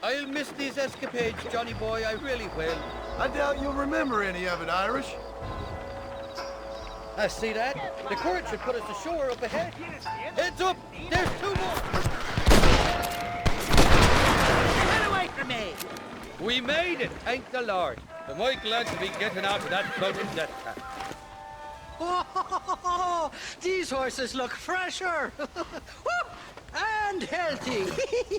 Speaker 9: I'll miss these escapades, Johnny boy, I really will.
Speaker 3: I doubt you'll remember any of it, Irish.
Speaker 9: I see that. The current should put us ashore up ahead. Heads up! There's 2 more!
Speaker 15: Get away from me!
Speaker 9: We made it, thank the Lord. Am I glad to be getting out of that floating death trap.
Speaker 11: Oh, these horses look fresher. And healthy.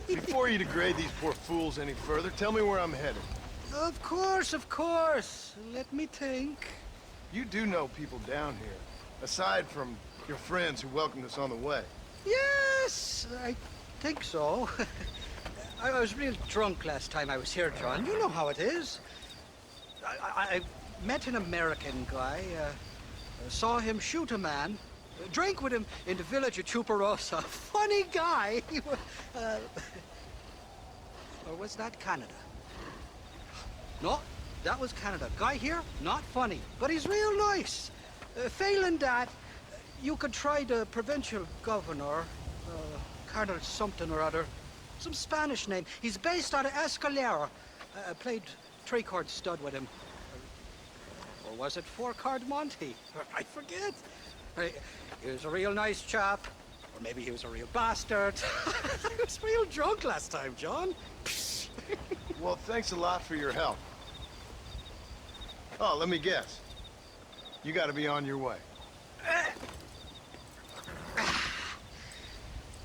Speaker 3: Before you degrade these poor fools any further, tell me where I'm headed.
Speaker 11: Of course, of course. Let me think.
Speaker 3: You do know people down here, aside from your friends who welcomed us on the way.
Speaker 11: Yes, I think so. I was real drunk last time I was here, John. You know how it is. I met an American guy, saw him shoot a man, drank with him in the village of Chuparosa. Funny guy. Or was that Canada? No, that was Canada. Guy here, not funny, but he's real nice. Failing that, you could try the provincial governor, Colonel something or other. Some Spanish name. He's based out of Escalera. Played 3-card stud with him. Or was it 4-card Monte? I forget. He was a real nice chap. Or maybe he was a real bastard. I was real drunk last time, John.
Speaker 3: Well, thanks a lot for your help. Oh, let me guess. You gotta be on your way.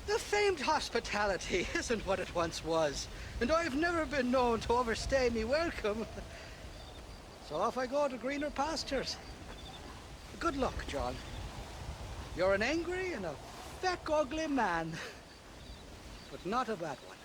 Speaker 11: The famed hospitality isn't what it once was, and I've never been known to overstay me welcome. So off I go to greener pastures. Good luck, John. You're an angry and a feck ugly man, but not a bad one.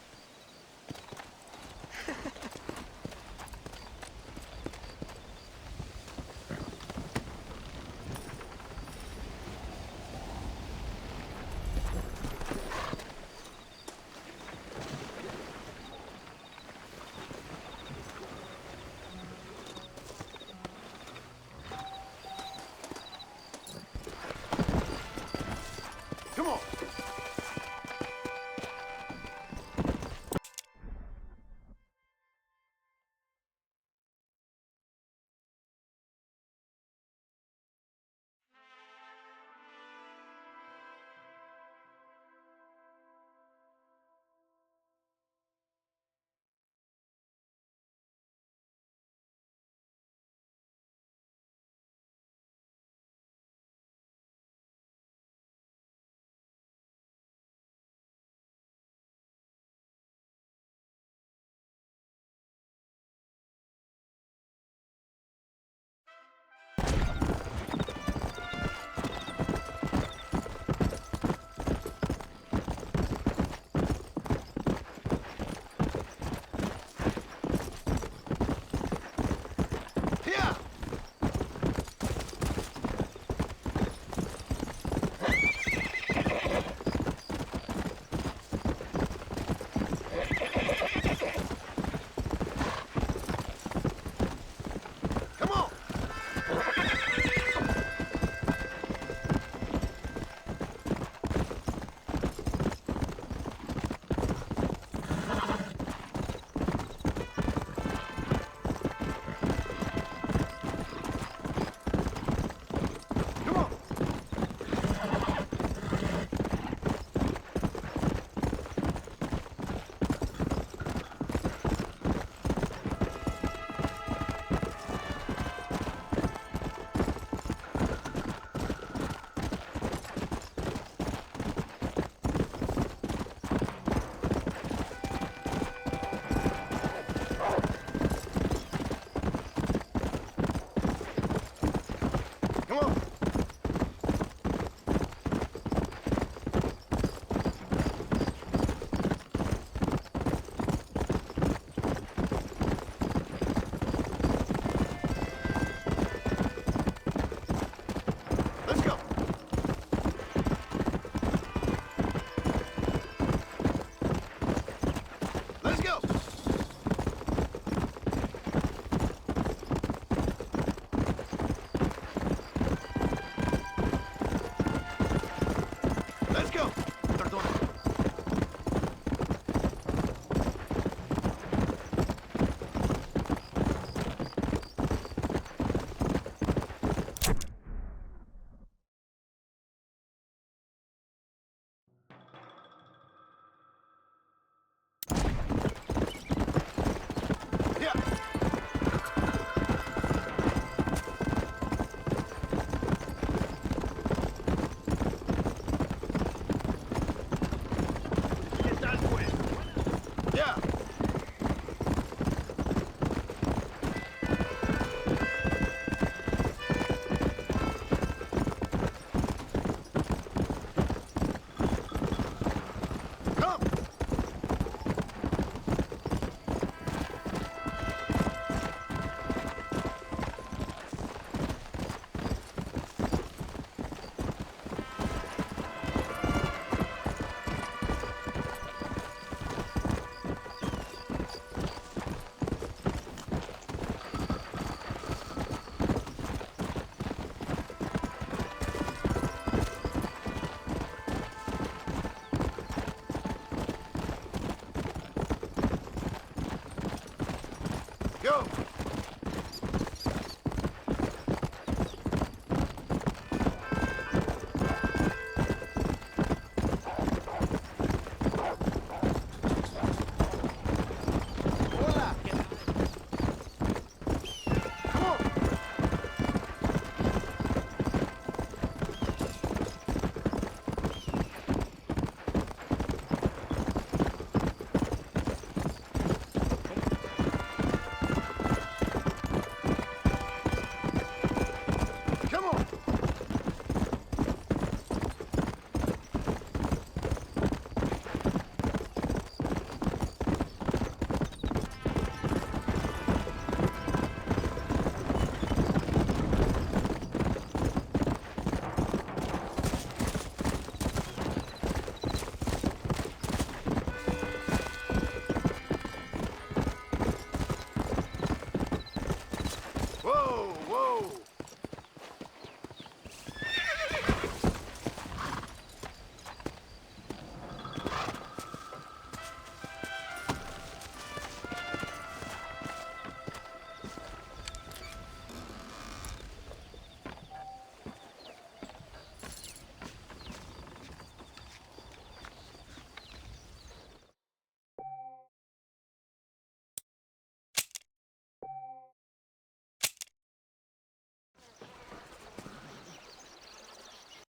Speaker 3: Let's go.